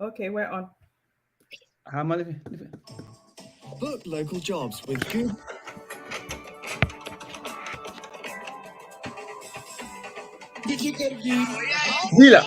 Okay, we're on. Book local jobs with good. Bila.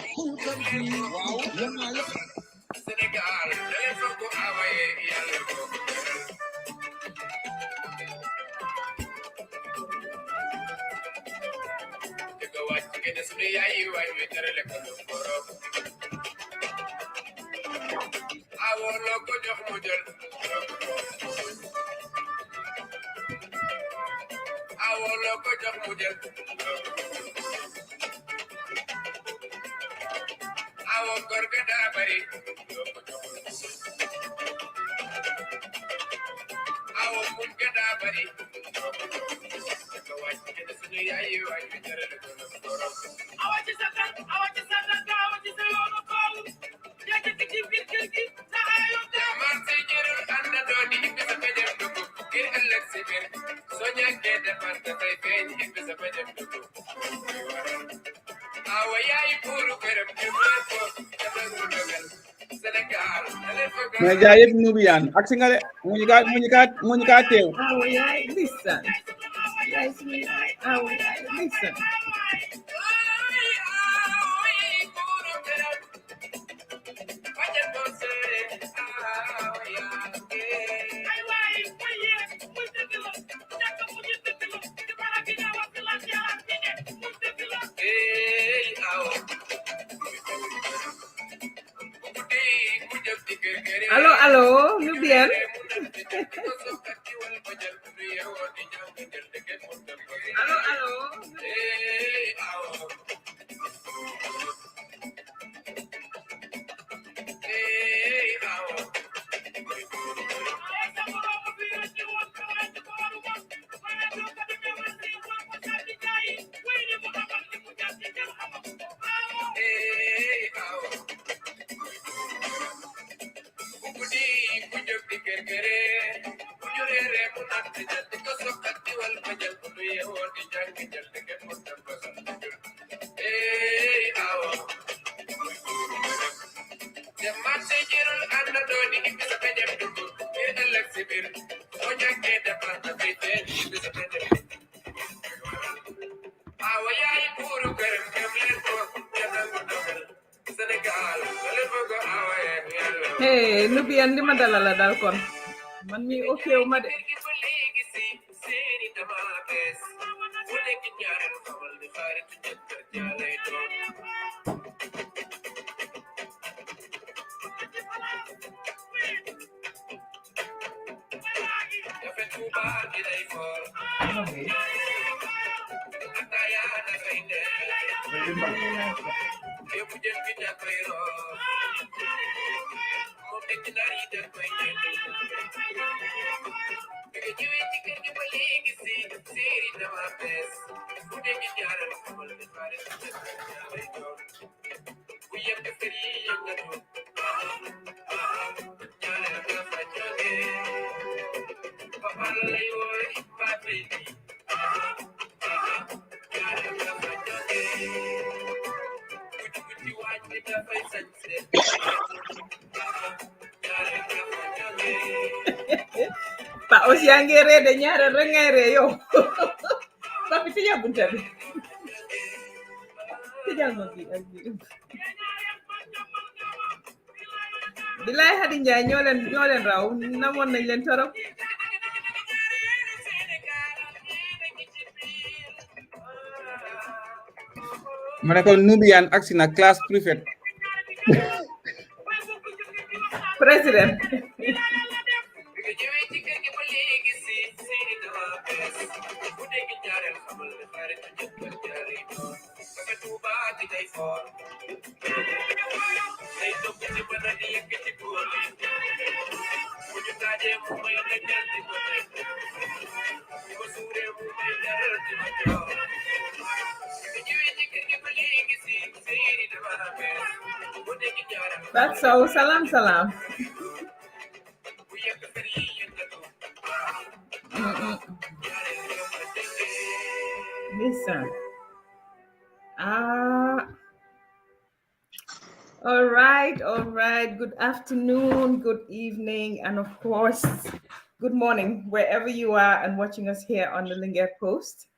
Mais jaay yëpp Nubian ak si nga de mu ñu kaa teew. Awa yaay listen. Yaay suñu yaay. Awa yaay listen. Allo allo Nubian. Allo allo. Hey Nubian li ma dalal la dal kon man mi okay wu ma de. Pa aussi yaa ngi ree de ñaareel rek ngay ree yow. Papi tëjal bunta bi. Tëjal ma bi ak bi. Bilaay Xadi Njaay ñoo leen raw namoon nañ leen torop. ma ne ko Nubian ak si na classe préfète. Président. That's so salam salam. Listen. All right. Good afternoon, good evening, and of course, good morning, wherever you are and watching us here on the Lingard Post.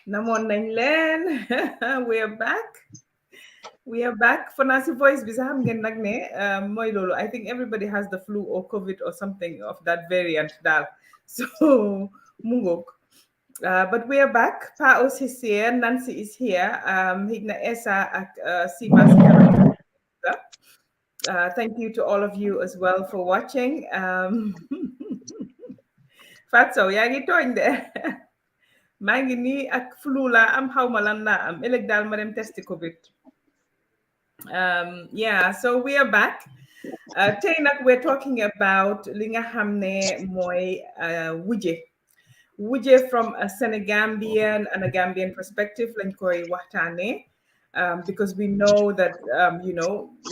Namon nañ leen. We're back. We are back. For Nancy Voice, I think everybody has the flu or COVID or something of that variant. So, mungok. But we are back. Paos is here. Nancy is here. Higna Esa Simas. Thank you to all of you as well for watching. Fatso, yaa ngi tooñ de. Maa ngi nii ak flu la am xawma lan la am ëllëg daal ma dem testi COVID. Yeah, so we are back. Tey nag we're talking about li nga xam ne mooy wujje. Wujje from a Senegambian and a Gambian perspective lañ koy waxtaanee. Because we know that,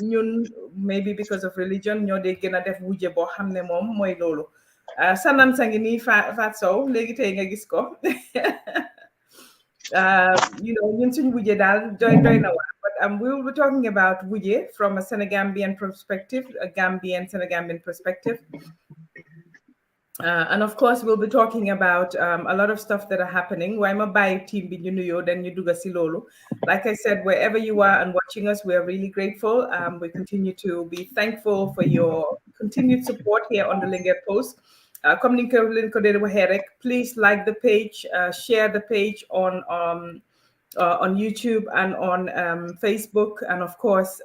ñun maybe because of religion, ñoo dee gën a def wujje boo xam ne moom mooy loolu. Sanan sa ngi nii Faat Sow léegi tey nga gis ko. Ñun suñ wujje daal doy na waar. But we will be talking about wujje from a Senegambian perspective, a Gambian Senegambian perspective. And of course, we'll be talking about a lot of stuff that are happening. Why ma bàyyi team bi ñu nuyoo then ñu dugg si loolu. Like I said, wherever you are and watching us, we are really grateful. We continue to be thankful for your continued support here on the Lingard Post. Comme ni ko leen ko dee waxee rek, please like the page, share the page on YouTube and on Facebook, and of course,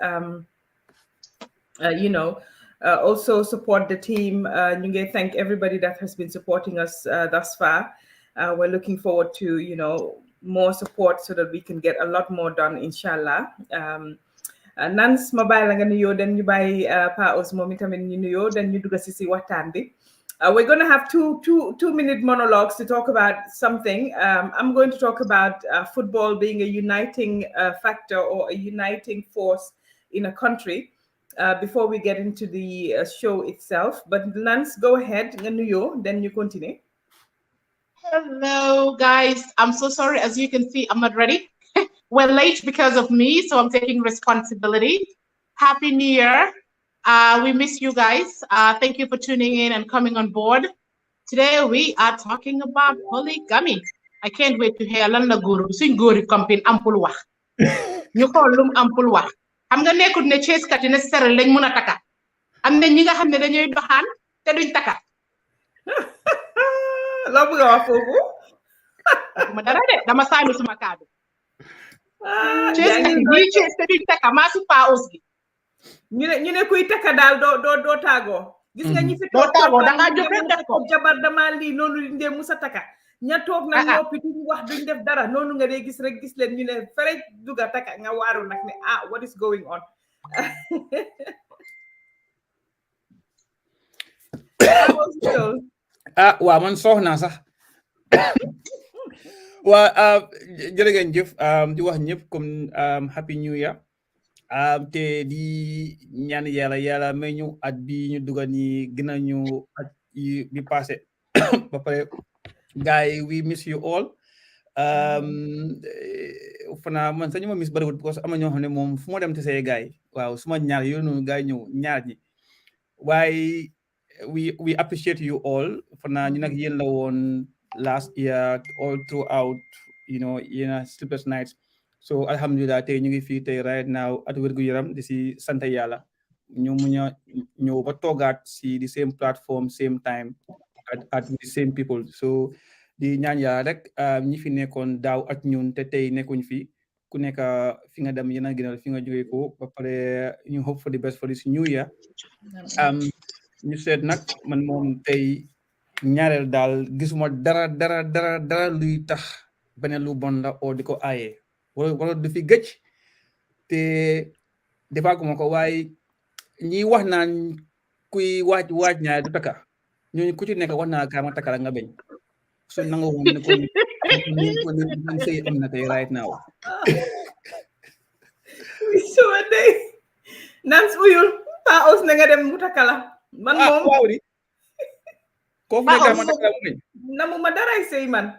also support the team. Nyunge, thank everybody that has been supporting us thus far. We're looking forward to, more support so that we can get a lot more done, inshallah. Nans mobile nga nuyo then you buy pa os momitamin nuyo then you do sisi watandi. We're going to have two-minute monologues to talk about something. I'm going to talk about football being a uniting factor or a uniting force in a country. Before we get into the show itself. But Lance, go ahead, then you continue. Hello, guys. I'm so sorry. As you can see, I'm not ready. We're late because of me, so I'm taking responsibility. Happy New Year. We miss you guys. Thank you for tuning in and coming on board. Today, we are talking about polygamy. I can't wait to hear lan la guru suñ gori campaign ampul wax. Ñu xol lum ampul wax. Xam nga nekkut ne Cees kat yi nécessaire lañ mëna taka am na ñi nga xam ne dañuy doxaan te duñ taka la bëgg wax fofu ma dara de dama saanu suma kaadu Cees kat yi Cees te duñ taka ma su pa aussi ñu ne kuy taka daal do tago gis nga ñi fi do tago da nga jox rek def ko jabar dama li nonu ndé musa taka ña toog nag noppi duñ wax duñ def dara noonu nga dee gis rek gis leen ñu ne fere duga taka nga waaru nag ne what is going on. Waaw man soxna sax waa jërë ngeen jëf di wax ñëpp comme happy new year te di ñaan yàlla may ñu at bi ñu duga ni gën a ñu at yi bi passé ba pare guys, we miss you all. Fana man sañu ma miss bariwul because am na ñoo xam ne moom fu ma dem te say guys waaw suma ñaar yoonu noonu guys ñëw ñaar ñi waaye we appreciate you all fana ñu nag yéen la woon last year all throughout yéen sleepless nights so alhamdulillah tey ñu ngi fii tey right now at wérgu yaram di si sant yàlla ñu muñ a ñëw ba toogaat si the same platform same time at the same people so di ñaan yaa rek ñi fi nekkoon daaw ak ñun te tey nekkuñ fi ku nekk fi nga dem yéen a gënal fi nga jógee ko ba pare ñu hope for the best for this new year ñu seet nag man moom tey ñaareel daal gisuma dara luy tax beneen lu bon la oo di ko aaye wala du fi gëj te defaaguma ko waaye ñi wax naan kuy waaj ñaar du taka ñooñu ku ci nekk wax naa kaa ma takala nga beñ so nanga woon ne ko ñu sëy am na tey right now so day nans uyul pa os na nga dem mu takala man moom waaw di ko fu nekk ma takala mu beñ namu ma daray sëy man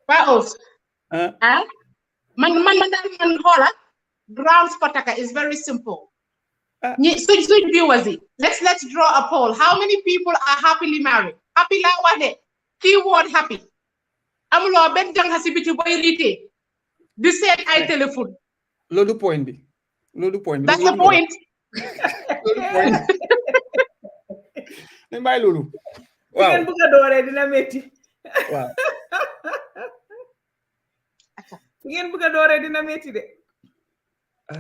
pa os man xoola grounds pataka is very simple. Suñ viewers yi, let's draw a poll. How many people are happily married? Happy la wax de. Keyword happy. Amuloo benn jàng si biti boy riite di seet ay téléphone. Loolu point bi. Loolu point bi. That's the point. Loolu point. Nañ bàyyi loolu. Waaw. Ngeen bëgg a dooree dina metti. Waaw. Ngeen bëgg a dooree dina metti de.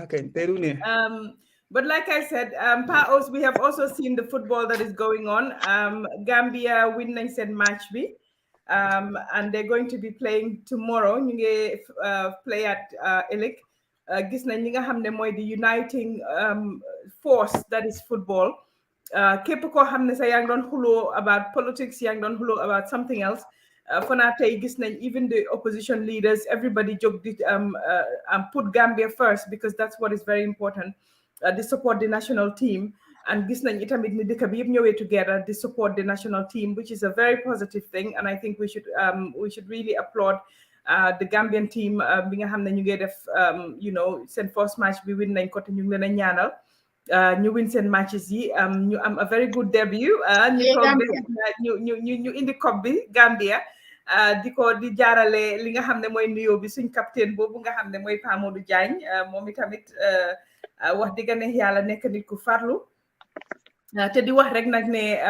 Okay, teru ne. But like I said, we have also seen the football that is going on. Gambia win nañ seen match bi. And they're going to be playing tomorrow. Ñu ngi play at ëllëg. Gis nañ li nga xam ne mooy the uniting force that is football. Képp koo xam ne sa yaa ngi doon xuloo about politics, yaa ngi doon xuloo about something else. Fanaa tey gis nañ even the opposition leaders, everybody jóg di put Gambia first because that's what is very important. They support the national team. And gis nañ itamit ni dëkk bi yëpp ñëwee together to support the national team, which is a very positive thing. And I think we should really applaud the Gambian team bi nga xam ne ñu ngi def seen first match bi win nañ ko te ñu ngi leen a ñaanal ñu win seen matches yi ñu am a very good debut ñu indi coupe bi Gambia di jaarale li nga xam ne mooy nuyoo bi suñ capitaine boobu nga xam ne mooy Pa Modou Diagne moom itamit wax dëgg ne yàlla nekk nit ku farlu te di wax rek nag ne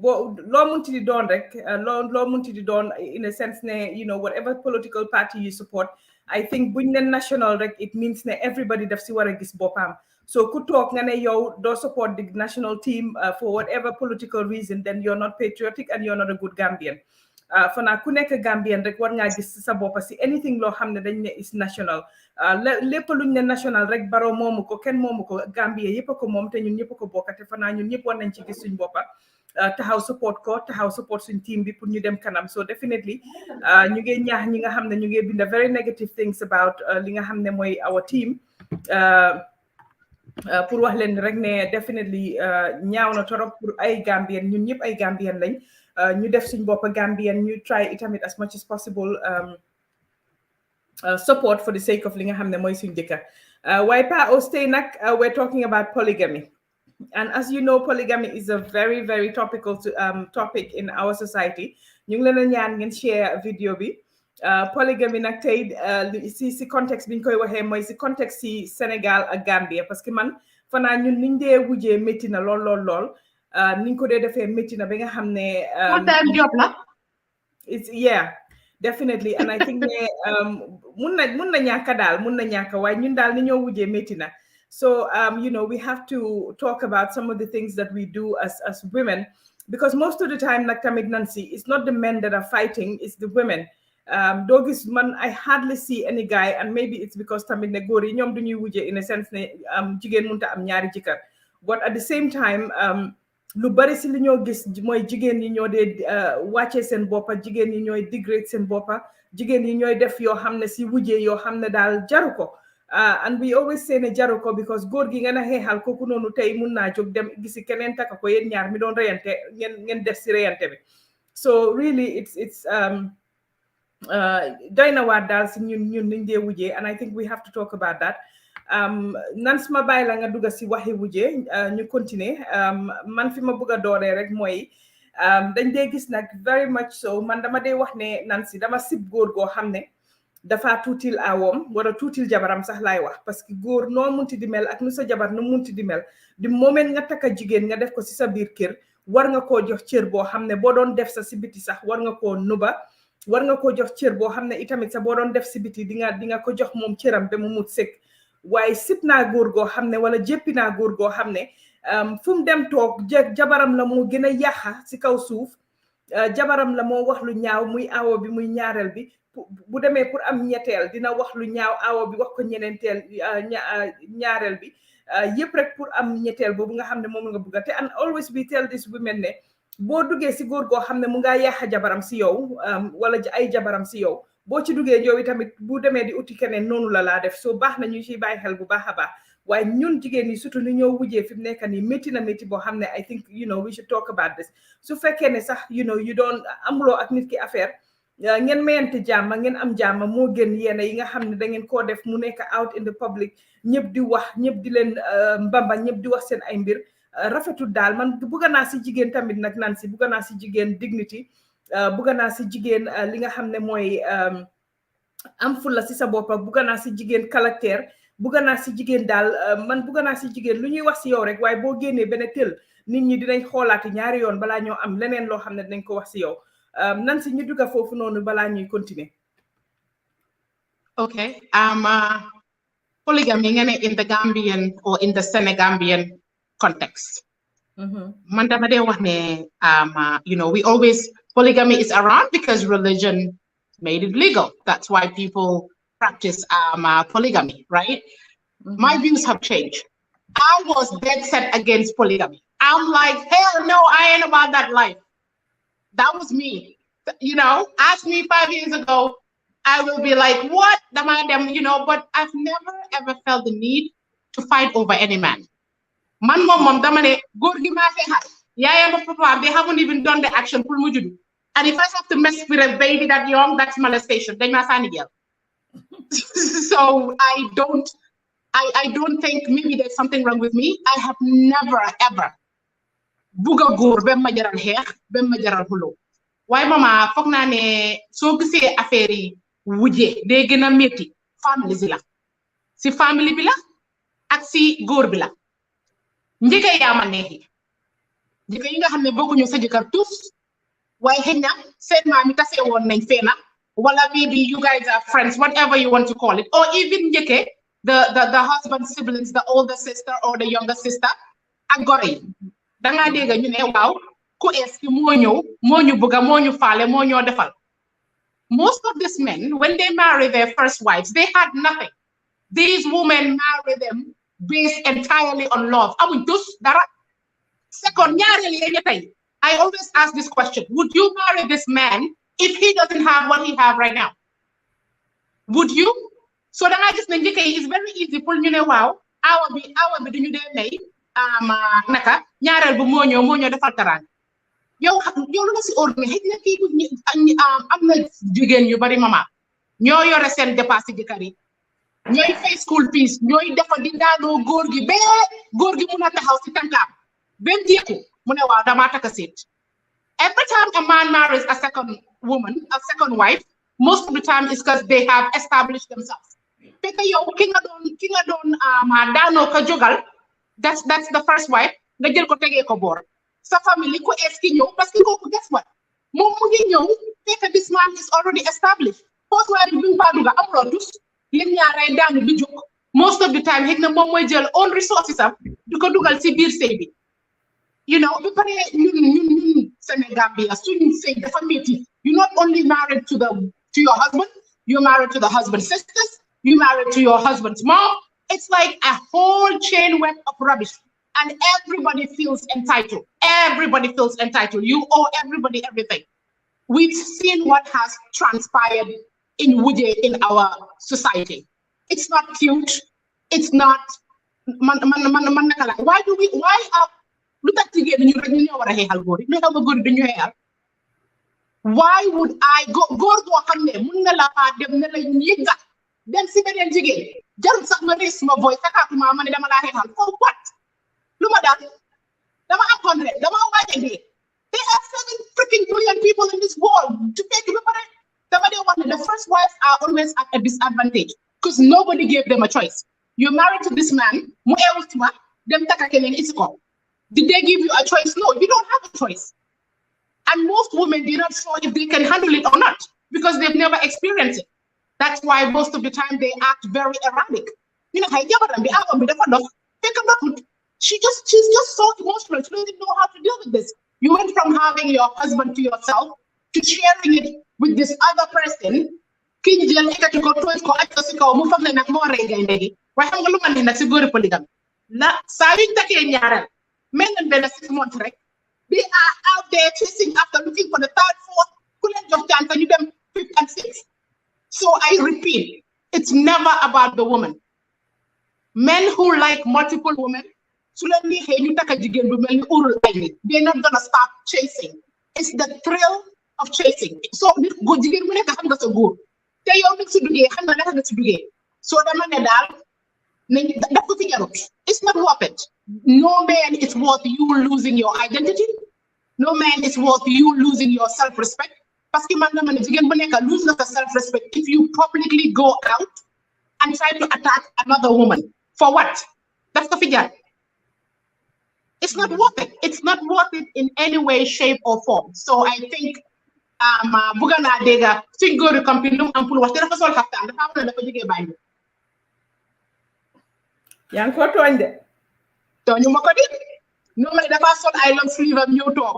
loo munti di doon rek loo munti di doon in a sense ne whatever political party you support, I think buñ ne national rek it means ne everybody daf si war a gis boppam. So ku toog nga ne yow doo support the national team for whatever political reason, then you're not patriotic and you're not a good Gambian. Fana ku nekk Gambian rek war ngaa gis sa boppa si anything loo xam ne dañ ne is national. Lépp luñ ne national rek Barrow moomu ko kenn moomu ko Gambia yëpp a ko moom te ñun ñëpp a ko bokk te fanaa ñun ñëpp war nañ ci gis suñ boppa taxaw support suñ team bi pour ñu dem kanam. So definitely ñu ngi ñaax ñi nga xam ne ñu ngi binda very negative things about li nga xam ne mooy our team pour wax leen rek ne definitely ñaaw na torop pour ay Gambian ñun ñëpp ay Gambian lañ ñu def suñ boppa Gambian ñu try itamit as much as possible support for the sake of li nga xam ne mooy suñ dëkka waaye Pa Ostey nag we're talking about polygamy. And as you know, polygamy is a very, very topical topic in our society. Ñu ngi leen a ñaan ngeen share video bi. Polygamy nag tey si contexte bi ñu koy waxee mooy si contexte si Sénégal ak Gambia parce que man fanaa ñun niñ dee wujjee métti na lool niñ ko dee defee métti na ba nga xam ne full-time job la. Yeah, definitely. And I think ne mun na ñàkk daal mun na ñàkk waaye ñun daal ni ñoo wujjee métti na. So, we have to talk about some of the things that we do as women, because most of the time, like Tamid Nancy, it's not the men that are fighting, it's the women. Dogis man, I hardly see any guy, and maybe it's because Tamid Negori, ñom duñuy wujje in a sense ne jigen munta am ñaari jikar. But at the same time, lu bari si li ñoo gis mooy jigéen yi ñoo dee wàcce seen boppa, jigéen yi ñooy degrade seen boppa, jigéen yi ñooy def yoo xam ne si wujje yoo xam ne daal jaru ko. And we always say ne jaru ko because góor gi ngeen a xeexal kooku noonu tey mun naa jóg dem gisi keneen taka ko yéen ñaar mi doon reyante ngeen def si reyante bi. So really it's doy na waar daal si ñun niñ dee wujjee, and I think we have to talk about that. Nan suma bàyyi la nga dugga si waxi wujjee ñu continuer man fi ma bëgg a dooree rek mooy dañ dee gis nag very much so man dama dee wax ne nan si dama sib góor goo xam ne dafa tuutil awoom wala tuutil jabaram sax laay wax parce que góor noo munti di mel ak nu sa jabar nu munti di mel di moment nga takka jigéen nga def ko si sa biir kër war nga koo jox cër boo xam ne boo doon def sa si biti sax war nga koo nuba war nga koo jox cër boo xam ne itamit sax boo doon def si biti di nga ko jox moom cëram ba mu mut sëkk waaye sib naa góor goo xam ne wala jéppi naa góor goo xam ne fu mu dem toog jabaram la moo gën a yàqa si kaw suuf jabaram la moo wax lu ñaaw muy awo bi muy ñaareel bi bu demee pour am ñetteel dina wax lu ñaaw awo bi wax ko ñeneenteel ñaareel bi yëpp rek pour am ñetteel boobu nga xam ne moom nga bëgg te and always we tell these women ne boo duggee si góor goo xam ne mu ngaa yàqa jabaram si yow wala ay jabaram si yow boo ci duggee yow tamit bu demee di uti keneen noonu la laa def soo baax na ñu ciy bàyyi xel bu baax a baax waaye ñun jigéen ñi surtout ni ñoo wujjee fi mu nekk nii métti na métti boo xam ne I think we should talk about this su fekkee ne sax you doon amuloo ak nit ki affaire ngeen mayante jàmm ngeen am jàmm moo gën yéen yi nga xam ne da ngeen koo def mu nekk out in the public ñëpp di wax ñëpp di leen mbamba ñëpp di wax seen ay mbir rafetul daal man bugga naa si jigéen tamit nag naan si bugga naa si jigéen dignity bugga naa si jigéen li nga xam ne mooy am fulla si sa boppa bugga naa si jigéen caractère bugga naa si jigéen daal man bugga naa si jigéen lu ñuy wax si yow rek waaye boo génnee benn tël nit ñi dinañ xoolaati ñaari yoon balaa ñoo am leneen loo xam ne dinañ ko wax si yow nan si ñu dugga foofu noonu balaa ñuy continuer. Okay. Polygamy in the Gambian or in the Senegambian context. Man dama dee wax ne we always polygamy is around because religion made it legal. That's why people practice polygamy, right? My views have changed. I was dead set against polygamy. I'm like, hell no, I ain't about that life. That was me. Ask me 5 years ago, I will be like, what? But I've never ever felt the need to fight over any man. Man, mom, damane, gorgi ma fehal. Yaya and papa, they haven't even done the action. And if I have to mess with a baby that young, that's molestation. Then you're a girl. So I don't think maybe there's something wrong with me. I have never ever buga góor ba ma jaral xeex ba ma jaral xulo waaye mama foog naa ne soo gisee affaire yi wujje day gën a métti famille si la si famille bi la ak si góor bi la njëkk yaa ma neexi njëkk yi nga xam ne bokkuñu sa jëkkër tous waaye xëy na seen maam yi tase woon nañ feena wala maybe you guys are friends, whatever you want to call it, or even njëkke the husband's siblings, the older sister or the younger sister ak gore yi danga dégg ñu ne waaw ku eski moo ñu bëgga moo ñu faale moo ñoo defal. Most of these men, when they marry their first wives, they had nothing. These women marry them based entirely on love. Amuñ tus dara. Second, I always ask this question: would you marry this man if he doesn't have what he have right now? Would you? So danga gis ne njëkk yi is very easy pour ñu ne waaw awa bi duñu dee may naka ñaareel bu moo ñoo defal taraan yow lu la si ordre xëy na kii am na jigéen yu bari mama ñoo yore seen dépasse jëkkër yi ñooy fay school fees ñooy defa di daanoo góor gi mun a taxaw si tànkaam bem jeeku mu ne waaw damaa taka seet. Every time a man marries a second woman, a second wife, most of the time it's because they have established themselves. Fekk yow ki nga doon daanoo ka jogal. That's the first wife. Nga jël ko tegee ko boor. Sa family ko eski ñëw parce que kooku guess what? Moom mu ngi ñëw fekk this man is already established. First wife bi mu faa duga amuloo tus yéen ñaaray daanu bi jóg. Most of the time xëy na moom mooy jël own resources am di ko dugal si biir sëy bi. Bi pare ñun Senegambia suñu sëy dafa métti. You're not only married to your husband, you're married to the husband's sisters, you're married to your husband's mom. It's like a whole chain web of rubbish, and everybody feels entitled. Everybody feels entitled. You owe everybody everything. We've seen what has transpired in Wuje in our society. It's not cute. It's not. Why would I go dem si beneen jigéen jarul sax ma raise ma voice sakatuma ma ne dama laa xeexal for what lu ma daal dama am 100 dama waaje dee. There are 7 freaking billion people in this world to take ba pare dama dee wax ne the first wives are always at a disadvantage because nobody gave them a choice. You're married to this man mu eewu si ma dem taka keneen isi ko. Did they give you a choice? No, you don't have a choice. And most women, they're not sure if they can handle it or not because they've never experienced it. That's why most of the time they act very erratic. She's just so emotional. She doesn't know how to deal with this. You went from having your husband to yourself to sharing it with this other person. Men and men 6 months, right? They are out there chasing after, looking for the 3rd, 4th, couldn't just chance and you them 5th and 6th. So I repeat, it's never about the woman. Men who like multiple women, they're not gonna stop chasing. It's the thrill of chasing. So go jigéen mu nekk xam nga sa góor te yow nag si duggee xam nga naka nga si duggee so dama ne daal nañ daf ko fi jarut. It's not worth it. No man is worth you losing your identity. No man is worth you losing your self-respect. Parce que man nga mën a jigéen bu nekk lose nga sa self-respect if you publicly go out and try to attack another woman. For what? Daf ko fi jar. It's not worth it. It's not worth it in any way, shape, or form. So I think buga naa dégg suñ góori campagne lu mu am pour wax te dafa sol xaftaan dafa am na dafa jógee bàyyi. yaa ngi ko tooñ de. tooñu ma ko di no may dafa sol ay long sleeve am ñëw toog.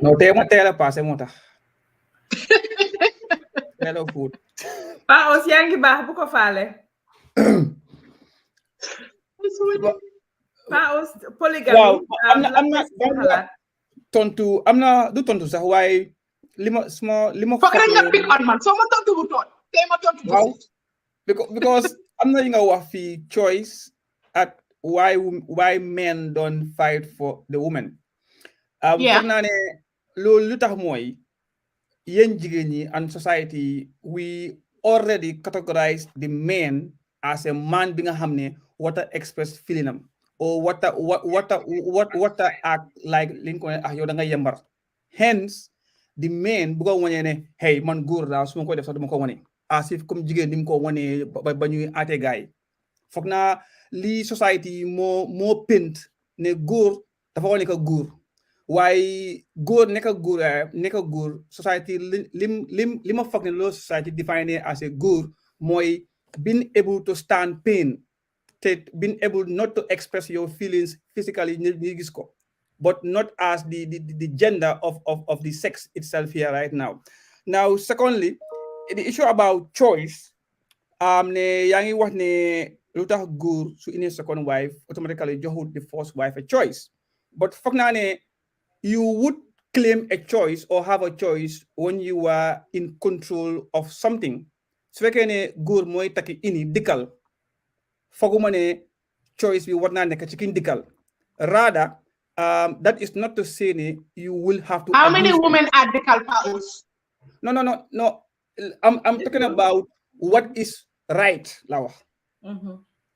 no tey ma teel a passé moo tax. hello food. Paos yaa ngi baax bu ko faale. Paos polygamy. waaw am na tontu am na du tontu sax waaye li ma foog rek nga pick on man soo ma tontu bu toon tey ma tontu bu waaw because am na yi nga wax fii choice at why men don't fight for the women. foog naa ne loolu lu tax mooy yéen jigéen ñi and society we already categorize the men as a man bi nga xam ne wata express feeling am or wata act like liñ ko ne yow da nga yembar. Hence the men bu ko wane ne hey man góor laa su ma koy def sax duma ko wane as if comme jigéen ni mu ko wane ba ñuy aate gaay foog naa li society moo pent ne góor dafa wane ka góor waaye góor nekk góor society li ma foog ne loolu society define as a góor mooy being able to stand pain te being able not to express your feelings physically ñu gis ko but not as the gender of the sex itself here right now. Now secondly, the issue about choice ne yaa ngi wax ne lu tax góor su ine second wife automatically joxut the first wife a choice but foog naa ne you would claim a choice or have a choice when you are in control of something. Su fekkee ne góor mooy takki ini dikkal foguma ne choice bi war naa nekk ci kin dikkal rather that is not to say ne you will have to. How many women are dikkal Paos? No. I'm talking about what is right la wax.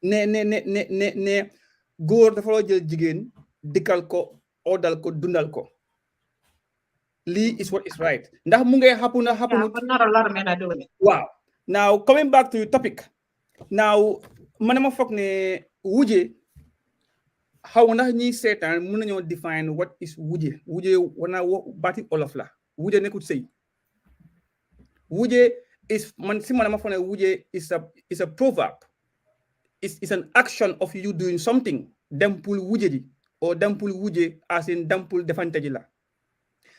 ne góor dafa loo jël jigéen dikkal ko odal ko dundal ko lii is what is right ndax mu ngay happen but not a lot of men are doing it. Wow. Now coming back to your topic now manama foog ne wuje xaw ndax ñi seetaan mën nañoo define what is wuje wana baati olof la wuje nekkul sëy wuje is manama foog ne wuje is a proverb. It's an action of you doing something dempul wuje di or dempul wuje as in dempul defante ji la.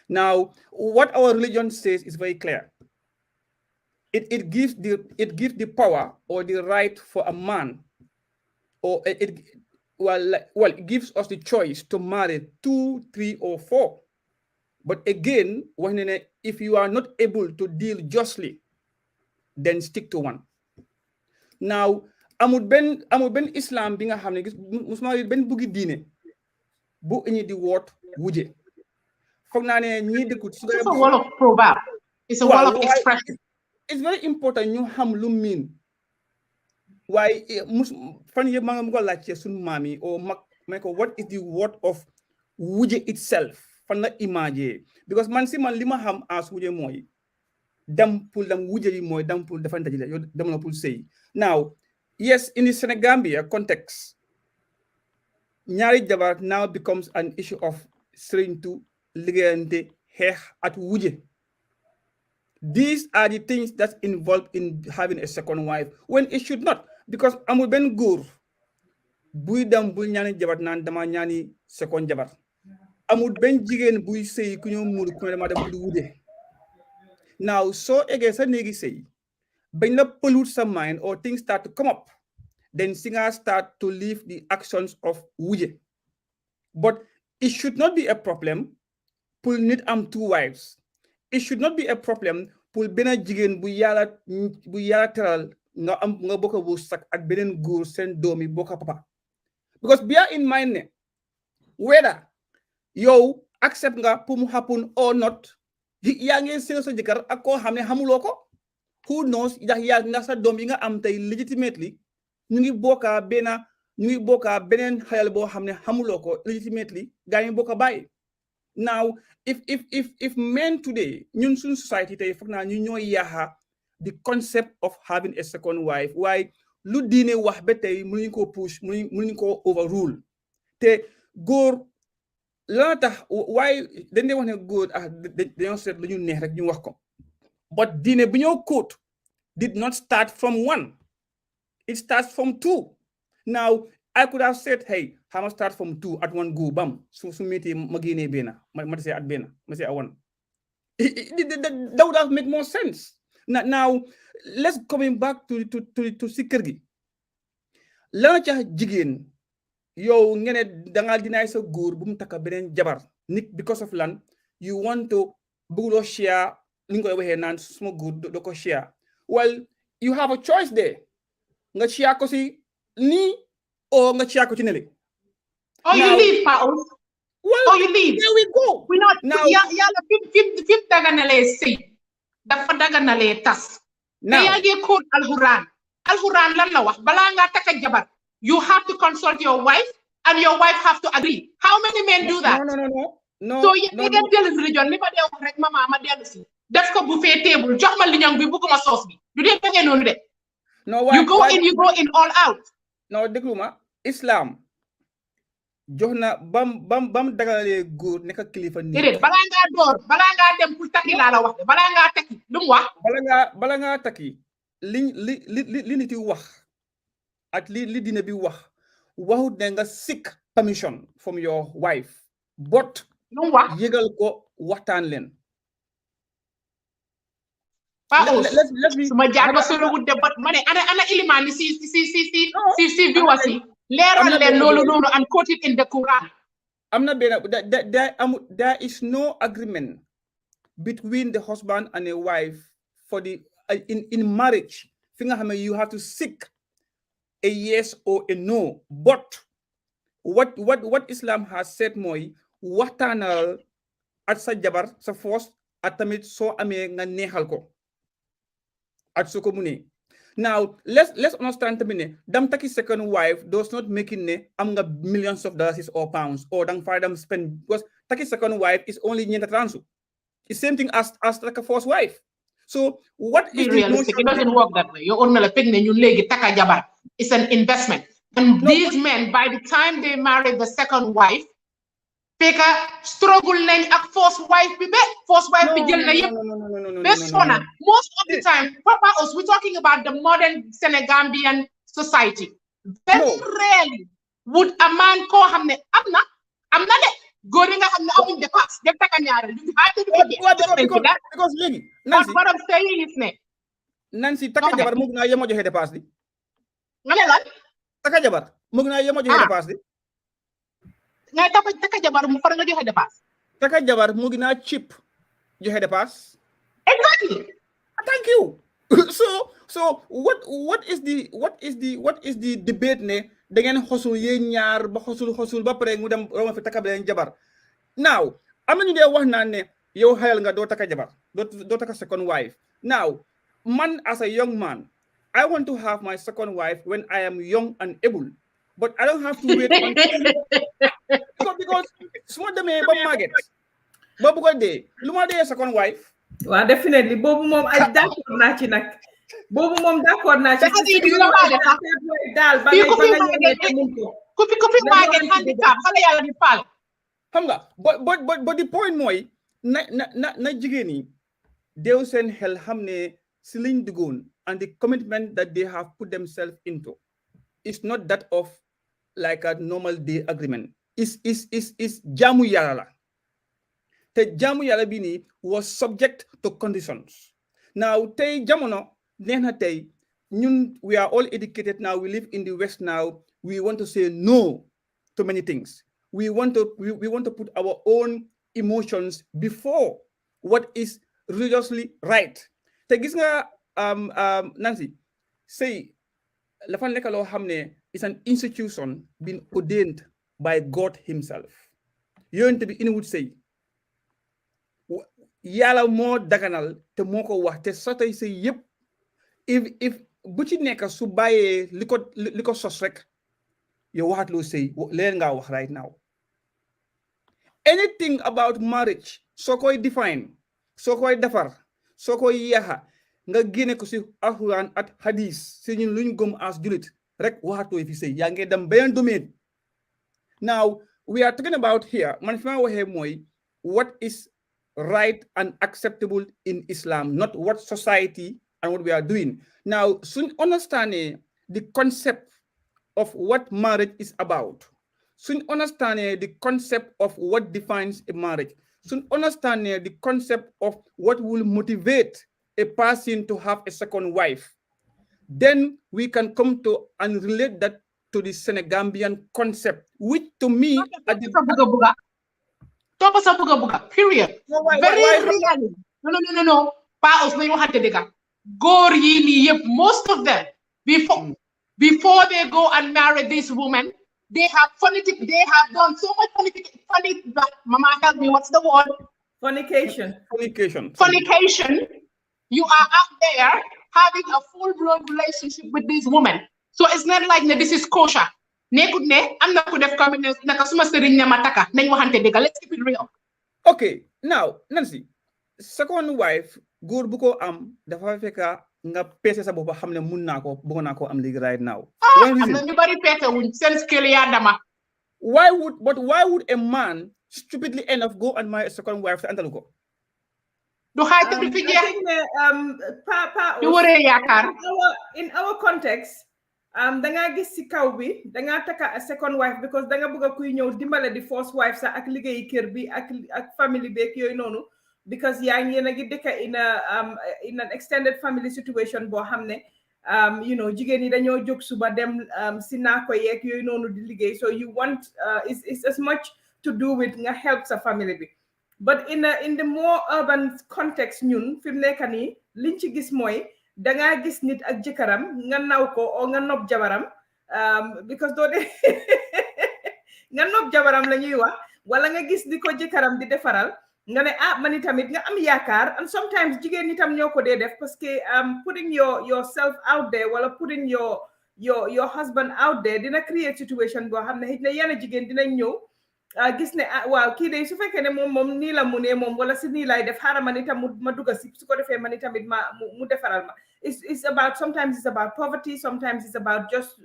Now what our religion says is very clear. It gives the power or the right for a man, or it gives us the choice to marry 2, 3, or 4. But again, if you are not able to deal justly, then stick to one. Now, amul ben Islam bi nga xam ne gis musuma ben buggi diine bu indi di woot wuje. Foog naa ne ñi dëkkut su It's a wall of proverb. It's a wall of expression. It's very important ñu xam lu mean waaye fan yëpp maa nga mu ko laajte suñu maam yi o mag may ko what is the word of wuje itself fan la imagine because man li ma xam as wuje mooy dem wuje yi mooy dem pour defante ji la yow dem na pour sëy. Now yes, in the Senegambia context ñaari jabar now becomes an issue of sëriñ tu liggéeyante xeex at wuje. These are the things that's involved in having a second wife when it should not, because amul ben góor buy dem bul ñaani jabar naan dama ñaani second jabar amul ben jigéen buy sëy ku ñoo muur ku dama dem du wuje. Now soo egee sa néegi sëy bañ la pollute sa mind or things start to come up, then singers start to live the actions of wuje. But it should not be a problem pour nit am 2 wives. It should not be a problem pour benn jigéen bu yàlla teral nga bokk bu sak ak beneen góor seen doomi bokk papa. Because bear in mind ne whether yow accept nga pour mu happen or not yaa ngi sëy sa jëkkër ak koo xam ne xamuloo ko who knows ndax sa doom yi nga am tey legitimately ñu ngi bokka beneen xayal boo xam ne xamuloo ko legitimately gaa ngi bokka bàyyi now if men today ñun suñu society tey foog naa ñu ñooy yaaxa the concept of having a second wife waaye lu diine wax ba tey mënuñu koo push mënuñu koo overrule te góor la tax waaye dañ dee wax ne góor dañoo seet lu ñu neex rek ñu wax ko but diine bi ñoo quote did not start from 1 it starts from 2 now I could have said hey xama start from 2 at 1 go bam su metti ma génnee benn ma desee at benn ma desee at 1 that would have made more sense now let's coming back to si kër gi la ca jigéen yow ngene danga dinaay sa góor bu mu takka beneen jabar nit because of lan you want to bëgguloo share li nga koy waxee naan suma góor do ko share well you have a choice there nga share ko si nii or nga share ko ci nele you leave Paul you leave there we go we not now yàlla fi daganalee sëy dafa daganalee tas te yaa ngi code alxuraan lan la wax balaa ngaa takka jabar you have to consult your wife and your wife have to agree. How many men do that? No. So you can tell religion, never dey wax rek mama ma dellu si. Def ko buffet table, jox ma liñam bi bëgguma sauce bi. Du dee ngeen nonu de. No, you go in all out. No, dégluma Islam joxna bam dagalalee góor nekk kilifa ni. Déedéet balaa nga dem pour takki laa la wax de. Balaa nga takki lu mu wax? Bala nga takki li nit yi wax at li dina bi waxut ne nga seek permission from your wife but yëgal ko waxtaan leen suma jaar ba solo wut de but ma ne ana ilimaan si viewers yi leeral leen loolu noonu and quote it in the Quran. am na benn there is no agreement between the husband and a wife for the in marriage fi nga xam ne you have to seek a yes or a no, but what Islam has said mooy waxtaanal at sa jabar sa force at tamit soo amee nga neexal ko at su ko mu ne now let's understand tamit ne dam takki second wife does not making ne am nga millions of dollars or pounds or dang fay dam spend because takki second wife is only ñeenta transu it's same thing as takka first wife. So what is realistic? It doesn't work that way. Your own melapig ne ñu léegi takka jabar. It's an investment. And these men, by the time they marry the second wife, feka struggle nañ ak first wife bi jël na yëpp. Most of the time, Papa, we're talking about the modern Senegambian society. Very rarely would a man ko xam ne am na de góor yi nga xam ne amuñ dépasse def takka ñaareel du because léegi what I'm saying is ne Nancy takka jabar mu na yemo joxe dépasse di nga ne lan takka jabar mu na yemo joxe dépasse di nga takka jabar mu far nga joxe dépasse takka jabar mu na cheap joxe dépasse exactly thank you so what is the debate ne da ngeen xosul yéen ñaar ba xosul ba pare mu dem roma fi takka beneen jabar now am nañu dee wax naan ne yow xayal nga doo takka jabar doo takka second wife now man as a young man I want to have my second wife when I am young and able but I don't have to wait until because su ma demee ba màgget ba bu ko dee lu ma dee second wife waaw definitely boobu moom ay d'accord naa ci nag boobu moom d'accord naa ci daal ba ku fi màgget handicap xale yàlla di faal xam nga but the point mooy na jigéen ñi deew seen xel xam ne si liñ duggoon and the commitment that they have put themselves into is not that of like a normal day agreement is jaamu yàlla la te jaamu yàlla bi nii was subject to conditions now tey jamono neex na tey ñun we are all educated now we live in the West now we want to say no to many things we want to put our own emotions before what is religiously right te gis nga Nancy say la fa nekk loo xam ne is an institution been ordained by God himself yonent bi indiwut sëy yàlla moo daganal te moo ko wax te sotay sa yëpp if bu ci nekk su bàyyee li ko sos rek yow waxatloo sëy leen ngaa wax right now anything about marriage soo koy define soo koy defar soo koy yaxa nga génne ko si alxuraan at hadis si ñun luñ gëm as julit rek waxatloo fi sëy yaa ngi dem beneen domaine now we are talking about here man fi ma waxee mooy what is right and acceptable in Islam, not what society and what we are doing. Now, soon understanding the concept of what marriage is about, soon understanding the concept of what defines a marriage, soon understanding the concept of what will motivate a person to have a second wife, then we can come to and relate that to the Senegambian concept, which to me, period. Very rarely. No. Most of them, before they go and marry this woman, they have done so much funny. Mama, help me. What's the word? Fornication. You are out there having a full-blown relationship with this woman. So it's not like this is kosher. Let's keep it real. Okay, now Nancy, second wife, góor bu ko am dafa fekk nga pese sa bopp xam ne mun naa ko bëgg naa ko am léegi right now. Why would a man stupidly enough go and marry a second wife to andalu ko? In our context, danga gis ci kaw bi danga taka a second wife because danga bëgg kuy ñëw dimbale di first wife sa ak liggéey kër bi ak family beek yooyu noonu because yaa ngi yéen a ngi dëkka in an extended family situation boo xam ne jigéen ñi dañoo jóg suba dem si naa ko yeeg yooyu noonu di liggéey so you want it's as much to do with nga help sa family bi but in the more urban context ñun fi mu nekk nii liñ ci gis mooy danga gis nit ak jëkkëram nga naw ko o nga nopp jabaram because doo de nga nopp jabaram la ñuy wax wala nga gis di ko jëkkëram di defaral nga ne man tamit nga am yaakaar and sometimes jigéen ñi tam ñoo ko dee def parce que putting yourself out there wala putting your husband out there dina create situation boo xam ne xëy na yenn jigéen dinañ ñëw gis ne waaw kii de su fekkee ne moom nii la mu ne moom wala si nii lay def xaaral man itam ma dugga si su ko defee man itamit mu defaral ma it's about sometimes it's about poverty sometimes it's about just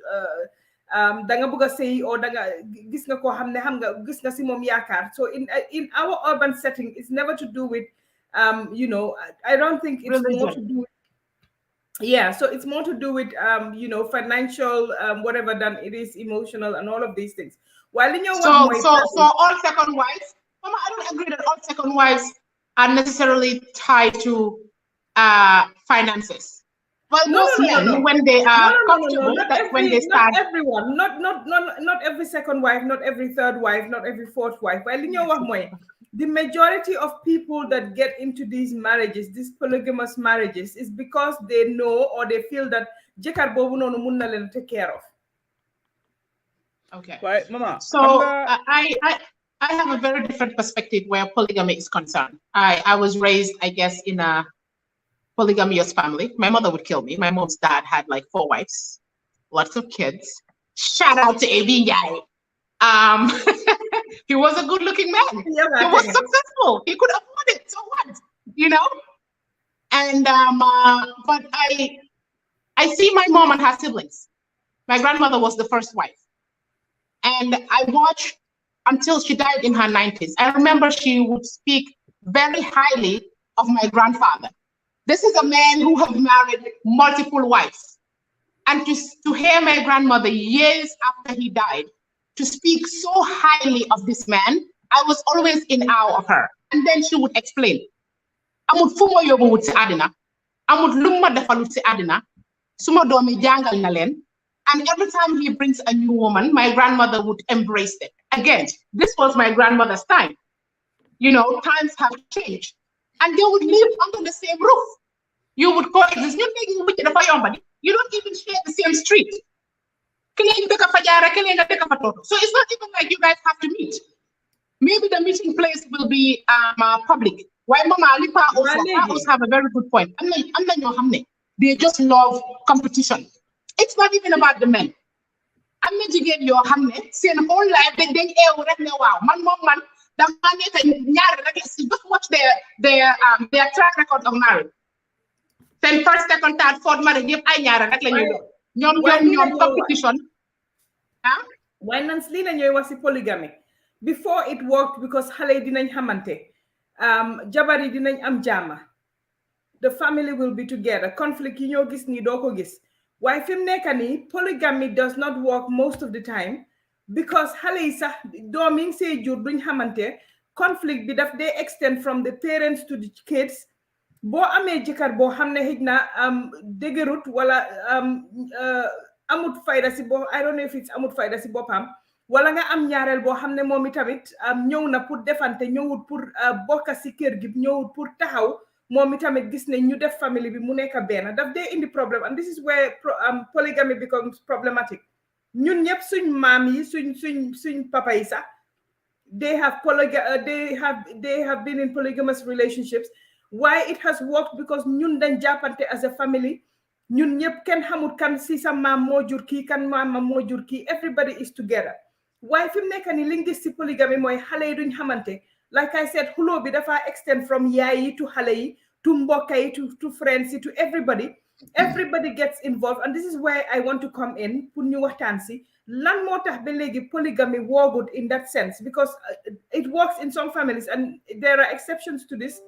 da nga bëgg a sëy or da nga gis nga koo xam ne xam nga gis nga si moom yaakaar so in our urban setting it's never to do with I don't think it's more to do with so it's more to do with financial whatever than it is emotional and all of these things. While in your so all second wives, Mama, I don't agree that all second wives are necessarily tied to finances. Well, most men, when they are comfortable, that's when they start. Not everyone, not every second wife, not every third wife, not every fourth wife. While in your the majority of people that get into these marriages, these polygamous marriages, is because they know or they feel that jekar bobu nonu mun na len take care of. Okay. Right, Mama. So I have a very different perspective where polygamy is concerned. I was raised, I guess, in a polygamous family. My mother would kill me. My mom's dad had like 4 wives, lots of kids. Shout out to AB Guy. He was a good-looking man. He was successful. He could afford it. So what? And but I see my mom and her siblings. My grandmother was the first wife. And I watched until she died in her 90s. I remember she would speak very highly of my grandfather. This is a man who have married multiple wives. And to hear my grandmother years after he died, to speak so highly of this man, I was always in awe of her. And then she would explain. Amut fumo yobu wut si adina. Amut lumma defalut si adina. Suma domi jangal na len. And every time he brings a new woman, my grandmother would embrace it. Again, this was my grandmother's time. Times have changed. And they would live under the same roof. You would coexist. You don't even share the same street. So it's not even like you guys have to meet. Maybe the meeting place will be public. Why Mama Lipa also have a very good point. I'm not your hamne. They just love competition. It's not even about the men. I'm not again your hamne. See an whole life they wow. Man. The man just watch their track record of marriage. Then first, second, third, fourth marriage, give I ñaar rek lañuy do. Ñom competition. Huh? Why not Lina ñoy wax ci polygamy? Before it worked because xalé dinañ xamanté. Jabar yi dinañ am jama. The family will be together. Conflict yi ñoo gis ni doo ko gis. Why fim nekka ni polygamy does not work most of the time because xalé yi sax doom yi sey jur duñ xamanté. Conflict bi daf they extend from the parents to the kids. Bo amé jëkkër bo xamné xijna dëgërut wala amut fayda si bo I don't know if it's amut fayda si bopam wala nga am ñaarel bo xamné momi tamit ñew na pour defante ñewut pour bokka si kër gi ñewut pour taxaw momi tamit gis ne ñu def family bi mu nekk ben daf dé indi problem and this is where polygamy becomes problematic ñun ñep suñ mam yi suñ papa yi sax they have been in polygamous relationships. Why it has worked because ñun dañ jappante as a family ñun ñep ken xamut kan si sa mam mo jur ki kan mama mo jur ki everybody is together. Why fim nekk ni li ngis ci polygamy moy xalé yi duñ xamanté like I said xulo bi dafa extend from yaay yi to xalé yi to mbokk yi to friends yi to everybody gets involved and this is where I want to come in pour ñu waxtaan si lan motax ba légui polygamy worked in that sense because it works in some families and there are exceptions to this.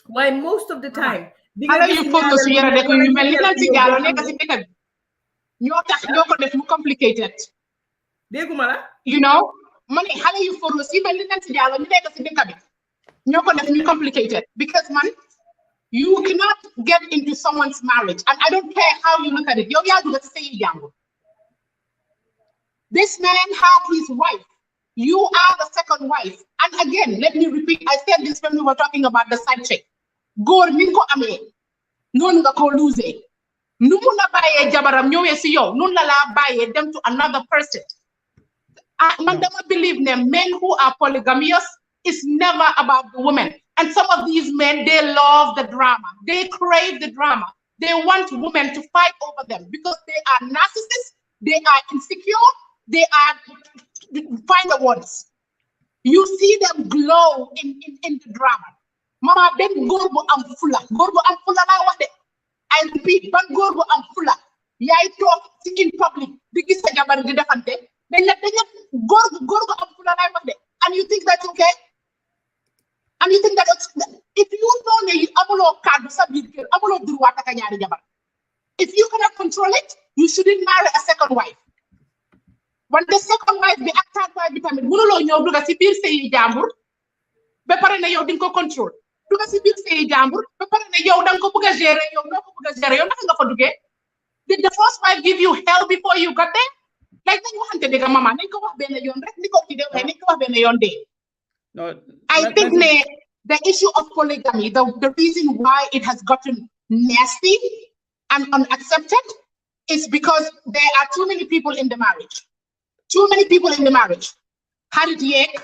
Why most of the time how you focus you def ñu mel lan ci jaalo nek ci dëkk bi ñoo tax ñoo ko def mu complicated déguma la you know man xalé yu focus yi mel lan ci jaalo ñu nek ci dëkk bi ñoo ko def mu complicated because man you cannot get into someone's marriage and I don't care how you look at it yow yaa dugg ci sey jàmbur this man have his wife you are the second wife and again let me repeat I said this when we were talking about the side chick góor ni ko amee noonu nga ko lose nu mu la bàyyee jabaram ñëwee si yow noonu la laa bàyyee dem to another person man dama believe ne men who are polygamous is never about the women and some of these men they love the drama they crave the drama they want women to fight over them because they are narcissists they are insecure they are find the words you see them glow in the drama mama ben góor bu am fula laa wax de I repeat ban góor bu am fula yaay toog ci in public di gis sa jabar di defante dañ góor bu am fula laay wax de and you think that's okay and you think that if you know ne amuloo kàddu sa biir kër amuloo droit taka ñaari jabar if you cannot control it you shouldn't marry a second wife when the second wife bi ak third wife bi tamit mënuloo ñëw dugga ci biir sëy jàmbur ba pare ne yow di nga ko control dugga ci biir sëy jàmbur ba pare ne yow da nga ko bëgg a gérer yow noo ko bëgg a gérer yow naka nga fa duggee did the first wife give you hell before you got there like nañ waxante dëgg mama nañ ko wax benn yoon rek ni ko ci dee nañ ko wax benn yoon dee I think the issue of polygamy the reason why it has gotten nasty and unaccepted is because there are too many people in the marriage xarit yeeg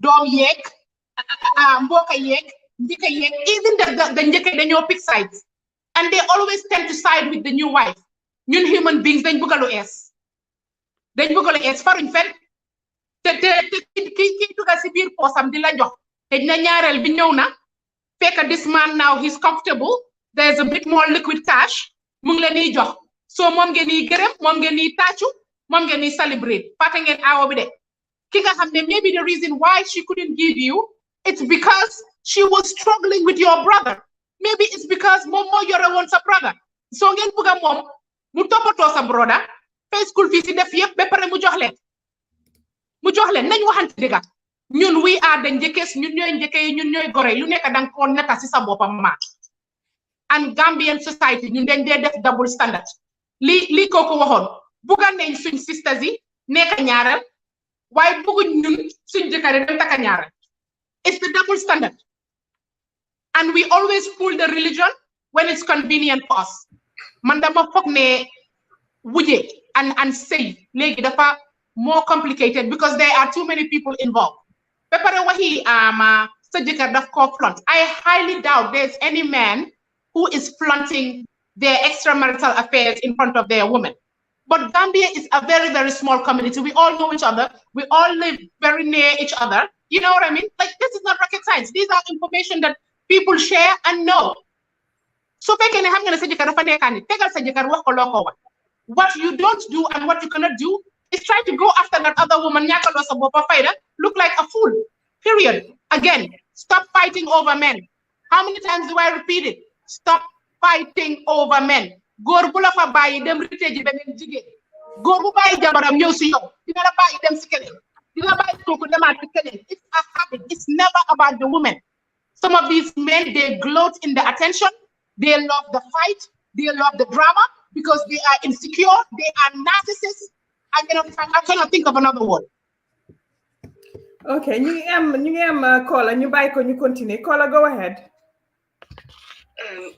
doom yeeg mbokk yeeg njëkk yeeg even the njëkk dañoo pick sides and they always tend to side with the new wife ñun human beings dañ bëgg lu ees faruñ fen te kii dugga si biir poosam di la jox te dina ñaareel bi ñëw na fekk this man now he's comfortable there's a bit more liquid cash mu ngi leen di jox so moom ngeen di gërëm moom ngeen di tàccu moom ngeen di celebrate fàtte ngeen aawo bi de ki nga xam ne maybe the reason why she couldn't give you it's because she was struggling with your brother maybe it's because moom moo yore woon sa brother so ngeen bëgg a moom mu toppatoo sa brother fay school fii si def yëpp ba pare mu jox leen nañ waxante dëgga ñun we are the njëkkees ñun ñooy njëkke yi ñun ñooy gore lu nekk danga ko netta si sa boppam ma and Gambian society ñun dañ dee def double standard lii kooku waxoon bugga nañ suñ sisters yi nekk ñaareel waaye bugguñ ñun suñ jëkkër yi dem taka ñaareel it's the double standard and we always pull the religion when it's convenient for us man dama foog ne wuje and sëy léegi dafa more complicated because there are too many people involved ba pare waxi sa jëkkër daf koo flaunt. I highly doubt there's any man who is flaunting their extramarital affairs in front of their woman. But Gambia is a very, very small community. We all know each other. We all live very near each other. You know what I mean? Like, this is not rocket science. These are information that people share and know. So what you don't do and what you cannot do is try to go after that other woman, look like a fool. Period. Again, stop fighting over men. How many times do I repeat it? Stop fighting over men. Góor bu la fa bàyyi dem rite ji beneen jigéen. Góor bu bàyyi jabaram ñëw si yow. Dina la bàyyi dem si keneen. Dina bàyyi kooku demaat si keneen. It's a habit. It's never about the woman. Some of these men, they gloat in the attention. They love the fight. They love the drama because they are insecure. They are narcissists. I cannot think of another word. Okay, ñu ngi am caller ñu bàyyi ko ñu continue. Caller, go ahead.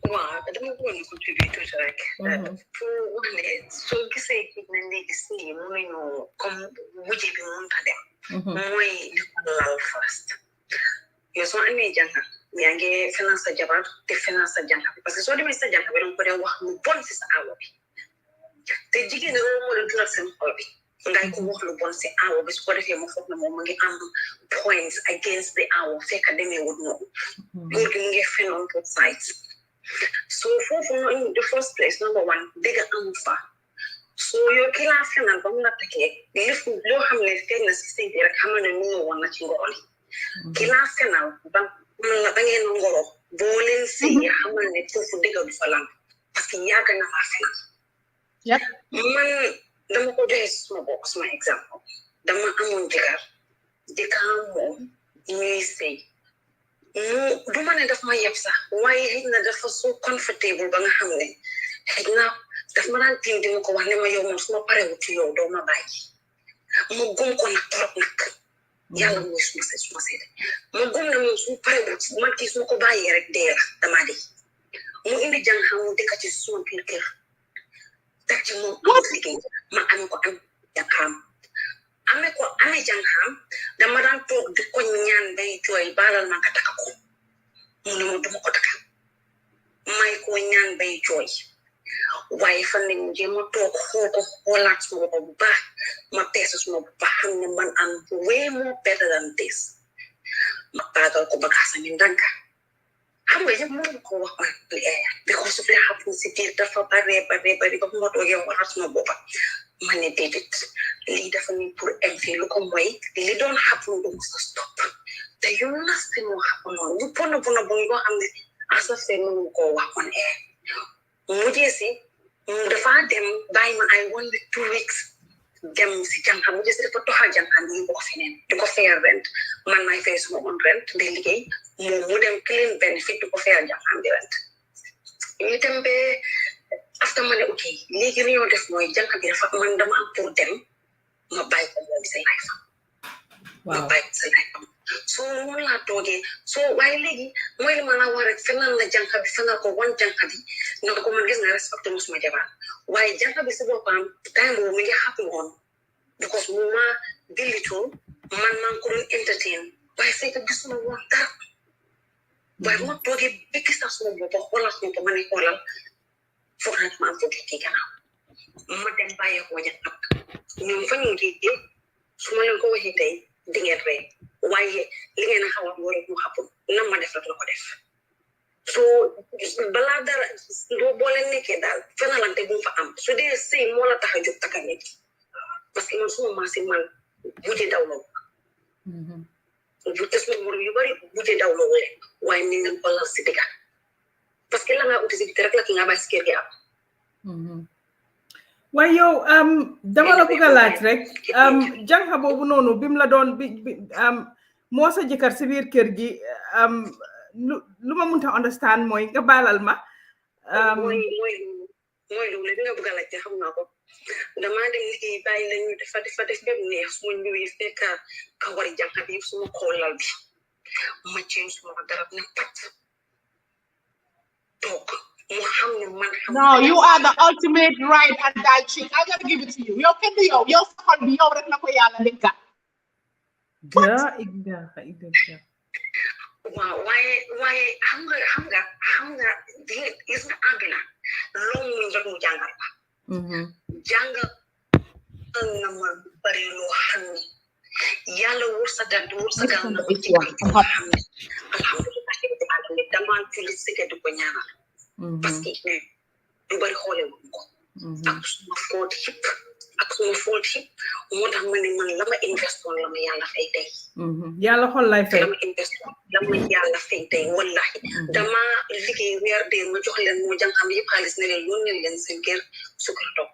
Well, I don't want to contribute to like for one so say na gis ni mo ñu comme wujé bi mo ta dem moy li ko laal first yo so amé janga yaa ngi finance sa jabar te finance sa janga parce que so demee sa janga bi dang ko dem wax lu bon ci sa awo bi te jigéen nga mo do dina sen xol bi ngay ko wax lu bon ci awo bi su ko defee mo fokk na mo ngi am points against the awo fekk demee wut no góor gi ngi fenon both sides. So in the first place, number one, bigger amfa. So your killer final bam na take if lo hamle fe na system direct hamana no one na chingoli. Killer final bam na bangi ngoro bolin si hamane tufu diga du falan. Parce yaga na final. Yep. Man dama ko joxe small box my example. Dama amon dikar mo ñuy sey. Du ma ne daf ma yeb sax waaye xëy na dafa so comfortable ba nga xam ne xëy na daf ma daan tiim di ma ko wax ne ma yow moom su ma parewut ci yow doo ma bàyyi ma gëm ko nag trop nag yàlla mooy suma seede ma gëm ne moom su ma parewut man kii su ma ko bàyyee rek dee la damaa dee mu indi jàng xam mu dëkk ci suma biir kër teg ci moom am liggéey ma amee ko am jàkkaam amee jàngam dama daan toog di ko ñaan bay jooy baalal ma nga taka ko mu ne ma duma ko taka may ko ñaan bay jooy waaye fan ne mu jéem a toog xool ko xoolaat suma bopp bu baax ma peese suma bopp xam ne man am way more better than this ma baagal ko bagaasam yi ndànk xam nga yëpp mënu ko wax man because of the happen si biir dafa bare ba mu ma toogee waxaat suma boppa ma ne déedéet lii dafa ni pour enfi lu ko mooy li doon happen du musa stop te yu nasty moo happen noonu yu bona bon yoo xam ne asa fe mënu ko wax on air mujjee si dafa dem bàyyi ma ay 1 week 2 weeks dem si jànqam mujjee si dafa toxal jànqam yi bokk feneen di ko fayal rent man may fay suma on rent di liggéey moom mu dem clean benefit di ko fayal jànqam di rent ñu dem be after ma ne ok léegi li ñoo def mooy jànq bi dafa man dama am pour dem ma bàyyi ko moom sa life ma bàyyi ko sa life so noonu laa toogee so waaye léegi mooy li ma la war rek fenal na jànq bi fenal ko wan jànq bi nga ko man gis nga respecté mu suma jabar waaye jànq bi si boppam time boobu mi ngi happy woon because mu ma dilitul man maa ko doon entertain waaye fekk gisuma woon dara waaye ma toogee ba gis naa suma bopp xoolal suma ko ma ne xoolal foog naa ma am tuuti ci gannaaw ma dem bàyyi ko jànq ñoom fa ñu ngi su ma leen ko waxee tey di ngeen rey waaye li ngeen a xaw a war a mu xapul na ma def rek la ko def so balaa dara boo leen nekkee daal fenalante bu mu fa am su dee sëy moo la tax a jóg taka nit parce que man suma maasi man bujee dawloo bu te suma mor yu bari bujee dawloo leen waaye ni ngeen ko lal si digga parce que la nga uti si biti rek la ki nga bàyyi si kër gi am waaye yow dama la bëgg a laaj rek jànq boobu noonu bim la doon bi moo sa jëkkër si biir kër gi lu ma mënta understand mooy nga baalal ma mooy loolu li nga bëgg a laajte xam naa ko damaa dem liggéey bàyyi la ñu def ba mu neex su ma ñëwee fekk ka wari jànq bi yëpp suma xoolal bi ma ceeñ suma darab ne pat toog No, you are the ultimate ride and die chick. I gotta give it to you. Yo, can you? Yo, second yo, rek na ko yalla linka. Why hunger is na aduna long mun rek mu jangal ba jangal na ma bari lo xamni yalla wursagal na ko ci alhamdulillah dama julli sike du ko ñaanal parce que du bari xolé wu ko ak suma faute yëpp moo tax ma ne man la ma invest woon la ma yàlla fay tey yàlla xol lay fay la ma invest woon la ma yàlla fay tey wallahi dama liggéey weer dee ma jox leen moo jàng xam yëpp xaalis ne leen yónnee leen seen kër sukar toog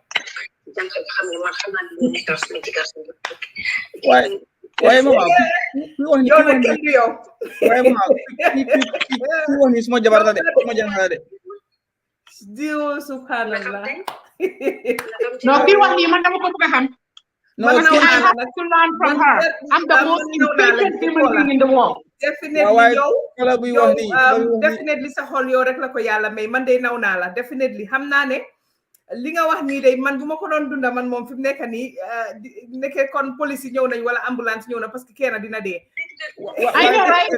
jàng xam xam ne man xam naa ne nekkal suma jikar suma waaye mama yow nag kenn du yow waaye mama ki wax ni suma jabar la de suma jabar de diw subhanallah no ki wax ni man dama ko bëgg a xam no I have to learn from her. I'm the most impatient human being in the world. Definitely yow definitely sa xol yow rek la ko yàlla may man de naw naa la definitely xam naa ne li nga wax nii de man bu ma ko doon dunda man moom fi mu nekk nii nekkee kon police yi ñëw nañ wala ambulance ñëw na parce que kenn dina dee I know right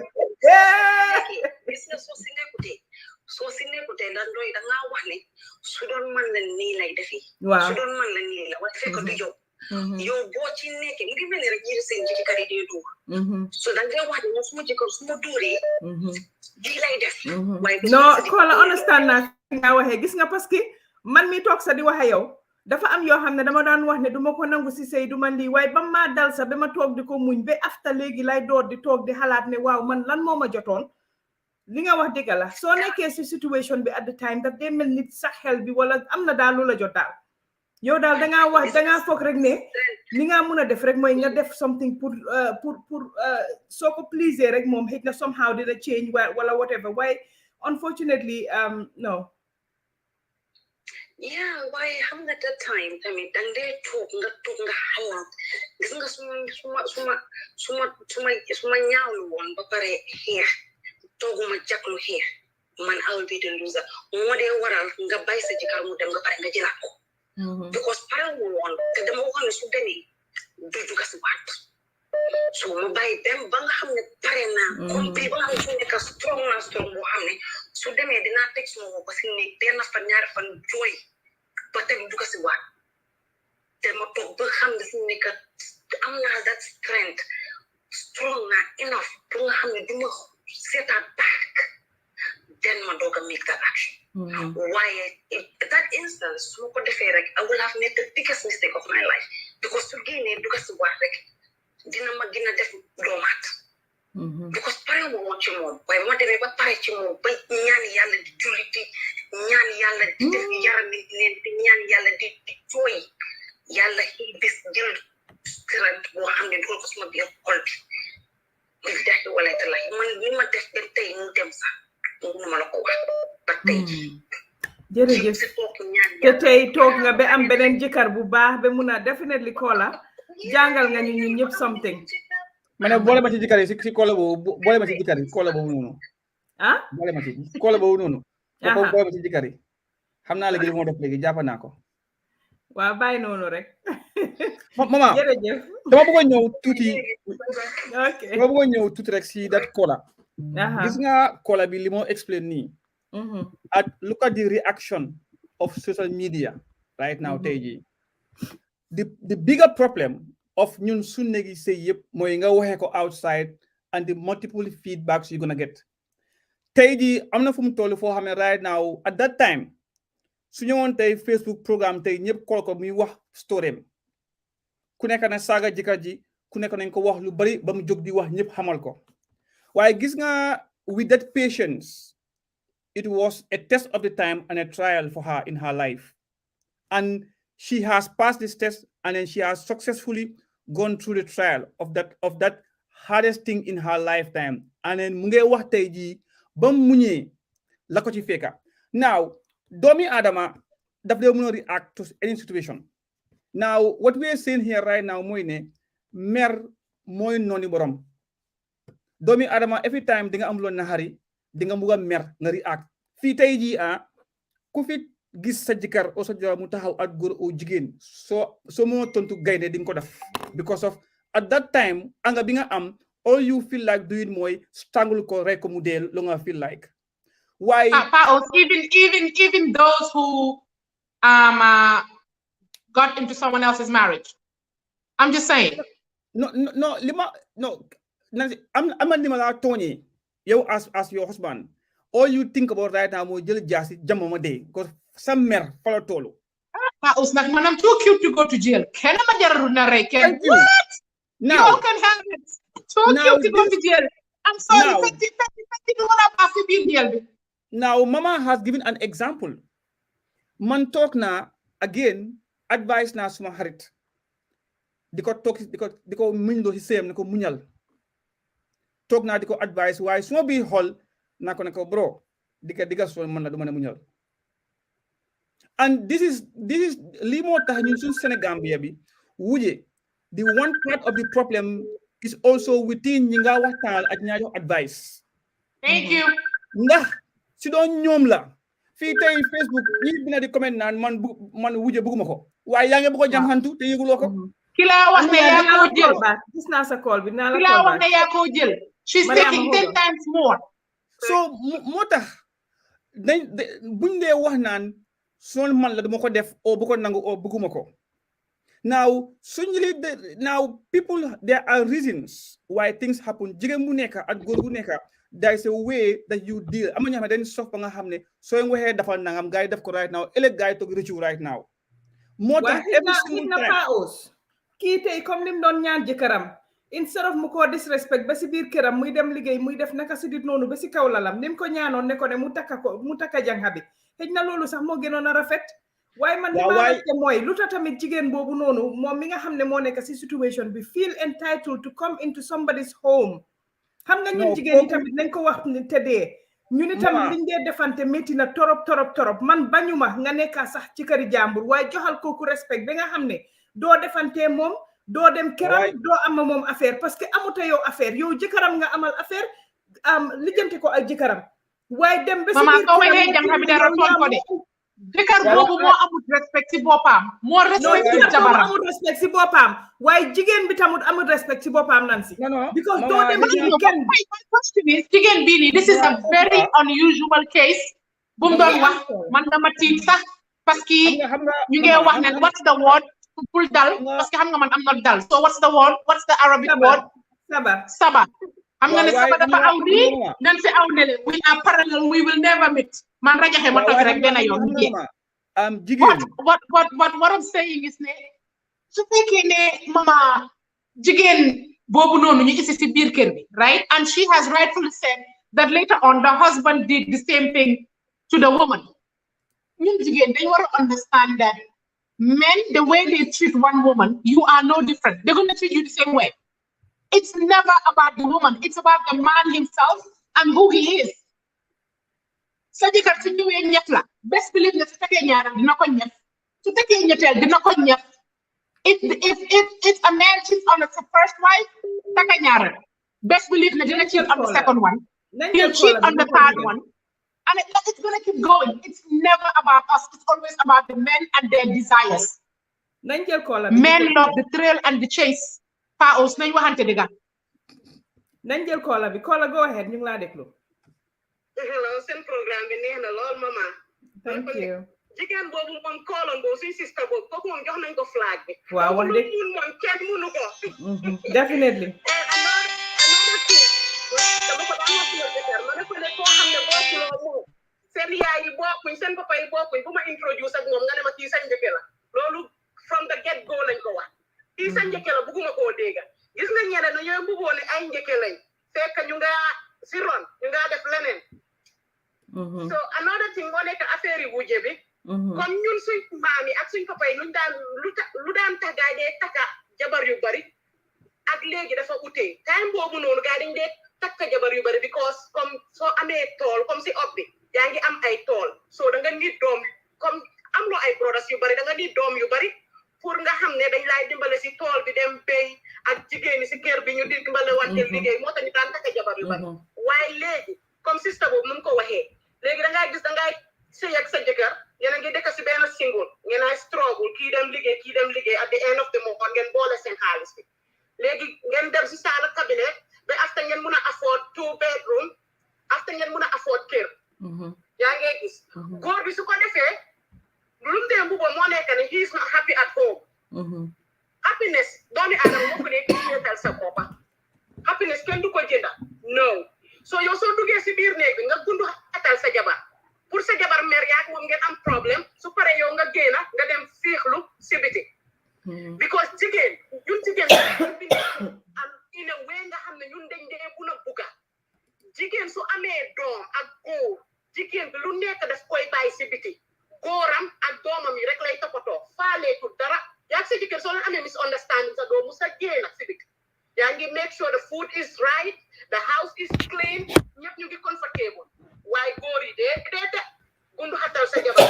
soo si nekkutee da ngaa wax ne su doon man la nii lay defee su doon man la nii la waaye fekk du yow yow boo ci nekkee mu ngi mel ni rek ñi seen jëkkër yi dee dóor so da ngay wax ne suma jëkkër suma dóoree lii lay def non Kola understand naa nga waxee gis nga parce que man mi toog sa di waxe yow dafa am yoo xam ne dama daan wax ne duma ko nangu si sëy duma lii waaye ba maa dal sa ba ma toog di ko muñ ba after léegi lay door di toog di xalaat ne waaw man lan moo ma jotoon li nga wax dëgg la soo nekkee si situation bi at the time daf dee mel nit sax xel bi wala am na daal lu la jot daal yow daal dangaa foog rek ne li nga mun a def rek mooy nga def something pour soo ko pleaser rek moom xëy na somehow dina change wala whatever waaye unfortunately no waaye xam nga that time tamit dang dee toog nga xalaat gis nga suma ñaawlu woon ba pare xeex tooguma jaklu xeex man I will be the loser moo dee waral nga bàyyi sa jëkkër mu dem nga pare nga jëlaat ko because pare wu woon te dama waxoon ne su demee du juga si waat so ma bàyyi dem ba nga xam ne pare naa compris ba nga xam ne su nekk strong boo xam ne su demee dinaa teg suma bopp ba si nekk benn fan ñaari fan jooy ba tamit juga si waat te ma toog ba xam ne si nekk am naa that strength strong na enough pour nga xam ne du ma seetaat back then ma doog a make that action waaye that instance su ma ko defee rek I will have made the biggest mistake of my life because su génnee duga si waat rek dina ma gën a def doomaat because pare ma woon ci moom waaye ma demee ba pare ci moom ba ñaan yàlla di julli di ñaan yàlla di def yaram leen di ñaan yàlla di jooy yàlla xii bis jël strength boo xam ne dugal ko suma biir xol bi billahi wala taala man li ma def ba tey mu dem sax mënuma la ko wax ba tey jërëjëf te tey toog nga ba am beneen jëkkër bu baax ba mun a definitely Kola jàngal nga ñu ñun ñëpp something ma ne boole ma ci jëkkër yi si Kola boobu boole ma ci jëkkër yi Kola boobu noonu boole ma ci Kola boobu noonu boole ma ci jëkkër yi xam naa léegi li moo def léegi jàpp naa ko waaw bàyyi noonu rek maman jërëjëf dama bëgg a ñëw tuuti rek si dat Kola gis nga Kola bi li moo explain nii look at the reaction of social media right now tey jii the bigger problem of ñun su negi sëy yëpp mooy nga waxee ko outside and the multiple feedbacks you gonna get tey jii am na fu mu toll foo xam ne right now at that time su ñëwoon tey Facebook programme tey ñëpp kool ko muy wax storyam ku nekk na saaga jëkkër ji ku nekk nañ ko wax lu bari ba mu jóg di wax ñëpp xamal ko waaye gis nga with that patience it was a test of the time and a trial for her in her life and she has passed this test and then she has successfully gone through the trial of that hardest thing in her lifetime and then mu ngi wax tey jii ba mu muñee la ko ci fekka now doomi Adama daf dee mën a react to any situation now what we are saying here right now mooy ne mer mooy nooni borom doomi Adama every time di nga am loon naxari di nga bugg a mer nga react fii tey jii ku fi gis sa jëkkër o sa jabar mu taxaw ak góor o jigéen soo moo tontu gaynde di nga ko def because of at that time anga bi nga am all you feel like doing mooy strangle ko rek ko mu dee lu nga feel like why even those who got into someone else's marriage. I'm just saying. No, lima no. I'm lima Tony. You as your husband. All you think about right now mo jël jaasi jamama day because some mer fala tolu. Man, I'm too cute to go to jail. Can I Thank you. What? Now, you all can have it. Too cute to go to jail. I'm sorry. Now, Mama has given an example. Man talk na again advice na suma harit. Diko talk diko muñdo hi same niko muñal. Talk na diko advice why suma bi hol na ko nako bro diga so man la duma ne muñal. And this is limo tax ñun suñ Senegambia bi wuje the one part of the problem is also within ñi nga waxtaan ak ñaajo advice. Thank you. Ndax si doon ñoom la fii tey Facebook ñi bina di comment naan man wuje bëgguma ko waaye yaa ngi bëgg a jamxantu te yëguloo ko. Ki la wax ne yaa ko jël gis naa sa call bi naa la ki la wax ne yaa ko jël she's taking 10 times more. So moo tax dañ buñ dee wax naan son man la dama ko def o bu ko nangu o bëgguma ko. Now people there are reasons why things happen jigéen bu nekk ak góor bu nekk there is a way that you deal am na ñoo xam ne dañ sof ba nga xam ne soo waxee dafa nangam gars yi def ko right now ëllëg gars yi toog rëccu right now. moo tax kii tey comme lim doon ñaan jëkkëram instead of mu ko disrespect ba si biir këram muy dem liggéey muy def naka si dit noonu ba si kaw lalam lim ko ñaanoon ne ko ne mu takka jànga bi xëj na loolu sax moo gënoon a rafet. waaye man li ma rafet mooy lu tax tamit jigéen boobu noonu moom mi nga xam ne moo nekk si situation bi feel entitled to come into somebody's home. xam nga ñun jigéen ñi tamit nañ ko wax ni tëddee ñu ni tamit liñ dee defante métti na torop man bañuma nga nekka sax ci këri jàmbur waaye joxal kooku respect ba nga xam ne doo defante moom doo dem këram doo am moom affaire parce que amuta yow affaire yow jëkkëram nga amal affaire lijjante ko ak jëkkëram waaye dem ba si biir këram jëkkër boobu moo amul respect ci boppam moo respect ci jabaram amul respect ci boppam waaye jigéen bi tamit amul respect ci boppam Nancy because doo dem ci kenn jigéen bii nii this is a very unusual case bu mu doon wax man dama tiit sax parce que ñu ngi wax ne what's the word pour dal parce que xam nga man am not dal so what's the Arabic word saba xam nga ne saba dafa aw nii nan si aw ne le we are parallel we will never meet man rajaxe ma toog rek dina yoon jigéen what I'm saying is ne su fekkee ne mama jigéen boobu noonu ñu isi si biir kër bi right and she has rightfully said that later on the husband did the same thing to the woman ñun jigéen dañ war to understand that men the way they treat one woman you are no different they're going to treat you the same way. It's never about the woman. It's about the man himself and who he is. Sa jëkkër su ñëwee ñett la best believe ne su fekkee ñaaram dina ko ñett su fekkee ñetteel dina ko ñett if a man cheats on his first wife taka ñaaral best believe ne dina cheat on the second one he'll cheat on the third one and it's going to keep going. It's never about us. It's always about the men and their desires. Men love the thrill and the chase. Paos nañ waxante dëgg. nañ jël koola bi koola go ahead ñu ngi laa déglu. hello seen programme bi neex na lool mama. thank you. jigéen boobu moom koolandoo suñ sister boobu kooku moom jox nañ ko flag bi. waaw wax dëgg mun moom kenn mënu ko. definitely. another thing dama ko daan wax suma jëkkër ma ne ko ne koo xam ne bokkuloo moom seen yaay yi bokkuñ seen papa yi bokkuñ bu ma introduce ak moom nga ne ma kii sañ njëkke la loolu from the get go lañ ko wax. kii sa njëkke la bugguma koo dégga gis nga ñeneen na ñooy buggoo ne ay njëkke lañ fekk ñu nga si ron ñu nga def leneen so another thing moo nekk affaire yi wujje bi kon ñun suñ maam yi ak suñ papa yi lu daan tax gaay dee takka jabar yu bari ak léegi dafa utee time boobu noonu gaay dañ dee takka jabar yu bari because comme soo amee tool comme si ob bi yaa ngi am ay tool so da nga nit doom comme am loo ay brothers yu bari da nga nit doom yu bari pour nga xam ne dañ laay dimbale si tool bi dem béy ak jigéen ñi si kër bi ñu dimbale wante liggéey moo tax ñu daan takka jabar yu bari waaye léegi comme sister boobu nu mu ko waxee léegi da ngay gis da ngay sëy ak sa jëkkër yéen a ngi dëkk si benn single ngeen ay struggle kii dem liggéey at the end of the month ngeen boole seen xaalis bi léegi ngeen dem si saala cabinet ba ngeen mun a afford 2 bedroom after ngeen mun a afford kër yaa ngi gis góor bi su ko defee lu mu dee mbubo moo nekk ne he is not happy at home happiness doomi aadama moo ko nekk créatal sa boppa happiness kenn du ko jënda no so yow soo duggee si biir néeg bi nga gundu xatal sa jabar pour sa jabar mer yaak moom ngeen am problème su paree yow nga génna nga dem fiixlu si biti because jigéen ñun jigéen am in a way nga xam ne ñun dañ dee buna bugga jigéen su amee doom ak góor jigéen bi lu nekk daf koy bàyyi si biti góoram ak doomam yi rek lay toppatoo faaleetu dara yaa sa jigéen soo leen amee misunderstanding sa doomu sa génn ak si biti yaa ngi make sure the food is right the house is clean ñëpp ñu ngi comfortable waaye góor yi dee gundu xatal sa jabar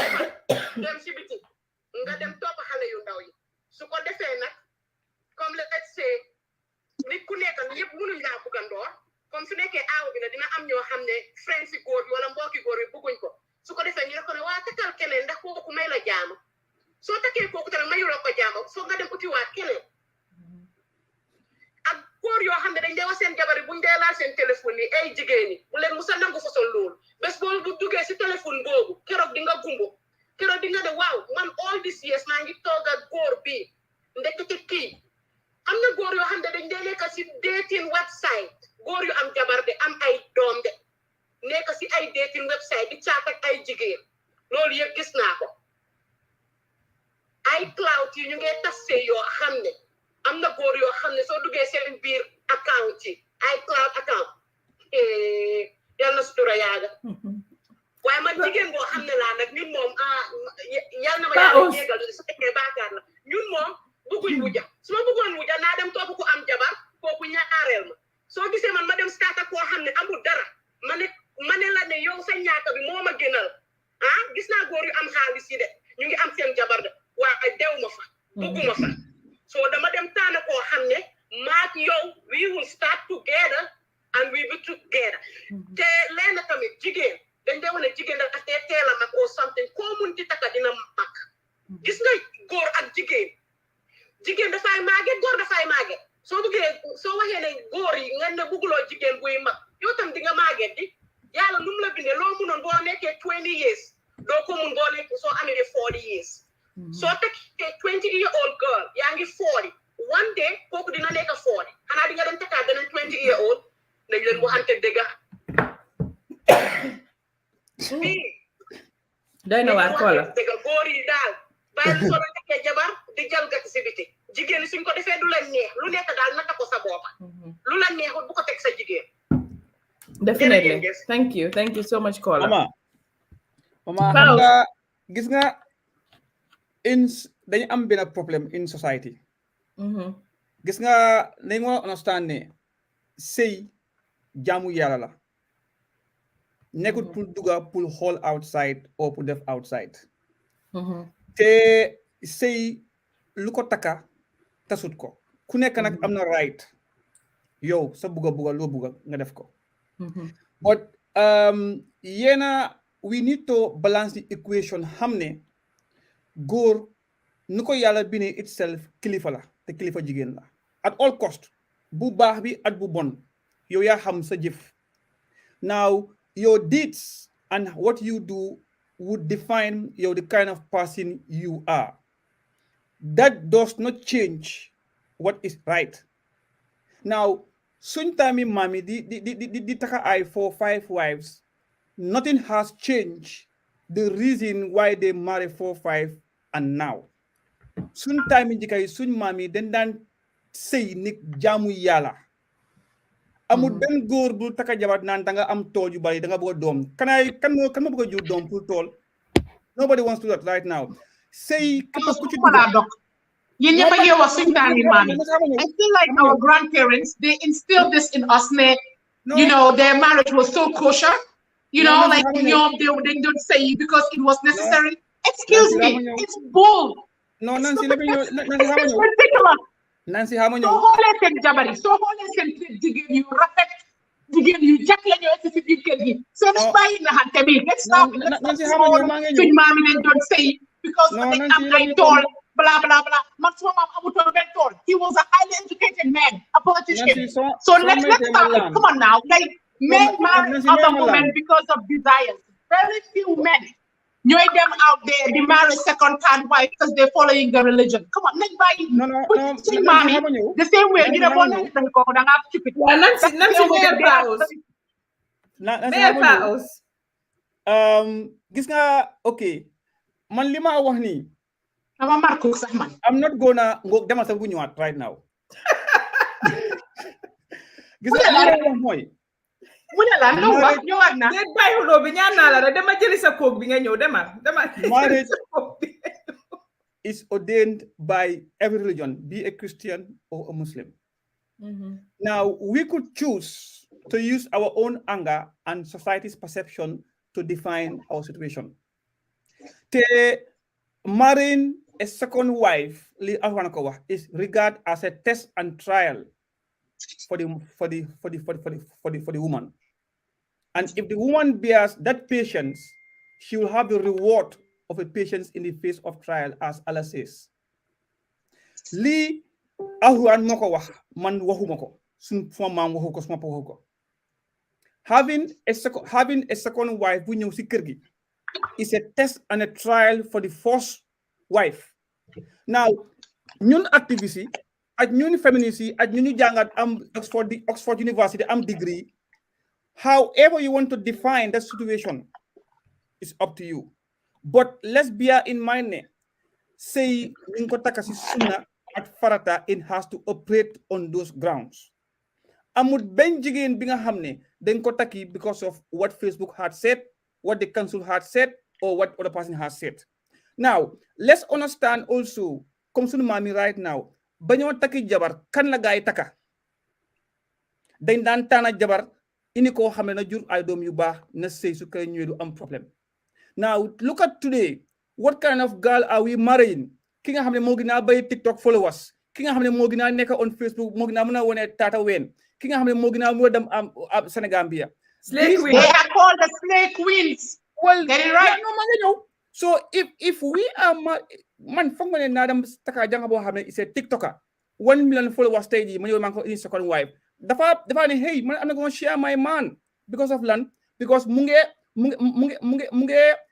dem si biti nga dem topp xale yu ndaw yi su ko defee nag comme let's say nit ku nekk ñëpp mënuñ laa bugg a ndoor comme su nekkee aaw bi la dina am ñoo xam ne friends yi góor yi wala mbokki góor yi bugguñ ko su ko defee ñu ne ko ne waa takkal keneen ndax kooku may la jaama soo takkee kooku tamit mayuloo ko jaama foog nga dem utiwaat keneen ak góor yoo xam ne dañ dee wax seen jabar yi buñ dee laal seen téléphone yi ay jigéen yi bu leen musa nangu fasol loolu bés boobu bu duggee si téléphone boobu keroog di nga gumbo keroog di nga de waaw man all this years maa ngi toog ak góor bii ndekete kii am na góor yoo xam ne dañ dee nekk si dating website góor yu am jabar de am ay doom de nekk si ay dating website di caat ak ay jigéen loolu yëpp gis naa ko ay cloud yi ñu ngi tasse yoo xam ne am na góor yoo xam ne soo duggee seen biir account yi ay cloud account yal na sutura yaaga waaye man jigéen boo xam ne laa nag ñun moom yal na ma yàlla jégal su fekkee baakaar la ñun moom bëgguñ wuja su ma bëggoon wuja naa dem topp ku am jabar kooku ñaareel ma soo gisee man ma dem start ak koo xam ne amul dara ma ne la ne yow sa ñaaka bi moo ma gënal gis naa góor yu am xaalis yi de ñu ngi am seen jabar de waaye dew ma fa bëgguma fa so dama dem taana koo xam ne maak yow we will start together and we will be together te leena tamit jigéen dañ dee wane jigéen daf dee teel a mag or something koo mun ti taka dina mag gis nga góor ak jigéen dafay màgget góor dafay màgget soo waxee ne góor yi nga ne bugguloo jigéen buy mag yow tam di nga màgget di yàlla nu mu la bindee loo munoon boo nekkee 20 years doo ko mun boo nekkee soo amee 40 years soo tekkee 20-year-old girl yaa ngi 40 one day kooku dina nekk 40 xanaa di nga dem takkaat beneen 20-year-old nañ leen waxante dëgga doy na waar koola dëgga góor yi daal bàyyi soo tekkee jabar di jalgati si biti jigéen suñ ko defee du la neex lu nekk daal naka ko sa boppa lu la neexul bu ko teg sa jigéen definitely thank you so much Kola mama xam nga gis nga dañu am benn problème in society gis nga nañ moo understand ne sëy jaamu yàlla la nekkul pour dugga pour xool outside or pour def outside te sëy lu ko takka tasut ko ku nekk nag am na right yow sa bugga loo bugga nga def ko but we need to balance the equation xam ne góor nu ko yàlla bi ne itself kilifa la te kilifa jigéen la at all cost bu baax bi at bu bon yow yaa xam sa jëf now your deeds and what you do would define the kind of person you are. That does not change what is right. Now, sometime mommy di taka ay 4-5 wives, nothing has changed the reason why they marry 4-5 and now. Sometime in jikay sun mommy dan say nik jamu yala. Amul ben góor bu taka jabar naan da nga am tool yu bari da nga bëgg doom kan ma bëgg jur doom pour tool. Nobody wants to do that right now. Say You never hear what mommy. I feel like our grandparents, they instilled this in us. You know, their marriage was so kosher. You know, like they don't say because it was necessary. Excuse me, it's bull. No, Nancy, it's ridiculous. Nancy, how many? So holy and jabari. So holy and you respect. You jack and you so let's buy in the hand to me. Let's stop. Let's mommy don't say because I told blah blah blah. He was a highly educated man, a politician. So let's start it. Come on now, like men marry other women because of desires. Very few men. You ain't them out there, they marry second, third wife because they're following the religion. Come on, let's buy it. No. The same way, you know, stupid. Gis nga okay. Man lima wax ni. I'm not gonna go demal sa bu ñëwaat right now. Gis nga wax moy marriage is ordained by every religion, be a Christian or a Muslim. Now, we could choose to use our own anger and society's perception to define our situation. Marrying a second wife is regarded as a test and trial for the woman. And if the woman bears that patience, she will have the reward of a patience in the face of trial, as Allah says. Li ahuan moko wax man waxumako sun fama mam waxuko suma waxuko. Having a second wife bu ñew ci kër gi is a test and a trial for the first wife. Now, ñun activists ak ñun feminists ak ñu jangat am Oxford University am degree. However you want to define that situation is up to you. But let's bear in mind, say Nkotaka Sunna at Farata, it has to operate on those grounds. Amud Benjigin Binga Hamne, then Kotaki because of what Facebook had said, what the council had said, or what other person has said. Now, let's understand also, Komsun Mami right now, Banyo Taki Jabar, kan lagay taka. Then Dantana Jabar. Iniko xamne na jur ay dom yu bax na sey su kay ñëw du am problème. Now look at today, what kind of girl are we marrying? Ki nga xamne mo gina bay TikTok followers, ki nga xamne mo gina nek on Facebook, mo gina mëna woné tata wen, ki nga xamne mo gina mo dem am Senegambia. Slay queens. They are called the slay queens. Well, get it right. No. So if we are man fong mané na dem taka jang bo xamne is a TikToker, 1 million followers tay di ma ñëw man ko in second wife. Dafa ne hey man I'm not going to share my man because of land, because munge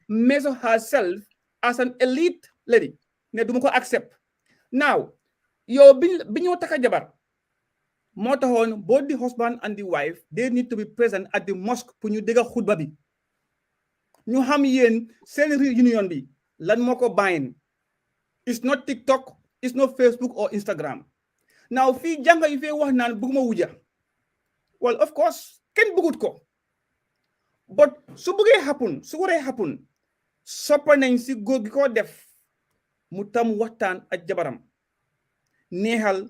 measure herself as an elite lady. Ne duma ko accept. Now, yo biñu taka jabar mo taxone both the husband and the wife, they need to be present at the mosque pour ñu dégga khutba bi. Ñu xam yeen seen reunion bi lan moko bayin. It's not TikTok, it's not Facebook or Instagram. Now, fi janga ife wax nan buguma wuja. Well, of course, ken bugut ko. But su buge happen, su wara happen, soppa nañ ci góor gi ko def mu tam waxtaan ak jabaram. Neexal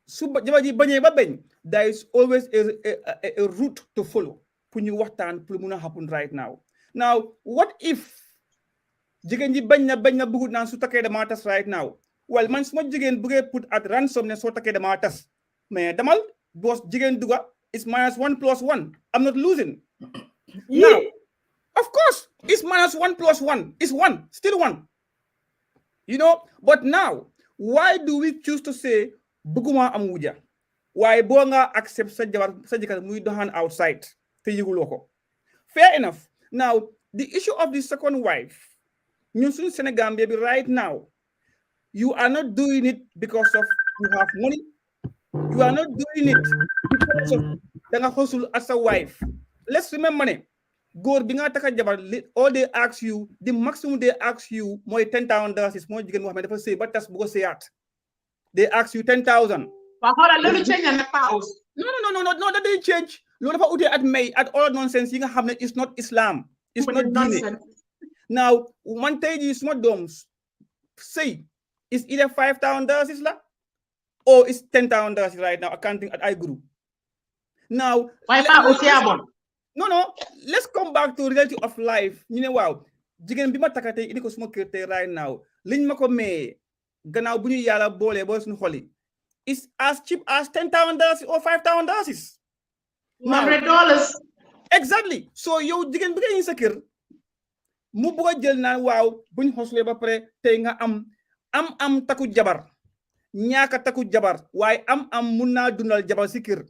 su jabar ji bañee ba bañ, there is always a route to follow pour ñu waxtaan pour mëna happen right now. Now, what if jigéen ji bañ na bugut naan su takkee dama tas right now? Well, man suma jigen buge put at ransom ne so take the matters. Mais damal boss jigen duga is -1 + 1. I'm not losing. Now, of course, it's -1 + 1. It's 1, still 1. You know, but now, why do we choose to say buguma am wuja? Why bo nga accept sa jikar muy dohan outside te yiguloko? Fair enough. Now, the issue of the second wife, ñun suñu Senegal baby right now, you are not doing it because of you have money. You are not doing it because of danga hustle as a wife. Let's remember, góor bi nga taka jabar all they ask you, the maximum they ask you mooy $10,000 is mooy jigéen boo xam ne dafa sëy ba tas bu ko sëyaat. They ask you $10,000. But hold on, loolu change na house. No, that they change. Loolu dafa ute at may at all nonsense yi nga xam ne it's not Islam. It's not diine. Now, man tey jii suma doom sëy is either $5,000 is la, or it's $10,000 right now, accounting at I grew. Now, no, let's come back to reality of life. You know, wow, jigen bima takate ini ko suma kirte right now. Liñ mako me gannaaw buñu yalla bolé bo suñu xoli. It's as cheap as $10,000 or $5,000. $100. Exactly. So yow jigen bi ngay sa kër mu bëgg jël naan waaw buñ xosulé ba paré tay nga am am taku jabar ñaaka taku jabar waaye am mun naa dundal jabar si kër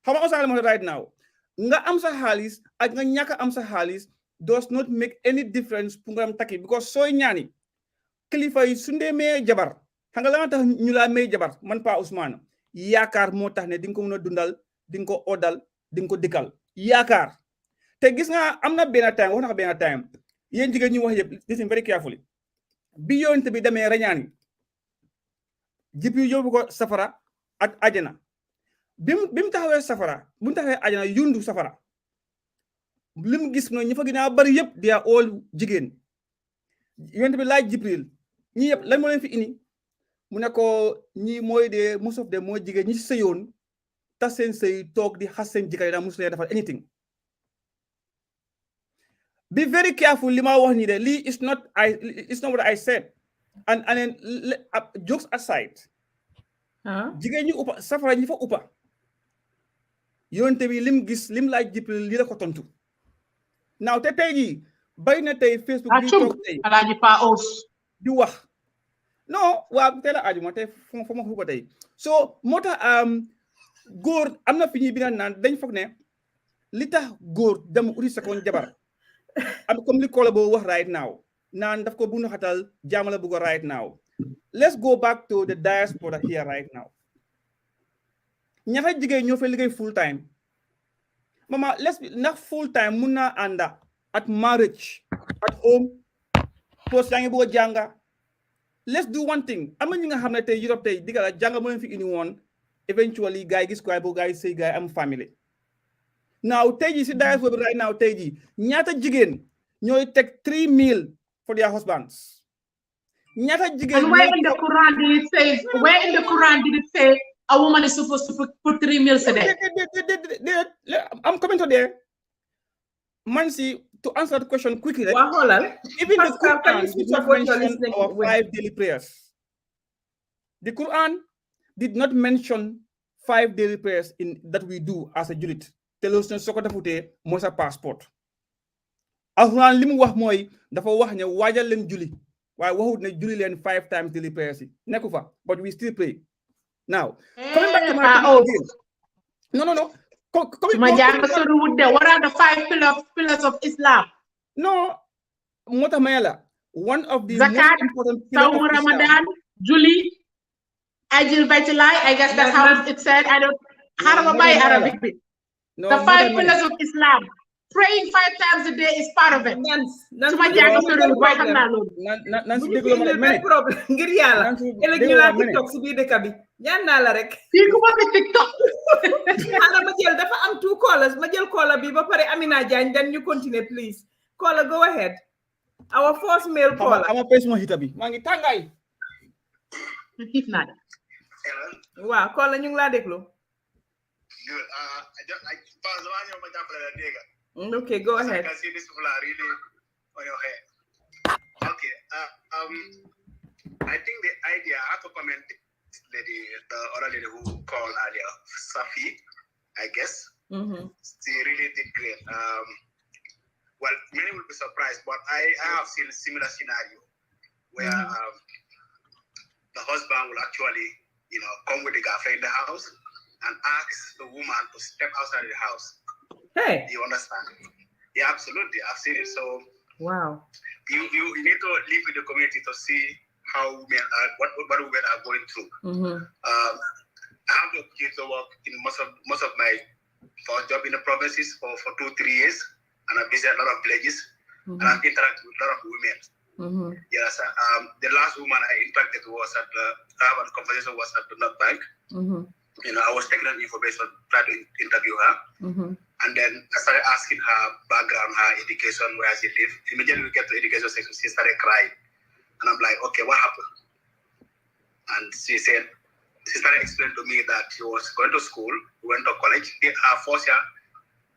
xam nga osal right now nga am sa xaalis ak nga ñaaka am sa xaalis does not make any difference pour nga am takki because sooy ñaani kilifa yi su ndee may jabar xam nga la tax ñu laa may jabar man Pa Ousmane yaakaar moo tax ne di nga ko mën a dundal di nga ko odal di nga ko dikkal yaakaar te gis nga am na benn time wax na ko benn time yéen jigéen ñu wax yëpp listen very carefully bi yonent bi demee rañaani Jibril yóbbu ko safara ak ajana bi mu taxawee safara bu mu taxawee ajana yundu safara li mu gis noonu ñi fa gën a bari yëpp di all jigéen yonent bi laaj Jibril ñi yëpp lan moo leen fi indi mu ne ko ñi mooy de most of them mooy jigéen ñi sëyoon tas seen sëy toog di xas seen jëkkër yi daa musu leen defal anything be very careful li ma wax nii de lii it's not what I said and then jokes aside jigéen ñi uppa safara ñi fa uppa yonent bi lim gis lim laaj Jibril li la ko tontu now te tey jii bari na tey Facebook bi toog tey Alaaji Pa Ous di wax non waaw tey la aju ma tey fo ma xuba tey so moo tax góor am na fi ñuy bi nga naan dañ foog ne li tax góor dem uti sekoon jabar am comme li Kola boo wax right now naan daf ko bu xatal jaamala bugg right now let's go back to the diaspora here right now ñaata jigéen ñoo fa liggéey full time mama ndax full time mun naa ànda at marriage at home post yaa ngi bëgg a jànga let's do one thing am na ñi nga xam ne tey Europe tey digga la jànga moo leen fi indi woon eventually guy gis ko ay boo guy say guy am family now tey jii si diaspora bi right now tey jii ñaata jigéen ñooy teg 3,000 for their husbands ñaata jigéen and where in the Quran did it say a woman is supposed to put 3 meals a day? I'm coming to there. Mansi, to answer the question quickly, even the Quran did not mention our 5 daily prayers. The Quran did not mention 5 daily prayers that we do as a unit. Tell us sokota fute mosa passport. Alquran limu wax moy dafa wax ne wajal len julli. Why waxut ne julli len 5 times daily prayers. Nekufa, but we still pray. Now, coming back to my again. No. What are the 5 pillars of Islam? No, Motamayala. One of the Zakat, most important pillars of Ramadan, Julie, Ajil Baitilai. I guess that's how it said. I don't. How do I buy Arabic? The 5 pillars of Islam. Praying 5 times a day is part of it. ñaan naa la rek fii ku ma fi TikTok xanaa ma jël dafa am 2 callers ma jël caller bi ba pare Amina Diagne then you continue please caller go ahead our first male caller ama pes mo hita bi maa ngi tàngaay xiif naa de waaw caller ñu ngi laa déglu okay go ahead okay I think the idea I have to comment the other lady who called earlier, Safi, I guess. She really did great. Well, many will be surprised, but I have seen a similar scenario where the husband will actually, come with the girlfriend in the house and ask the woman to step outside the house. Hey, you understand? Yeah, absolutely. I've seen it. So, wow. You need to live with the community to see how women are, what women are going through. I have the opportunity to work in most of my first job in the provinces for 2-3 years, and I visit a lot of villages, and I've interacted with a lot of women. Yes, the last woman I interacted was at the conversation was at the North Bank. I was taking that information, tried to interview her, and then I started asking her background, her education, where she lived. Immediately we get to education section, she started crying. And I'm like, okay, what happened? And she started explaining to me that she was going to school, went to college. Her first year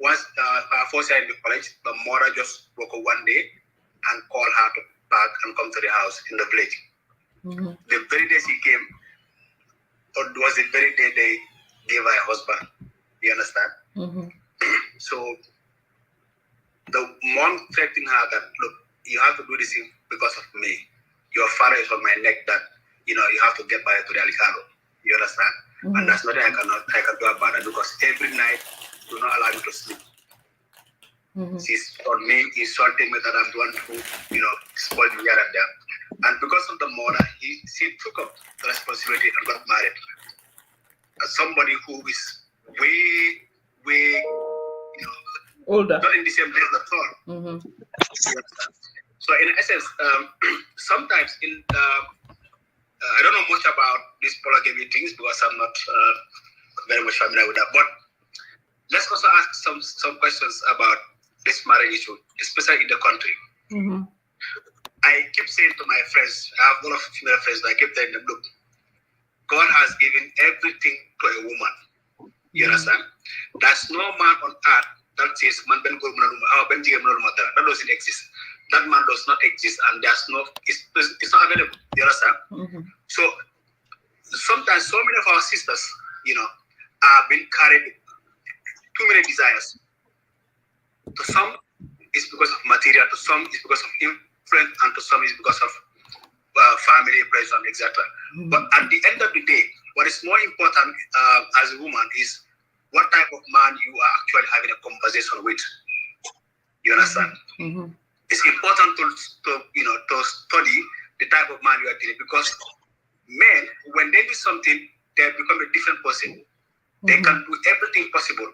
in the college, the mother just woke up one day and called her to back and come to the house in the village. The very day she came, it was the very day they gave her a husband. You understand? So the mom threatened her that, look, you have to do this because of me. your father is on my neck that, you have to get married to the Alicaro. You understand? And that's nothing I can do about it, because every night do not allow me to sleep. She's on me, insulting me that I'm the one who, spoiled me here and there. And because of the mother, she took up the responsibility and got married. As somebody who is way, older, not in the same place at all. So in essence, sometimes I don't know much about these polygamy things because I'm not very much familiar with that. But let's also ask some questions about this marriage issue, especially in the country. I keep saying to my friends, I have a lot of female friends, I keep telling them, look, God has given everything to a woman. You understand? There's no man on earth that says, that doesn't exist. That man does not exist, and it's not available. You understand? So sometimes so many of our sisters, are being carried with too many desires. To some, it's because of material. To some, it's because of influence, and to some, it's because of family pressure, etc. But at the end of the day, what is more important as a woman is what type of man you are actually having a conversation with. You understand? It's important to study the type of man you are dealing, because men, when they do something, they become a different person. They can do everything possible.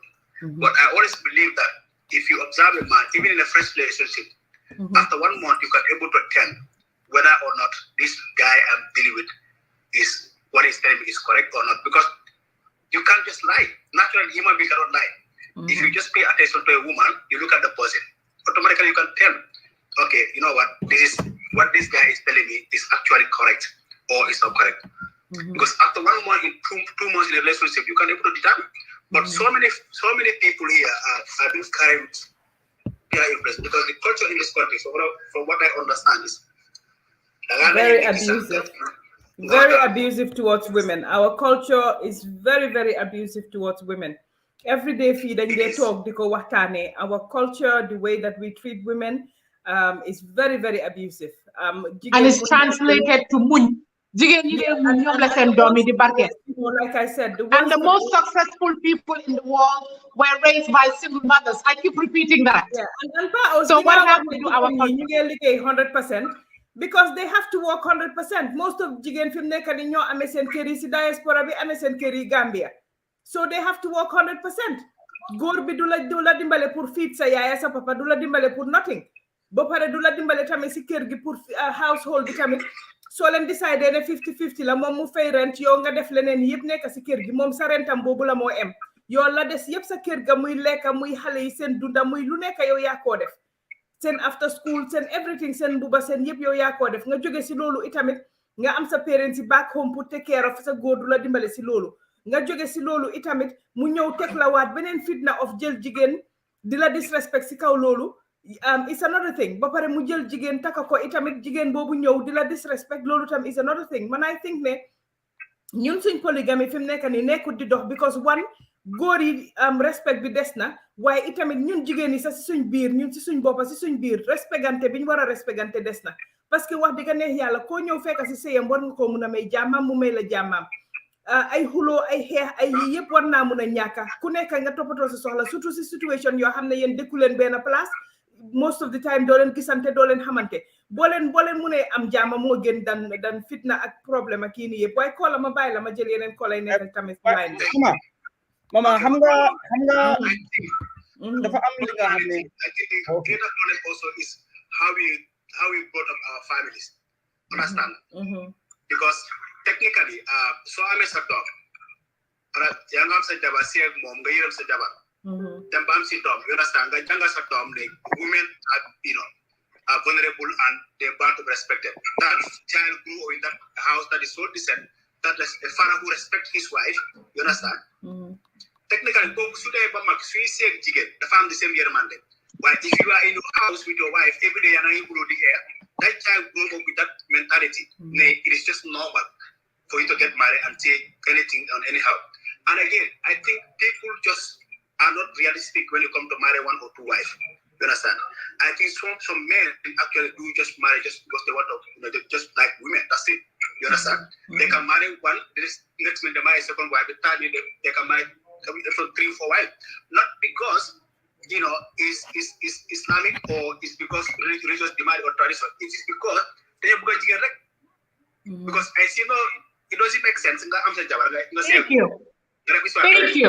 But I always believe that if you observe a man, even in a first relationship, after 1 month, you can able to tell whether or not this guy I'm dealing with is what he's telling me is correct or not. Because you can't just lie. Naturally, human beings cannot lie. If you just pay attention to a woman, you look at the person, automatically you can tell, okay, you know what, this is what this guy is telling me is actually correct or is not correct. Because after 1 month, in 2 months in a relationship, you can able to determine. But so many people here are being carried with peer influence, because the culture in this country, from what I understand, is very abusive. Very abusive towards women. Our culture is very, very abusive towards women. Every day, they talk, our culture, the way that we treat women, is very, very abusive. And it's translated to mun. Like I said, and the most successful people in the world were raised by single mothers. I keep repeating that. Yeah. So what happened to our culture? 100%, because they have to work 100%. Most of jigen film nekani ñoo amé sen kër yi ci diaspora bi amé sen kër yi Gambia. So they have to work 100%. Góor bi du la dimbale pour feed sa yaaya sa papa, du la dimbale pour nothing. Ba pare du la dimbale tamit ci kër gi pour household bi tamit. So leen décidé ne 50-50 la moom mu fay rent yow nga def leneen yëpp nekk ci kër gi moom sa rentam boobu la moo em. Yow la des yëpp sa kër ga muy lekka muy xale yi seen dunda muy lu nekk yow yaa koo def. Seen after school, seen everything, seen buba, seen yëpp yow yaa koo def. Nga jóge ci loolu itamit nga am sa parents yi back home pour take care of sa góor du la dimbale ci loolu. Nga jóge ci loolu itamit mu ñëw teg la waat beneen fitna of jël jigéen di la disrespect ci kaw loolu. It's another thing. Ba pare mu jël jigéen taka ko itamit jigéen boobu ñëw di la disrespect loolu tam is another thing. Man I think ne ñun suñ polygamy fi mu nekk nii nekkut di dox because one góor yi respect bi des na waaye itamit ñun jigéen yi sax si suñ biir ñun si suñ boppa si suñ biir respectante bi ñu war a respectante des na parce que wax dëgg neex yàlla koo ñëw fekk si sëyam war nga koo mun a may jàmmam mu may la jàmmam ay xuloo ay xeex ay yi yëpp war naa mun a ñàkka ku nekk nga toppatoo si soxla surtout si situation yoo xam ne yéen dëkku leen benn place most of the time doo leen gisante doo leen xamante boo leen munee am jàmm moo gën dan fitna ak problème ak kii nii yëpp waaye koola ma bàyyi la ma jël yeneen koolay nekk tamit mama xam nga dafa am li nga xam ne I think the greater problem also is how we brought up our families. Understand? Because technically so amee sa doom yaa nga am sa jabar si ak moom nga yërëm sa jabar dem ba am si doom you understand nga jàngal sa doom ne women are vulnerable and they're bound to be respected. That child grew up in that house that is so decent that a father who respects his wife, you understand? Technically, the same Yermande. But if you are in your house with your wife every day and you blow the air, that child grows up with that mentality. It is just normal for you to get married and take anything on anyhow. And again, I think people just are not realistic when you come to marry 1 or 2 wives. You understand? I think some men actually do just marry just because they want to, just like women. That's it. You understand? They can marry one, next minute they marry second wife, the third minute they can marry 3, 4 wives. Not because is Islamic or is because religious demand or tradition. It is because they have got because I see it doesn't make sense. Thank you. Thank you.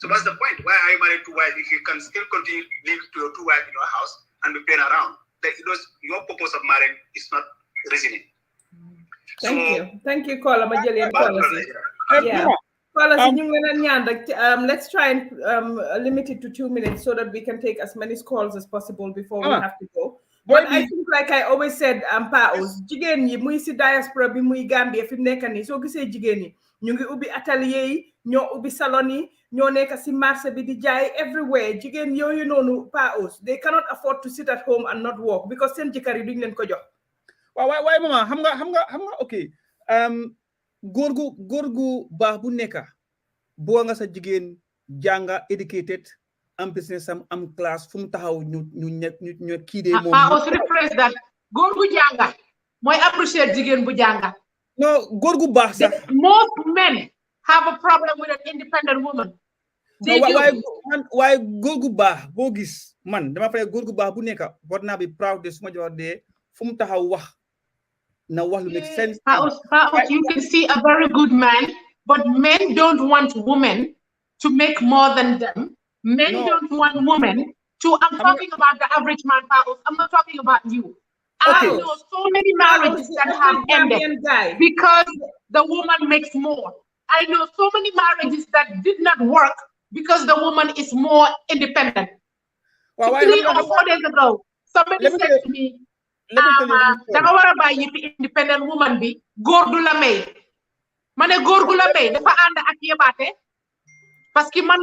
So what's the point? Why are you married to wife if you can still continue living to your 2 wives in your house and be playing around? Your purpose of marrying is not reasoning. Thank you, caller. Yeah. Let's try and limit it to 2 minutes so that we can take as many calls as possible before we have to go. But I think, like I always said, Paos, jigéen ñi muy si diaspora bi muy Gambia fi mu nekk nii soo gisee jigéen ñi ñu ngi ubbi atelier yi ñoo ubbi salon yi ñoo nekk si marché bi di jaay everywhere jigéen yooyu noonu Paos they cannot afford to sit at home and not work because seen jëkkër yi duñ leen ko jox. waaye mama xam nga ok góor gu baax bu nekk boo nga sa jigéen jànga educated am business am class fu mu taxaw ñu kii de moom. Also rephrase that góor gu jànga mooy appreciate jigéen bu jànga. No, góor gu baax sax. Most men have a problem with an independent woman. waaye góor gu baax boo gis man dama fay góor gu baax bu nekk war naa bi proud de suma jox de fu mu taxaw wax na wax lu make sense. You can see a very good man, but men don't want women to make more than them. Men don't want women to. I'm talking about the average man, Paos. I'm not talking about you. Okay. I know so many marriages that have ended because the woman makes more. I know so many marriages that did not work because the woman is more independent. 3 or 4 days ago, somebody said to me, danga wara bayyi fi independent woman bi góor du la may mané góor gu la may dafa ànd ak yebaate parce que man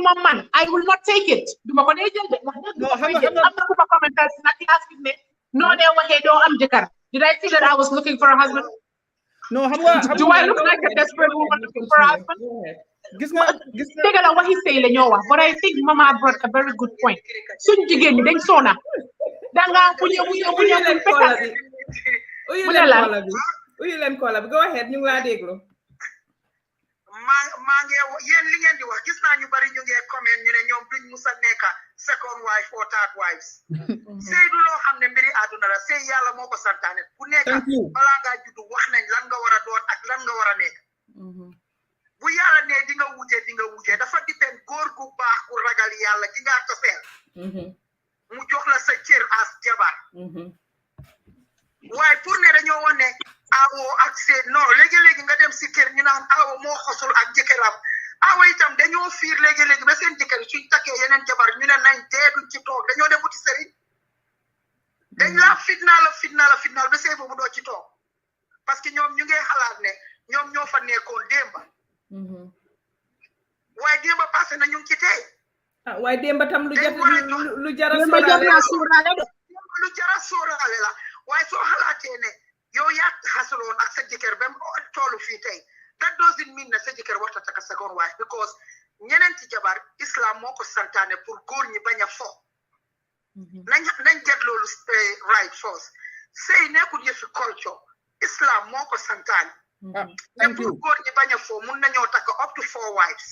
I will not take it duma ko dee jël de wax dëgg am na ku ma commentaire si nag last week ne noo dee waxee doo am jëkkër. Did I say that I was looking for a husband? No, do I look like a desperate woman looking for a husband? Dëgg la waxi sëy la ñoo wax, but I think Mama brought a very good point. Suñ jigéen ñi dañ soona danga punya uyu leen kola bi go ahead ñu ngi laa déglu. maa ngi yéen li ngeen di wax gis naa ñu bari ñu ngi comment ñu ne ñoom duñ musa nekk second wife or third wives. sëy du loo xam ne mbiri àdduna la sëy yàlla moo ko santaane ku nekk balaa ngaa juddu wax nañ lan nga war a doon ak lan nga war a nekk. bu yàlla ne di nga wujee dafa depend góor gu baax ku ragal yàlla gi nga toseel mu jox la sa cër as jabar. waaye pour ne dañoo wane awo ak seet non léegi-léegi nga dem si kër ñu naan awo moo xosul ak jëkkëram awo itam dañoo fiir léegi-léegi ba seen jëkkër suñ takkee yeneen jabar ñu ne nañ dee duñ ci toog dañoo dem wuti sëriñ dañ laa fitnaal ba sëy boobu doo ci toog parce que ñoom ñu ngi xalaat ne ñoom ñoo fa nekkoon démba waaye démba passé na ñu ngi ci tey waaye démba tam lu jara sóoraale la waaye soo xalaatee ne yow yaa xasaloon ak sa jëkkër ba toolu fii tey that doesn't mean ne sa jëkkër warta taka second wife because ñeneenti jabar islam moo ko santaane pour góor ñi bañ a fo nañ get loolu right first sëy nekkul yëfi culture islam moo ko santaane ne pour góor ñi bañ a fo mun nañoo takk up to 4 wives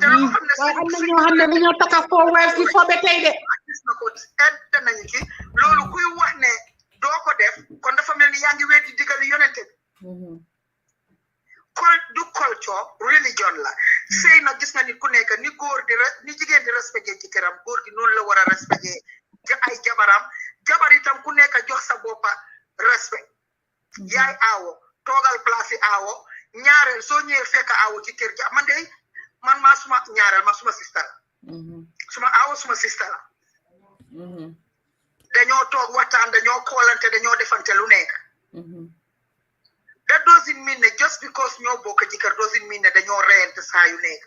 te loo xam ne am na ñoo xam ne dañoo takk 4 wives di fo ba tey de gis na ko edd nañu ci loolu kuy wax ne doo ko def kon dafa mel ni yaa ngi weddi digal yonente bi du culture religion la sëy nag gis nga nit ku nekk ni góor ni jigéen di respecté ci këram góor gi noonu la war a respecté ay jabar itam ku nekk jox sa boppa respect yaay aawo toogal place yi aawo ñaareel soo ñëwee fekk aawo ci kër gi man maa suma ñaareel ma suma sista la suma aawo suma sista la dañoo toog waxtaan dañoo koolante dañoo defante lu nekk that doesn't mean ne just because ñoo bokk jëkkër doesn't mean ne dañoo reyante saa yu nekk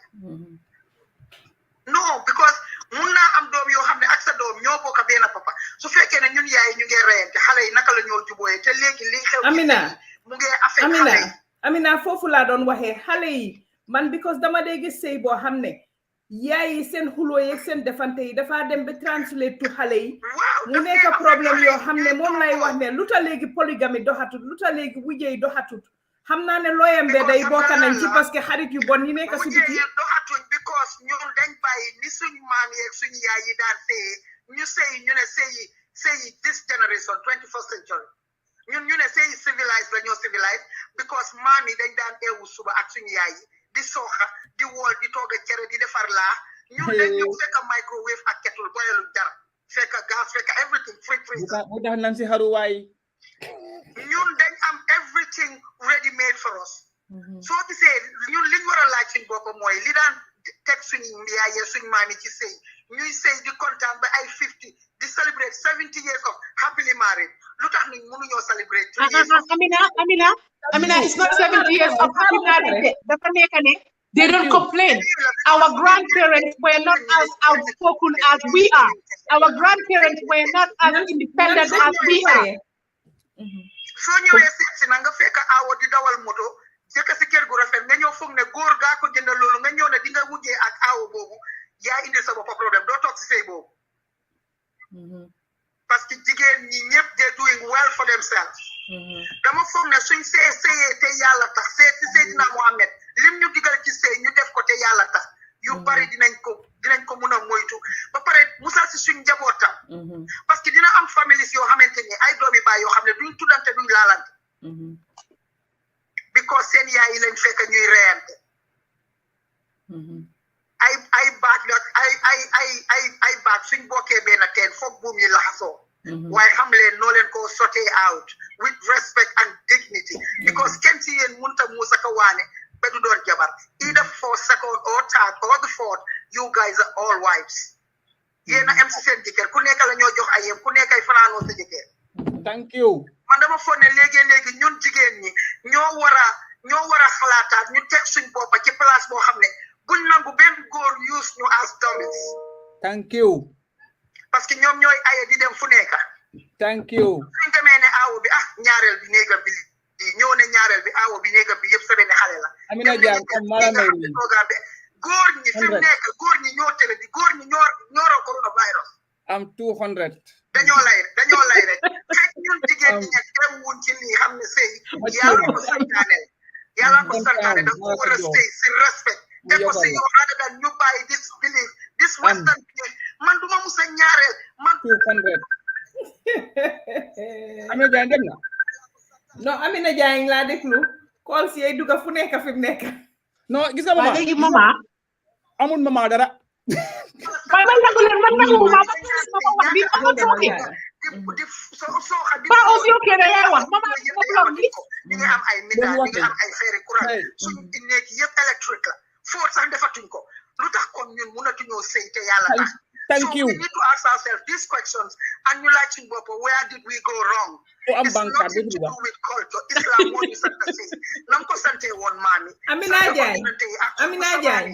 non because mun naa am doom yoo xam ne ak sa doom ñoo bokk benn papa su fekkee ne ñun yaay ñu ngi reyante xale yi naka la ñoo jubooyee te léegi li xew mu ngi affect xale yi Amina foofu laa doon waxee xale yi man because dama dee gis sëy boo xam ne yaay seen xuloo yeeg seen defante yi dafa dem ba translate to xale yi mu nekk problème yoo xam ne moom lay wax ne lu tax léegi polygamy doxatut lu tax léegi wujjey doxatut xam naa ne looyam be day bokk nañ ci parce que xarit yu bon yi nekk si biti doxatuñ because ñun dañ bàyyi ni suñu maam yeeg suñu yaay yi daan sëyi ñu sëyi ñu ne sëyi this generation 21st century ñun ñu ne sëyi civilized la ñoo civilized because maam yi dañ daan eewu suba ak suñu yaay yi di sooxa di wool di toog a cere di defar laa ñun dañ ñëw fekk microwave ak kettle boyalu dara fekk gas fekk everything free bu tax nan si xaruwaay ñun dañ am everything ready made for us soo gisee ñun liñ war a laaj suñ bopp mooy li daan teg suñu yaay suñ maam yi ci sëy ñuy sëy di kontaan ba ay 50 di celebrate 70 years of happily married lu tax ni mënuñoo celebrate Amina, it's not 70 years of happy marriage. They don't complain. Our grandparents were not as outspoken as we are. Our grandparents were not as independent as we are. So ñëwee seet si na nga fekk awo di dawal moto jëkk si kër gu rafet nga ñëw foog ne góor gaa ko jëndal loolu nga ñëw ne di nga wujjee ak awo boobu yaa indi sa bopp problème doo toog si sëy boobu parce que jigéen ñi ñëpp they doing well for themselves dama foog ne suñ sëyee te yàlla tax Seydina Mohamed lim ñu digal ci sëy ñu def ko te yàlla tax yu bari dinañ ko mun a moytu ba pare musal si suñ njabootam parce que dina am families yoo xamante ni ay doomi baay yoo xam ne duñ tuddante duñ laalante because seen yaay yi lañ fekk ñuy reyante ay baat la ay baat suñ bokkee benn teen foog buum yi laxasoo waaye xam leen noo leen ko sortee out with respect and dignity because kenn ci yéen munta muusa ka waane ba du doon jabar either for second or third or the fourth you guys are all wives yéen a am si seen jëkkër ku nekk la ñoo jox ay yem ku nekk ay fanaanoo sa jëkkër thank you man dama foog ne léegi ñun jigéen ñi ñoo war a xalaataat ñu teg suñ boppa ci place boo xam ne buñ nangu benn góor use ñu as dummies thank you parce que ñoom ñooy aye di dem fu nekk thank you suñ demee ne aawo bi ñaareel bi néegam bi ñëw ne ñaareel bi aawo bi néegam bi yëpp sa benn xale la Amina Jaan comme mala may góor ñi fi mu nekk góor ñi ñoo télé di góor ñi ñoo raw coronavirus am 200 dañoo lay rek fekk ñun jigéen ñi nekk teewuñ ci lii xam ne sëy yàlla ko santaane da ko war a sëy si respect te ko si yow xaada daal ñu bàyyi this belief this western belief man duma musa ñaareel man 200 Amina Jaan dem na non Amina Jaan laa déglu kool si ay dugga fu nekk fi mu nekk non gis nga mama léegi mama amul mama dara man nangu leen man nangu mama wax bi am na sama kii ba aussi ok da yaay wax mama ñi nga am ay mida ñi nga am ay feeri courant suñu néeg yëpp électrique la fóot sax defatuñ ko lu tax kon ñun mënatuñoo sëy te yàlla tax thank you we need to ask ourselves these questions and ñu laaj suñu bopp where did we go wrong it's nothing to do with culture Islam moo ñu sant sëy nam ko sante woon maami Amina Jaan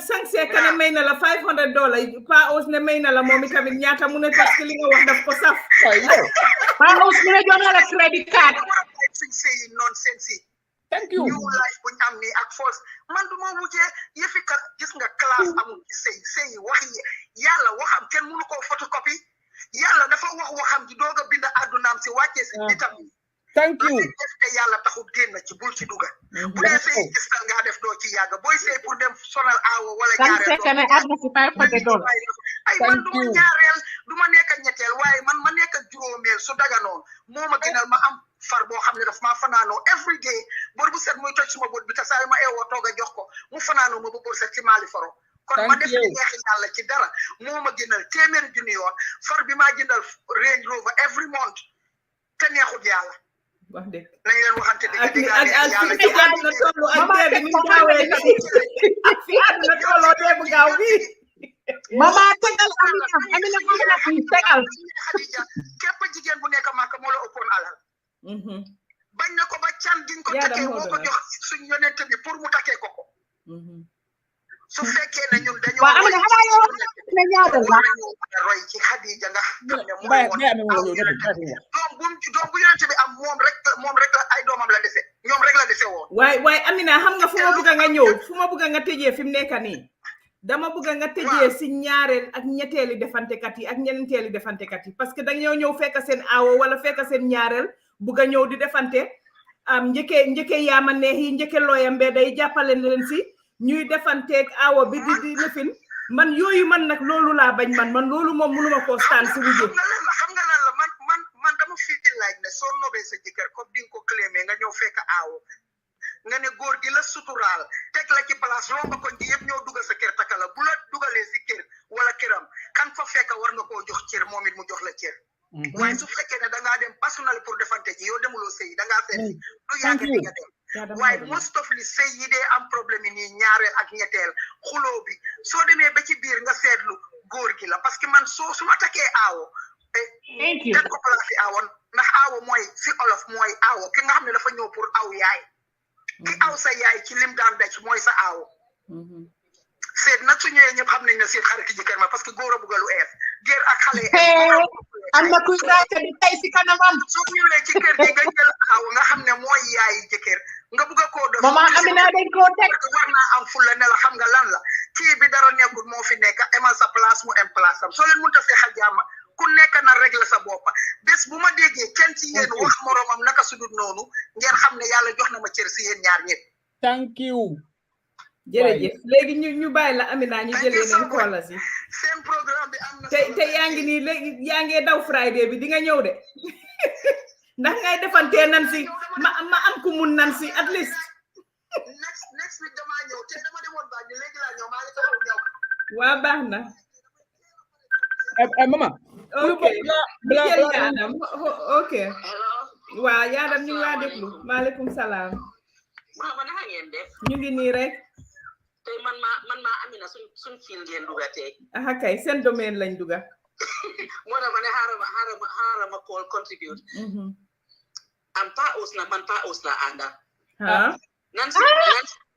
sang seeka ne may na la $500 Pa Ous ne may na la moom itamit ñaata mu ne parce que li nga wax daf ko saf Pa Ous mu ne jox na la credit card suñ sëy nonsense thank you new life buñ am ni ak force man duma wujjee yëfi ka gis nga classe amul ci sëy wax yàlla waxam kenn mënu ko photocopie yàlla dafa waxam di doog a bind àddunaam si wàccee si nitam yi thank you def te yàlla taxut génn ci bul ci duga bu dee sëy gis nga def doo ci yàgg booy sëy pour dem sonal aawo wala ñaareel ay man duma ñaareel duma nekk ñetteel waaye man ma nekk juróomeel su daga noonu moo ma gënal ma am far boo xam ne daf maa fanaanoo every day bor bu set muy toj suma bot bi te saa yu ma eewoo toog a jox ko mu fanaanoo ma ba bor set ci maali faro kon ma def li neexi yàlla ci dara moo ma gënal téeméeri junni yoon far bi maa jëndal Range Rover every month te neexut yàlla wax dëgg nañ leen waxante dëgg ak fi àdduna tollu ak dee bi ni mu gaawee ak fi àdduna tolloo dee bu gaaw bi mama tegal Amina tegal Khadija képp jigéen bu nekk Màkka moo la ëppoon alal bañ na ko ba can giñ ko takkee moo ko jox suñ yonent bi pour mu takkee ko su fekkee ne ñun dañoo waaw am na xanaa yow ne ñaata la roy ci Xadija nga xam ne mooy doom bu yonent bi am moom rek la ay doomam la dese ñoom rek la dese woon waaye Amina xam nga fu ma bëgg nga ñëw fu ma bëgg nga tëjee fi mu nekk nii dama bëgg nga tëjee si ñaareel ak ñetteeli defantekat yi ak ñeneenteeli defantekat yi parce que dañoo ñëw fekk seen aawo wala fekk seen ñaareel bëgg a ñëw di defante njëkkee yaama neex yi njëkke looyam be day jàppale leen si ñuy defanteeg aawo bi di lifin man yooyu man nag loolu laa bañ man loolu moom mënuma koo staan si wujje xam nga lan la man dama fii laaj ne soo nobee sa jëkkër comme di nga ko clémé nga ñëw fekk aawo nga ne góor gi la suturaal teg la ci place romba ko ji yëpp ñoo dugal sa kër takala bu la dugalee si kër wala këram kan fa fekk war nga koo jox cër moom it mu jox la cër waaye su fekkee ne dangaa dem personnel pour defante ji yow demuloo sëy dangaa seet du yàgg di nga dem waaye most of li sëy yi dee am problème yi nii ñaareel ak ñetteel xuloo bi soo demee ba ci biir nga seetlu góor gi la parce que man su ma takkee aawo teg ko place yi aawo ndax aawo mooy si olof mooy aawo ki nga xam ne dafa ñëw pour aw yaay ki aw sa yaay ci lim daan daj mooy sa aawo seet nag su ñëwee ñëpp xam nañ ne seet xarit ji kër ma parce que góor a buggalu eef géer ak xale am na kuy raate di tey si kanamam soo ñëwee ci kër gi nga jël aawo nga xam ne mooy yaay jëkkër nga bugg a koo dof maman Amina dañ koo teg war naa am fulla ne la xam nga lan la kii bi dara nekkul moo fi nekk emal sa place mu em place am soo leen mënta feexal jàmm ku nekk na régler sa boppa bés bu ma déggee kenn ci yéen wax moromam naka sudut noonu ngeen xam ne yàlla jox na ma cër si yéen ñaar ñëpp thank you jërëjëf léegi ñu bàyyi la Amina ñu jëlee leen koola si seen programme bi am na te yaa ngi nii léegi yaa ngi daw Friday bi di nga ñëw de ndax ngay defantee nan si ma am ku mun nan si at least next week damaa ñëw te dama demoon baa ñu léegi laa ñëw maa ngi taxaw ñëw waa baax na mama ok waaw yaadam ñu ngi laa déglu maaleykum salaam mama naka ngeen def ñu ngi nii rek tey man maa Amina suñ fiil ngeen duga tey aha kay seen domaine lañ duga moo tax ma ne xaaral ma call contribute am pa us na man pa us la ànda nan si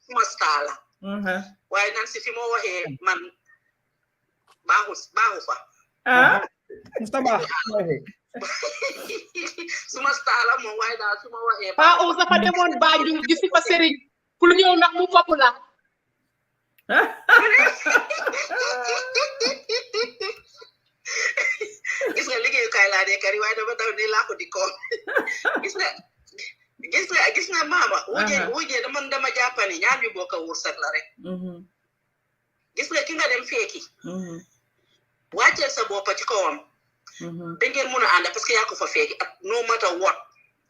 suma star la waaye nan si fi moo waxee man baaxu fa Mustafa suma star la moom waaye daal su ma waxee pa us dafa demoon Banjul gisi fa sëriñ pour ñëw ndax mu bopp la gis nga liggéeyukaay laa dee kari waaye dafa daw ne laa ko di ko gis nga maama wujjee dama jàppani ñaar ñu bokk a wërsëg la rek gis nga ki nga dem fekki wàcceel sa boppa ci kawam ba ngeen mun a ànd parce que yaa ko fa fekki ak no matter what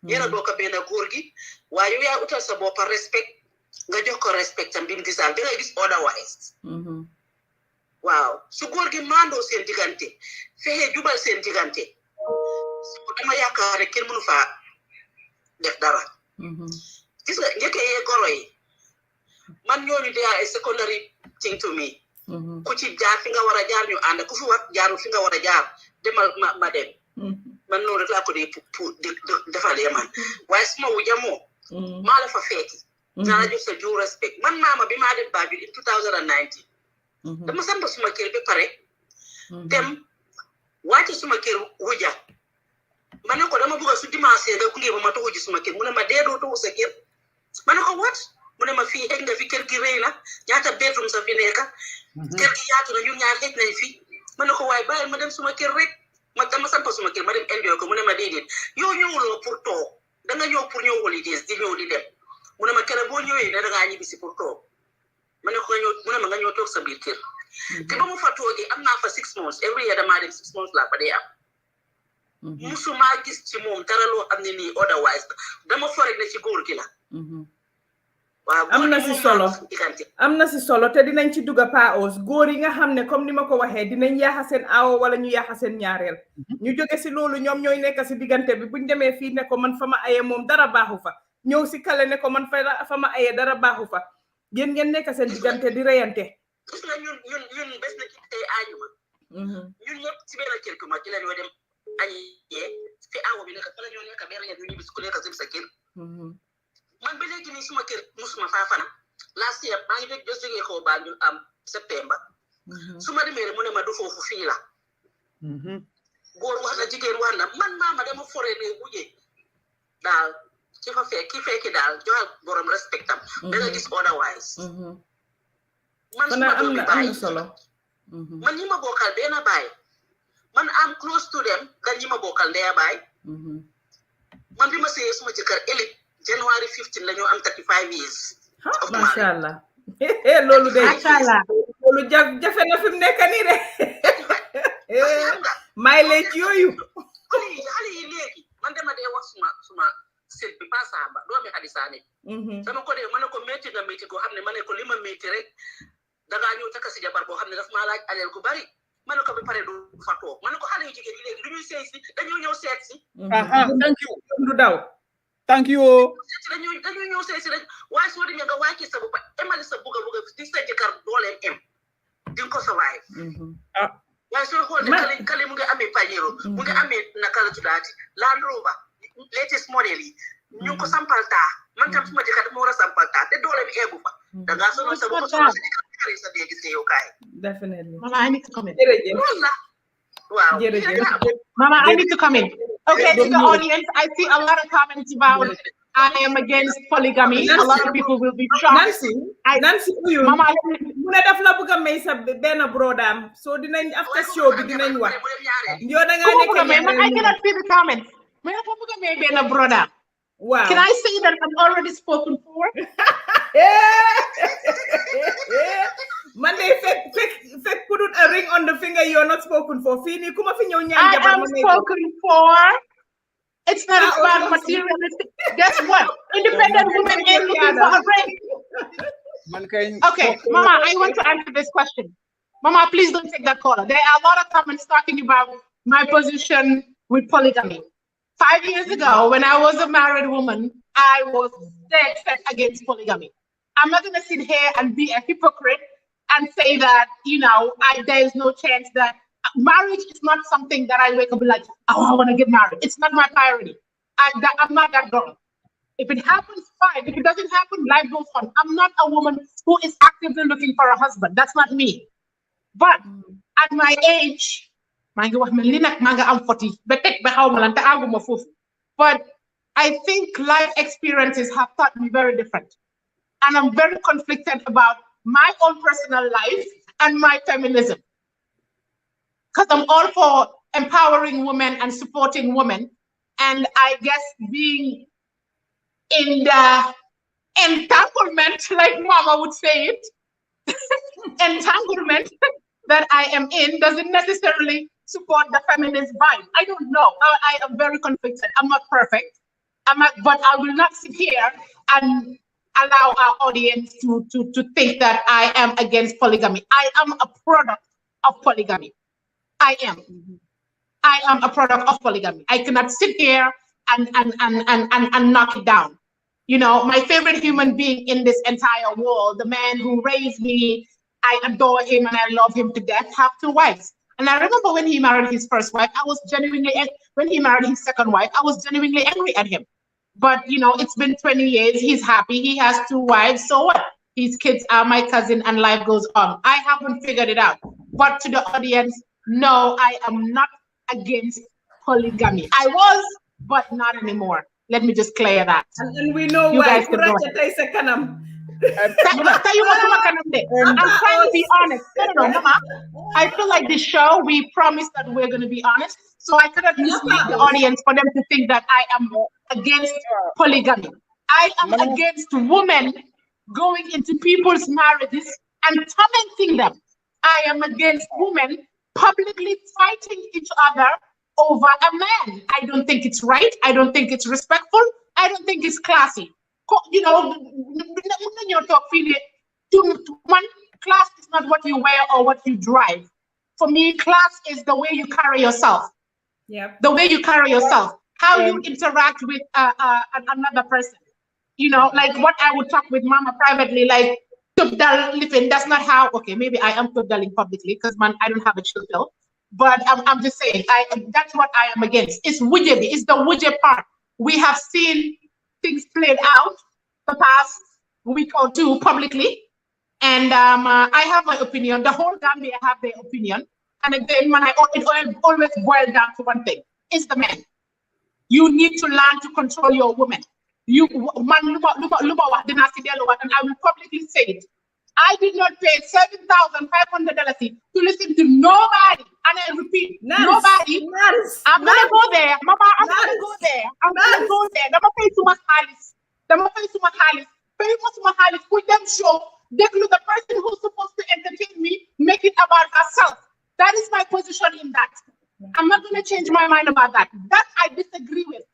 yéen a bokk benn góor gi waaye yow yaa utal sa boppa respect nga jox ko respect tam bi mu gisaan bi nga gis otherwise waaw su góor gi mandoo seen diggante fexe jubal seen diggante dama yaakaar rek kenn mënu faa def dara gis nga njëkkee yee goro yi man ñooñu they are a secondary thing to me ku ci jaar fi nga war a jaar ñu ànd ku fi war jaarul fi nga war a jaar demal ma dem man noonu rek laa ko dee pour defalee man waaye suma wuja moo maa la fa feeti naa la jox sa due respect man maama bi maa dem Banjul in 2019 dama samp suma kër ba pare dem wàcce suma kër wuja ma ne ko dama bëgg su dimanche nga gunge ma toxu ji suma kër mu ne ma dee doo toxu sa kër ma ne ko what mu ne ma fii xëj nga fi kër gi rëy na ñaata bedroom sa fi nekka kër gi yaatu na ñun ñaar xëj nañ fi ma ne ko waaye bàyyi ma dem suma kër rek ma dama samp suma kër ma dem enjoy ko mu ne ma déedéet yow ñëwuloo pour toog da nga ñëw pour ñëw holidays di ñëw di dem mu ne ma kër boo ñëwee ne da ngaa ñibbi si pour toog ma ne ko nga ñëw mu ne ma nga ñëw toog sa biir kër te ba mu fa toogee am naa fa 6 months every year damaa dem 6 months laa fa dee am musuma gis ci moom dara loo xam ne nii otherwise dama foreg ne ci góor gi la waaw am na si solo te dinañ ci dugga paos góor yi nga xam ne comme ni ma ko waxee dinañ yaaxa seen aawo wala ñu yaaxa seen ñaareel ñu jóge si loolu ñoom ñooy nekk si diggante bi buñ demee fii ne ko man fa ma aye moom dara baaxu fa ñëw si kale ne ko man fa ma aye dara baaxu fa yéen ngeen nekk seen diggante di reyante gis nga ñun bés na ci tey aajuma ñun ñëpp si benn kër ku ma ci la ñoo dem añee fi aawo bi nekk fa la ñoo nekk benn yéen ñu ñibbi ku nekk si sa kër man ba léegi nii suma kër musuma faa fana last year maa ngi just jógee ko Banjul September su ma demee mu ne ma du foofu fii la góor wax na jigéen wax na man maama dama foree ne wujje daal ki fa fekk ki fekki daal joxal borom respectam da nga gis otherwise man su ma doomi bàyyi solo man ñi ma bokkal benn baay man am close to them dan ñi ma bokkal ndeya baay man bi ma sëyee suma jëkkër ëllëg January 15 la ñu am 35 years masha Allah loolu de loolu jafe na fi mu nekk nii de may leen ci yooyu xale yi léegi man dama dee wax suma sët bi pas samba doomi hadisaane sama ko dee ma ne ko métti nga métti ko xam ne ma ne ko li ma métti rek dangaa ñëw takk si jabar boo xam ne daf maa laaj aleel ku bari ma ne ko ba pare du fa toog ma ne ko xale yu jigéen yi léegi du ñuy sëy si dañoo ñëw seet si thank you du daw thank you dañuy ñëw sëy si rek waaye soo demee nga wàcce sa bopp emali sa bugga di sa jëkkër dooleem em di nga ko survive waaye soo xool ne kale mu ngi amee pañero mu ngi amee naka la tuddaati Land Rover latest model yi ñu ko sampal taa man tam suma jëkkër dama war a sampal taa te dooleem eegu fa da ngaa sonal sa bopp sonal sa jëkkër sa dee gis yow kaay definitely Mama, I need to come in. Wow. Mama, I need to come in. Okay, to the audience, I see a lot of comments about I am against polygamy. Nancy, a lot of people will be shocked. Nancy, Mama, mu ne daf la bëgg a may sa benn brodam so dinañ after show bi dinañ wax yow da nga nekk I cannot see the comments. Wow. Can I say that I'm already spoken for? Man, they fake put a ring on the finger. You're not spoken for. Fini, kuma fi ñew ñaan I jabar am spoken for. It's not about materialistic. Guess what? Independent women ain't looking for a ring. Okay, Mama, I want to answer this question. Mama, please don't take that caller. There are a lot of comments talking about my position with polygamy. 5 years ago, when I was a married woman, I was dead set against polygamy. I'm not going to sit here and be a hypocrite and say that, there is no chance that marriage is not something that I wake up like, oh, I want to get married. It's not my priority. I'm not that girl. If it happens, fine. If it doesn't happen, life goes on. I'm not a woman who is actively looking for a husband. That's not me. But at my age, but I think life experiences have taught me very different. And I'm very conflicted about my own personal life and my feminism. Because I'm all for empowering women and supporting women. And I guess being in the entanglement, like Mama would say it, entanglement that I am in doesn't necessarily support the feminist vibe. I don't know. I am very conflicted. I'm not perfect. But I will not sit here and allow our audience to think that I am against polygamy. I am a product of polygamy. I am a product of polygamy. I cannot sit here and knock it down. My favorite human being in this entire world, the man who raised me, I adore him and I love him to death, have 2 wives. And I remember when he married his first wife, when he married his second wife, I was genuinely angry at him. But, it's been 20 years. He's happy. He has 2 wives. So what? His kids are my cousin and life goes on. I haven't figured it out. But to the audience, no, I am not against polygamy. I was, but not anymore. Let me just clear that. And we know you why. Guys can go I'm trying to be honest. No, Mama. I feel like this show, we promised that we're going to be honest. So I couldn't mislead the audience for them to think that I am against polygamy. I am against women going into people's marriages and tormenting them. I am against women publicly fighting each other over a man. I don't think it's right. I don't think it's respectful. I don't think it's classy. One, class is not what you wear or what you drive. For me, class is the way you carry yourself. Yeah. The way you carry yourself, how you interact with another person. Like what I would talk with Mama privately, like that's not how. Okay, maybe I am tubdaling publicly because I don't have a chill pill. But I'm just saying, that's what I am against. It's wujebi. It's the wuje part. We have seen things played out the past week or two publicly. And I have my opinion. The whole Gambia have their opinion. And again, it always boils down to one thing. It's the man. You need to learn to control your woman. And I will publicly say it. I did not pay $7,500 to listen to nobody. And I repeat, nobody. I'm going to go there. Mama, I'm going to go there. I'm going to go there. I'm going to pay too much Harris. I'm going to pay too much Harris. Pay much Harris. Put them show. The person who's supposed to entertain me, make it about herself. That is my position in that. I'm not going to change my mind about that. That I disagree with.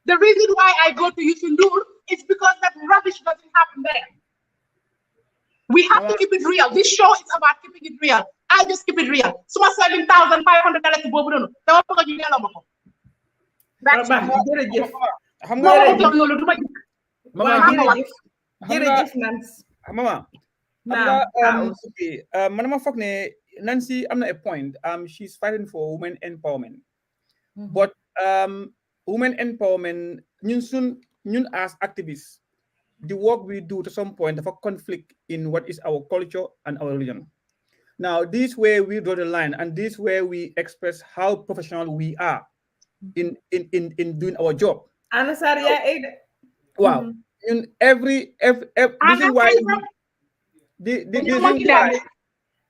The reason why I go to Yusundur is because that rubbish doesn't happen there. We have to keep it real. This show is about keeping it real. I just keep it real. So $7,500 to Bobo. That's Mama, Manama Fakne, Nancy, I'm not a point. She's fighting for women empowerment. But women empowerment, ñun as activists, the work we do to some point of a conflict in what is our culture and our religion. Now, this way we draw the line, and this way we express how professional we are in doing our job. Wow. In every this is why the reason why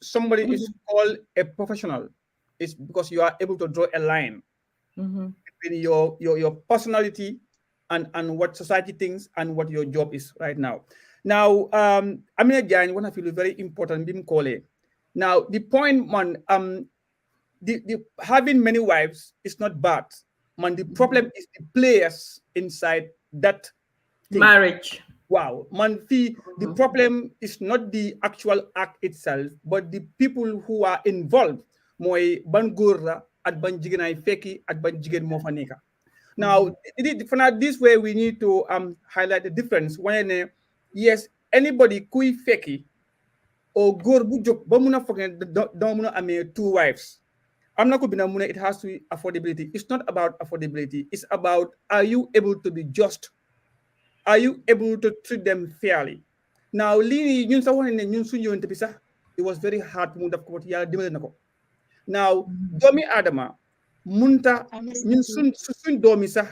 somebody is called a professional is because you are able to draw a line between your personality and what society thinks and what your job is right now. Now, Amina Jan, one I feel very important being called. Now, the point, man, the having many wives is not bad. Man, the problem is the players inside that thing. Marriage. Wow, man, the problem is not the actual act itself, but the people who are involved. Moy ban góor at ban jigéen ay fekki at ban jigéen moo fa nekk. Now, this way we need to highlight the difference. When yes, anybody kuy fekki or góor bu jóg ba mun a foog ne dama mun a amee 2 wives. I'm not going to it has to be affordability. It's not about affordability. It's about, are you able to be just? Are you able to treat them fairly? Now, it was very hard to move. Now, Domi Adama, Munta, Sun Domi sa,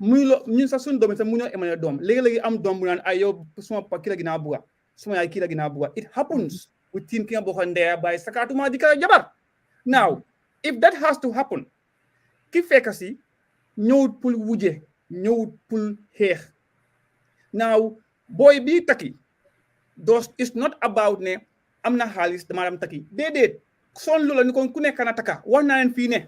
Munsa Sun Domi sa Muno Emmanuel Dom. Legally, I'm Domuran, Ayo, Suma Pakila Ginabua, Suma Akila Ginabua. It happens with Tin Kiabohan there by Sakatuma Dika Jabar. Now, if that has to happen, Kifekasi, no pull wuje, no pull hair. Now, boy be taki. It's not about ne amna halis the madam taki. They did. Son lula ni kon kune kanataka. 19 fine.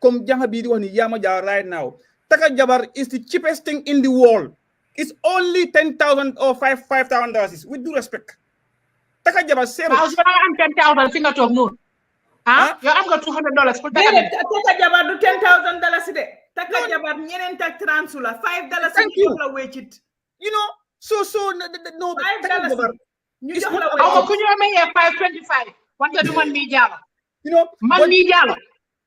Kom janga bi di wani yama ja right now. Taka jabar is the cheapest thing in the world. It's only $10,000 or $5,000. With due respect. Taka jabar zero. I'm 10,000 finger to noon. Huh? You have got $200 for that. Taka jabar do $10,000 a day. Taka jabar nyenen tak transula $5 a week. You know, so no $5. You just could you make a $5.25? What you do man me jala? You know, man me jala.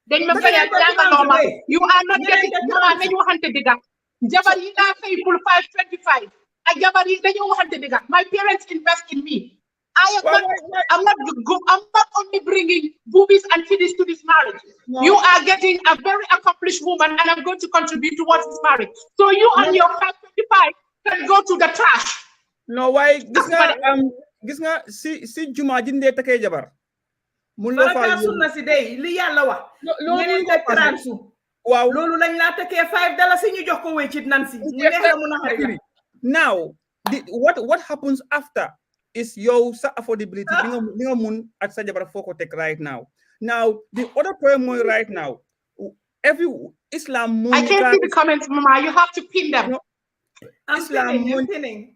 Then you are not getting no you want to dig up. Jabari na pay full $5.25. I jabari then you want to dig up. My parents invest in me. I'm not only bringing boobies and kiddies to this marriage. No. You are getting a very accomplished woman, and I'm going to contribute towards this marriage. So you and your $5.25 can go to the trash. No, why? Gisna si Juma dinde take jabar. Mulo fa sunna si day li yalla wax. Ñeneen tak transu. Wow. Lolu lañ la take $5 ñu jox ko wécit Nancy. Mu neex la mu naxari. Now, what happens after is your affordability. Ninga mun at sa jabar foko take right now. Now, the other problem right now, every Islam. I can't see the comments, Mama. You have to pin them. I'm pinning.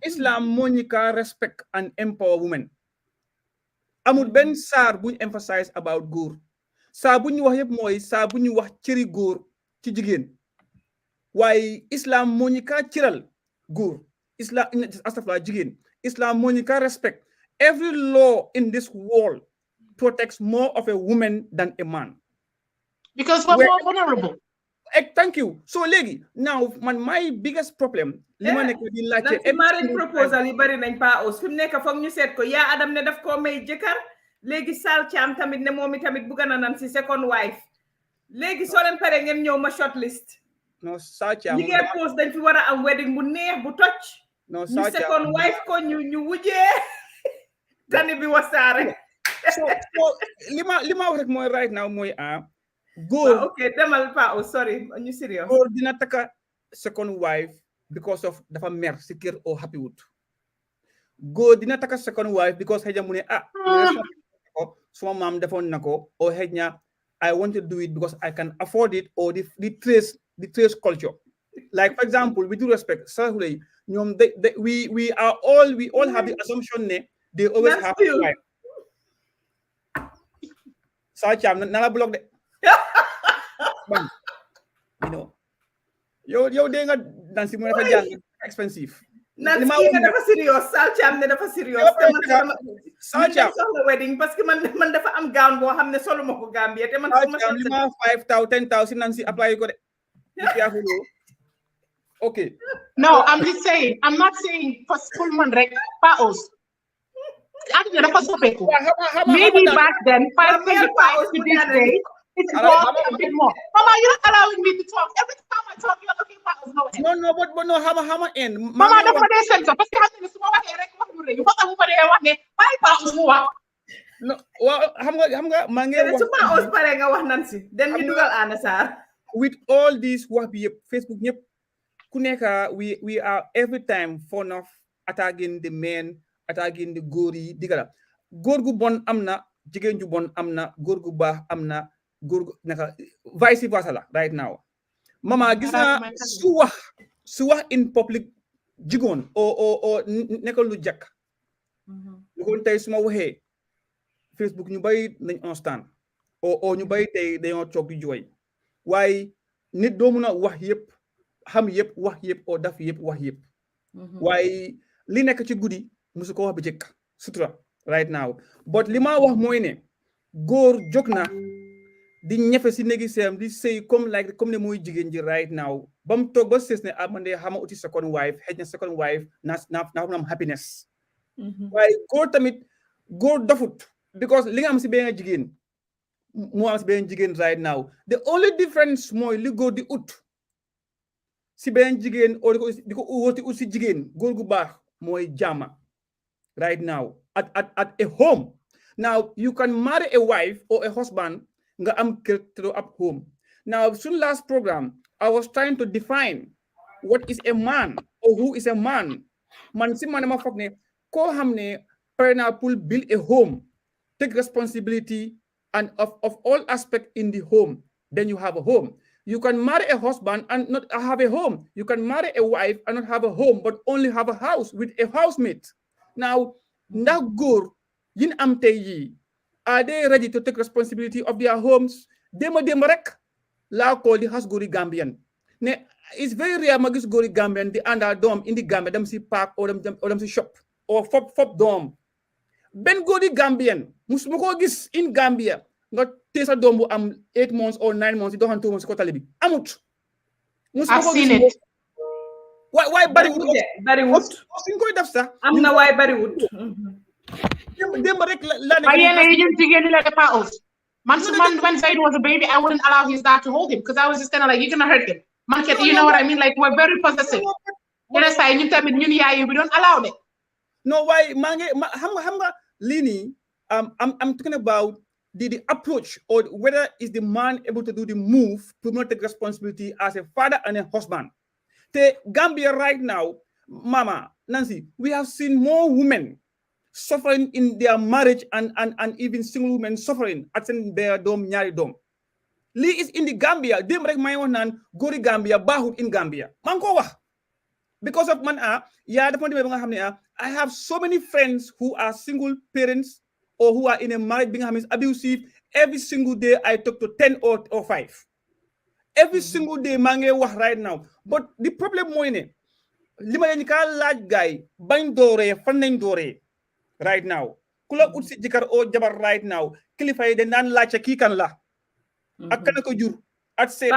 Islam Monica respect and empower women. Amul ben sar buñ emphasize about góor. Sa buñ wax yeb moy sa buñ wax ciri góor ci jigen. Why Islam Monica ciral góor. Islam astafla jigen. Islam Monica respect. Every law in this world protects more of a woman than a man. Because we're more vulnerable. Thank you. So legi now my biggest problem lima nek di laajte marriage proposal yi bari nañ pa aus fim nek fokk ñu set ko ya Adam ne daf ko may jëkkër legi Sal Cham tamit ne momi tamit bu gëna nan ci second wife legi so len paré ngeen ñew ma shortlist no Sal Cham ñi ngeen post dañ fi wara am wedding bu neex bu toj no ñu Sal Cham second wife ko ñu wujé tani bi wasaare so lima wax rek moy right now moy góor ok demal pa sorry ñu serious góor dina taka second wife because of dafa mer si kër or happy wood góor dina taka second wife because xëy na mu ne suma maam defoon na ko or xëy na I want to do it because I can afford it or the trace culture like for example with due respect sahulay ñoom we all have the assumption ne they always have a wife Sal Cham na la block de man you know yow de nga dan si mo dafa jàng expensive na ci nga dafa serious Sal Cham ne dafa serious te man Sal Cham soxla wedding parce que man dafa am gown boo xam ne solo ma ko Gambia te man sama lima 5,000 10,000 nan si apply ko de okay no I'm just saying I'm not saying for school man rek pa os actually dafa sopeku maybe back then 525 to this day it's a bit more. Mama, you're not allowing me to talk. Every time I talk, you're looking for us. No, but no, how end. Mama, don't put this center. Parce que I'm small here. You want to move there? What? Why pas? No, well, hamga mange. Suma os pare nga wax Nancy. Then you dugal ana sar. With all these what be Facebook ñep ku nekk we are every time fond of attacking the men, attacking the gori digala. Góor gu bon amna, jigéen ju bon amna, góor gu baax amna. Naka vice versa la right now mama gis na su wax in public jigoon o nekkal lu jak lu ko tay suma waxee Facebook ñu bari nañ understand o ñu bari tay dañoo toog di jooy waaye nit doo mun a wax yëpp xam yëpp wax yëpp o daf yëpp wax yëpp waaye li nekk ci guddi musu ko wax bi jëkk sutura right now but li ma wax mooy ne góor jóg na di ñefe si néegi seem di sëy comme ne mooy jigéen ji right now ba mu toog ba sës ne man de xama uti second wife xëj na second wife naa am happiness waaye góor tamit góor dofut because li nga am si benn jigéen moo am si benn jigéen right now the only difference mooy li góor di ut si benn jigéen o di ko wóoti ut si jigéen góor gu baax mooy jàmma right now at a home now you can marry a wife or a husband nga am kër te up home. Now, soon last program, I was trying to define what is a man or who is a man. Man si man ma fokk ne ko xamne parena pour build a home, take responsibility and of all aspect in the home, then you have a home. You can marry a husband and not have a home. You can marry a wife and not have a home, but only have a house with a housemate. Now, ndax góor yin am tey yi are they ready to take responsibility of their homes? Dema rek la call the has gori Gambian. Ne it's very rare magis gori Gambian the under dom in the Gambia them see park or them see shop or fop dom. Ben gori Gambian musmuko gis in Gambia not tesa dom bu am 8 months or 9 months do han 2 months ko talibi. Amut. I've seen it. Why Barrywood? Am na why Barrywood. When Zaid was a baby, I wouldn't allow his dad to hold him because I was just kind of like, you're gonna hurt him. You know what I mean? Like, we're very possessive. We don't allow it. No, why Lini, I'm talking about the approach or whether is the man able to do the move to not take responsibility as a father and a husband. The Gambia right now, Mama, Nancy, we have seen more women suffering in their marriage and even single women suffering at their dom nyari dom. Li is in the Gambia, dem rek may wonan gori Gambia bahut in Gambia. Man ko wax. Because of man I have so many friends who are single parents or who are in a marriage being abusive. Every single day I talk to 10 or 5. Every single day mange wax right now. But the problem moy ne lima len ka laaj guy bañ dooré fan nañ dooré right now kula ut si jikar o jabar right now kilifa yi dañ nan laaj ki kan la ak kan ko jur at say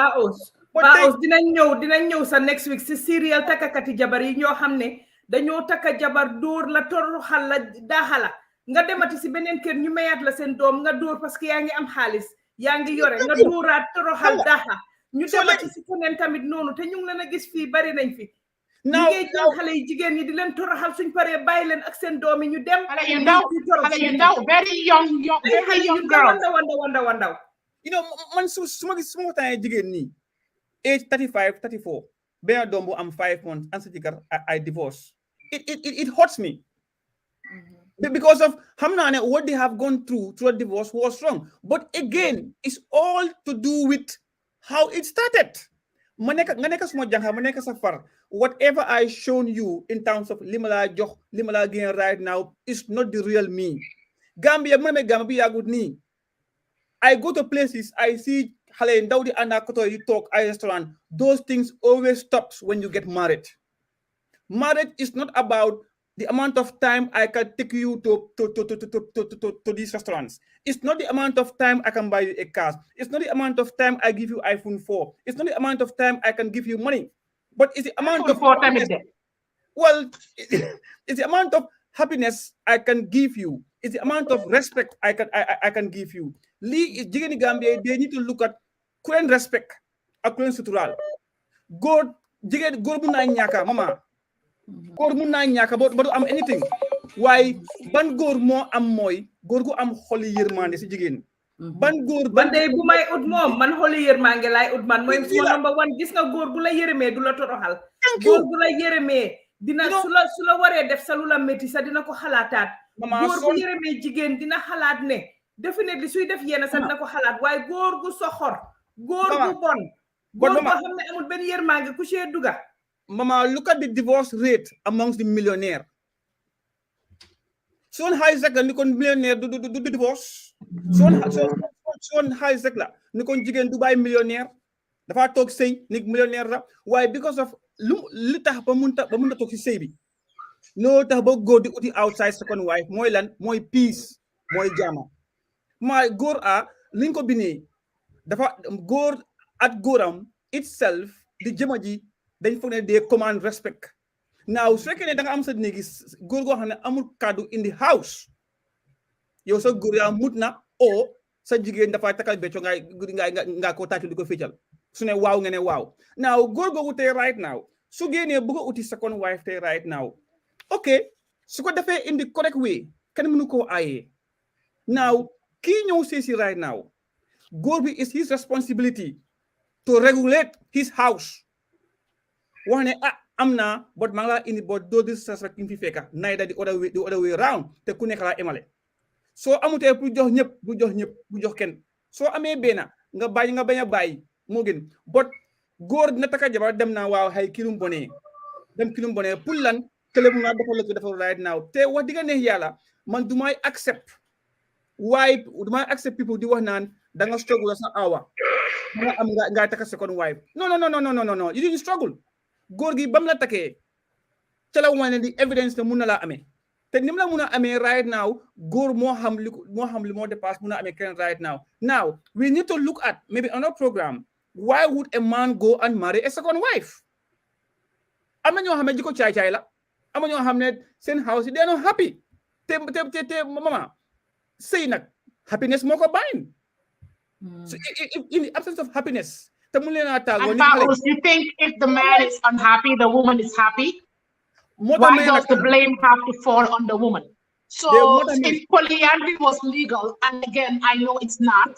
Paos dinañ ñëw sa next week si serial takkakati jabar yi ñoo xam ne dañoo takka jabar dóor la toroxal la daaxala nga demati si beneen kër ñu mayaat la seen doom nga dóor parce que yaa ngi am xaalis yaa ngi yore nga dóoraat toroxal daaxa ñu demati si keneen tamit noonu te ñu ngi leen a gis fii bari nañ fi ñu ngi jël xale yi jigéen ñi di leen toroxal suñ paree bàyyi leen ak seen doom yi ñu dem xale yu ndaw very young girls wandaw you know man su ma waxtaanee jigéen nii age 35 34 benn doom bu am 5 months and sa jëkkër I divorce it hurts me because of what they have gone through a divorce was wrong. But again, it's all to do with how it started. Whatever I shown you in terms of limala gain right now is not the real me. Gambia, I go to places, I see Hale Daudi Anakoto, you talk, I restaurant. Those things always stops when you get married. Marriage is not about the amount of time I can take you to these restaurants. It's not the amount of time I can buy you a car. It's not the amount of time I give you iPhone 4. It's not the amount of time I can give you money. But it's the amount of happiness. Well, it's the amount of happiness I can give you. It's the amount of respect I can give you. Lee is Jigeni Gambia, they need to look at current respect, a current sutural. God Jigen Gorbuna Nyaka, Mama. Góor mun naa ñàkk ba du am anything waaye ban góor moo am mooy góor gu am xoli yërmande si jigéen ban góor ban day bu may ut moom man xoli yërmande laay ut man mooy suma number one gis nga góor bu la yërëmee du la toroxal góor bu la yërëmee dina su la waree def sa lu la métti sa dina ko xalaataat góor bu yërëmee jigéen dina xalaat ne definitely suy def yenn sa dina ko xalaat waaye góor gu soxor góor gu bon góor boo xam ne amul benn yërmande ku see duga Mama, look at the divorce rate amongst the millionaires. Son high sector, ni kon millionaire do divorce. Son high sector, ni kon jigen Dubai millionaire. Dafa tok sey ni millionaire la. Why? Because of li tax ba munta tok ci sey bi. No tax ba go di uti outside second wife moy lan moy peace moy jama. My góor liñ ko bini dafa góor at góoram itself di jëma ji dañ foog ne they command respect. Now su fekkee ne da nga am sa néegi góor goo xam ne amul kàddu in the house yow sa góor yaa mut na o sa jigéen dafa takal becco nga ko tàccu di ko féecal su ne waaw nga ne waaw. Now góor googu tey right now su génnee bëgg a uti second wife tey right now ok su ko defee in the correct way kenn mënu koo aayee. Now kii ñëw si right now góor bi is his responsibility to regulate his house. Wax ne am naa but maa ngi laa indi but doo disrespect ki fi fekka neither the other way around te ku nekk laa emale soo amutee bu jox ñëpp bu jox kenn soo amee benn nga bañ a bàyyi moo gën but góor dina taka jabar dem naa waaw xay kilum bonee pour lan kële bu nga dafa right now te wax digga neex yàlla man du may accept waaye du may accept people di wax naan da nga struggle sa awa nga am nga taka second wife no you didn't struggle. Góor gi bam la takkee ca la wane di evidence ne mun na laa amee te nim la mun a amee right now góor moo xam li moo dépasse mun a amee kenn right now. Now we need to look at maybe another program. Why would a man go and marry a second wife? Am na ñoo xam ne jikko caay-caay la am na ñoo xam ne seen house yi they are not happy te mama sëy nag happiness moo ko bàyyi. So in the absence of happiness. And Paos, you think if the man is unhappy, the woman is happy? Why does the blame have to fall on the woman? So if polyandry was legal, and again, I know it's not,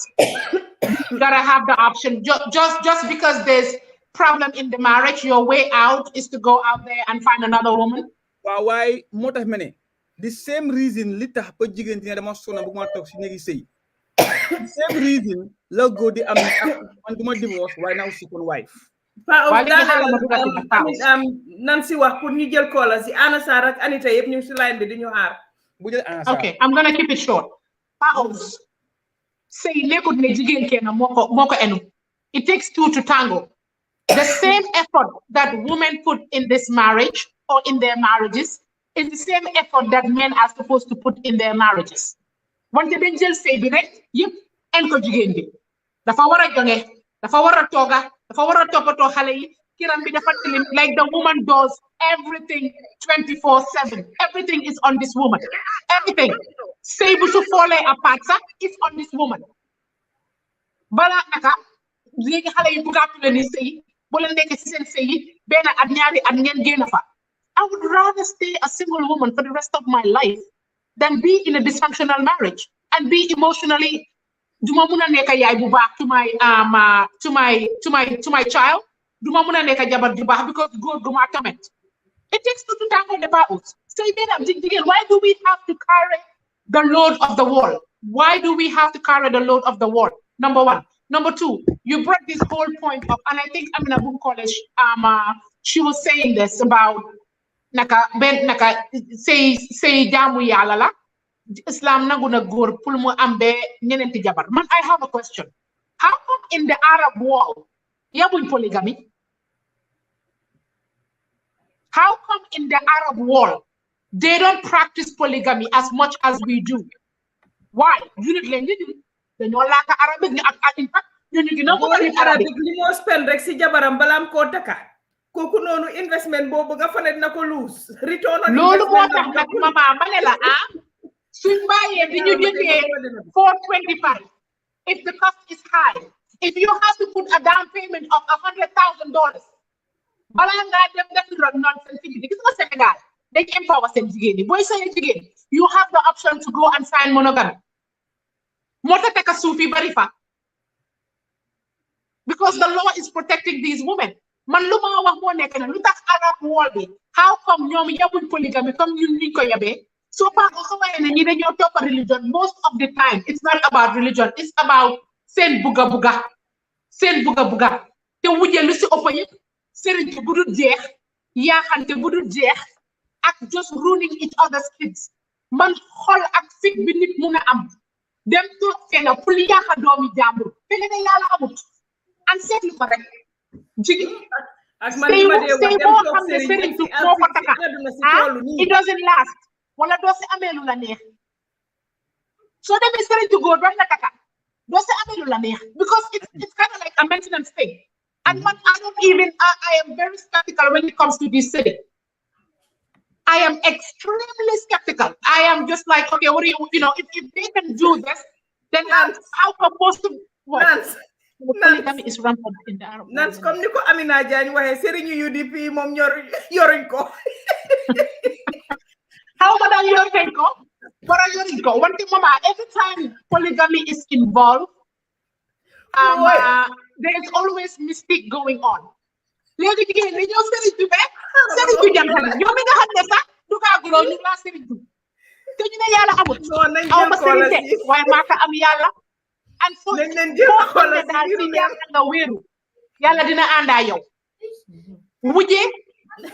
you gotta have the option. Just because there's problem in the marriage, your way out is to go out there and find another woman? Why? The same reason lita pa jigen dina dama sona bu ma tok ci negi sey. The same reason la go di am man duma divorce why now second wife. Nancy wax pour ñu jël kola ci Anna Sarr ak Anita yep ñu ci line bi di ñu xaar. Okay, I'm gonna keep it short. Paos say lekut ne jigen kenn moko enu. It takes two to tango. The same effort that women put in this marriage or in their marriages is the same effort that men are supposed to put in their marriages. Wante dañ jël sey bi rek yépp en ko jigéen bi dafa war a jonge dafa war a tooga dafa war a toppatoo xale yi kiram bi dafa tilim like the woman does everything 24/7 everything is on this woman everything sëy bu su falling apart sax is on this woman balaa naka léegi xale yi bugaatu leen ni sëy bu leen nekk ci seen sëy yi benn at ñaari at ngeen génn fa I would rather stay a single woman for the rest of my life than be in a dysfunctional marriage and be emotionally duma mun a nekk yaay bu baax to my child duma mun a nekk jabar ju baax because góor du ma tamit it takes two to tango the battles so why do we have to carry the load of the world? Why do we have to carry the load of the world? Number one. Number two, you brought this whole point up, and I think Amina Boom College, she was saying this about say jamu yalla la Islam naguna gor pour mu ambe ñenenti jabar. Man, I have a question. How come in the Arab world, yabuñ polygamy? How come in the Arab world, they don't practice polygamy as much as we do? Why? dañoo laaka arabic ni ak in fact ñu ngi na mo arabic li mo spend rek ci jabaram balam ko taka koku nonu investment bobu nga fa ne dina ko lose return on lolu mo tax nak mama mané la suñ baye bi ñu jëndé 425 if the cost is high if you have to put a down payment of $100,000 bala nga dem def nonsense bi gis nga Senegal dañ empower sen jigéen ni boy sey jigéen you have the option to go and sign monogamy because the law is protecting these women. Man luma wax mo nek na lutax Arab world bi how come ñom yabuñ polygamy comme ñun ñu ko yabé so pa ko xawé ne ñi dañu top religion most of the time it's not about religion it's about sen buga te wujé lu ci oppa yépp sëriñ ci budul jeex yaaxante budul jeex ak just ruining each other's kids man xol ak fit bi nit mu nga am dem toog fena pour yaaxa doomi jàmbur fene ne yàlla amut an seetlu ko rek jigi ak man ma de wax dem toog sëriñ tu moo ko taka it doesn't last wala doo si amee lu la neex soo demee sëriñ tu góor doon la taka doo si amee lu la neex because it's kind of like a maintenance thing and man I am very skeptical when it comes to this city. I am extremely skeptical. I am just like, okay, what do you know, if they can do this, then how supposed to what? Polygamy is rampant in the Arab world. Nance comme niko Amina Diagne waxe serigne UDP mom yoruñ ko. How about yoruñ ko? Para yoruñ ko. One thing mama, every time polygamy is involved, there is always mistake going on. Legi jigéen ni ñoo serigne du be serigne du jantal ñoo mi nga xamne sax du ka gulo ñu la serigne du te ñu ne yàlla amul aw ma serigne waaye maa ko am yàlla and so daal ci yàlla nga wéeru yàlla dina ànda yow wujje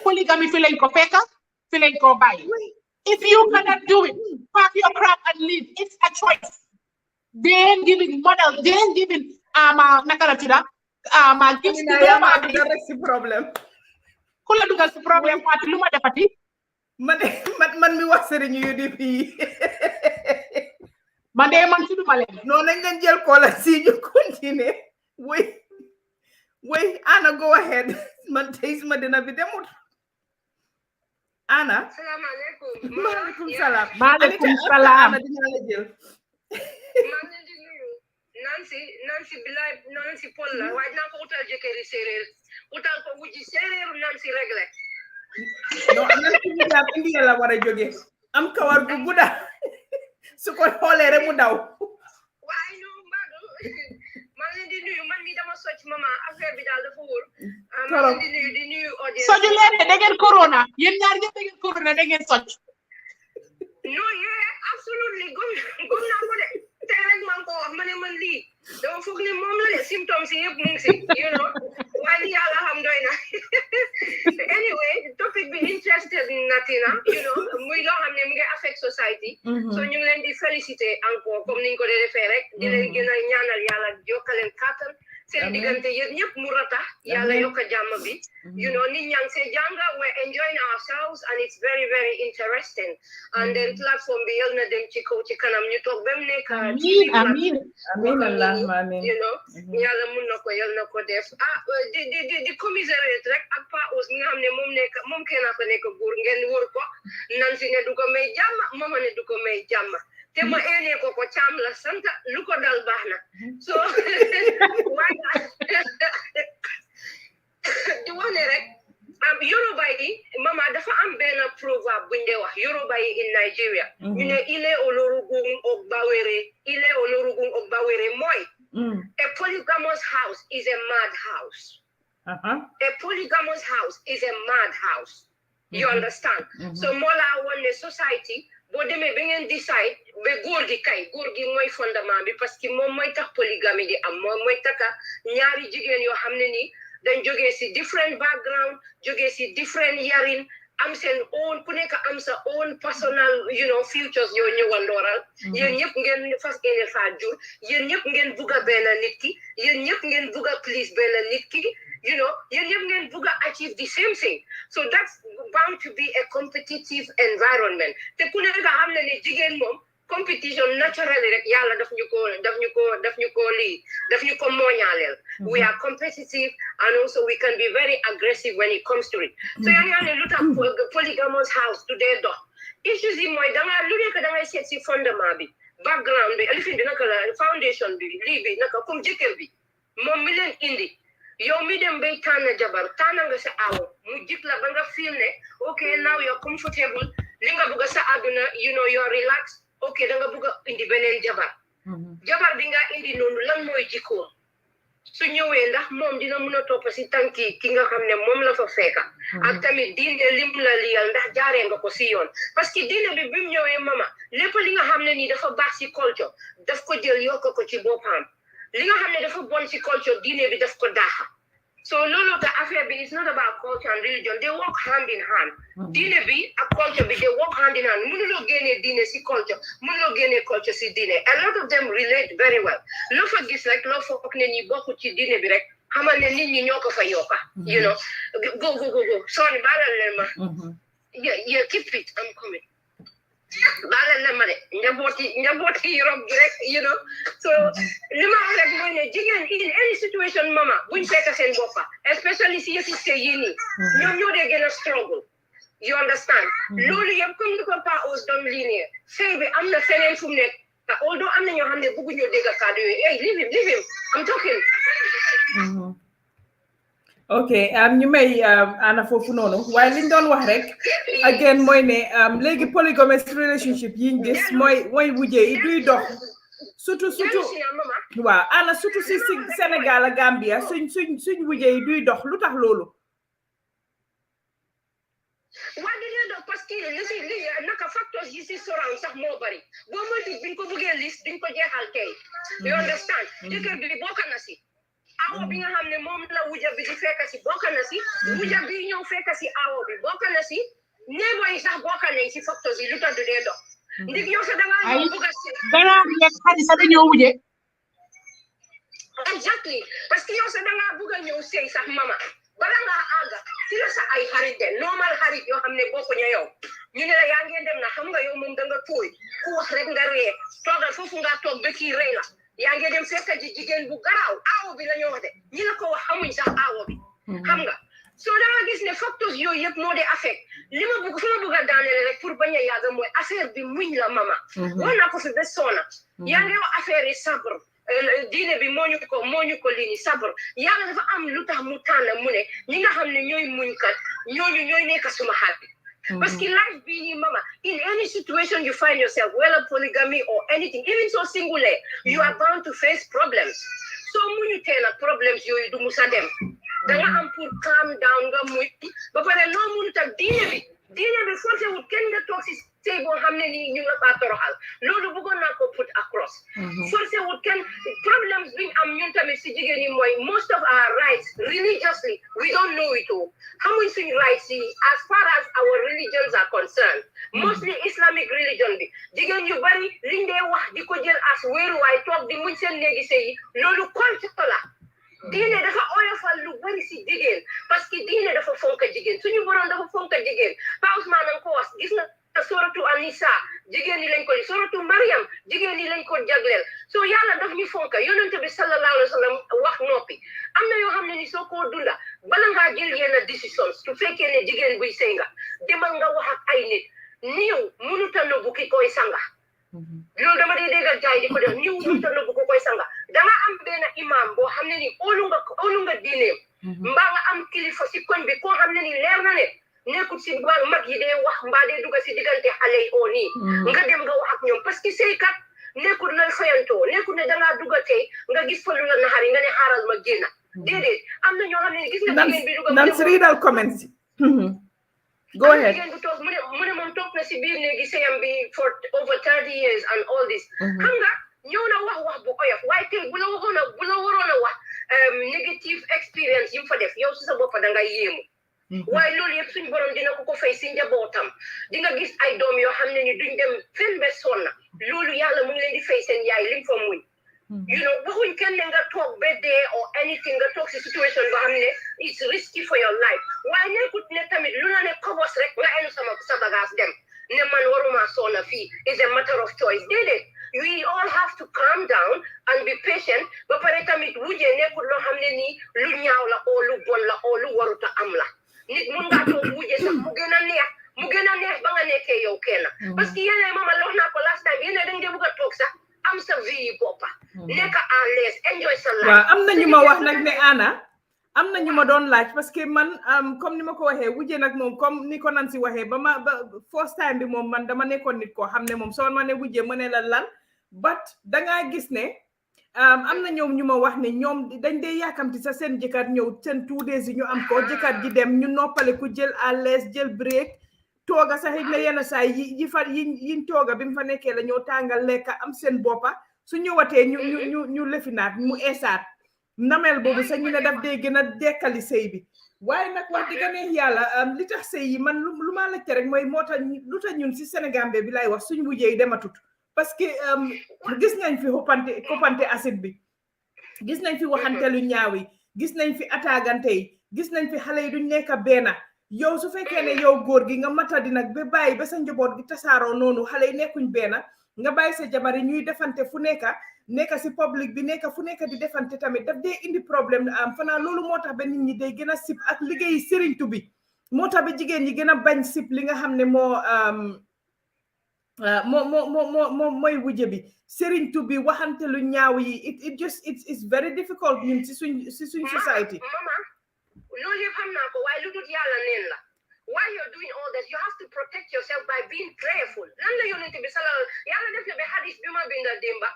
polygamy fi lañ ko fekka fi lañ ko bàyyi if you cannot do it pack your crap and leave it's a choice they ain't giving model they ain't giving naka la tudda ma gis ci rek ci problème ku la dugal ci problème Fatou lu ma defati man mi wax serigne UDP man de man tuduma leen non nañ leen jël ko la si ñu continuer way Anna go ahead man tey ma dina bi demut Anna salaamaaleykum maaleykum salaam dina la jël Nancy bilay Nancy Paul la waaye naa ko utal jëkkëri séeréer utal ko wujji séeréeru Nancy réglé non Nancy bi daal India la war a jóge am kawar gu gudda su ko xoolee rek mu daw waaye no mbadu maa ngi leen di nuyu man mi dama socc mama affaire bi daal dafa wóor maa ngi leen di nuyu audience soju leen de da ngeen corona yéen ñaar ñëpp da ngeen corona da ngeen socc no yeah absolutely gom naa ko de tey rek maa ngi ko wax ma ne man lii dama foog ne moom la de symptômes yi yëpp mu ngi si you know waaye li yàlla xam doy na anyway topic bi interested natina you know muy loo xam ne mu ngi affect society so ñu ngi leen di féliciter encore comme niñ ko dee defee rek di leen gën a ñaanal yàlla jokkaleen kàttan seen diggante yéen ñëpp mu rata yàlla yokk jàmm bi you know nit ñaa ngi see jànga we're enjoying ourselves and it's very very interesting and then platform bi yal na dem ci kaw ci kanam ñu toog ba mu nekk TV amiin allahumma amiin you know yàlla mun na ko yal na ko def di commiserate rek ak Pa Ous mi nga xam ne moom kenn ko nekk góor ngeen wër ko nan si ne du ko may jàmm mama ne du ko may jàmm te ma eenee ko caam la sant lu ko dal baax na so waaye di wax ne rek Yoruba yi mama dafa am benn proverbe buñ dee wax Yoruba yi in Nigeria ñu ne ile olorugum og bawere mooy a polygamous house is a mad house a polygamous house is a mad house you understand so moo laa woon ne society boo demee ba ngeen decide ba góor gi mooy fondement bi parce que moom mooy tax polygamie di am moom mooy tax ñaari jigéen yoo xam ne nii dañ jógee si different background jógee si different yarin am seen own ku nekk am sa own personal futures yoo ñëwandooral yéen ñëpp ngeen fas ngeen faa jur yéen ñëpp ngeen bugga benn nit ki yéen ñëpp ngeen bugga please benn nit ki yéen ñëpp ngeen bugga achieve the same thing so that's bound to be a competitive environment te ku nekk xam na ne jigéen moom competition naturally rek yàlla daf ñu ko mooñaaleel we are competitive and also we can be very aggressive when it comes to it so yaa ngi ne lu tax polygamous house today dox issues yi mooy lu nekk da ngay seet si fondement bi background bi lifin bi naka la foundation bi lii bi naka comme jëkkër bi moom mi leen indi yow mi dem bay tànn jabar tànn nga sa awo mu jik la ba nga feel ne okay now you're comfortable li nga bëgg sa àdduna you're relaxed ok da nga bëgg a indi beneen jabar bi nga indi noonu lan mooy jikkoom su ñëwee ndax moom dina mën a topp si tànki ki nga xam ne moom la fa fekka ak tamit diine lim la liyal ndax jaaree nga ko si yoon parce que diine bi mu ñëwee mama lépp li nga xam ne nii dafa baax si culture daf ko jël yokk ko ci boppam li nga xam ne dafa bon si culture diine bi daf ko daaxa so loolu ta affaire bi is not about culture and religion they work hand in hand diine bi ak culture bi they work hand in hand mënuloo génnee diine si culture mënuloo génnee culture si diine a lot of them relate very well loo fa gis rek loo foog ne ñi bokk ci diine bi rek xamal ne nit ñi ñoo ko fa yokka go sorry baalal leen ma yeah keep it I'm coming baalal leen ma de njabooti Europe gi rek so li ma wax rek mooy ne jigéen in any situation mama buñ fekk seen boppa especially si yëfi sëy yi nii ñoom ñoo dee gën a struggle you understand loolu yëpp comme ni ko Pa Ous doon linéer sëy bi am na feneen fu mu nekk although am na ñoo xam ne bëgguñoo dégg kàddu yooyu hey leave him I'm talking ok ñu may ana foofu noonu waaye liñ doon wax rek again mooy ne léegi polygamous relationship yiñ gis mooy wujje yi duy dox surtout waaw ana surtout si Sénégal ak Gambia suñ wujje yi duy dox lu tax loolu waa di dee dox parce que li naka facteurs yi si surround sax moo bari boo moytu biñ ko bëggee liste duñ ko jeexal tey you understand jëkkër bi bokk na si awo bi nga xam ne moom la wuja bi di fekk si bokk na si wuja bi ñëw fekk si awo bi bokk na si néebo yi sax bokk nañ si facteurs yi lu tax du dee dox ndig yow sax dangaa ñëw bëgg a si dangaa nekk xadi sax dañoo wuje exactly parce que yow sax dangaa bëgg a ñëw sëy sax mama bala ngaa àgga si la sa ay xarit de normal xarit yoo xam ne bokkuñu yow ñu ne la yaa ngeen dem na xam nga yow moom da nga tooy ku wax rek nga ree toogal foofu nga toog ba kii rey la yaa ngi dem fekk ji jigéen bu garaaw aawo bi la ñoo wax de ñi la ko wax xamuñ sax aawo bi xam nga so danga gis ne facteurs yooyu yëpp moo de affect li ma bëgg fu ma bëgg a daanele rek pour bañ a yàgg mooy affaire bi muñ la mama wax naa ko fi ba soona yaa ngi wax affaire yi sabre diine bi moo ñu ko lii ni sabre yàlla dafa am lu tax mu tànn mu ne ñi nga xam ne ñooy muñkat ñooy nekk suma xarit parce que life being mama in any situation you find yourself whether polygamy or anything even so single you are bound to face problems so muñu teel ak problems yooyu du musa dem danga am pour calm down nga muñ ba pare loo mënu tak diine bi forcé wut kenn nga toog si sëy boo xam ne nii ñu nga faa toroxal loolu bëggoon naa ko put across forcé wut kenn problems biñ am ñun tamit si jigéen ñi mooy most of our rights religiously we don't know it all xamuñ suñ rights yi as far as our religions are concerned mostly Islamic religion bi jigéen yu bari liñ dee wax di ko jël as wéeruwaay toog di muñ seen néegi sëy yi loolu culture la diine dafa oyofal lu bari si jigéen parce que diine dafa fonka jigéen suñu borom dafa fonka jigéen Pa Ousmane nanga ko wax gis na suratu Anisa jigéen ñi lañ ko suratu Mariam jigéen ñi lañ ko jagleel so yàlla daf ñu fonka yonent bi sallallahu alayhi wa sallam wax noppi am na yoo xam ne ni soo koo dunda bala ngaa jël yenn décision su fekkee ne jigéen buy sëy nga demal nga wax ak ay nit niiw mënuta nëbbu ki koy sanga loolu dama dee déggal jaay di ko def niiw mënuta nëbbu ko koy sanga danga am benn imam boo xam ne ni óolu nga diineem mbaa nga am kilifa si koñ bi koo xam ne ni leer na ne nekkul si mag yi dee wax mbaa dee dugga si diggante xale yi oo nii nga dem nga wax ak ñoom parce que sëykat nekkul lay fayantoo nekkul ne dangaa dugga tey nga gis fa lu la naxari nga ne xaaral ma génna déedéet am na ñoo xam ne gis nga jigéen bi dugga Nancy readal comments go ahead jigéen bu toog mu ne moom toog na si biir néegi sëyam bi for over 30 years and all this xam nga ñëw na wax bu oyof waaye tey bu la waroon a wax negative experience yi mu fa def yow si sa bopp da nga yéemu waaye loolu yëpp suñu borom dina ko fay si njabootam di nga gis ay doom yoo xam ne ni duñ dem fenn ba sonna loolu yàlla mu ngi leen di fay seen yaay lim fa muñ you know waxuñ kenn nga toog ba dee or anything nga toog si situation boo xam ne it's risky for your life waaye nekkut ne tamit lu la ne kobos rek nga enu sa bagage dem ne man waruma sonna fii is a matter of choice déedéet we all have to calm down and be patient ba pare tamit wujjee nekkul loo xam ne nii lu ñaaw la oo lu bon la oo lu waruta am la nit mun ngaa toog wujjee sax mu gën a neex ba nga nekkee yow kenn parce que yéen mama wax naa ko last time yéen da ngeen bëgg a toog sax am sa vie yi boppa nekk à l'aise enjoy sa life waaw am na ñu ma wax nag ne Anna am na ñu ma doon laaj parce que man comme ni ma ko waxee wujjee nag moom comme ni ko Nancy waxee ba first time bi moom man dama nekkoon nit koo xam ne moom soo ma ne wujjee ma ne la lan but dangaa gis ne am na ñoom ñu ma wax ne ñoom dañ dee yaakamti sa seen jëkkër ñëw seen 2 days yi ñu am ko jëkkër ji dem ñu noppale ku jël à l'aise jël break tooga sax na yenn saa yiñ tooga bi mu fa nekkee la ñoo tàngal lekk am seen boppa su ñëwatee ñu lefinaat mu eesaat namel boobu sax ñu ne daf dee gën a dekkali sëy bi waaye nag wax dëgg neex yàlla li tax sëy yi man lu ma laajte rek mooy moo tax lu tax ñun si Sénégal bi lay wax suñu wujjee yi dematut parce que gis nañ fi koppante acide bi gis nañ fi waxante lu ñaaw yi gis nañ fi attaagante yi gis nañ fi xale yi duñ nekk benn yow su fekkee ne yow góor gi nga matadi nag ba bàyyi ba sa njaboot gi tasaaroo noonu xale yi nekkuñ benn nga bàyyi sa jabar yi ñuy defante fu nekk si public bi nekk fu nekk di defante tamit daf dee indi problème fanaa loolu moo tax ba nit ñi day gën a sip ak liggéeyi sëriñtu bi moo tax ba jigéen ñi gën a bañ sip li nga xam ne mooy wujje bi sëriñtu bi waxante lu ñaaw yi it's very difficult ñun si suñ society loolu yëpp xam naa ko waaye lu dul yàlla neen la while you're doing all this you have to protect yourself by being prayerful lan la yonent bi sallallahu yàlla def na ba hadis bi ma binda démba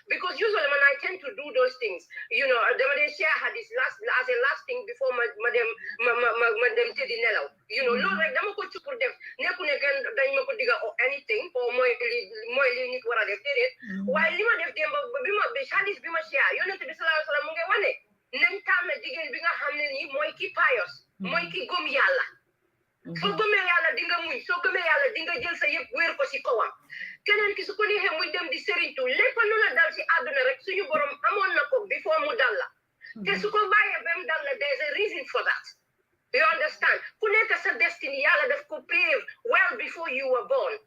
because usually when I tend to do those things you know dama dee share hadis as a last thing before ma dem tëddi nelaw you know loolu rek dama ko ci pour def nekku ne kenn dañ ma ko diga or anything or mooy li nit war a def déedéet waaye li ma def démba bi hadis bi ma share yonent bi sallallahu alayhi wa sallam mu ngi wane nañ tànn jigéen bi nga xam ne nii mooy ki pious mooy ki gëm yàlla soo gëmee yàlla di nga muñ soo gëmee yàlla di nga jël sa yëpp wéer ko si kawam keneen ki su ko neexee muy dem di sëriñtu lépp lu la dal si àdduna rek suñu borom amoon na ko before mu dal la te su ko bàyyee ba mu dal la there's a reason for that you understand ku nekk sa destiny yàlla daf ko pave well before you were born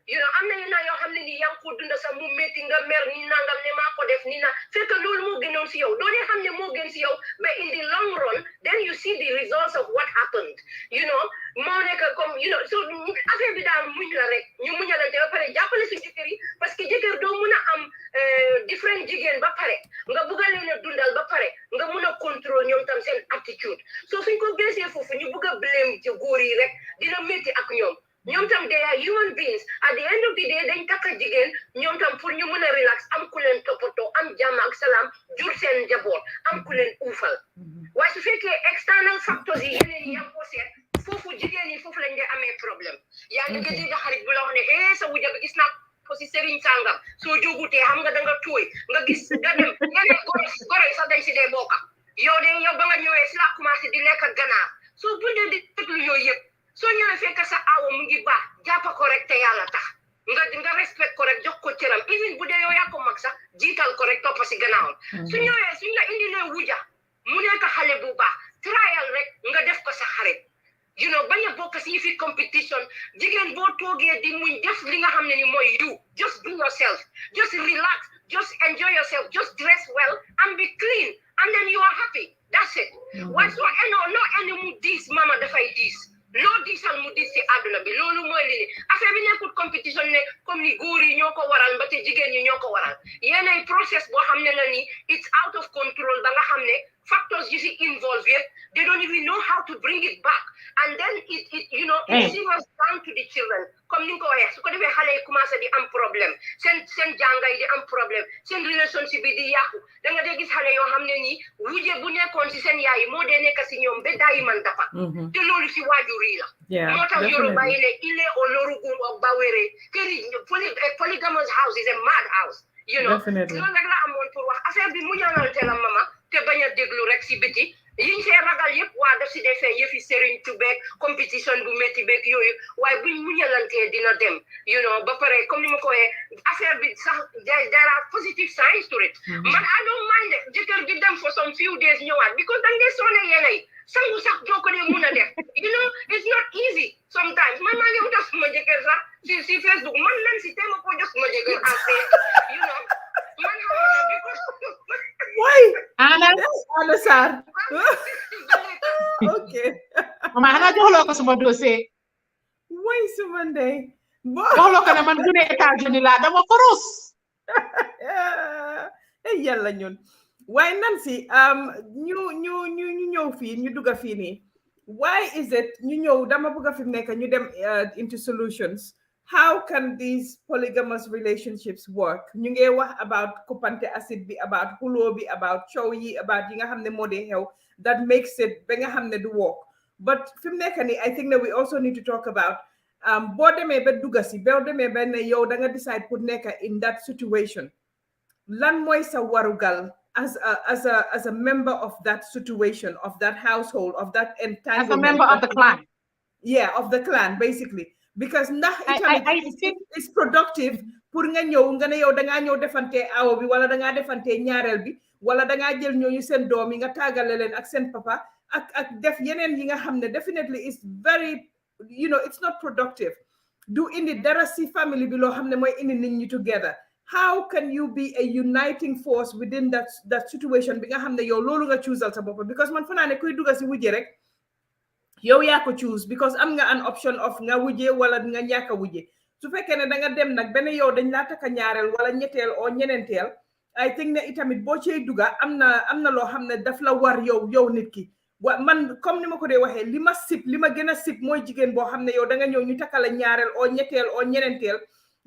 you know am na yenn yoo xam ne ni yaa ngi ko dunda sax mu métti nga mer ni nangam ne maa ko def ni na fekk loolu moo gënoon si yow doo dee xam ne moo gën si yow but in the long run then you see the results of what happened you know moo nekk comme you know so affaire bi daal muñ la rek ñu muñalante ba pare jàppale su jëkkër yi parce que jëkkër doo mun a am different jigéen ba pare nga bugg a leen a dundal ba pare nga mun a contrôle ñoom tam seen attitude so suñ ko gisee foofu ñu bugg a blame ci góor yi rek dina métti ak ñoom tam they are human beings at the end of the day dañ takka jigéen ñoom tam pour ñu mën a relax am ku leen toppatoo am jàmm ak salaam jur seen njaboot am ku leen uufal waaye su fekkee external factors yi yeneen yi yaa ko seet foofu jigéen yi foofu lañ dee amee problème yaa ngi dégg xarit bu la wax ne sa wujja bi gis naa ko si sëriñ sàngam soo jógutee xam nga da nga tooy nga gis nga dem yeneen gore sax dañ si dee bokka yow ba nga ñëwee si la commencé di lekk ganaar soo bundee di déglu yooyu yëpp soo ñëwee fekk sa awo mu ngi baax jàppa ko rek te yàlla tax nga respect ko rek jox ko cëram even bu dee yow yaa ko mag sax jiital ko rek toppa si gannaawam su ñëwee suñ la indilee wuja mu nekk xale bu baax trial rek nga def ko sa xarit you know bañ a bokk si fi competition jigéen boo toogee di muñ def li nga xam ne ni mooy you just be yourself just relax just enjoy yourself just dress well and be clean and then you are happy that's it waaye soo no mu diis mama dafay diis loo diisal mu diis si àdduna bi loolu mooy li affaire bi nekkul compétition ne comme ni góor yi ñoo ko waral ba te jigéen ñi ñoo ko waral yéenay process boo xam ne la ni it's out of control ba nga xam ne factors you see involved yet they don't even know how to bring it back and then it it simmers down to the children comme ni nga ko waxee su ko defee xale yi commencé di am problème seen jàngay di am problème seen relationship bi di yàqu da nga dee gis xale yoo xam ne nii wuje bu nekkoon si seen yaay moo dee nekk si ñoom ba daayi man dafa te loolu si waajur yi la moo tax Yoruba yi ne ile olorugun og bawere këri polygamous house is a mad house loolu rek la amoon pour wax affaire bi mu ñaanante la mama te bañ a déglu rek si biti yiñ see ragal yëpp waa daf si defee yëfi sëriñ tu beeg compétition bu métti beeg yooyu waaye buñ muñalantee dina dem ba pare comme ni ma ko waxee affaire bi sax there are positive signs to it man I don't mind jëkkër bi dem for some few days ñëwaat because dañ dee soone yéenay sangu sax doo ko dee mun a def it's not easy sometimes man maa ngi utal suma jëkkër sax si Facebook man nan si téema ko jox suma jëkkër affaire man xam because why Anna Sarr okay mama xanaa joxloo ko suma dossier way suma ndey joxloo ko ne man gune États-Unis laa dama forus yàlla ñun waaye Nancy ñu ñëw fii ñu dugga fii nii why is it ñu ñëw dama bëgg a fi nekk ñu dem into solutions how can these polygamous relationships work ñu ngi wax about kupante acid bi about xuloo bi about coow yi about yi nga xam ne moo di xew that makes it ba nga xam ne du work but fi mu nekk nii I think that we also need to talk about boo demee ba dugga si boo demee ba ne yow da nga decide pour nekk in that situation lan mooy sa warugal as a member of that situation of that household of that entanglement as a member of the clan of the clan basically because ndax it's productive pour nga ñëw nga ne yow da ngaa ñëw defante awo bi wala da ngaa defante ñaareel bi wala da ngaa jël ñooñu seen doom yi nga tàggale leen ak seen papa ak def yeneen yi nga xam ne definitely is very it's not productive du indi dara si family bi loo xam ne mooy indi nit ñi together how can you be a uniting force within that situation bi nga xam ne yow loolu nga choosal sa bopp because man fanaa ne kuy dugga si wujje rek yow yaa ko choose because am nga an option of nga wujje wala nga ñàkk a wujje su fekkee ne da nga dem nag benn yow dañ laa takka ñaareel wala ñetteel o ñeneenteel I think ne itamit boo cey dugga am na loo xam ne daf la war yow nit ki man comme ni ma ko dee waxee li ma gën a sip mooy jigéen boo xam ne yow da nga ñëw ñu takkala ñaareel o ñetteel o ñeneenteel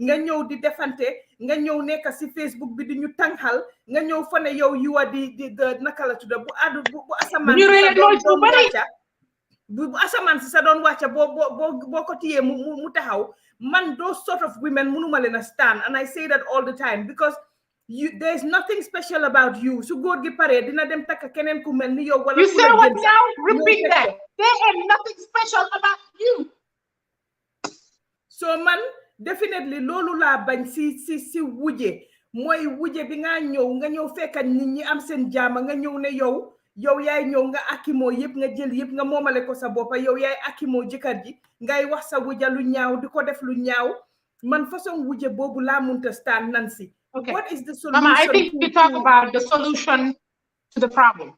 nga ñëw di defante nga ñëw nekk si Facebook bi di ñu tànqal nga ñëw fa ne yow yu wa di naka la tudda bu asamaan bu asamaan si sa doon wàcca boo ko tiyee mu taxaw man those sort of women mënuma leen a stand and I say that all the time because there's nothing special about you su góor gi paree dina dem takka keneen ku mel ni yow wala you say what now repeat that there is nothing special about you so man definitely loolu laa bañ si wujje mooy wujje bi nga ñëw fekka nit ñi am seen jaama nga ñëw ne yow yaay ñëw nga akimoo yëpp nga jël yëpp nga moomale ko sa boppa yow yaay akimoo jëkkër ji ngay wax sa wujja lu ñaaw di ko def lu ñaaw man façon wujje boobu laa munta stand Nancy. Okay. What is the solution? Mama, I think we talk about the solution to the problem.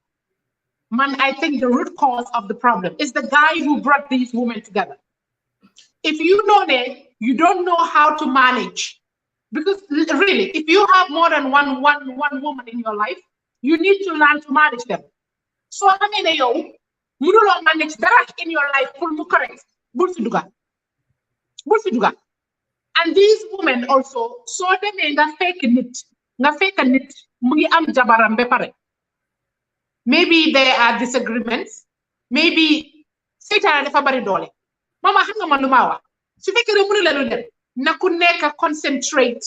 Man, I think the root cause of the problem is the guy who brought these women together. If you know that, you don't know how to manage. Because really, if you have more than one woman in your life, you need to learn to manage them. So I mean, you don't manage that in your life. Correct. And these women also, so they may nga fake nit, mungi am jabaram be pare. Maybe there are disagreements. Maybe Satan dafa bari doole. Mama xam nga man lu ma wax. Su fekkee mënu la lu dem, na ku nekk concentrate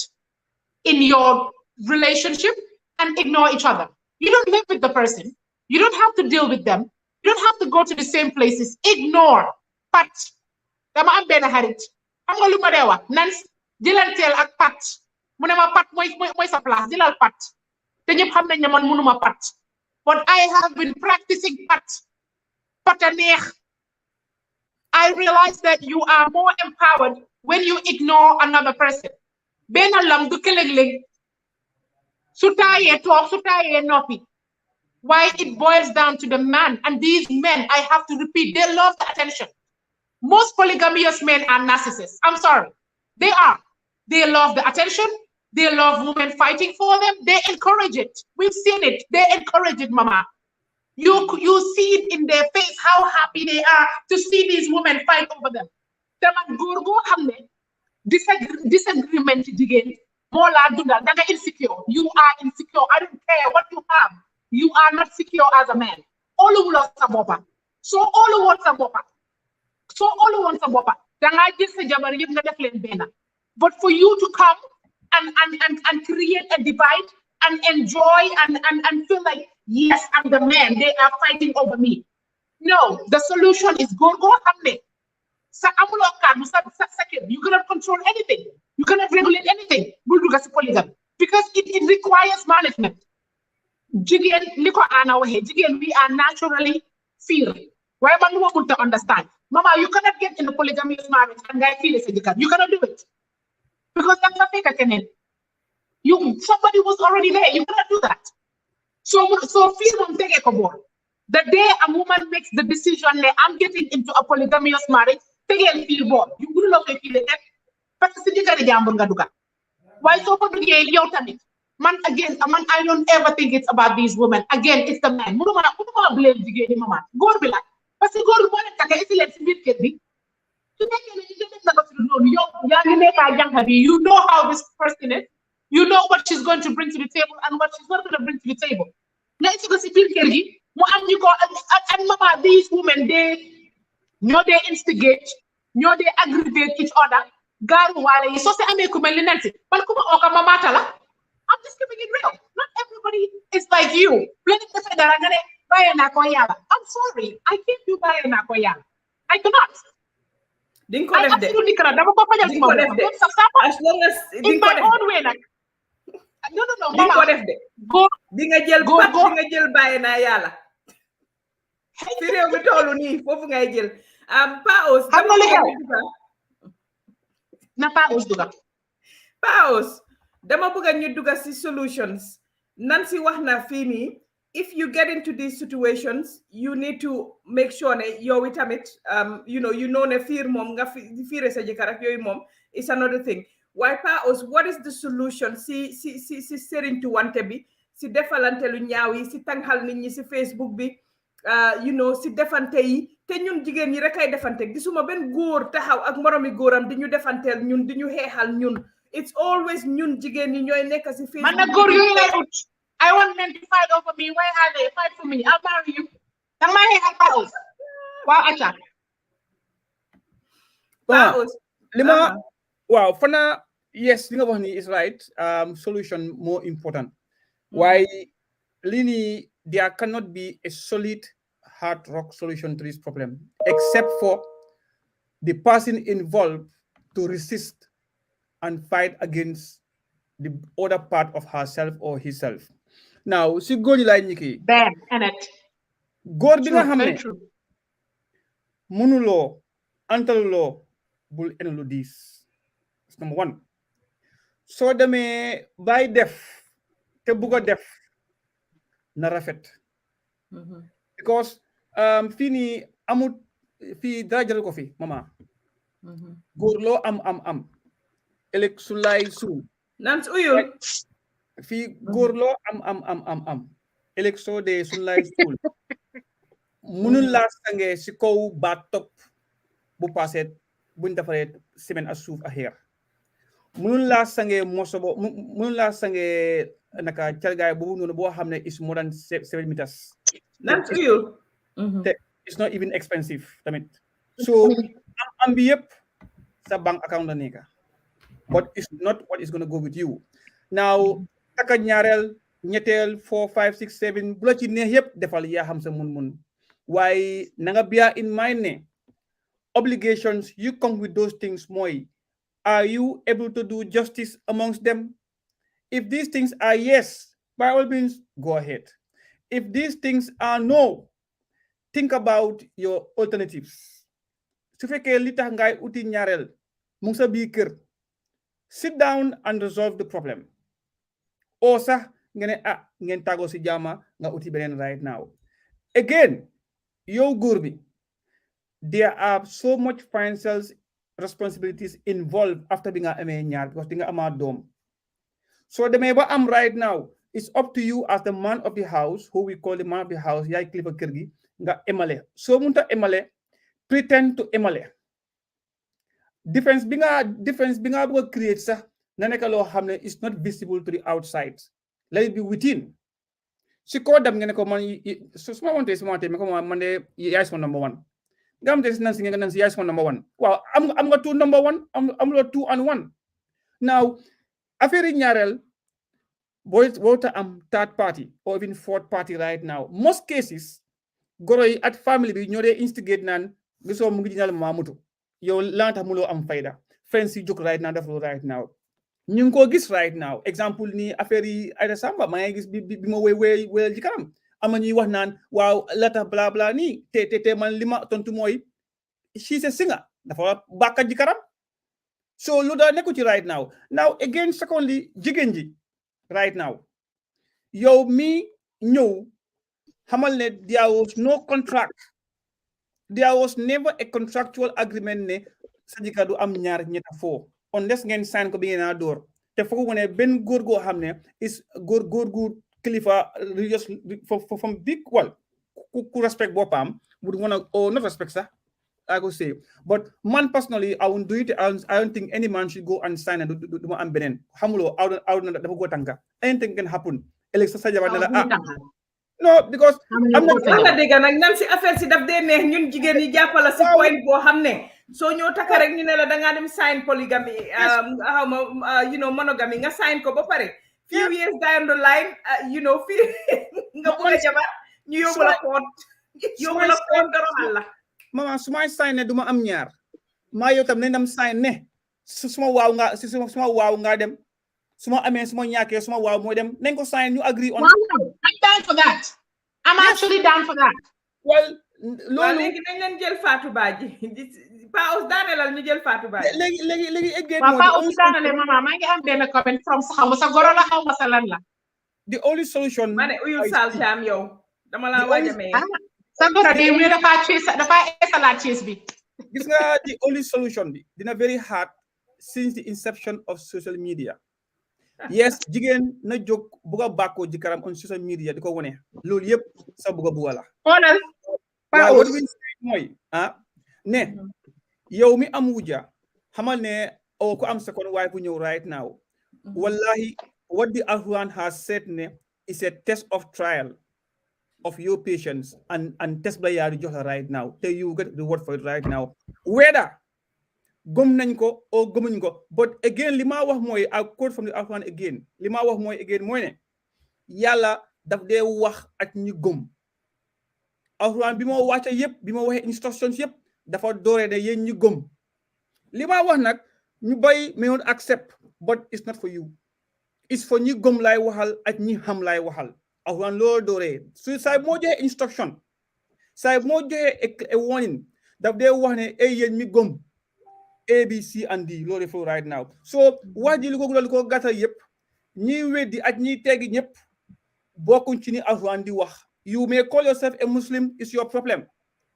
in your relationship and ignore each other. You don't live with the person. You don't have to deal with them. You don't have to go to the same places. Ignore. Pat. Dama am benn xarit. Xam nga lu ma dee wax nan jëlanteel ak pat mu ne ma pat mooy sa place jëlal pat te ñëpp xam nañ ne man mënuma pat but I have been practicing patanekh. I realize that you are more empowered when you ignore another person. Bena lam du keleng sutaye talk, sutaye nopi. Why it boils down to the man, and these men, I have to repeat, they love the attention. Most polygamous men are narcissists. I'm sorry, they are. They love the attention. They love women fighting for them. They encourage it. We've seen it. They encourage it, Mama. You see it in their face how happy they are to see these women fight over them. Disagreement again. Insecure. You are insecure. I don't care what you have. You are not secure as a man. All who lost a bopa. So all who wants a bopa. So all who wants a bopa. But for you to come and create a divide and enjoy and feel like, yes, I'm the man, they are fighting over me. No, the solution is go hamne. You cannot control anything. You cannot regulate anything. Because it requires management. We are naturally fear. Why man want to understand? Mama, you cannot get in a polygamous marriage and guy feel it. You cannot do it. Because that's a fake channel. Somebody was already there. You cannot do that. So fear won't take a board. The day a woman makes the decision that I'm getting into a polygamous marriage, take a feel board. You will not feel it. Why so for the man again, man, I don't ever think it's about these women. Again, it's the man. Muduma blame the mama. Go be like, but go to let's be. You know how this person is. You know what she's going to bring to the table and what she's not going to bring to the table. Let's go see and mama, these women, they instigate, they aggravate each other. I'm just keeping it real. Not everybody is like you. I'm sorry. I can't do I cannot. I absolutely cannot. As long as in my own way. No, Mama. Go. Paos, dama bëgg ñu dugga ci solutions. Nancy wax na fii nii, if you get into these situations, you need to make sure ne yow itamit you know ne fiir moom nga fiire sa jëkkër ak yooyu moom is another thing. Why Paos, what is the solution si sëriñtu wante bi, si defalante lu ñaaw yi, si tanxal nit ñi si Facebook bi, si defante yi, te ñun jigéen ñi rek ay defante. Gisuma benn góor taxaw ak moromi góoram di ñu defanteel ñun, di ñu xeexal ñun. It's always ñun jigéen ñi ñooy nekk si Facebook. Man góor yooyu lay ut. I want men to fight over me. Where are they? Fight for me. I'll marry you. Dang may xeexal Paos. Waaw acca. Paos. Lima, wow, for now, yes, li nga wax ni is right. Solution more important. Why, Lini, there cannot be a solid hard rock solution to this problem, except for the person involved to resist and fight against the other part of herself or himself. Now, si góor yi laay ñiki. Bam, and it. Góor bi nga xam ne mënuloo antaluloo bul enulu diis. That's number one. So demee bay def te bugg a def na rafet. Because fii nii amut fii dara jaral ko fi mama. Góor loo am ëllëg su lay suul. Nant uyu. Fii góor loo am ëllëg soo dee su lay suul. Munul laa sange si kaw ba top bu passé buñ defaree semaine ak suuf ak xeer. Munul laa sange mosobo munul laa sange naka calgaay boobu noonu boo xam ne is more than 7 meters. Nant uyu. It's not even expensive tamit. So am bi yëpp sa bank account la nekk. But it's not what is going to go with you. Now, taka ñaareel, ñetteel, 4, 5, 6, 7, bu la ci neex yëpp defal yaa xam sa mun-mun. Waaye na nga bear in mind ne obligations you come with those things mooy, are you able to do justice amongst them? If these things are yes, by all means, go ahead. if these things are no, think about your alternatives. Su fekkee li tax ngay uti ñaareel mu ngi sa biir kër, sit down and resolve the problem. O sax ngeen ngeen tàggoo si jàmm nga uti beneen right now. Again, yow góor bi, there are so much financial responsibilities involved after being a ñaar because di nga amaat doom. So the ba am right now, it's up to you as the man of the house, who we call the man of the house, yaay kilifa kër gi, nga emale. So munta emale, pretend to emale. Difference bi nga bëgg create sax na nekk loo xam ne is not visible to the outside. Let it be within. Si ko dem nga ne ko man suma wante ma ko man de yaay sama number one. Nga am des nan si nga nan si yaay sama number one. Waaw am nga two number one, am lo two and one. Now affaire ñaareel boy am third party or even fourth party right now. Most cases goro yi at family bi ñoo dee instigate naan gisoo mu ngi ñal Mamutu yow lanta mu loo am fayda friends yi jóg right now def lo right now ñu ngi ko gis right now exemple ni affaire yi Aida Samba maa ngi gis bi ma wéyal ci kanam am na ñuy wax naan waaw lata bla bla nii te man li ma tontu mooy she's a singer dafa bàkkat ji kanam. So lu da nekku ci right now again secondly jigéen ji right now yow mi ñëw xamal ne there was no contract, there was never a contractual agreement ne sa jëkkër du am ñaar ñetta foo unless ngeen sign ko bi ngeen a door te foog mu ne benn góor goo xam ne is góor gu kilifa religious from big ku respect boppam would want to or not respect sax I could say, but man personally, I won't do it. I don't think any man should go and sign and do am benen. Hamulo, I don't go tanka. Anything can happen. No, because I'm not dégg nag ñam si affaire si daf dee neex ñun jigéen ñi jàppala si point boo xam ne soo ñëw takka rek ñu ne la dangaa dem sign polygamy xaw ma monogamy nga sign ko ba pare few years down the line fii nga bëgg a jabar ñu yóbbu la koot doroxal la. Mama su may sign ne duma am ñaar maa yow tam ne dam sign ne suma waaw nga dem suma amee suma ñàkkee suma waaw mooy dem nañ ko sign ñu agree on. I'm down for that. I'm actually down for that. Well loolu léegi nañ leen jël Fatou Badji Pa Ous daanelal ñu jël Fatou Badji léegi again Pa Ous daanele mama maa ngi am benn comment from xaw ma sa goro la xaw ma sa lan la. The only solution ma ne uyul Sal Thiam yow dama la waaj a may sa goro de mu dafa esalaat cheese bi. Gis nga the only solution bi dina very hard since the inception of social media. Yes, jigéen na jóg buga bàkkoo jikaram on social media di ko wone loolu yëpp sa buga la. xoolal waaw what we say mooy ne yow mi am wuja xamal ne o ko am second wife bu ñëw right now wallahi what the Quran has said ne is a test of trial of your patience and test ba yaari jox la right now te you get the word for it right now whether gëm nañ ko o gëmuñ ko but again li ma wax mooy I quote from the Quran again li ma wax mooy again mooy ne yàlla daf dee wax ak ñu gëm Quran bi ma wàcce yëpp bi ma waxee instructions yëpp dafa dooree ne yéen ñu gëm li ma wax nag ñu bay may not accept but it's not for you it's for ñu gëm lay waxal ak ñi xam lay waxal Quran loolu dooree su saay moo joxe instruction saay moo joxe a warning daf dee wax ne ay yéen mi gëm A B C and D loolu fo right now so wax ji li ko gàttal yëpp ñi weddi ak ñi teggi ñëpp bokkuñ ci ni Quran di wax. You may call yourself a Muslim, it's your problem.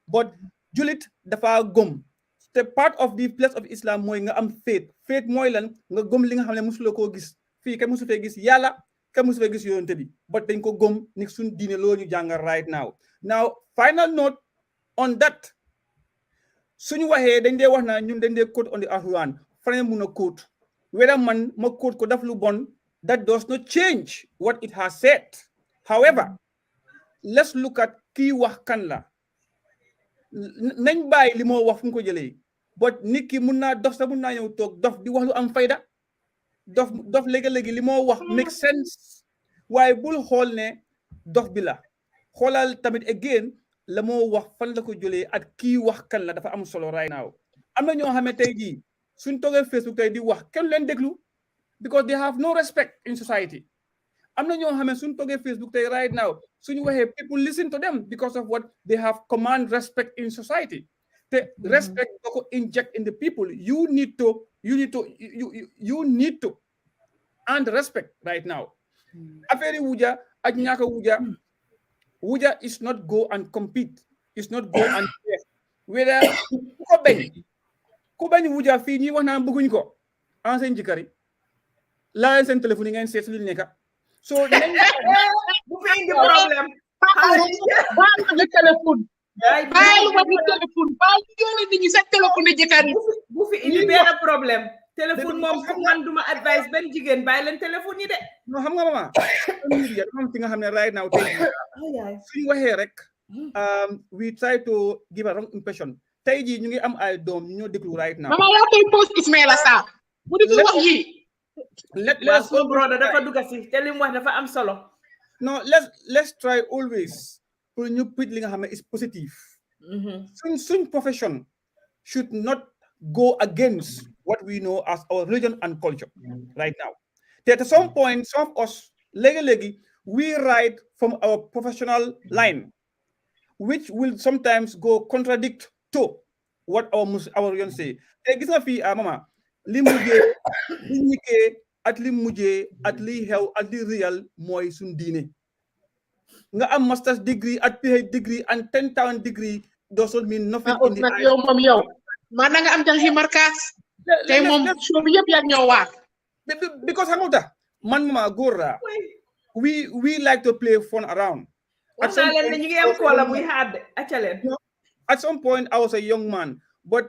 But julit dafa gom. The part of the place of Islam mooy nga am faith. Faith mooy lan nga gom li nga xam ne musuloo koo gis. Fii kenn musu fee gis yàlla, kenn musu fee gis yonent bi. But dañ ko gom ni suñ diine loolu ñu jàngal right now. Now, final note on that. Suñu waxee dañ dee wax na ñun dañ dee quote on the Quran. Fane mun a quote. Whether man ma quote ko daf lu bon, that does not change what it has said. However, let's look at kii wax kan la nañ bàyyi li moo wax fu mu ko jëlee but nit ki mun naa dof sax mun naa ñëw toog dof di wax lu am fayda dof léegi-léegi li moo wax make sense waaye bul xool ne dof bi la xoolal tamit again la moo wax fan la ko jëlee ak kii wax kan la dafa am solo right now am na ñoo xam ne tey jii suñ toogee Facebook tey di wax kenn leen déglu because they have no respect in society am na ñoo xam ne suñ toogee Facebook tey right now suñu waxee people listen to them because of what they have command respect in society. The respect to inject in the people. You need to earn respect right now. Affaire wuja ak ñaaka wuja is not go and compete. It's not go and play. Whether ko bañ wuja fii ñi wax naan bëgguñ ko en seen jëkkër yi laa seen téléphone yi ngeen seet si lu nekk so bu fi indi problème baal ma téléphone baal yoone nit ñi sa téléphone jëkkër yi bu fi indi benn problème téléphone moom fu man duma advice benn jigéen bàyyi leen téléphone yi de non xam nga mama media dafa am fi nga xam ne right now tey suñu waxee rek we try to give a wrong impression tey jii ñu ngi am ay doom ñu ñoo déglu right now mama yaa koy post Ismaila Sarr bu di wax yi let's go brother dafa dugg si te li mu wax dafa am solo no let's try always pour ñu put li nga xam ne is positive suñ profession should not go against what we know as our religion and culture right now. At some point, some of us, we write from our professional line, which will sometimes go contradict to what our religion say. Gis nga fi mama li mujjee li ñike at li mujjee at li xew at li real mooy suñ diine nga am master's degree at PhD degree and 10,000 degree doesn't mean nothing in the yow man nga am jang himarkas tay mom show bi yeb yak ñoo wax because hamuta man mama góor we like to play fun around at some point I was a young man but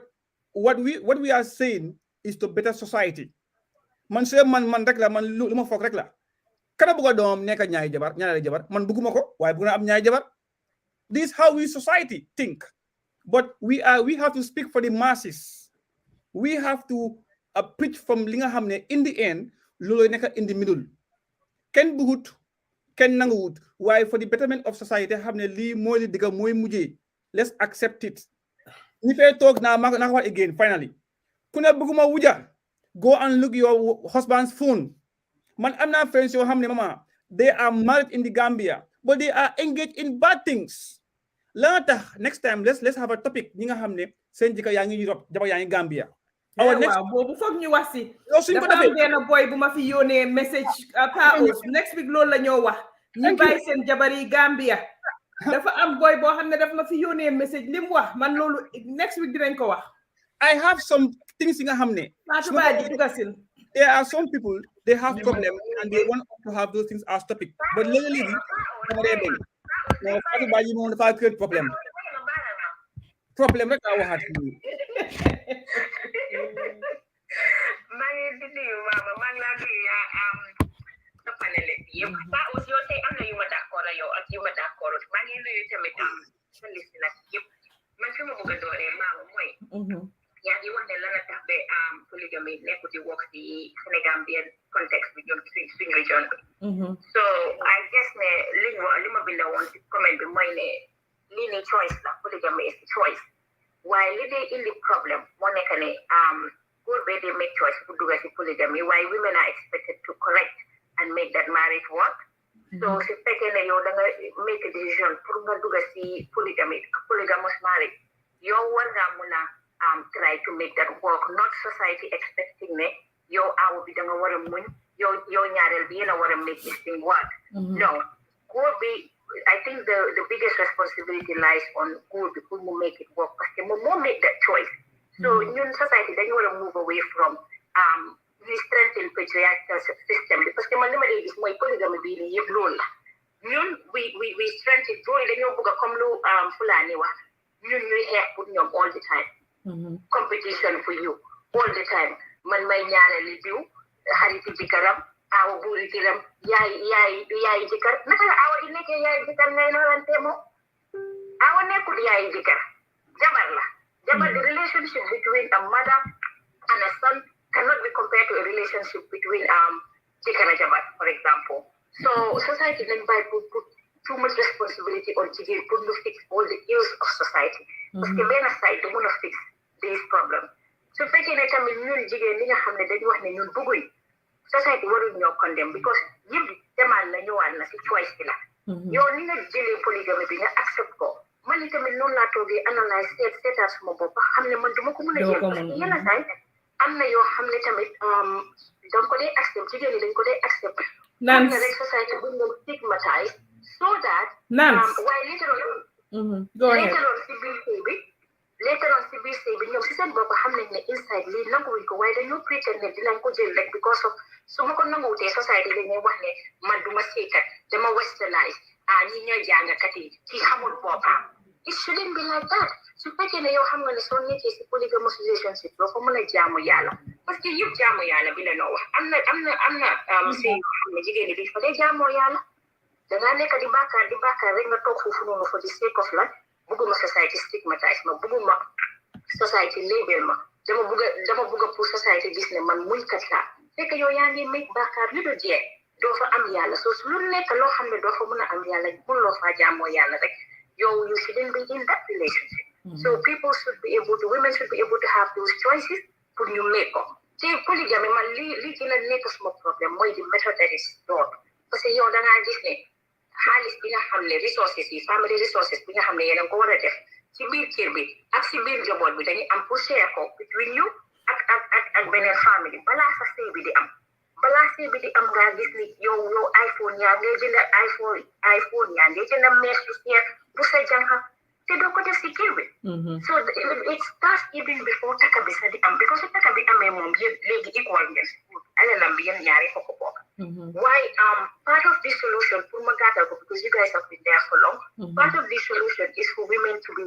what we are saying is to better society man se man rek la man lu ma fokk rek la kana bëgg doom nekk ñaari jabar man bëgguma ko waaye bëgg na am ñaari jabar this is how we society think. But we have to speak for the masses. We have to preach from li nga xamne in the end lolo nekk in the middle. Ken bugut ken nanguwut waaye for the betterment of society xamne li mooy li diga mooy mujjee let's accept it. Ni fay toog na ko wax again finally. Ku ne bëgguma wuja go and look your husband's phone. Man am na friends yoo xamne mama they are married in the Gambia but they are engaged in bad things. Next time let's have a topic ñi nga xamne seen jika yaangi Europe jaba yaangi Gambia our next bobu fokk ñu wax ci dafa am benn boy bu ma fi yónnee message paus next week loolu la ñoo wax ñu bàyyi seen jabar yi Gambia dafa am boy boo xam ne daf ma fi yónnee message li mu wax man loolu next week dinañ ko wax I have some things yi nga xamne there are some people they have problem and they want to have those things as topic but lately dama dee bañ no Fatou Badji moom dafa kër problème rek laa waxaat fii maa ngi di nuyu mama maa ngi laa nuyu sa panel yëpp ba aussi yow tey am na yu ma d'accord ak yow ak yu ma d'accord maa ngi nuyu tamit sa liste nag yëpp man fi ma bëgg a dooree mama mooy yaa ngi wax ne lan la tax ba polygamy nekku di work di Sénégambian context bi ñoom suñ région bi so I guess ne li ma binda woon ci comment bi mooy ne lii ni choice la polygamy is choice waaye li dee indi problème moo nekk ne góor bee dee make choice pour dugga ci polygamy waaye women are expected to correct and make that marriage work so su fekkee ne yow da nga make a decision pour nga dugga ci polygamous marriage yow war ngaa mun a try to make that work not society expecting ne yow aaw bi da nga war a muñ yow ñaareel bi yéen a war a make this thing work no góor bi I think the biggest responsibility lies on góor bi pour mu make it work parce que moom moo make that choice so ñun society dañu war a move away from we strengthen patriarchal system bi parce que man li ma dee gis mooy polygamy bii nii yëpp loolu la ñun we strengthen góor yi dañoo bëgg a comme lu Fulani wax ñun ñuy xeex pour ñoom all the time competition for you all the time man may ñaareeli diw xariti jëkkëram aawa buuri kiram yaay jëkkër naka la aawa di nekkee yaay jëkkër ngay noorante moom aawa nekkul yaay jëkkër jabar la jabar the relationship between a mother and a son cannot be compared to a relationship between jëkkër and jabar for example so society then by put too much responsibility on jigéen pour ñu fix all the ills of society parce que benn side du mun a fix this problem su fekkee ne tamit ñun jigéen li nga xam ne dañu wax ne ñun bëgguñ society waruñ ñoo condemn because yëpp demal na la si choice bi la yow ni nga jëlee polygamy bi nga accept ko man itamit noonu laa toogee analyse seetaat suma bopp xam ne man duma ko mën a jël parce que yenn saa am na yoo xam ne tamit dañ ko dee accept jigéen ñi dañ ko dee accept am na rek société bu ñu stigmatise so that waaye later on si biir sëy bi ñoom si seen bopp xam nañ ne inside lii nanguwuñ ko waaye dañoo pretend ne dinañ ko jël rek because of su ma ko nanguwutee société dañuy wax ne man duma sëykat dama westernise ñi ñooy jàngkat yi ci xamul boppam it shouldn't be like that su fekkee ne yow xam nga ne soo nekkee si polygamous relationship doo fa mën a jaamu yàlla parce que yëpp jaamu yàlla bi la noo wax am na sëy yoo xam ne jigéen ñi duñ fa dee jaamoo yàlla dangaa nekk di bàkkaar rek nga toog foofu noonu for the sake of lan bugguma society stigmatise ma bugguma society label ma dama bugga pour society gis ne man muñ kat laa fekk yow yaa ngi make bàkkaar yu du jeex doo fa am yàlla so su lu nekk loo xam ne doo fa mën a am yàlla mun loo faa jaamoo yàlla rek yow you shouldn't be in that relationship so women should be able to have those choices pour ñu make ko te polygamy man li gën a nekk suma problème mooy di method that is done parce que yow dangaa gis ne xaalis bi nga xam ne resources yi family resources bi nga xam ne yéen a ko war a def ci biir kër bi ak ci biir njaboot bi dañuy am pour share ko between you ak beneen family balaa sa sëy bi di am ngaa gis ni yow iPhone yaa ngay jënd iPhone yaa ngay jënd mees yu seer bu sa jànxa te doo ko def si kër bi so it starts even before taka bi sa di am because taka bi amee moom yëpp léegi equal ngeen alalam bi yéen ñaari ko bokk why part of the solution pour ma gàttal ko because you guys have been there for long part of the solution is for women to be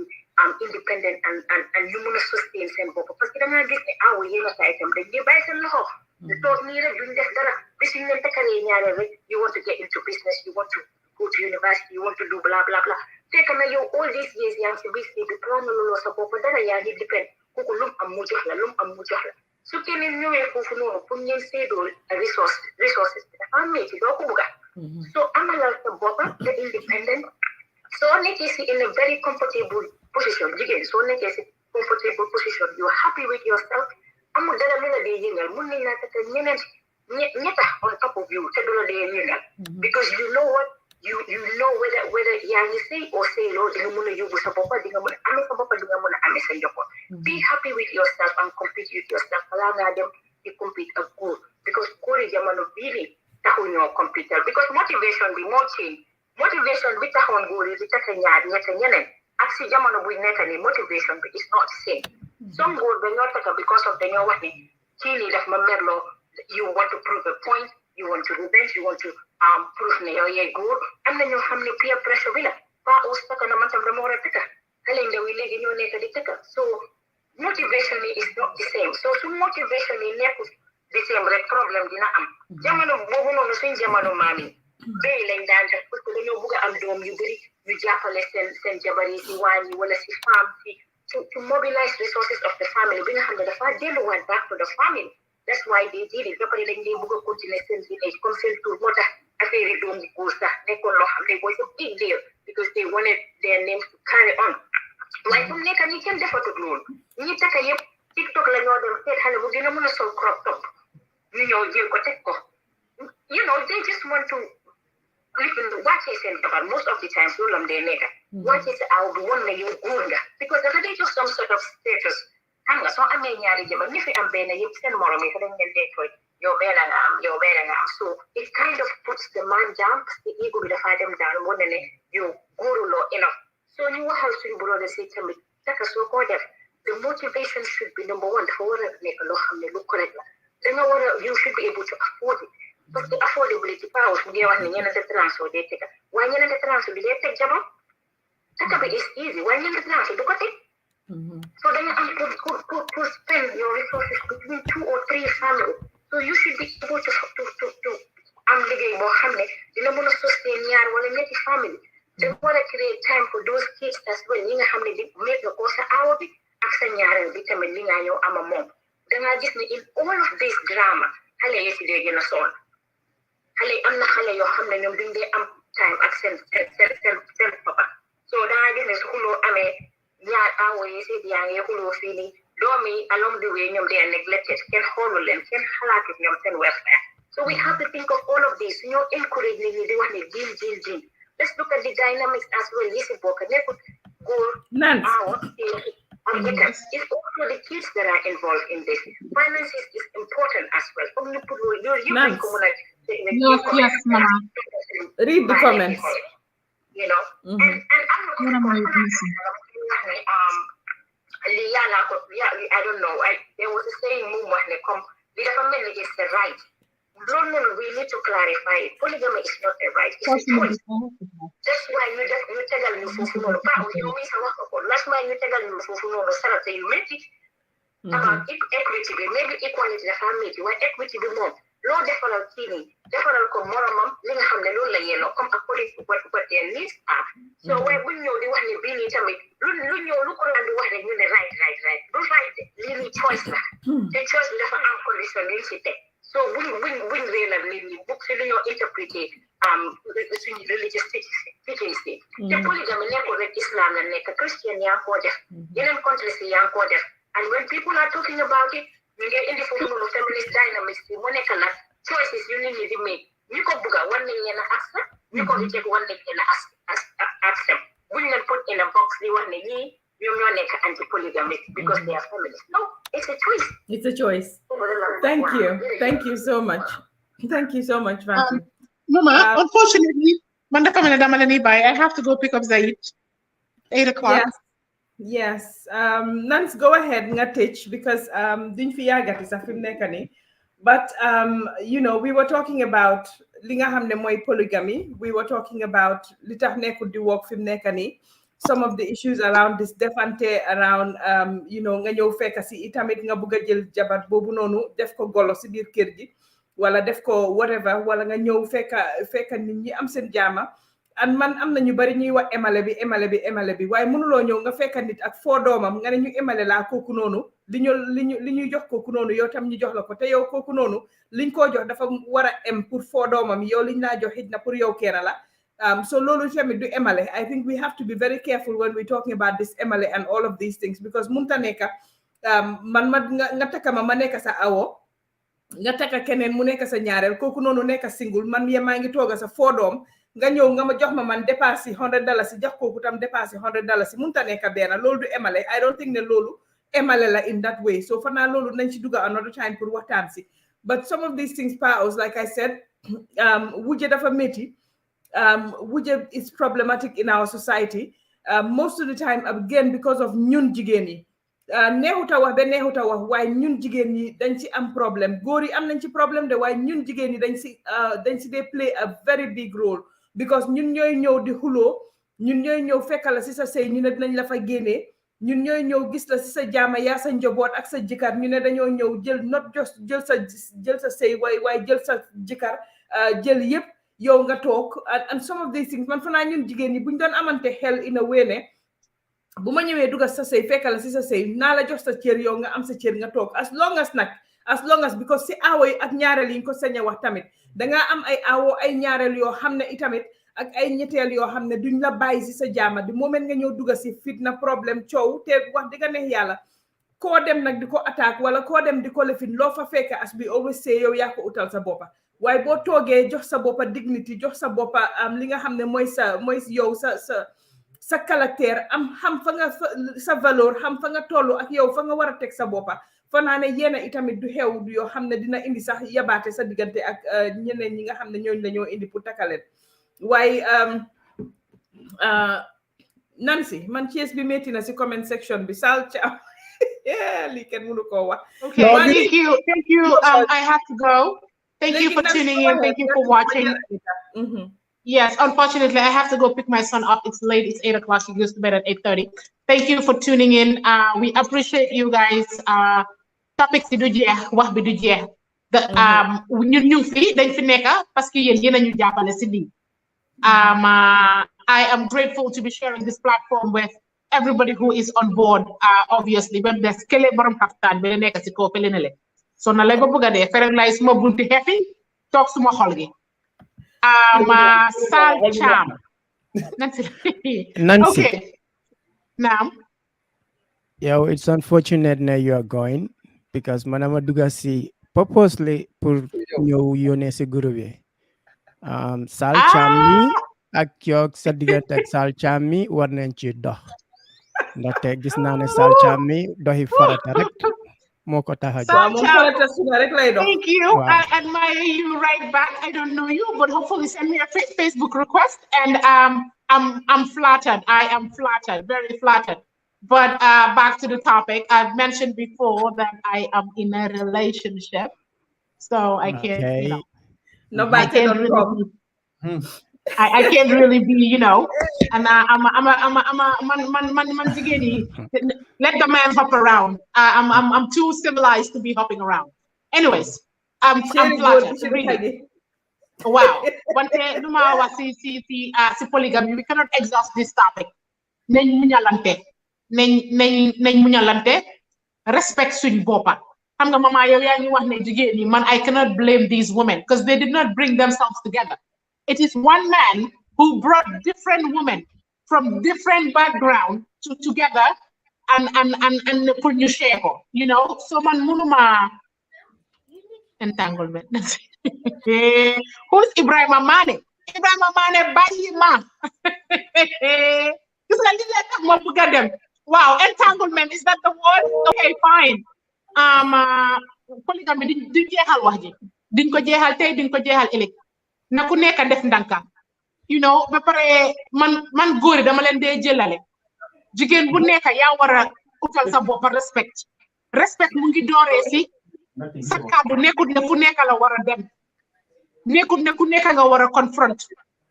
independent and ñu mën a sustain seen bopp parce que da ngaa gis ne awo yéen a saa itam dañ dee bàyyi seen loxo ñu toog nii rek duñ def dara bis ñu leen takkalee ñaareel rek you want to get into business you want to go to university you want to do blah blah blah fekk na yow all these years yaa ngi si bis bi plan loo sa bopp dara yaa ngi depend kooku lum am mu jox la su keneen ñëwee foofu noonu pour ngeen séedoo resources bi dafa métti doo ko bugga so amalal sa bopp nga independent soo nekkee si in a very comfortable position jigéen soo nekkee si comfortable position you're happy with yourself amul dara lu la dee yëngal mun nañ laa takk ñetta on top of you te du la dee yëngal because you know what you know whether yaa ngi sëy or sëy loo di nga mën a yóbbu sa bopp di nga mën a amee sa bopp di nga mën a amee sa njaboot be happy with yourself and compete with yourself balaa ngaa dem di compete ak góor because góor yi jamono bii nii taxul ñoo compete because motivation bi moo change motivation bi taxoon góor yi di takk ñaar ñett ñeneen ak si jamono buy nekk nii motivation bi is not the same some góor dañoo takk because of dañoo wax ni kii nii daf ma merloo you want to prove a point you want to revenge you want to proof ne yow yaay góor am na ñoo xam ne peer pressure bi la pas aus takk na man tam dama war a takk xale ndaw yi léegi ñoo nekk di takk so motivation yi is not the same so su motivation yi nekkul the same rek problème dina am jamono boobu noonu suñ jamono maam yi béy lañ daan def parce que dañoo bëgg a am doom yu bëri ñu jàppale seen jabar yi si waañ yi wala si femme si to mobilize resources of the family bi nga xam ne dafa delluwaat back to the family that's why they did it ba pare dañ dee bëgg a continuer seen village comme seen tour moo tax affaire yi doom bu góor sax nekkoon loo xam ne was a big deal because they wanted their names to carry on waaye fu mu nekk nii kenn defatut loolu ñi takka yëpp TikTok la ñoo dem seet xale bu gën a mën a sol crop top ñu ñëw jël ko teg ko you know they just want to wàccee seen jabar most of the times loolu lam dee nekka wàccee sa aw bi won na yow góor nga because dafa dee jox some sort of status xam nga soo amee ñaari jabar ñi fi am benn yëpp seen morom yi fa dañ leen dee tooy yow benn nga am so it kind of puts the man down parce que ego bi dafaa dem down wane ne yow góoruloo enough so ñu waxal suñu broda si tamit taka soo ko def the motivation should be number one dafa war a nekk loo xam ne lu correct la danga war a you should be able to afford it parce que affordability powers mu ngi wax ne ñeneen transport dee tega waaye ñeneen transport bi dee teg jabar taka bi is easy waaye ñeneen transport du ko teg so then you have to spend your resources between 2 or 3 families. So you should be able to liggéey boo xam ne dina mën a sustain ñaar wala ñetti family. They want to create time for those kids as well. ñi nga xam ne di make nga ko sa aawa bi ak sa ñaareel bi tamit li nga ñëw ama moom. Dangaa gis ne in all of this drama xale yi si dee gën a sonn. Xale am na xale yoo xam ne ñoom duñ dee am time ak seen papa. So dangaa gis ne su xuloo amee ñaar awo yi si yaa ngi xuloo fii nii doom yi along the way ñoom they are neglected kenn xoolul leen kenn xalaatut ñoom seen welfare So we have to think of all of this. Encourage deal. Let's look at the dynamics as well. Listen, Nance. It's also the kids that are involved in this. Finances is important as well. Nance. Yes, Mama. Read the comments. And I'm not I don't know. There was a saying, is the right. We need to clarify. Polygamy is not a right. It's a choice. That's why you tell me last time you tell me you make it about equity, maybe equality the family, where equity be more. Law deferral teaming, deferral come more ling hamle la yellow, come according to what their needs are. So when you the one you bring it look around the one you right. Don't right really choice. The choice is for unconditional. So when really books interpret religious teachings. The polygamy Islam and Christian countries and when people are talking about it, you get in the feminist dynamics, choices you need to make. You can book one thing in accept, you can take one thing in accept. When you put in a box the one thing, you're not anti-polygamic because they are feminists. No, it's a choice. It's a choice. Thank you. Thank you so much. Thank you so much, Vanti. Mama, unfortunately, I have to go pick up Zaid. 8 o'clock. Yes. Nance, go ahead, nga teach because din fi yagat is afim nekani. But we were talking about linga hamne moy polygamy. We were talking about li tax nekul di work fim nekani. Some of the issues around this defante around nga ñew fekk ci itamit nga bëgg jël jabar bobu nonu def ko golo ci biir kër gi wala def ko whatever wala nga ñew fekk nit ñi am seen jaama and man am na ñu bari ñuy wax emale bi waaye mënuloo ñëw nga fekk nit ak foo doomam nga ne ñu emale laa kooku noonu li ñuy jox kooku noonu yow tam ñu jox la ko te yow kooku noonu liñ koo jox dafa war a em pour foo doomam yow liñ laa jox xëj na pour yow kenn la so loolu tamit du emale. I think we have to be very careful when we're talking about this emale and all of these things because munta nekka man nga takka ma nekka sa awo nga takka keneen mu nekka sa ñaareel kooku noonu nekka single man maa ngi tooga sa foo doom nga ñëw nga ma jox ma man dépassé $100 jox kooku tam dépassé $100 munta nekk benn loolu du emale. I don't think ne loolu emale la in that way so fanaa loolu nañ ci dugga another time pour waxtaan si but some of these things paos like I said wujje dafa métti wujje is problematic in our society most of the time again because of ñun jigéen yi neexuta wax ba neexuta wax waaye ñun jigéen ñi dañ ci am problème góor yi am nañ ci problème de waaye ñun jigéen ñi dañ ci they play a very big role because ñun ñooy ñëw di xuloo ñun ñooy ñëw fekkal la si sa sëy ñu ne dinañ la fa génnee ñun ñooy ñëw gis la si sa jaama yaa sa njaboot ak sa jëkkër ñu ne dañoo ñëw jël not just jël sa sëy waaye jël sa jëkkër jël yëpp yow nga toog and some of these things man fanaa ñun jigéen ñi buñ doon amante xel in a way ne bu ma ñëwee dugal sa sëy fekkal la si sa sëy naa la jox sa cër yow nga am sa cër nga toog as long as because si aawo yi ak ñaareel yi ñu ko sañ a wax tamit dangaa am ay aawo ay ñaareel yoo xam ne itamit ak ay ñetteel yoo xam ne duñ la bàyyi si sa jaama di moment nga ñëw duga si fitna problème coow te wax dëgg neex yàlla koo dem nag di ko attaque wala koo dem di ko lefin loo fa fekk as we always say yow yaa ko utal sa boppa waaye boo toogee jox sa boppa dignity jox sa boppa li nga xam ne mooy yow sa caractère am xam fa nga sa valeur xam fa nga tollu ak yow fa nga war a teg sa boppa fanaa ne yéena itamit du xew yoo xam ne dina indi sax yabaate sa diggante ak ñeneen ñi nga xam ne ñooñu la ñoo indi pour takkaleen waaye Nancy man Thiès bi métti na si comment section bi sal ca lii kenn mënu koo wax. Okay, thank you. I have to go. Thank you for tuning in. Thank you for watching. Yes, unfortunately, I have to go pick my son up. It's late. It's 8 o'clock. He goes to bed at 8:30. Thank you for tuning in. We appreciate you guys. Topics bi du jeex wax bi du jeex. ñun ñu fi dañ fi nekk parce que yéen a ñu jàppale si lii. I am grateful to be sharing this platform with everybody who is on board. Obviously, when there's kele borom xaftaan bi nekk si kaw fele na le. So na lay ba bëgg a dee ferek lay suma bunti xefi toog suma xol gi. Sal Cham. Nancy. Okay. Now. Yeah, it's unfortunate that you are going because manama duga si purposely pour ñëw yónnee si groupe yi Sal Cham mi ak yoog sa diggante ak Sal Cham mi war nañ ci dox ndaxte gis naa ne Sal Cham mi doxi farata rek moo ko tax a jóg. Thank you. I admire you right back. I don't know you, but hopefully send me a Facebook request, and I'm flattered. I am flattered, very flattered. But back to the topic, I've mentioned before that I am in a relationship, so I can't, you know, I can't really be, and man jigeni. Let the man hop around. I'm too civilized to be hopping around. Anyways, I'm flattered. Really. Wow. One day, polygamy. We cannot exhaust this topic. Respect suñ bopa. I cannot blame these women because they did not bring themselves together. It is one man who brought different women from different backgrounds together and put you share, so man munuma entanglement. Who's Ibrahim Mane? Bayima. Wow, entanglement, is that the word? Okay, fine. Polygamy din jeexal wax ji din ko jeexal tey din ko jeexal ëllëg na ku nekk def ndanka ba pare man góor dama leen dee jëlale jigéen bu nekk yaa war a utal sa bopp respect mu ngi dooree si sa kàddu nekkut ne fu nekk la war a dem nekkut ne ku nekk nga war a confront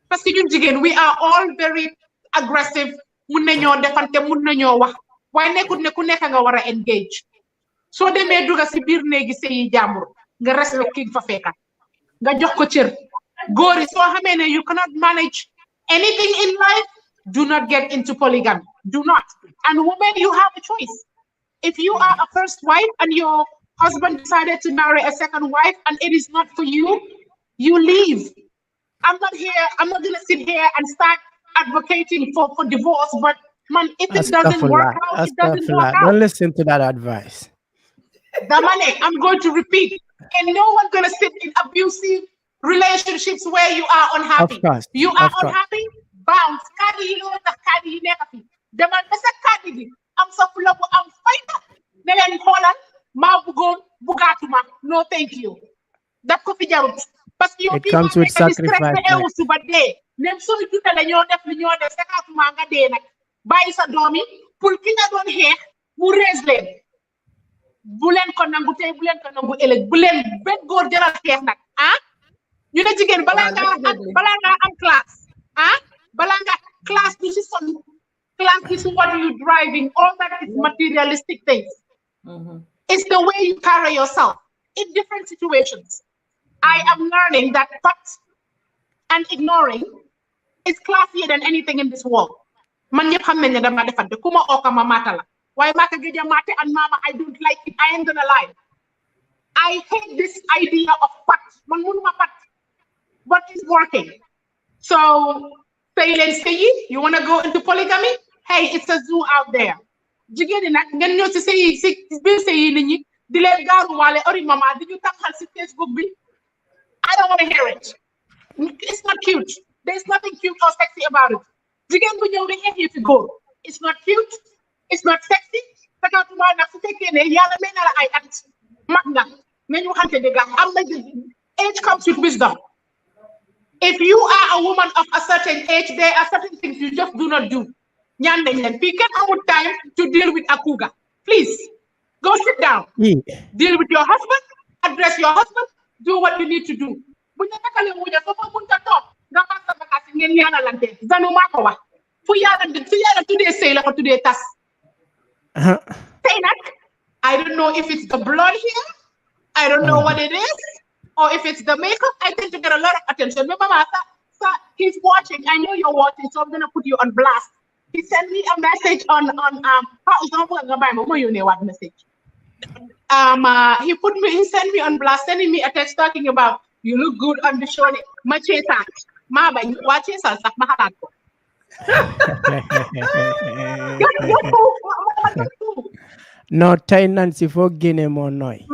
parce que ñun jigéen we are all very aggressive mun nañoo defante mun nañoo wax waaye nekkut ne ku nekk nga war a engage soo demee duga si biir néegi sëyi jàmbur nga respect ki fa fekka nga jox ko cër góor yi soo xamee ne you cannot manage anything in life, do not get into polygamy. Do not. And women, you have a choice. If you are a first wife and your husband decided to marry a second wife and it is not for you, you leave. I'm not going to sit here and start advocating for divorce, but man, if it doesn't work out, it doesn't work out. Don't listen to that advice. Damane, I'm going to repeat. And no one's going to sit in abusive relationships where you are unhappy. Of course. You are unhappy? Bounce. Kadi you know the kadi you never feel. The man besa kadi. I'm so full of I'm fighter. Nelen Holland, ma bugon bugatuma. No, thank you. That could be jarut. It comes with sacrifice. Nem so you tell you def li ñoo def sakatuma nga dé nak. Bayyi sa domi pour ki nga doon xex mu rees leen. Bu leen ko nangu tey bu leen ko nangu ëllëg bu leen benn góor jaral xeex nag ñu ne jigéen balaa nga am classe balaa nga classe bi ci son class is what you driving all that is materialistic things. It's the way you carry yourself in different situations. I am learning that but and ignoring is classier than anything in this world. Man ñëpp xam nañ ne dama defante ku ma ooka ma maata la waaye maa ko gëj a maate and mama I don't like it. I ain't gonna lie. I hate this idea of pat. Man mënuma pat. But it's working. So say let's say you want to go into polygamy? Hey, it's a zoo out there. Jigéen nag ngeen ñëw si biir sëy nit ñi di leen gaaruwaale ori mama di ñu taxal si Facebook bi. I don't want to hear it. It's not cute. There's nothing cute or sexy about it. Jigéen bu ñëw di xeex yi fi góor. It's not cute. It's not sexy. Sakatuma nag su fekkee ne yàlla may na la ay at mag nga nañu waxante dëgg am na age comes with wisdom. If you are a woman of a certain age, there are certain things you just do not do. Nyan nañ leen fii kenn amul time to deal with a cougar. Please go sit down. Deal with your husband. Address your husband. Do what you need to do. Bu ñu takale wuja so fa mun ta toog nga ma sa bakasi ngeen ñaanalante zanu maa ko wax fu yàlla tuddee sëy la ko tuddee tas. Tey nag I don't know if it's the blood here. I don't know what it is. Or if it's the makeup, I tend to get a lot of attention. Remember, he's watching. I know you're watching, so I'm gonna put you on blast. He sent me a message on message. He sent me on blast, sending me a text talking about you look good on the show. No, Nancy for Guinea more noise.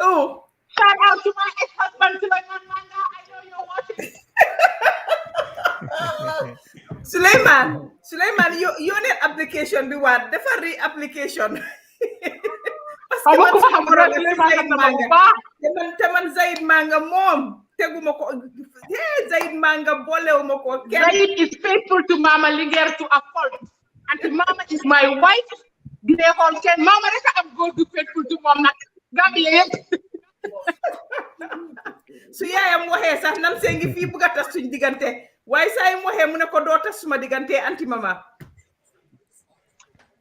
Oh. Shout out to my ex-husband, Sulaiman Manga. I know you're watching. Sulaiman, you need application be what? The re-application. Parce que man Zaid Manga mom teguma ko Zaid Manga bolewuma ko kenn. Zaid is faithful to Mama Linger to a fault. And Mama is my wife. They all can Mama rek am go to faithful to mom nak Gambia yépp. Su yaayam waxee sax nam sengi fi bëgga tas suñ digante waaye say mu waxee mu ne ko doo tas suma digante anti mama.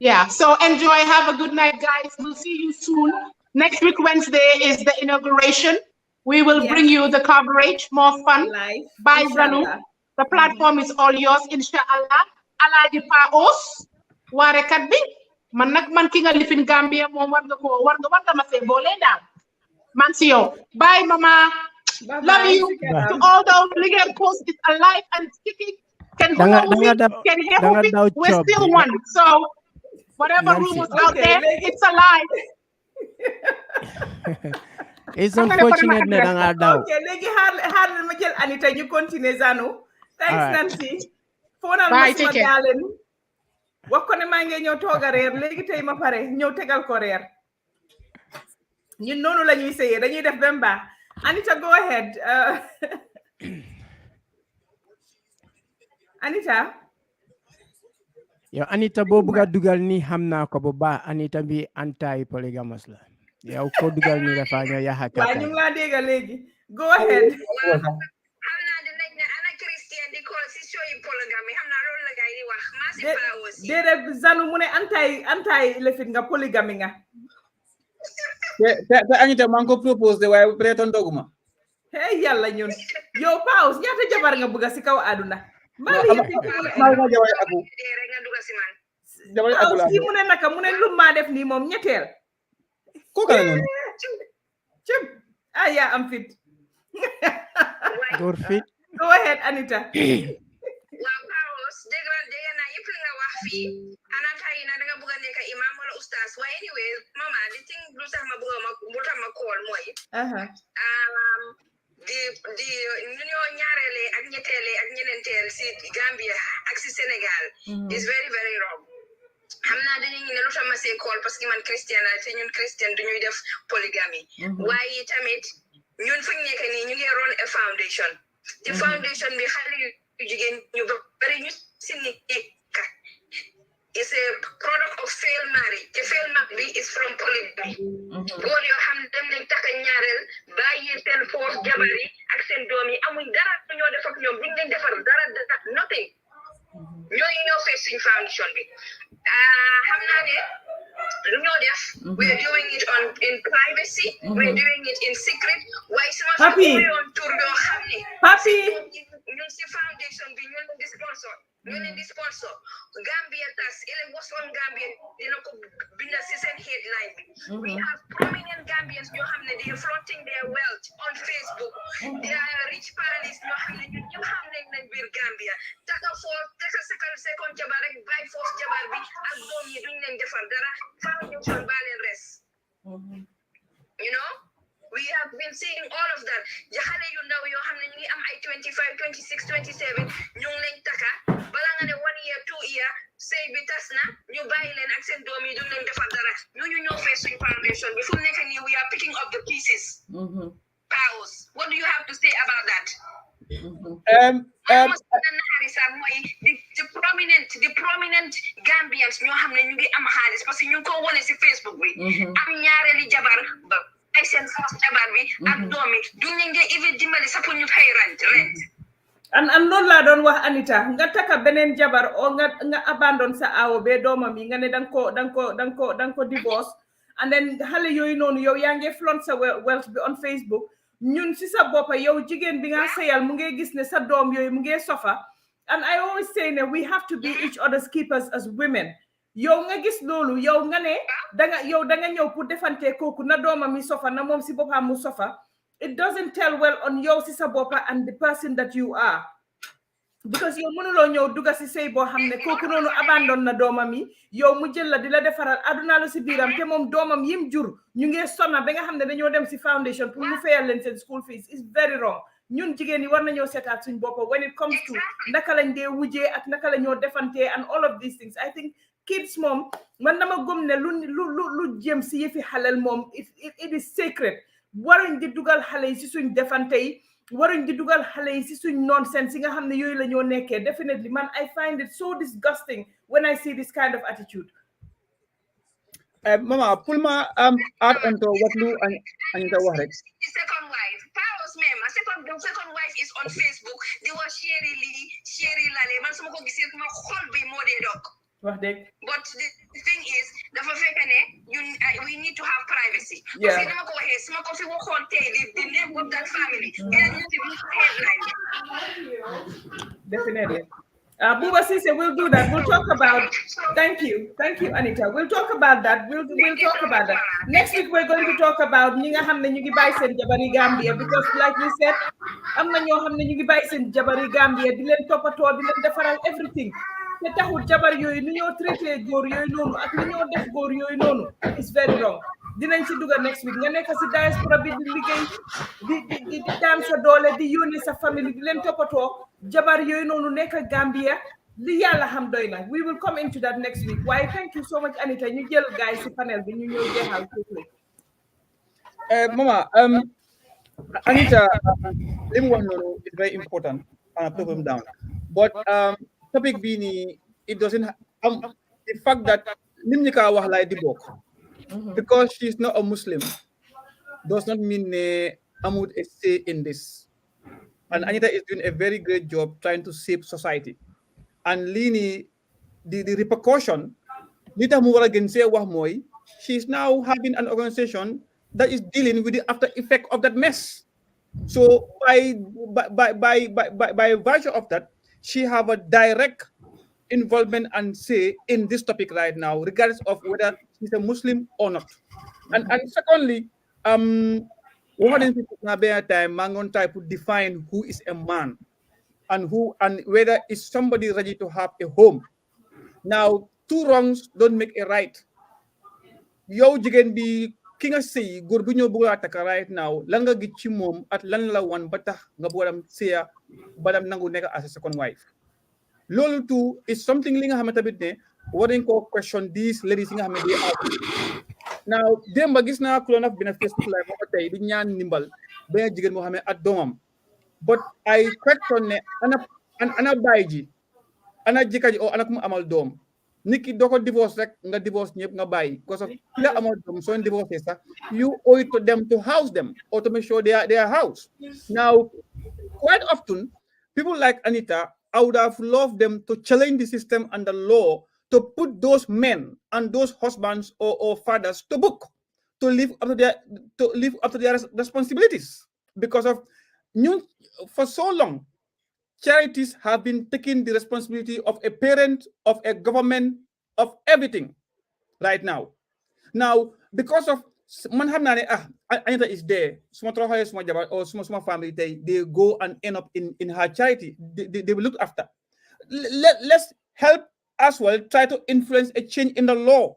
Yeah, so enjoy. Have a good night, guys. We'll see you soon. Next week, Wednesday, is the inauguration. We will bring you the coverage, more fun. Live. Bye, Zanu. The platform is all yours, inshallah. Allah di paos. Warekat bi. Man nak man ki nga lifin Gambia mo war nga ma se bolé dal. Man si yow. Bye, mama. Bye, love you. To all those Linger post is alive and kicking. Can hear me. We're still one. So whatever rumors out there, it's alive. It's unfortunate that nga daw. Okay, legi har ma jël Anita ñu continuer Zanu. Thanks Nancy. Fonal ma suma dalen. Wax ko ne ma ngi ñëw toga reer legi tay ma pare ñëw tegal ko reer. Ñun nonu lañuy seyé dañuy def bemba. Anita, go ahead. Anita. Yo Anita bo buga dugal ni xamna ko bu ba Anita bi anti polygamous la. Yow ko dugal ni dafa ñoo yaxaka. Wa ñu la dégg légui. Go ahead. Xamna dinañ ne ana Christian di ko ci show polygamy xamna loolu la gaay di wax ma ci pa aussi. Dédé Zanu mu ne anti lefit nga polygamy nga. te Anita man ko propose de waaye peut-être ndoguma. Hey yalla ñun. Yow pause ñaata jabar nga bëgg ci kaw aduna. Kii mu ne naka mu ne lu ma def nii moom ñetteel. Ko kala noonu. Cim yaa am fit. Góor fit. Go ahead Anita. Waaw Paos dégg naa yëpp li nga wax fii anata yi na danga bëgg a nekk imam wala ustaas waaye anyway mama di thing lu tax ma call mooy di ñu ñoo ñaareele ak ñetteele ak ñeneenteel si Gambia ak si Senegal is very very wrong. xam naa dañuy ne lu tax ma see call parce que man Christian la te ñun Christian duñuy def polygamy waaye tamit ñun fu ñu nekk nii ñu ngi run a foundation the foundation bi xale yu jigéen ñu bari ñu si nekk is a product of failed marriage. The failed marriage is from polygamy. Góor yoo xam ne dem nañ takk ñaareel bàyyi seen force jabar yi ak seen doom yi amuñ dara ñoo def ak ñoom buñ leen defar dara nothing. ñoo face suñ foundation bi. xam naa ne lu ñoo def. We're doing it in privacy. We're doing it in secret. waaye sama fi yoon tur yoo xam ne. Papi. ñun si foundation bi ñun di sponsor. ñu ne di sponsor Gambia tas ele Boston Gambia dina ko binda si seen headline bi we have prominent Gambians ñoo xam ne they are flaunting their wealth on Facebook they are rich families ñoo xam ne ñun ñëpp xam nañ biir Gambia taka second jabar rek by force jabar bi ak doom yi duñ leen defar dara foundation baa leen res you know we have been seeing all of that xale yu ndaw yoo xam ne ñu ngi am ay 25 26 27 ñu ngi leen taka bala nga ne 1 year 2 year sëy bi tas na ñu bàyyi leen ak seen doom yi duñ leen defar dara ñu ñoo fee suñ foundation bi fu mu nekk nii we are picking up the pieces. Paos, what do you have to say about that? The prominent Gambians ñoo xam ne ñu ngi am xaalis parce que ñu ko wone si Facebook bi am ñaareeli jabar ba ay seen force jabar bi ak doom yi duñ leen dee even dimbali sa pour ñu fay rent and noonu laa doon wax Anita nga taka beneen jabar o nga abandon sa aawo be doomam yi nga ne dang ko divorce and then xale yooyu noonu yow yaa ngi flaunt sa wealth bi on Facebook ñun si sa boppa yow jigéen bi nga seyal mu ngi gis ne sa doom yooyu mu ngi suffer and I always say ne we have to be each other's keepers as women yow nga gis loolu yow nga ne danga ñëw pour defante kooku na doomam yi suffer na moom si boppam mu suffer it doesn't tell well on yow si sa boppa and the person that you are because yow mënuloo ñëw dugga si sëy boo xam ne kooku noonu abandon na doomam yi yow mu jël la di la defaral aduna lu si biiram te moom doomam yim jur ñu ngi sonna ba nga xam ne dañoo dem si foundation pour mu fayal leen seen school fees is very wrong ñun jigéen yi war nañoo seetaat suñ bopp when it comes to naka lañ dee wujjee ak naka la ñoo defantee and all of these things I think kids moom man dama gëm ne lu jëm si yëfi xalel moom it is sacred waruñ di dugal xale yi si suñ defante yi waruñ di dugal xale yi si suñ nonsense yi nga xam ne yooyu la ñoo nekkee definitely man I find it so disgusting when I see this kind of attitude. Mama pulma add on to what lu Anita wax rek. Second wife, Paul's mema, second wife is on Facebook. They were sharing lale. Man sama ko gisee kuma xol bi mo de dok. Wax dëgg. But the thing is, dafa fekk ne we need to have privacy. Yeah. Parce que dama ko waxee sama ko fi waxoon tey the name of that family. Headline. Definitely. Buba Sise, we'll do that. We'll talk about. Thank you, Anita. We'll talk about that. We'll talk about that. Next week we're going to talk about ñi nga xam ne ñu ngi bàyyi seen jabari Gambia because like you said, am na ñoo xam ne ñu ngi bàyyi seen jabari Gambia di leen toppatoo di leen defaral everything. Te taxul jabar yooyu ni ñoo traité góor yooyu noonu ak ni ñoo def góor yooyu noonu it's very wrong. Dinañ ci dugal next week nga nekk si diaspora bi di liggéey di daan sa doole di yónnee sa famille di leen toppatoo jabar yooyu noonu nekk Gambia li yàlla xam doy na we will come into that next week waaye thank you so much Anita ñu jël guys si panel bi ñu ñëw jeexal quickly. Mama Anita li mu wax noonu is very important and I put him down but topic bii nii it doesn't the fact that nim ñi ka wax lay di bokk because she's not a Muslim does not mean ne amut a say in this and Anita is doing a very great job trying to save society and lii nii the repercussion li tax mu war a gën see wax mooy she is now having an organization that is dealing with the after effect of that mess so by virtue of that she have a direct involvement and say in this topic right now, regardless of whether she's a Muslim or not. And secondly, what is time mangon type to define who is a man and whether is somebody ready to have a home. Now, two wrongs don't make a right. Yow jigen bi ki nga sey góor bu ñoo bëgg ataka right now la nga gis ci moom at lan la wan ba tax nga boram seya badam nangu nekk as a second wife. Lolu too is something li nga xamante tamit ne war nañ ko question these ladies yi nga xam ne they are now démba gis naa clone of bina Facebook live ba tey di ñaan ndimbal benn jigéen moo xam ne at doomam but I question ne ana baay ji ana jëkkër ji o ana ku mu amal doom nit ki doo ko divorce rek nga divorce ñëpp nga bàyyi because of ki la amal doom soo divorce sax you owe it to them to house them or to make sure they are housed. Now quite often people like Anita, I would have loved them to challenge the system and the law to put those men and those husbands or fathers to book, to live up to their responsibilities. Because of for so long, charities have been taking the responsibility of a parent, of a government, of everything right now. Now, because of Anita is there, or small family, they go and end up in her charity. They will look after. Let's help as well try to influence a change in the law.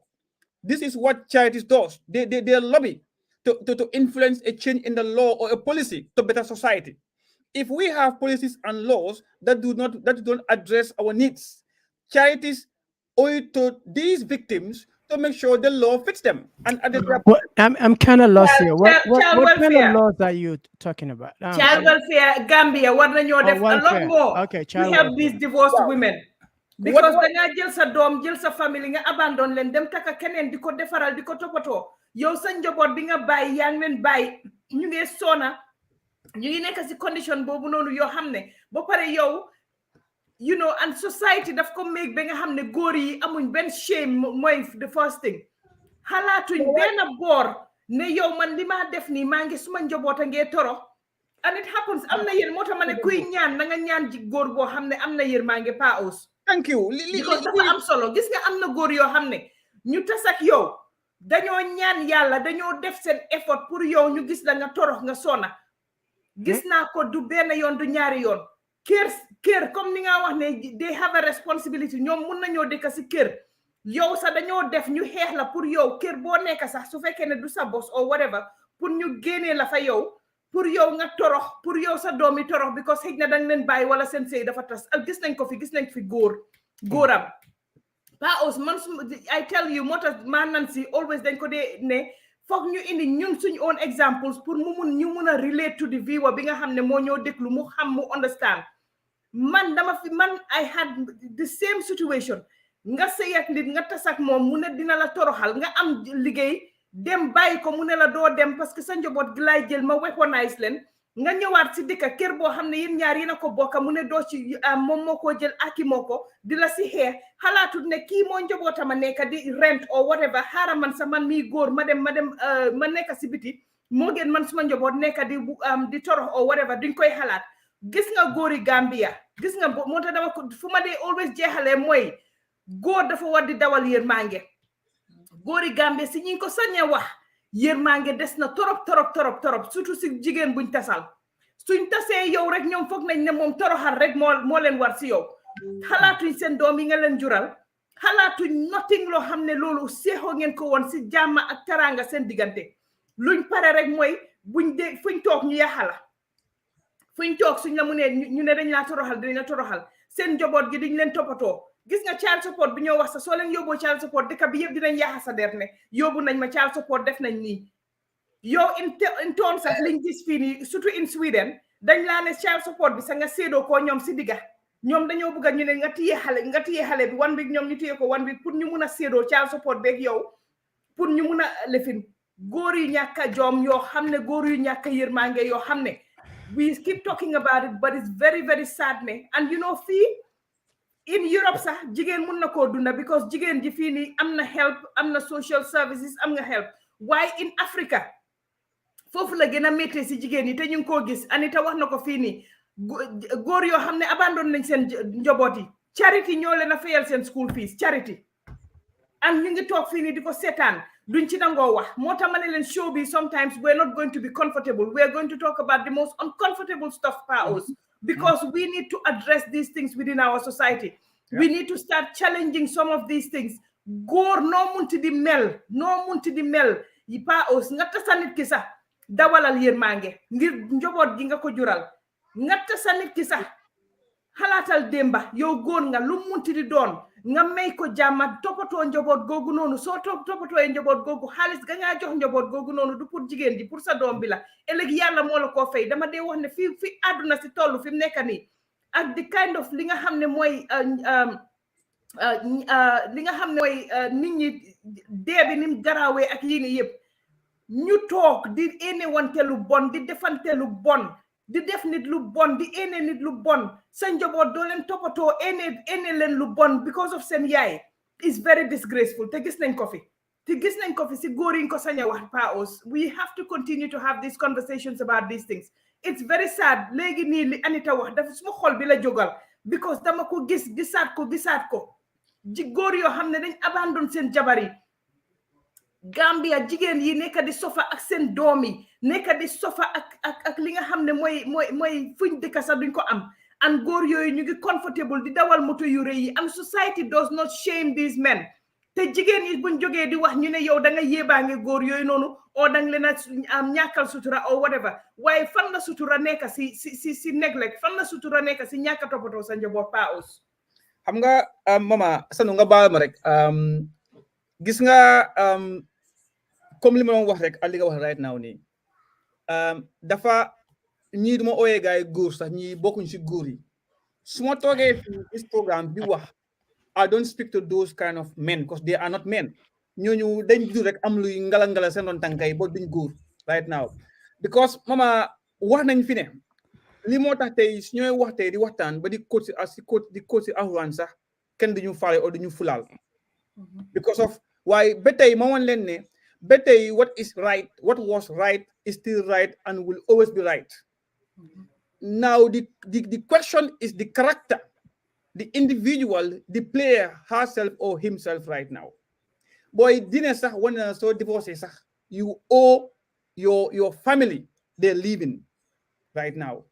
This is what charities does. They lobby to influence a change in the law or a policy to better society. If we have policies and laws that don't address our needs, charities owe it to these victims to make sure the law fits them. And I'm kind of lost here. What kind of laws are you talking about? Child welfare, Gambia, what a lot more. Okay, we have these divorced women. Because da nga jël sa doom jël sa family nga abandon leen dem taka keneen di ko defaral di ko toppatoo yow sa njaboot bi nga bàyyi yaa ngi leen bàyyi ñu ngi sona ñu ngi nekk si condition boobu noonu yoo xam ne ba pare yow you know and society daf ko make ba nga xam ne góor yi amuñ benn shame mooy the first thing xalaatuñ benn boor ne yow man li maa def nii maa ngi suma njaboot a ngee toro and it happens am na yéen moo tax ma ne kuy ñaan na nga ñaan ji góor boo xam ne am na yéen maa ngi paus. Thank you. Because dafa am solo gis nga am na góor yoo xam ne ñu tas ak yow dañoo ñaan yàlla dañoo def seen effort pour yow ñu gis la nga torox nga sona gis naa ko du benn yoon du ñaari yoon kër comme ni nga wax ne they have a responsibility ñoom mun nañoo dëkk si kër yow sax dañoo def ñu xeex la pour yow kër boo nekk sax su fekkee ne du sa boss or whatever pour ñu génnee la fa yow pour yow nga torox pour yow sa doom yi torox because xëy na dañ leen bàyyi wala seen sëy dafa tas gis nañ ko fi gis nañ fi góoram Paos man I tell you moo tax maa Nancy always dañ ko dee ne foog ñu indi ñun suñ own examples pour ñu mun a relate to the viewer bi nga xam ne moo ñoo déglu mu xam mu understand man I had the same situation nga sëy ak nit nga tas ak moom mu ne dina la toroxal nga am liggéey dem bàyyi ko mu ne la doo dem parce que sa njaboot gi laay jël ma weaponize leen nga ñëwaat si dëkk kër boo xam ne yéen ñaar yéen a ko bokka mu ne doo ci moom moo ko jël aki moo ko di la si xeex xalaatut ne kii moo njabootam a nekk di rent or whatever xaaral man sa man mii góor ma nekk si biti moo gën man suma njaboot nekk di torox or whatever duñ koy xalaat gis nga góori Gambia gis nga moo tax dama ko fu ma dee always jeexalee mooy góor dafa war di dawal yërmande góori Gambia si ñi ko sañee wax yërmande des na torop surtout si jigéen buñ tasal suñ tasee yow rek ñoom foog nañ ne moom toroxal rek moo leen war si yow xalaatuñ seen doom yi nga leen jural xalaatuñ nothing loo xam ne loolu seexoo ngeen ko woon si jàmm ak teraanga seen diggante luñ pare rek mooy fuñ toog ñu yaxala fuñ toog suñ la mu ne ñu ne dañ laa toroxal dinañ la toroxal seen njaboot gi diñ leen toppatoo gis nga child support bi ñoo wax sa soo leen yóbboo child support dëkk bi yëpp dinañ yaxa sa der ne yóbbu nañ ma child support def nañ nii yow in terms sax liñ gis fii nii surtout in Sweden dañ laa ne child support bi sax nga séedoo koo ñoom si digga ñoom dañoo bëgg a ñu ne nga téye xale bi 1 week ñoom ñu téye ko 1 week pour ñu mun a séedoo child support beeg yow pour ñu mun a lefin góor yu ñàkk a joom yoo xam ne góor yu ñàkk a yërmande yoo xam ne we keep talking about it but it's very very sad ne and you know fii in Europe sax jigéen mun na koo dunda because jigéen ji fii nii am na help am na social services am nga help waaye in Africa foofu la gën a méttee si jigéen yi te ñu ngi koo gis Anita wax na ko fii nii góor yoo xam ne abandon nañ seen njaboot yi charity ñoo leen a fayal seen school fees charity and ñu ngi toog fii nii di ko seetaan duñ ci nangoo wax moo tax ma ne leen show bi sometimes we're not going to be comfortable we're going to talk about the most uncomfortable stuff Paos because we need to address these things within our society. Yeah. We need to start challenging some of these things. Góor noo munti di mel yi Paos nga tasa nit ki sax dawalal yërmande ngir njaboot gi nga ko jural nga tasa nit ki sax xalaatal démba yow góor nga lu munti di doon nga may ko jàmma toppatoo njaboot googu noonu soo toppatooy njaboot googu xaalis ga ngaa jox njaboot googu noonu du pour jigéen ji pour sa doom bi la ëllëg yàlla moo la koo fay dama dee wax ne fi àdduna si toll fi mu nekk nii ak the kind of li nga xam ne mooy nit ñi dee bi ni mu garaawee ak yii nii yëpp ñu toog di ene wante lu bon di defante lu bon di def nit lu bon di ene nit lu bon sa njaboot doo leen toppatoo ene leen lu bon because of seen yaay is very disgraceful te gis nañ ko fi si góor yi ko sañ a wax Paos we have to continue to have these conversations about these things it's very sad léegi nii li Anita wax dafa suma xol bi la jógal because dama ko gisaat ko ji góor yoo xam ne dañ abandon seen jabar yi Gambia jigéen yi nekk di sofa ak seen doom yi nekk di sofa ak li nga xam ne mooy fuñ dëkk sax duñ ko am and góor yooyu ñu ngi comfortable di dawal moto yu rëy yi and society does not shame these men te jigéen yi buñ jógee di wax ñu ne yow da nga yéebaange góor yooyu noonu oo dang leen a ñàkkal sutura or whatever waaye fan la sutura nekk si neglect fan la sutura nekk si ñàkk toppatoo sa njaboot Paos xam nga mama sanu nga baal ma rek gis nga comme li ma doon wax rek ak li nga wax right now nii dafa ñii duma ooyee gaay góor sax ñii bokkuñ si góor yi su ma toogee fii this programme bi wax I don't speak to those kind of men because they are not men ñooñu dañ jur rek am luy ngala seen doon tànkay ba duñ góor right now because mama wax nañ fi ne li moo tax tey su ñooy wax tey di waxtaan ba di coach si alxuraan sax kenn duñu faale o duñu fulaal because of waaye ba tey ma woon leen ne ba tey what was right is still right and will always be right. Now the question is the character, the individual, the player herself or himself right now. Boy, dina sax when so divorce sax you owe your family they're living right now.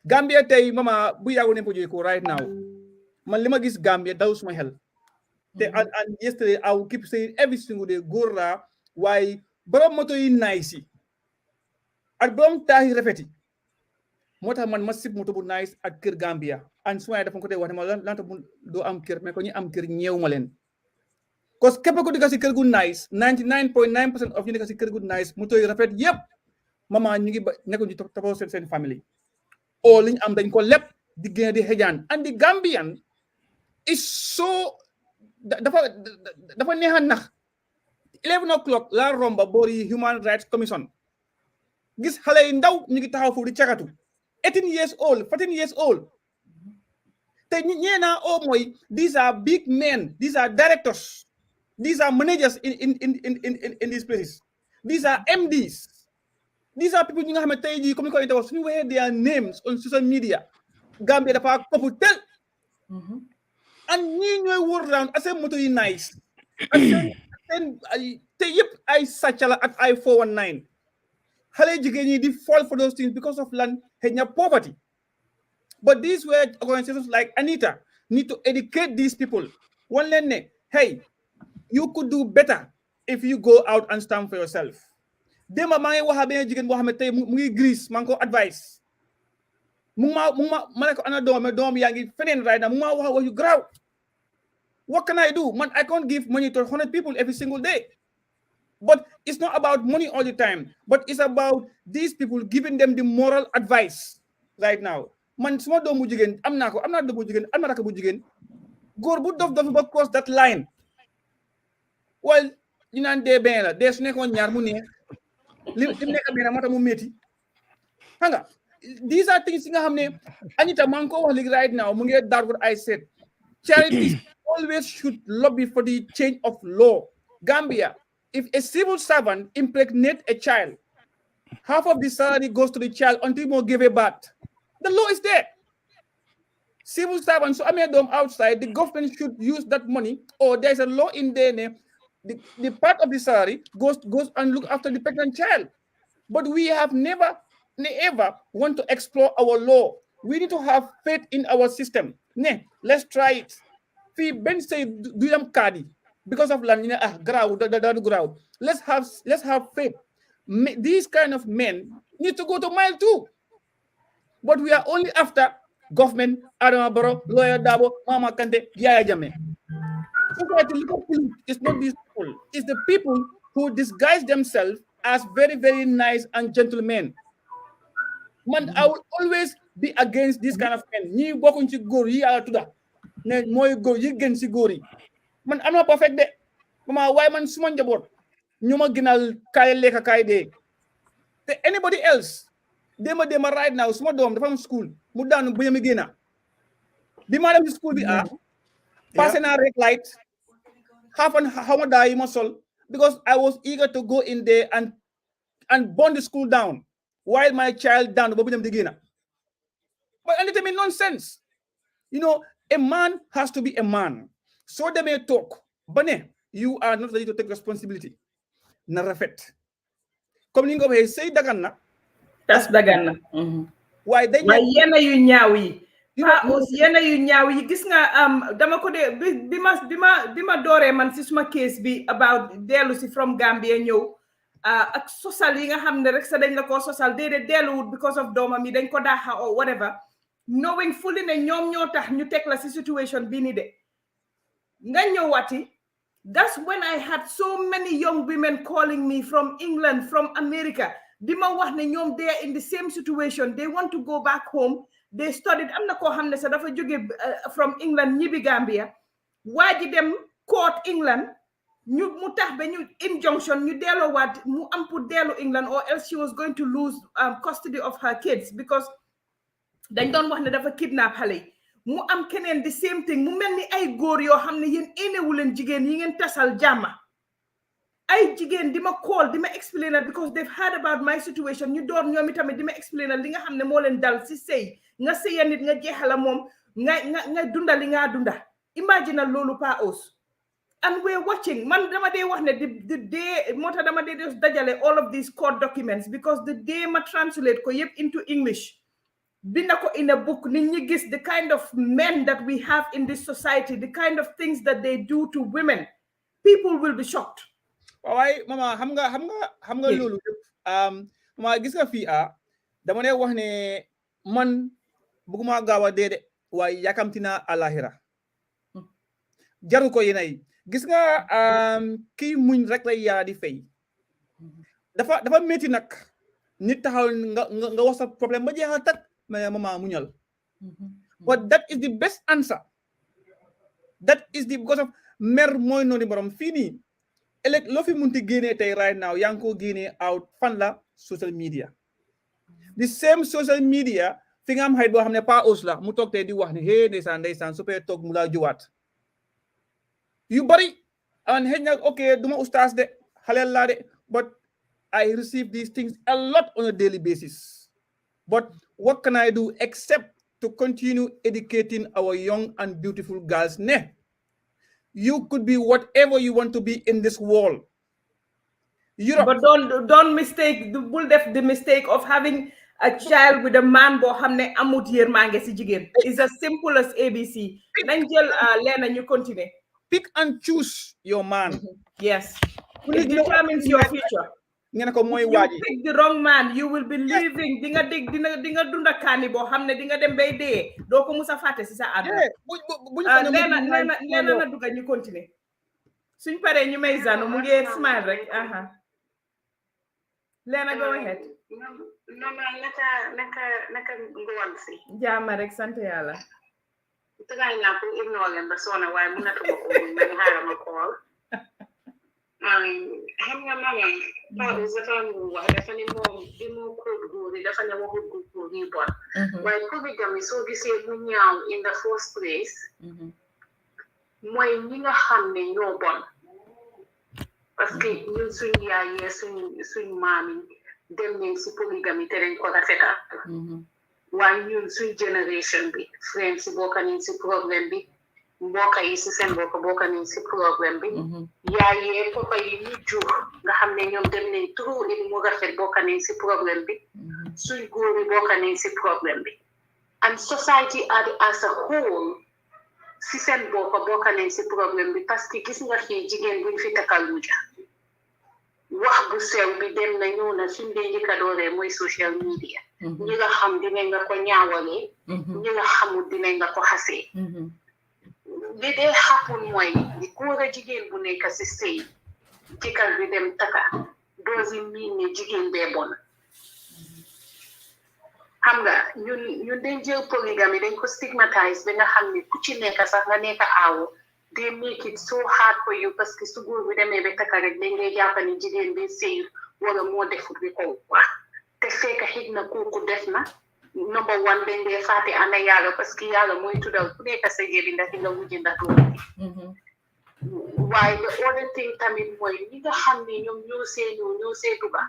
Gambia tay mama bu yagu ne ko right now man lima gis Gambia daw suma hel and yesterday I will keep saying every single day gorra why borom moto yi nice ak borom tahi rafeti motax man ma sip moto bu nice ak kër Gambia and suma dafa ko tay wax ma lanta do am kër mais ko ñi am kër ñewuma len cause képp ko diga ci kër gu nice 99.9% of ñu diga ci kër gu nice moto yi rafet yépp mama ñu ngi nekko ñu tapo sen family o liñ am dañ ko lepp di gën di xejaan and the Gambian is so dafa neexan nax 11 o'clock la romba boori Human Rights Commission gis xale yi ndaw ñu ngi taxaw foofu di cagatu 18 years old 14 years old te ñeena o mooy these are big men, these are directors, these are managers in these places, these are MDs, these are people ñi nga xam ne tey jii comme ni ko ante wax suñu waxee their names on social media Gambia dafa kopu tel and ñii ñooy wër round aseen moto yi nice aseen te yëpp ay sàccala ak ay 419 xale jigéen ñi di fall for those things because of land xëy na poverty. But these were organizations like Anita need to educate these people. One len hey, you could do better if you go out and stand for yourself. Dema ma ngi waxa ben jigen bo xamne tay mu ngi Greece man ko advice. Mu ma ko ana dom yaangi fenen right now mu ma wax you graw. What can I do? Man, I can't give money to 100 people every single day. But it's not about money all the time, but it's about these people giving them the moral advice right now. Man, suma doomu jigen am na doomu jigen am na rakk bu jigen góor bu dof ba cross that line. Well, ñu naan dee ben la dee su nekkoon ñaar mu neex li nekk benn mata mu metti nga these are things nga xam ne Anita man ko wax léegi right now mu ngi dar what I said. Charities always should lobby for the change of law. Gambia, if a civil servant impregnates a child, half of the salary goes to the child until more give a birth. The law is there. Civil servants, so I made them outside, the government should use that money, or there's a law in there, the part of the salary goes and look after the pregnant child. But we have never want to explore our law. We need to have faith in our system. Let's try it. Fee Ben say do them cardi because of land, ground. Let's have faith. These kind of men need to go to mile 2. But we are only after government, Adama Barrow, Lawyer Dabo, Mama Kante, Yaya Jame. It's not these people. It's the people who disguise themselves as very, very nice and gentlemen. Man, I will always be against this kind of men. Ni bokun ci góor yi ala tuda ne moy góor yi gën ci góor yi. Man am na perfect de. Mama way man suma njaboot ñuma gënal kay lekk kay de. Te anybody else dema right now suma doom dafa am school mu daanu bu yemi gëna. Bi ma dem ci school bi passé na red light half an hour day ma sol because I was eager to go in there and burn the school down while my child down bu dem di gëna. But anything in nonsense. You know, a man has to be a man. So they may talk. But you are not ready to take responsibility. Na rafet. Comme ni nga ko say dagan na. Tas dagan na. Why they yena yu ñaaw yi. Yena yu ñaaw yi gis nga dama ko de bima dooree man si suma case bi about dellu si from Gambia ñëw ak social yi nga xam ne rek sa dañ la ko social déedéet delluwut because of doomam yi dañ ko daaxa or whatever, knowing fully ne ñoom ñoo tax ñu teg la si situation bi ni de nga ñëwati. That's when I had so many young women calling me from England, from America. Dima wax ne ñoom they are in the same situation. They want to go back home. They studied. Am na ko xam ne sa dafa jóge from England ñibi Gambia. Waaji dem court England. Ñu mu tax ba ñu injunction ñu delloowaat mu am pour dellu England, or else she was going to lose custody of her kids because dañ doon wax ne dafa kidnap xale yi. Mu am keneen the same thing mu mel ni ay góor yoo xam ne yéen énewu leen jigéen yi ngeen tasal jàmma ay jigéen di ma call di ma explainer because they've heard about my situation ñu door ñoom itamit di ma explainer li nga xam ne moo leen dal si sëy nga sëya nit nga jeexala moom nga dunda li nga dunda. Imagine loolu pa os. And we're watching. Man dama dee wax ne the day moo tax dama dee dajale all of these court documents because the day ma translate ko yëpp into English binako in a book, nit ñi gis the kind of men that we have in this society, the kind of things that they do to women, people will be shocked. Waaye mama xam nga loolu mama gis nga fii dama ne wax ne man bëgguma gaaw a dee de waaye yakamti naa alahira jaru ko yéenay gis nga kii muñ rek lay yaa di fay dafa métti nag nit taxaw nga wax sa problème ba jeexal tak mais mama muñal but that is the best answer. That is the because of mer mooy noonu borom fii nii elek loo fi munti génnee tey right now yaa ngi ko génnee out fan la social media. The same social media fi nga am xarit boo xam ne pa aus la mu toog tey di wax ne hey ndeysaan su fee toog mu laa juwaat yu bari and xëy na ok duma ustaas de xaleel laa de but I receive these things a lot on a daily basis. But what can I do except to continue educating our young and beautiful girls? You could be whatever you want to be in this world. But don't mistake the mistake of having a child with a man bo xamne amut yermangé ci jigen. It's as simple as ABC. Nañ jël Lena ñu continue. Pick and choose your man. Yes. It determines your future. If you pick the wrong man, you will be living dinga dunda kani bo xamne dinga dem bay dé do ko musa faté ci sa aduna. Lena na duga ñu continue. Suñ paré ñu may zanu mu ngi smile rek. Lena, go ahead. No, naka ngoon si. Jaama rek sant yàlla. Tagay naa pour ignore leen ba sona waaye mënatuma ko man xaaral ma call. Xam nga mama Paa dafa ne moom bi mu code góor yi dafa ne waxul góor yi bon. Waaye polygamy soo gisee mu ñaaw in the first place. Mooy ñi nga xam ne ñoo bon. Parce que ñun suñ yaay yee suñ maam yi dem nañ si polygamy te dañ ko rafetal. Waaye ñun suñ génération bi friends yi bokk nañ si problème bi mbokk yi si seen bokk nañ si problème bi. yaay yee papa yi ñu jur nga xam ne ñoom dem nañ trop li mu rafet bokk nañ si problème bi. Suñ góor yi bokk nañ si problème bi. And society as a whole si seen bokk nañ si problème bi parce que gis nga fii jigéen buñ fi takkal wuja wax bu sew bi dem na ñëw na suñ dee njëkk a dooree mooy social media. ñi nga xam dinañ nga ko ñaawalee. ñi nga xamul dinañ nga ko xasee. li dee xapun mooy góor a jigéen bu nekk si sëy jëkkër bi dem taka doosi miin ne jigéen bee bon. xam nga ñun dañ jël polygamy dañ ko stigmatise bi nga xam ne ku ci nekk sax nga nekk aawo they make it so hard for you parce que su góor bi demee ba taka rek dañ ngay jàpp ne jigéen bi sëy wala moo defut bi ko wax te fekk xëj na kooku def na number one dañ dee fàtte ana yàlla parce que yàlla mooy tuddal ku nekk sa jëbi ndax nga wujji ndax loolu waaye the other thing tamit mooy ñi nga xam ne ñoom ñoo see duga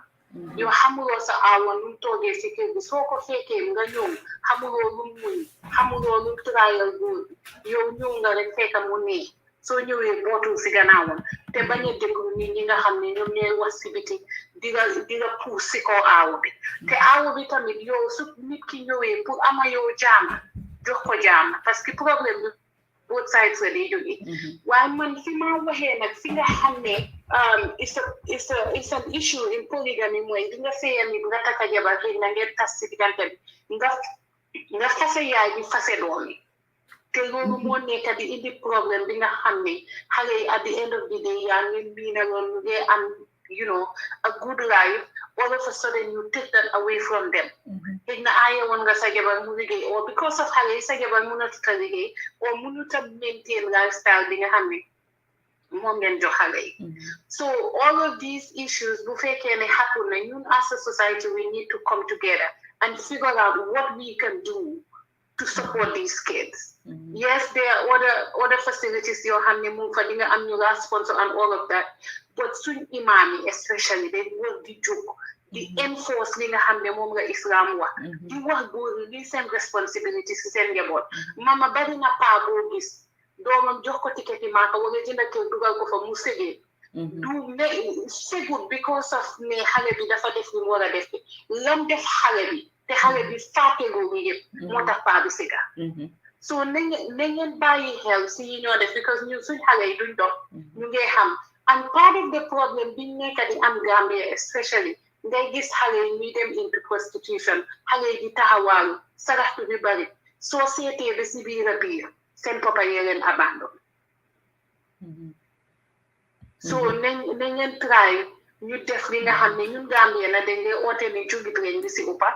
yow xamuloo sa aawa nu mu toogee si kër bi soo ko fekkee nga ñëw xamuloo lu muñ xamuloo lu trial góor yow ñëw nga rek fekk mu nee soo ñëwee bootul si gannaawam te bañ a déglu nit ñi nga xam ne ñoom ñooy wax si biti di nga puus si kaw aawa bi te aawa bi tamit yow su nit ki ñëwee pour ama yow jaam jox ko jaam parce que problème bi both sides la day jógee waaye man fi ma waxee nag fi nga xam ne it's an issue in polygamy mooy di nga seeyal nit nga takka jabar xëy na ngeen tas si diggante bi nga fase yaay bi fase doom yi te loolu moo nekk di indi problème bi nga xam ne xale yi at the end of the day yaa ngi miinaloon ñu ngi am a good life all of a sudden you take that away from them xëy na aaye woon nga sa jabar mu liggéey or because of xale yi sa jabar mënatut a liggéey or mënut a maintain lifestyle bi nga xam ne moom ngeen jox xale yi so all of these issues bu fekkee ne happen na ñun as a society we need to come together and figure out what we can do to support these kids. Yes, there are other facilities you have the annual sponsor and all of that. But soon imami especially they will be joke. The enforce linga hamne momga Islam wa. You work good, the same responsibilities to send your board. Mama bari na pa bogis. Domam joko tiketi maka wala jinda ke dugal ko fa musege. Do say good because of me halebi dafa def ni wala def. Lam def halebi. te xale bi fàtteegoo bi yëpp moo tax paa bi siga so na ngeen bàyyi xel si yi ñoo def because ñun suñ xale yi duñ dox ñu ngi xam and part of the problem biñ nekk di am Gambia especially ngay gis xale yi ñuy dem into prostitution xale yi di taxawaalu saraxtu bi bari soo seetee ba si biir a biir seen papa yee leen abandon so na ngeen try ñu def li nga xam ne ñun Gambia na dañ dee oote ne jullit lañ bi si uppa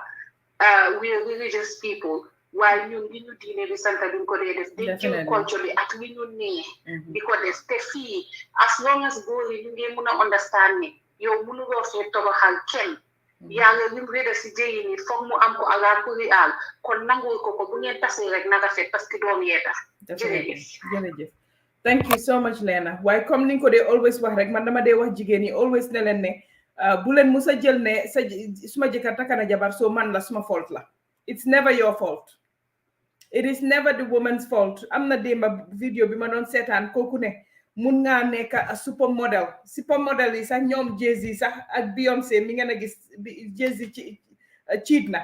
we are religious people waaye ñun li ñu diine bi sant duñ ko dee def dañ jël culture bi ak li ñu nee di ko def te fii as long as góor yi ñu ngi mun a understand ne yow mënuloo fee toroxal kenn yàlla lim rëda si jëyi ni foog mu am ko ala kuri aal kon nangul ko bu ngeen tasee rek na rafet parce que doom yee tax jërëjëf thank you so much Lena waaye comme ni nga ko dee always wax rek man dama dee wax jigéen yi always ne leen ne bu leen musa jël ne suma jëkkër takana jabar so man la suma fault la it's never your fault it is never the woman's fault am na démba vidéo bi ma doon seetaan kooku ne mun ngaa nekk a supermodel yi sax ñoom Jay-Z sax ak Beyoncé mi ngeen a gis Jay-Z cheat na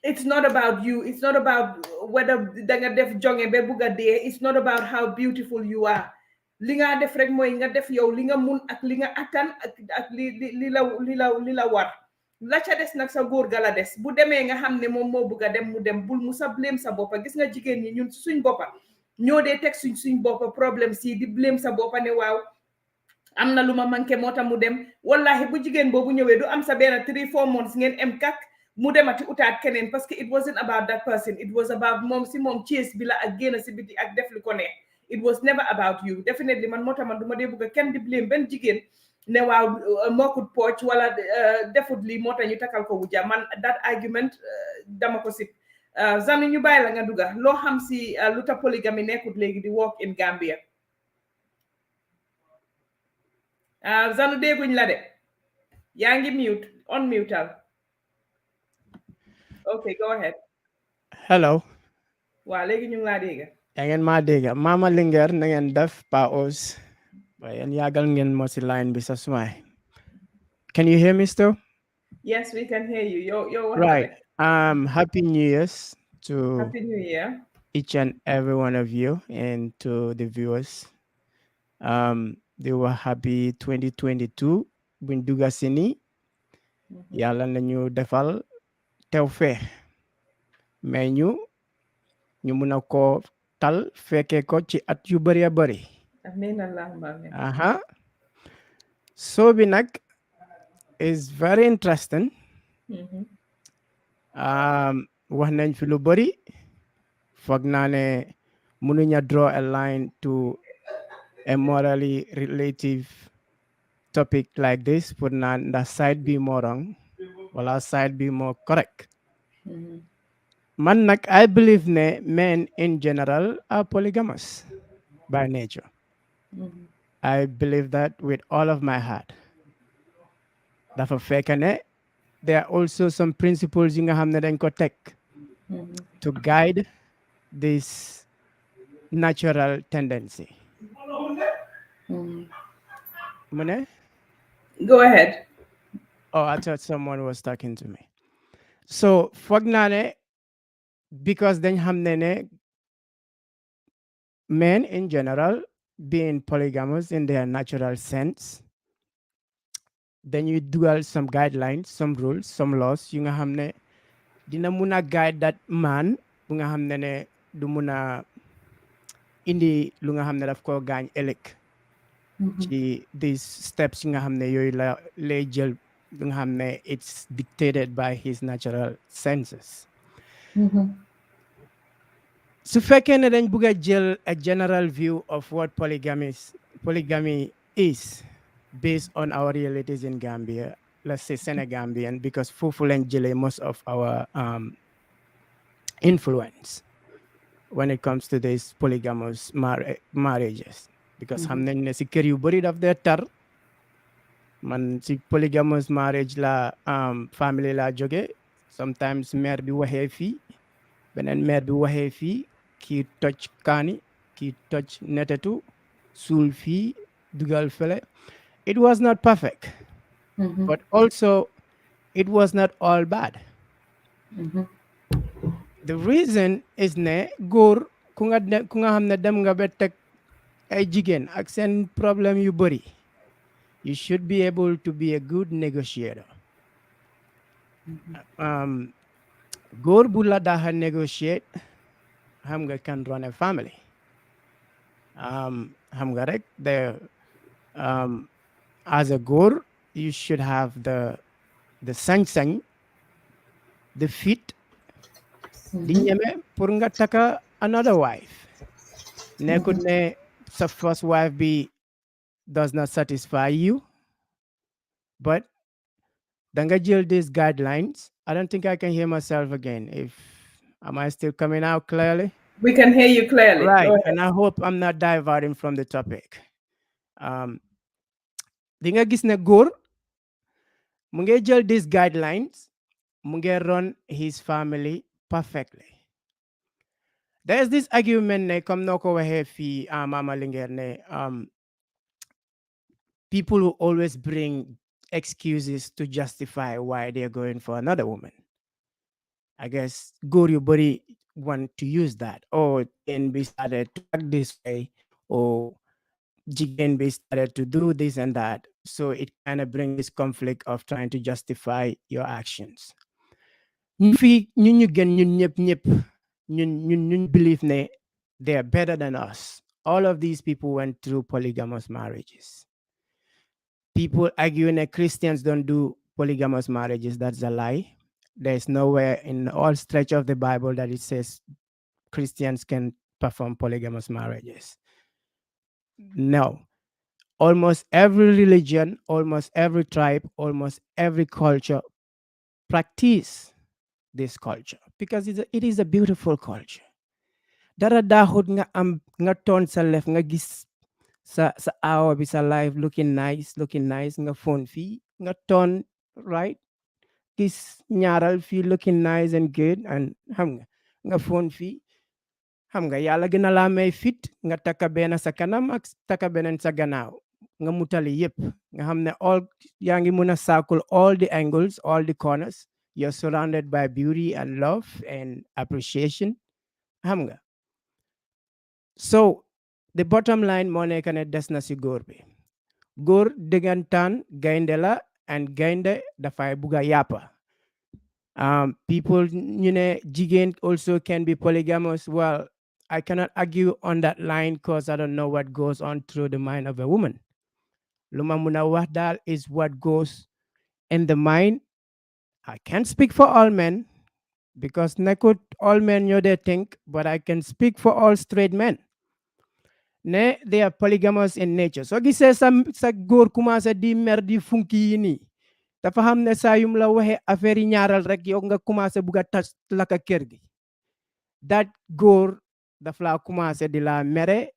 it's not about you it's not about whether danga def jonge be bugga dee it's not about how beautiful you are li nga def rek mooy nga def yow li nga mun ak li nga attan ak li la war la ca des nag sa góor ga la des bu demee nga xam ne moom moo bugga dem mu dem bul mu sa blame sa boppa gis nga jigéen ñi ñun suñ boppa ñoo dee teg suñ boppa problème si di blame sa boppa ne waaw am na lu ma manqué moo tax mu dem wallahi bu jigéen boobu ñëwee du am sa benn 3-4 months ngeen em kak mu demati utaat keneen parce que it wasn't about that person it was about moom chase bi la ak génn si biti ak def li ko neex it was never about you definitely man moo tax man du ma dee bëgg kenn di blame benn jigéen ne waaw mookut pooc wala defut lii moo tax ñu takal ko wujja man that argument dama ko sip Zanu ñu bàyyi la nga duga loo xam si lu tax polygamy nekkut léegi di work in Gambia Zanu dégguñ la de yaa ngi mute on mutal okay go ahead hello waa léegi ñu ngi laa dégga yaa ngeen maa dégga Mama Linguère na ngeen def Pa Ous yéen yàggal ngeen mo si line bi sa sumaay can you hear me still yes we can hear you yo right happy New Year's to Happy New Year each and every one of you and to the viewers they were happy 2022 buñ duga sini yàlla nañu defal tawfeex mais ñu mun a ko tal fekkee ko ci at yu bari a bari amiin allahumma amiin so bi nag is very interesting wax nañ fi lu bari foog naa ne mënuña draw a line to a morally relative topic like this pour naa ndax side bi moo wrong wala side bi moo correct man nag I believe ne men in general are polygamous by nature I believe that with all of my heart dafa fekk ne there are also some principles yi nga xam ne dañ ko teg to guide this natural tendency go ahead oh I thought someone was talking to me so foog naa ne because dañ xam ne men in general being polygamous in their natural sense dañuy dugal some guidelines some rules some laws yu nga xam ne dina mun a guide that man bu nga xam ne du mun a indi lu nga xam ne daf ko gaañ ëllëg ci these steps yi nga xam ne yooyu la lay jël lu nga xam ne it's dictated by his natural senses su fekkee ne dañ bugg a jël a general view of what polygamy is based on our realities in Gambia, let's say Senegambian, because foofu lañ jëlee most of our influence when it comes to these polygamous marriages because xam nañ ne si kër yu bari daf dee tar man si polygamous marriage la family la jóge sometimes mère bi waxee fii beneen mère bi waxee fii kii toj kaani kii toj netetu suul fii dugal fele it was not perfect but also it was not all bad The reason is ne góor ku nga xam ne dem nga ba teg ay jigéen ak seen problème yu bëri, you should be able to be a good negotiator. Góor bu la daxa negotiate xam nga can run a family. Xam nga rek as a góor you should have the sañ-sañ, the fit, di ñeme pour nga taka another wife. Nekkut ne sa first wife be does not satisfy you, but danga jël these guidelines. I don't think I can hear myself again. Am I still coming out clearly? We can hear you clearly. Right, and I hope I'm not diverting from the topic. Di nga gis ne góor mu ngi jël these guidelines, mu ngi run his family perfectly. There's this argument ne comme noo ko waxee fii Mama Linguère ne people who always bring excuses to justify why they're going for another woman. I guess góor yu bari want to use that. Oh, and be started to act this way, or jigéen be started to do this and that. So it kind of brings this conflict of trying to justify your actions. Ñun believe ne they are better than us. All of these people went through polygamous marriages. People arguing that Christians don't do polygamous marriages. That's a lie. There's nowhere in all stretch of the Bible that it says Christians can perform polygamous marriages. No. Almost every religion, almost every tribe, almost every culture practice this culture because it is a beautiful culture. Dara dahut nga ton sa left nga gis sa awa bi sa life looking nice nga phone fi nga ton right gis ñaaral fi looking nice and good and xam nga phone fi xam nga yàlla gën a la may fit nga taka benn sa kanam ak taka beneen sa gannaaw nga mutali yépp nga xam ne all yaa ngi mun a circle all the angles, all the corners. You're surrounded by beauty and love and appreciation. Xam nga. So the bottom line moo nekk ne des na si góor bi. Góor dëggantaan gaynde la and gaynde dafay buga yàppa. People ñu ne jigéen also can be polygamous. Well, I cannot argue on that line because I don't know what goes on through the mind of a woman. Luma muna wax daal is what goes in the mind. I can't speak for all men because nekut all men ñoo dee think, but I can speak for all straight men. Ne they are polygamous in nature. So gisee sa góor commencé di mer di funki yi nii dafa xam ne saa yum la waxee affaire yi ñaaral rek yow nga commencé bugg a tas laka kër gi. That góor dafa la commencé di la mere.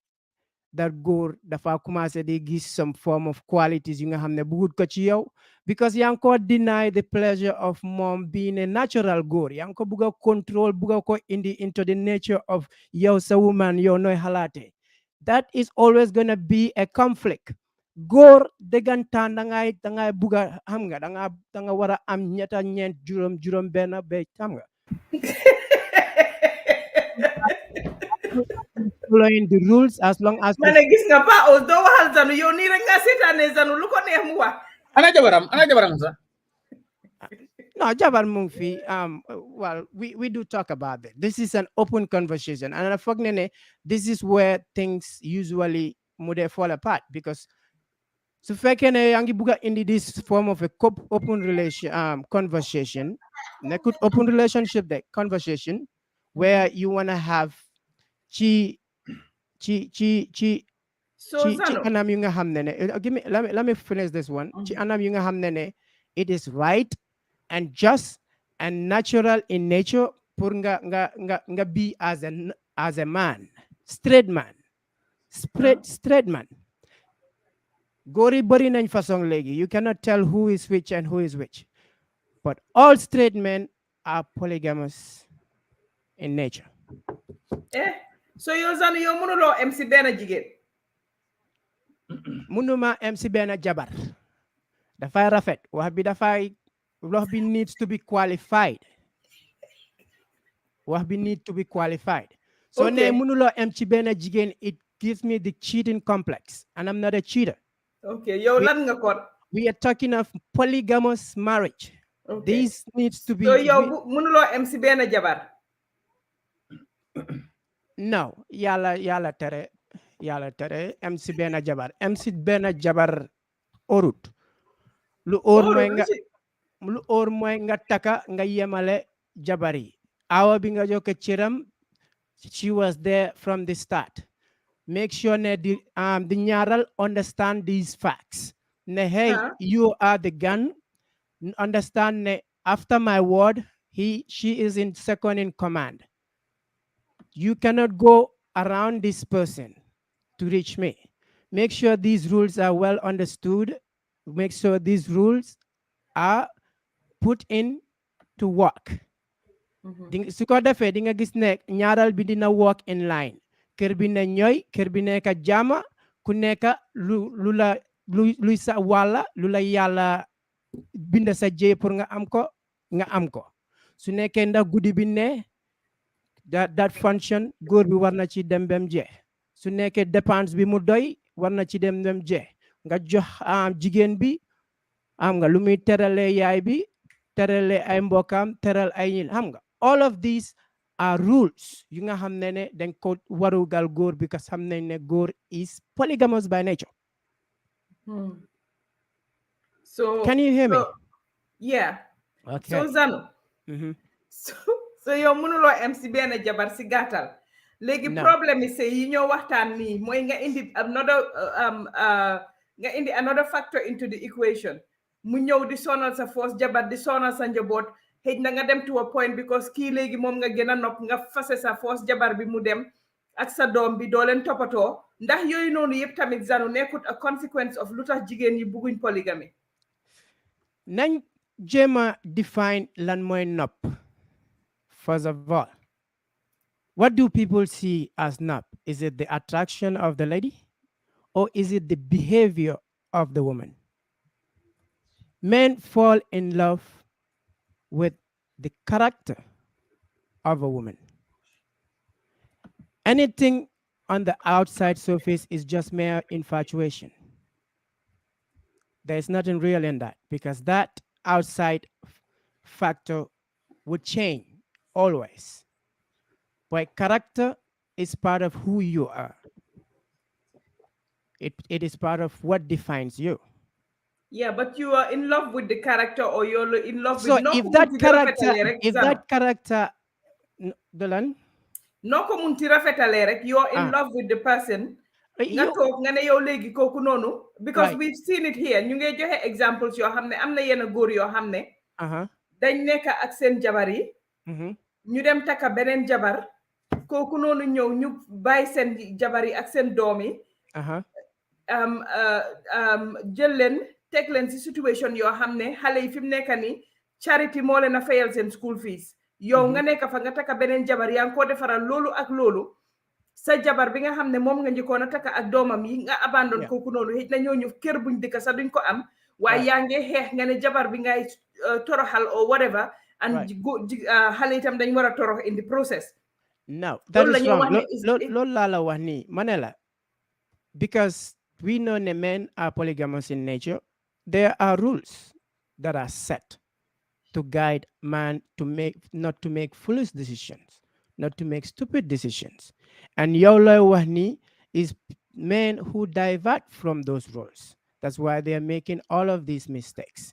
That góor dafa commencé di gis some form of qualities yi nga xam ne bugut ko ci yow because yaa ngi ko deny the pleasure of mom being a natural góor. Yaa ngi ko bugg a control bugg a ko indi into the nature of yow sa woman yow nooy xalaate. That is always gonna be a conflict. Góor dëggantaan dangay bugg a xam nga danga war a am ñetta ñeent juróom benn ba xam nga. Following the rules as long as mané gis nga pa o do waxal Zanu yow ni rek nga sétane Zanu lu ko neex mu wax ana jabaram sa no jabar mu fi well we do talk about it. This is an open conversation and I foog ne this is where things usually mu dey fall apart because su fekkee ne yaa ngi bugg a indi this form of a open conversation nekkut open relationship de conversation where you want to have ci anam yu nga xam ne let me finish this one. Ci anam yu nga xam ne it is right and just and natural in nature pour nga be as a man, straight man, straight man. Góor yi bari nañ façon léegi. You cannot tell who is which and who is which, but all straight men are polygamous in nature. So yow Zanu yow mënuloo MC benn jigéen. Mënuma MC benn jabar. Dafay rafet. Wax bi needs to be qualified. wax bi need to be qualified. So ne mënuloo am ci benn jigéen, it gives me the cheating complex, and I'm not a cheater. Okay, yow lan nga kon? We are talking of polygamous marriage. Okay. This needs to be. So yow mënuloo am ci benn jabar? No, yàlla tere am ci benn jabar. Am ci benn jabar orut. Lu or mooy nga taka nga yemale jabar yi. Awa bi nga joxe cëram, she was there from the start. Make sure the ñaaral understand these facts. Ne hey, you are the gun. Understand ne after my word, she is in second in command. You cannot go around this person to reach me. Make sure these rules are well understood. Make sure these rules are put in to work. Su ko defee di nga gis ne ñaaral bi dina work in line. Kër bi ne ñooy, kër bi nekk jàmm, ku nekk luy sa wàlla, lu la yàlla binda sa jëy pour nga am ko. Su nekkee ndax guddi bi ne that function góor bi war na ci dem bem jeex. Su nekkee dépense bi mu doy war na ci dem jeex. Nga jox jigéen bi am nga lu muy terale yaay bi, terale ay mbokam, teral ay ñil xam nga. All of these are rules yu nga xam ne dañ ko warugal góor because xam nañ ne góor is polygamous by nature. So can you hear me? Yeah. Okay. So Zanu. So yow mënuloo am ci benn jabar ci gàttal. Léegi problème yi ñoo waxtaan nii mooy nga indi another factor into the equation. Mu ñëw di sonal sa first jabar, di sonal sa njaboot. Xëj na nga dem to a point because kii léegi moom nga gën a nopp nga fase sa first jabar bi mu dem ak sa doom bi doo leen toppatoo ndax yooyu noonu yëpp tamit Zanu nekkut a consequence of lu tax jigéen yi bugguñ polygamy. Nañ jéem a define lan mooy nopp. First of all, what do people see as nopp? Is it the attraction of the lady or is it the behavior of the woman? Men fall in love with the character of a woman. Anything on the outside surface is just mere infatuation. There is nothing real in that because that outside factor would change always. But character is part of who you are. It is part of what defines you. Yeah, but you are in love with the character or you're in love so with no if that character Dolan no ko munti rafetale rek you are in love with the person nga tok nga ne yow legi koku nonu because we've seen it here ñu ngay joxe examples yo xamne amna yena goor yo xamne dañ nekk ak seen jabar yi ñu dem taka benen jabar koku nonu ñew ñu bay seen jabar yi ak seen doom yi jël leen teg leen si situation yoo xam ne xale yi fi mu nekk nii charity moo leen a fayal seen school fees yow nga nekk fa nga taka beneen jabar yaa ngi ko defaral loolu ak loolu sa jabar bi nga xam ne moom nga njëkkoon a taka ak doomam yi nga abandon kooku noonu xëj na ñooñu kër buñ dëkk sax duñ ko am waaye yaa ngi xeex nga ne jabar bi ngay toroxal or whatever and xale itam dañ war a torox in the process. No, that is wrong. Loolu laa la wax nii ma ne la because we know that men are polygamous in nature. There are rules that are set to guide man not to make foolish decisions, not to make stupid decisions. And Yolo Wahni is men who divert from those rules. That's why they are making all of these mistakes.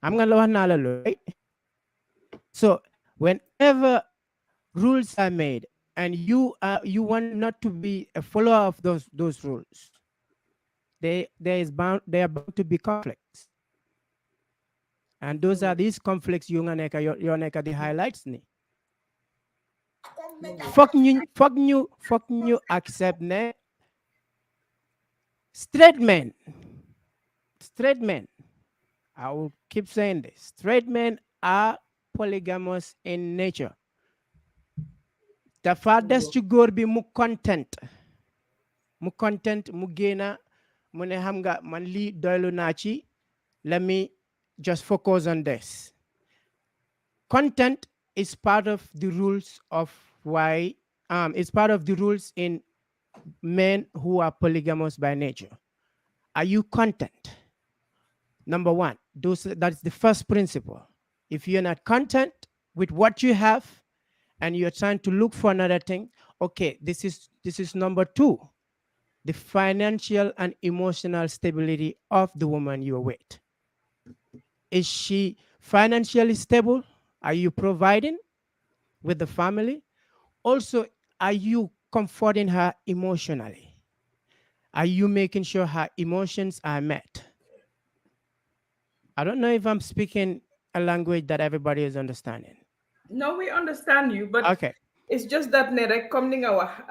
I'm gonna right? So whenever rules are made and you want not to be a follower of those rules, there are bound to be conflicts. And those are these conflicts you neka the highlights ni. Fuck you accept ne straight men. I will keep saying this. Straight men are polygamous in nature. The farthest to go be mu content mu gena mu ne xam nga man li doylu na ci. Let me just focus on this. Content it's part of the rules of why it's part of the rules in men who are polygamous by nature. Are you content? Number one, that's the first principle. If you're not content with what you have and you're trying to look for another thing, okay, this is number two, the financial and emotional stability of the woman you're with. Is she financially stable? Are you providing with the family? Also, are you comforting her emotionally? Are you making sure her emotions are met? I don't know if I'm speaking a language that everybody is understanding. No, we understand you, but Okay. it's just that ne rek comme ni nga wax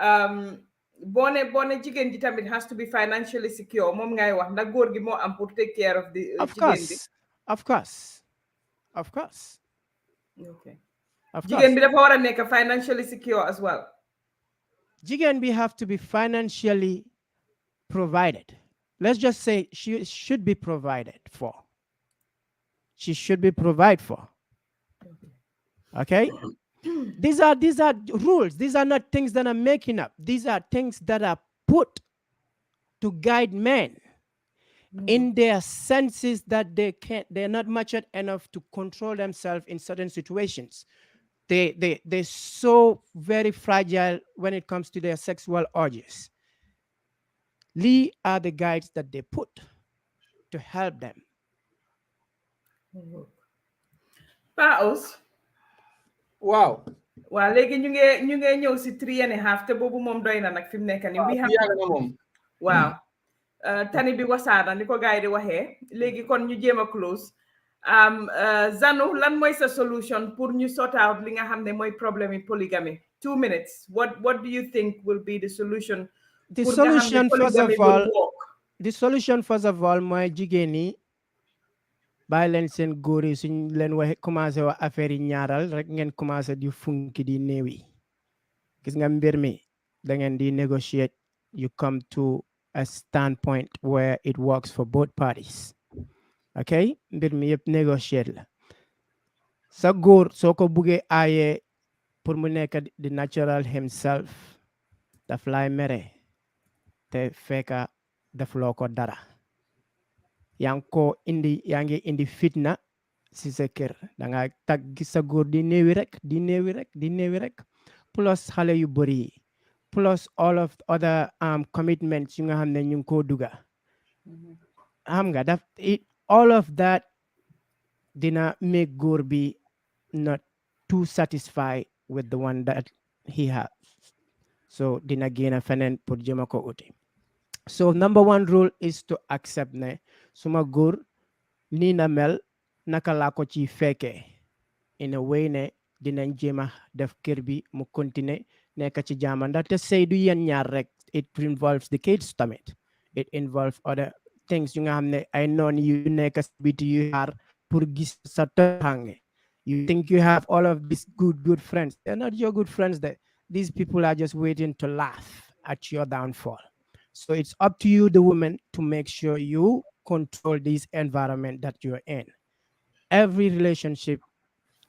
bone jigen ji tamit has to be financially secure mom ngay wax ndax góor gi moo am pour take care of the Of jigen bi. course. Of course. Of course. Okay. Of course. Jigen bi dafa wara nek financially secure as well. Jigen bi have to be financially provided. Let's just say she should be provided for. She should be provided for. Okay? These are rules. These are not things that I'm making up. These are things that are put to guide men in their senses that they're not matured enough to control themselves in certain situations. They're so very fragile when it comes to their sexual urges. Lee are the guides that they put to help them. Paus. Wow. Well, léegi ñu ngi ñëw si 3.5 te boobu moom doy na nag fi mu nekk nii. We have waaw tani bi wasaana ni ko gars yi di waxee léegi kon ñu jéem a close. Zanu lan mooy sa solution pour ñu sort out li nga xam ne mooy problème yi polygamy. 2 minutes. What do you think will be the solution? The solution first of all mooy jigéen ñi bàyyi leen seen góor yi suñ leen waxe commencé wax affaire yi ñaaral rek ngeen commencé di funki di néew yi gis nga mbir mi da ngeen di negotiate. You come to a standpoint where it works for both parties. Okay, mbir mi yëpp negotiate la sa góor soo ko buggee aaye pour mu nekk di natural himself daf lay mere te fekka daf loo ko dara yaa ngi indi fitna si sa kër da nga tag gis sa góor di néewi rek plus xale yu bëri yi plus all of other commitments yu nga xam ne ñu ngi koo duga xam nga all of that dina make góor bi not too satisfied with the one that he has, so dina génn feneen pour jëma ko uti. So number one rule is to accept ne suma góor nii na mel naka laa ko ci fekkee in a way ne dinañ jéema def kër bi mu continuer nekk ci jaama ndaxte sëy du yéen ñaar rek. It involves the kids tamit. It involves other things yu nga xam ne ay noon yu nekk si biti yu xaar pour gis sa toroxange. You think you have all of these good friends. They're not your good friends. These people are just waiting to laugh at your downfall. So it's up to you, the woman, to make sure you control this environment that you're in. Every relationship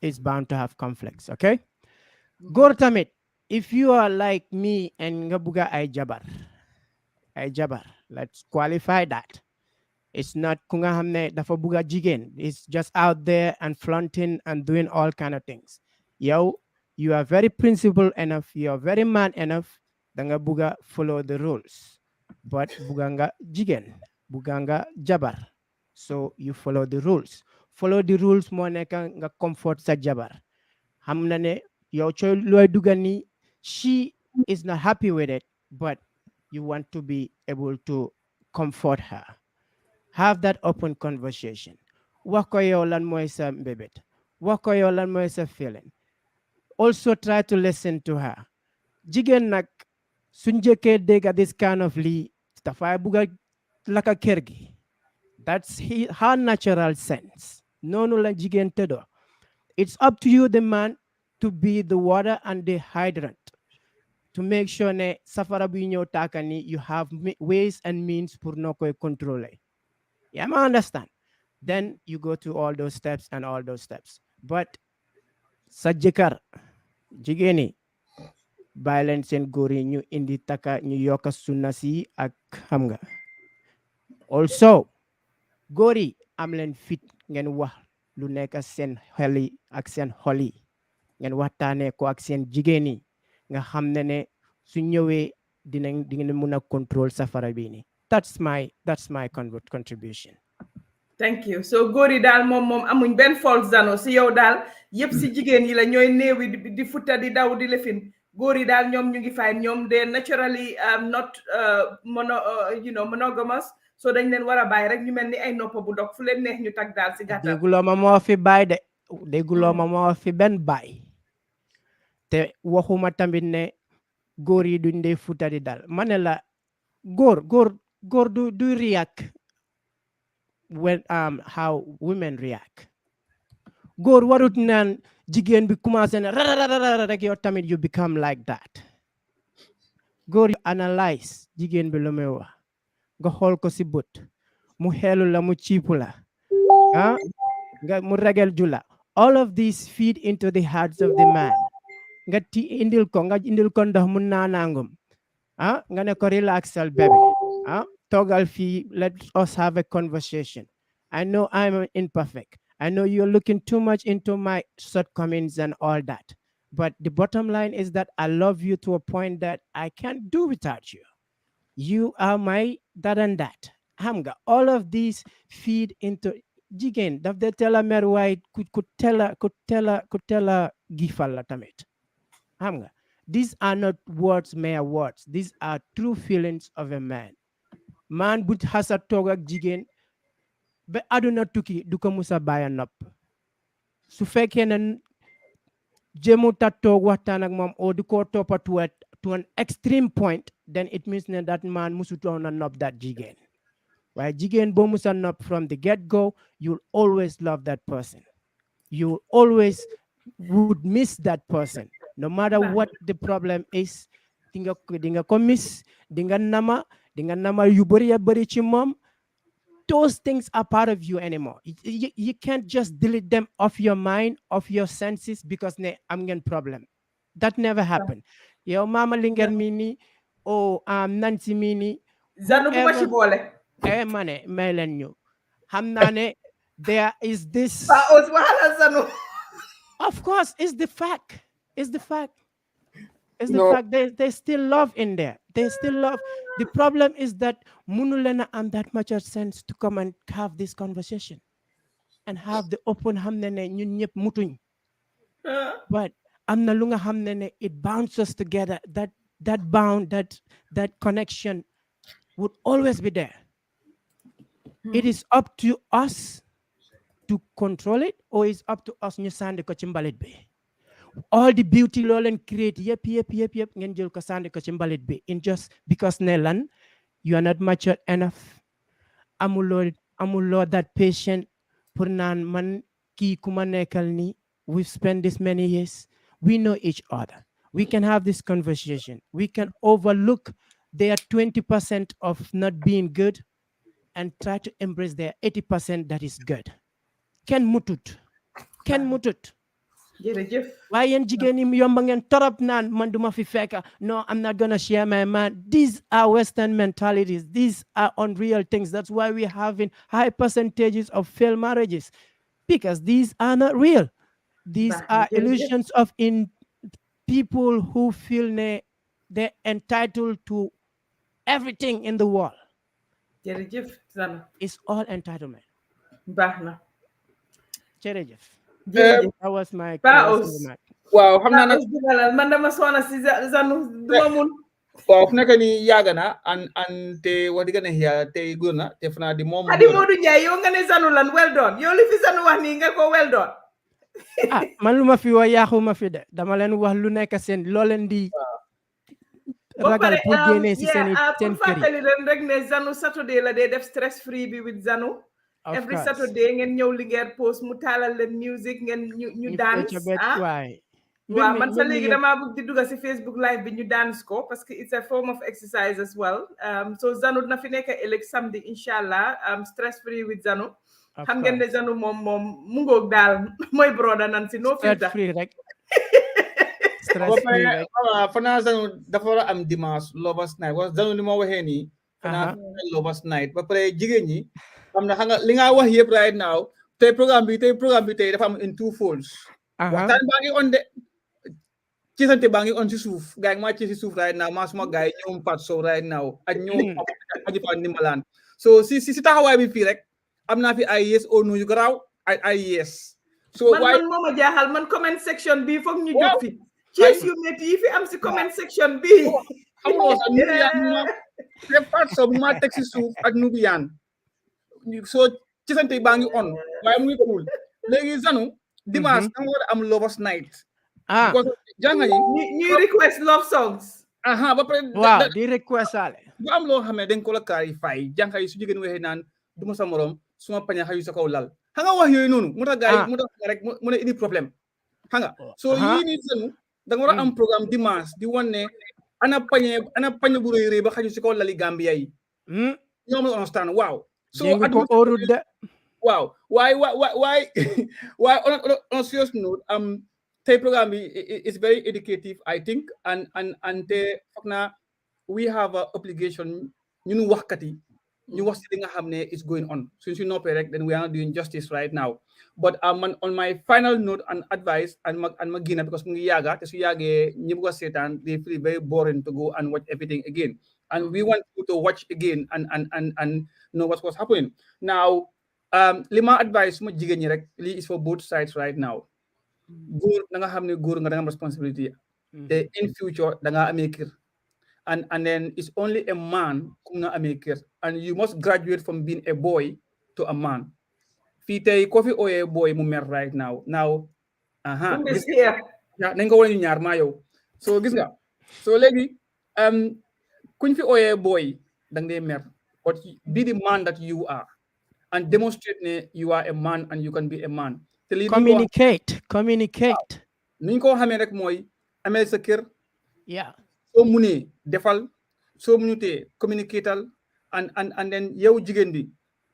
is bound to have conflicts, okay? Góor tamit, if you are like me and nga buga ay jabar, let's qualify that. It's not kunga hamne dafa buga jigen. It's just out there and flaunting and doing all kind of things. Yo, you are very principled enough. You are very man enough. Danga buga follow the rules. But buganga jigen, buganga jabar. So you follow the rules. Follow the rules mo neka nga comfort sa jabar. Hamna ne yo choy loy dugani. She is not happy with it, but you want to be able to comfort her. Have that open conversation. Wako yo lan moy sa mbebet. Wako yo lan moy sa feeling. Also try to listen to her. Jigen nak sunjeke dega this kind of li tafay buga laka kergi. That's her natural sense. Nonu la jigen tedo. It's up to you, the man, to be the water and the hydrant. To make sure ne safara bu ñew takani you have ways and means pour no koy contrôler. Yeah, I understand. Then you go to all those steps. But sa jëkkër jigéen ñi bàyyi leen seen góor yi ñu indi taka ñu yokk sunna si ak xam nga also góor yi am leen fit ngeen wax lu nekk seen xel yi ak seen xol yi ngeen waxtaanee ko ak seen jigéen yi nga xam ne su ñëwee di ngeen mun a contrôle safara bi ni that's my contribution. Thank you. So góor yi daal moom amuñ benn fault Zano si yow daal yëpp si jigéen yi la ñooy néewi di futta di daw di lefin góor yi daal ñoom ñu ngi fay ñoom de naturally not monogamous so dañ leen war a bàyyi rek ñu mel ni ay noppa bu dog fu leen neex ñu tag daal si gàttal. dégguloo ma moo fi bàyyi de dégguloo ma moo fi benn bàyyi te waxuma tamit ne góor yi duñ dee futa di dal ma ne la góor du react when how women react góor warut naan jigéen bi commencé na rararara rek yow tamit you become like that góor yu analyse jigéen bi lu muy wax nga xool ko si bët mu xeelu la mu ciipu la nga mu regel jula all of these feed into the hearts of the man nga indil ko ndox mu naanangum nga ne ko relaxal baby togal fii let us have a conversation. I know I'm imperfect. I know you're looking too much into my shortcomings and all that. But the bottom line is that I love you to a point that I can't do without you. You are my that and that. Hamga. All of these feed into jigen. Daf de tell a mer white could tell a gifal tamit. Hamga. These are not words, mere words. These are true feelings of a man. Man bu xasa toog ak jigéen ba aduna tukki du ko musa bàyyi nopp su fekkee ne jéemut a toog waxtaan ak moom o du ko toppa to an extreme point then it means ne that man musutoon a nopp that jigéen waaye jigéen boo musa nopp from the get go you'll always love that person you always would miss that person no matter what the problem is dinga ko miss dinga nama yu bari ci mom. Those things are part of you anymore. You can't just delete them off your mind, off your senses because ne am ngeen problem. That never happened. Yo mama linger mini Nancy mini Zanu bu ma ci boole mane may leen ñu xam naa ne there is this of course is the fact there's still love in there. They still love. The problem is that munulena am that much of sense to come and have this conversation and have the open hamnene ñun ñep mutuñ. But am na lu nga hamnene it bounds us together. That bound, that connection would always be there. It is up to us to control it, or it's up to us ñu sandi ko ci mbalit bi. All the beauty lolen create yep ngeen jël ko sandi ko ci mbalit bi in just because nelan you are not mature enough amuloo that patient pour naan man kii kuma nekkal ni we've spent this many years we know each other we can have this conversation we can overlook their 20% of not being good and try to embrace their 80% that is good ken mutut why yéen jigéen ñi yomba ngeen torop naan man duma fi fekk no I'm not gonna share my man. These are Western mentalities. These are unreal things. That's why we're having high percentages of failed marriages because these are not real. These are illusions of people who feel they're entitled to everything in the world. It's all entitlement. Jërëjëf. That was my waaw xam naa nag man dama soona si Zanu duma mun waaw fu nekk ni yàgg na an te wax dëgg ne yaa te góor na te fana di moom Adi Modou Ndiaye yow nga ne Zanu lan well done yow li fi Zanu wax nii nga ko well done man lu ma fi wax yaaxu ma fi de dama leen wax lu nekk seen loo leen di ragal pour génne si seen kër fàttali leen rek ne Zanu Saturday la day def stress free bi with Zanu every Saturday ngeen ñëw Linguère post mu taalal leen music ngeen ñu dance waaw man sa léegi damaa bëgg di dugga si Facebook live bi ñu dance ko parce que it's a form of exercise as well so Zanu na fi nekk ëllëg samedi inshallah stress free with Zanu xam ngeen ne Zanu moom mu ngoog daal mooy broda nan si no filter free rek stress free rek. Fana zanu dafa war a am dimanche lovers night was zanu li ma waxee nii. Fana lovers night ba pare jigéen ñi am na xam nga li nga wax yëpp right now tey programme bi tey dafa am in two folds. waxtaan baa ngi on de ci sante baa ngi on si suuf gars yi maa ci si suuf right now maa suma gars yi ñoom Pat Sow right now ak ñoom aji fa ndimbalaan so si taxawaay bi fii rek am naa fi ay yes or no yu garaaw ay yes. So man mooma jaaxal man comment section bi foog ñu jóg fi Cheers yu métti yi fi am si comment section bi xam nga sax Nubiyaan te Pat Sow bu ma teg si suuf ak Nubiyaan so ci sante baa ngi on waaye mu ngi cool léegi zanu dimanche da nga war a am lovers night because jànga ñuy request love songs ba pare waaw di request ale bu am loo xam ne dañ ko la clarify jànga yi su jigéen waxee naan du ma sa morom suma paña xayu sa kaw lal xam nga wax yooyu noonu mu tax gars yi mu tax rek mu ne indi problème xam nga so yii nii senu da nga war a am programme dimanche di wan ne ana pañe bu rëy ba xaju si kaw lali Gambia yi ñoom la understand waaw so ko orut de waaw waaye on a serious note tey programme bi is very educative I think and te foog naa we have a obligation ñun waxkat yi ñu wax si li nga xam ne is going on suñ si noppee rek then we are not doing justice right now but man on my final note and advice and ma gina because mu ngi yàgga te su yàggee ñi bëgg a seetaan they feel very boring to go and watch everything again and we want you to watch again and know what's happening now li ma advice suma jigéen ñi rek lii is for both sides right now góor da nga xam ne góor nga da nga am responsibility te in future da nga amee kër and then it's only a man ku nga amee kër and you must graduate from being a boy to a man fii tey ko fi ooyee boy mu mer right now nañ ko wala ñu ñaar maa yow so gis nga so léegi kuñ fi ooyee boy dang dee mer but be the man that you are and demonstrate ne you are a man and you can be a man communicate niñ ko xamee rek mooy amee sa kër soo munee defal soo munutee communicatal and then yow jigéen bi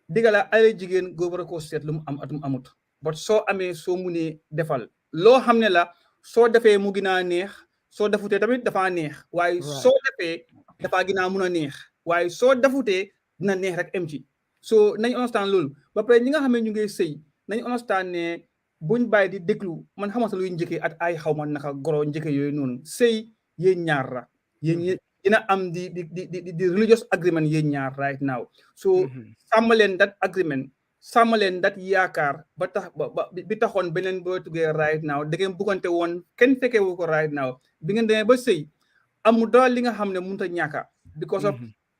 digala ay jigéen góor war a koo seet lu mu am atum amut but soo amee soo munee defal loo xam ne la soo defee mu gën a neex soo defutee tamit dafa neex waaye soo defee dafa gën a mun a neex waaye soo defutee dina neex rek em ci so nañ understand loolu ba pare ñi nga xam ne ñu ngi sëy nañ understand ne buñ bàyyi di déglu man xamante luy njëkkee at ay xaw ma naka goro njëkkee yooyu noonu sëy yéen ñaar la yéen dina am di religious agreement yéen ñaar right now so sàmmaleen that agreement sàmmaleen that yaakaar ba tax bi taxoon beneen boo tuggee right now da ngeen buggante woon kenn fekkee wu ko right now bi ngeen demee ba sëy amul dara li nga xam ne mënut a ñàkka because of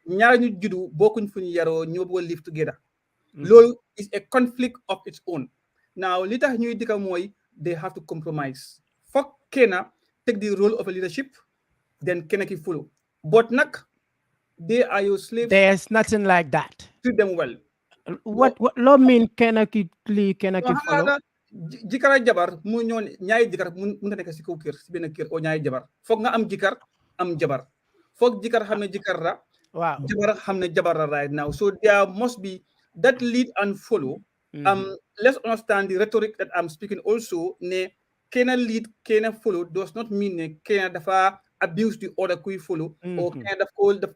ñaar ñu juddu bokkuñ fu ñu yaroo ñoo bëgg a live together loolu is a conflict of its own now li tax ñuy dikka mooy they have to compromise foog kenn take the role of a leadership then kenn ki follow but nag they are your slaves. There's nothing like that. Treat them well. What loo mean kenn ki follow jikara jabar mu ñoo ñaay jikar mu nga nekk si kaw kër si benn kër o ñaay jabar foog nga am jikar am jabar foog jikar xam ne jikar la waaw jabar xam ne jabar la right now so there must be that lead and follow let's understand the rhetoric that I'm speaking also ne kenn lead kenn follow does not mean ne kenn dafa abuse the other kuy follow or kenn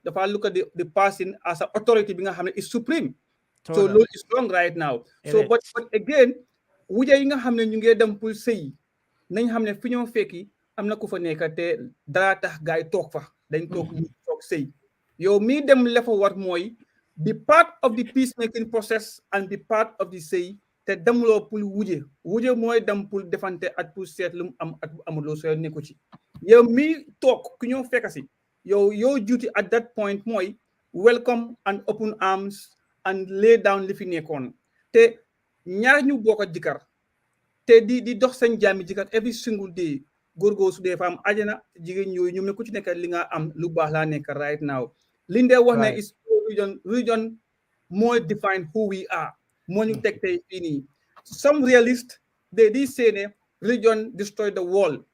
dafa look at the person as an authority bi nga xam ne is supreme so loolu is wrong right now so but again wujja yi nga xam ne ñu ngi dem pour sëy nañ xam ne fi ñoo fekki am na ku fa nekk te dara tax gaay toog fa dañ toog ñu toog sëy yow mii dem la fa war mooy be part of the peacemaking process and be part of the sëy te demuloo pour wujje mooy dem pour defante at pour seet lu mu am at bu amuloo soo nekku ci yow mii toog ku ñoo fekk si yow duty at that point mooy welcome and open arms and lay down li fi nekkoon te ñaar ñu bokk a jikar te di dox seen jaami jikar every single day góorgóor su dee fa am ajana jigéen ñooyu ñoom ne ku ci nekk li nga am lu baax laa nekk right now liñ dee wax ne is religion moo define who we are moo ñu teg tey fii nii some realists they di say ne religion destroy the world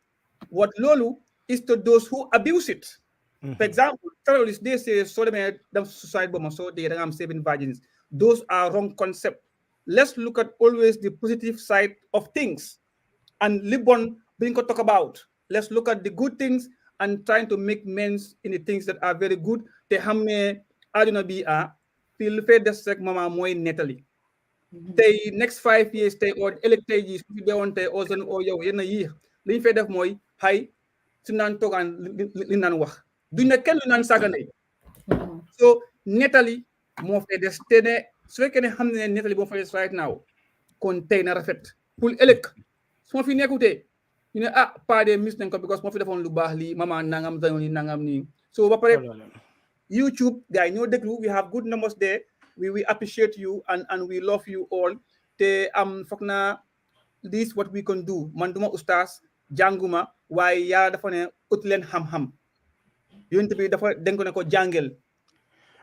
what loolu is to those who abuse it for example terrorists they say soo demee dem society boobu soo dee da nga am 7 virgins those are wrong concept let's look at always the positive side of things and li bon buñ ko talk about. Let's look at the good things and trying to make men's in the things that are very good. Te xam ne àdduna bi fii lu fee des rek mama mooy nettali. Tey next 5 years tey or ëllëg tey ji su fi deewoon tey osan o yow yenn yi li ñu fee def mooy xay su naan toogaan li naan wax duñ ne kenn lu naan sàggane so nettali moo fee des te ne su fekkee ne xam ne nettali moo fee des right now kon tey na rafet pour ëllëg su ma fi nekkutee ñu ne pas de mis nañ ko because moo fi defoon lu baax lii mama nangam dañoo ni nangam nii so ba pare YouTube gars yi ñoo déglu we have good numbers there we appreciate you and we love you all te foog naa this what we can do man duma ustaas jànguma waaye yaa dafa ne ut leen xam-xam yonent bi dafa dénk ne ko jàngel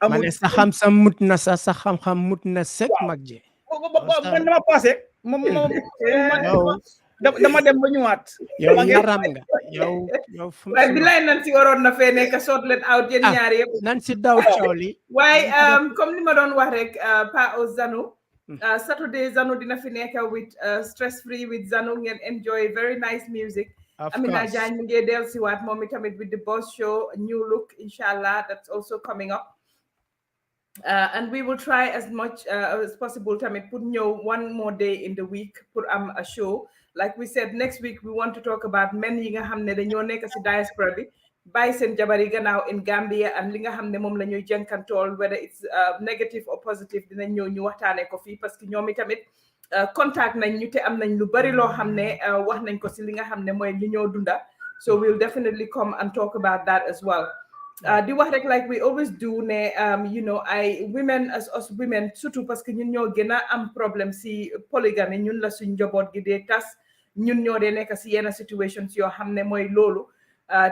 ma ne sa xam-xam mut na sa xam-xam mut na set mag ji man dama passé dama dem ba ñëwaat yow naram nga yow waaye bi lay nan si waroon na fee nekk sort leen out yéen ñaar yëpp nan si daw cooli waaye comme ni ma doon wax rek Pa o Zanu Saturday Zanu dina fi nekk with stress free with Zanu ngeen enjoy very nice music Amina Jane mu ngi del si waat moom itamit with the boss show new look inshallah that's also coming up and we will try as much as possible tamit put ñëw one more day in the week put a show like we said next week we want to talk about men yi nga xam ne dañoo nekk si diaspora bi bàyyi seen jabar yi gannaaw in Gambia and li nga xam ne moom la ñuy jànkantool whether it's negative or positive dinañ ñëw ñu waxtaanee ko fii parce que ñoom itamit contact nañ ñu te am nañ lu bari loo xam ne wax nañ ko si li nga xam ne mooy li ñoo dunda so we'll definitely come and talk about that as well di wax rek like we always do ne you know women as us women surtout parce que ñun ñoo gën a am problème si polygamy ñun la suñ njaboot gi dee tas ñun ñoo dee nekk si yenn situations yoo xam ne mooy loolu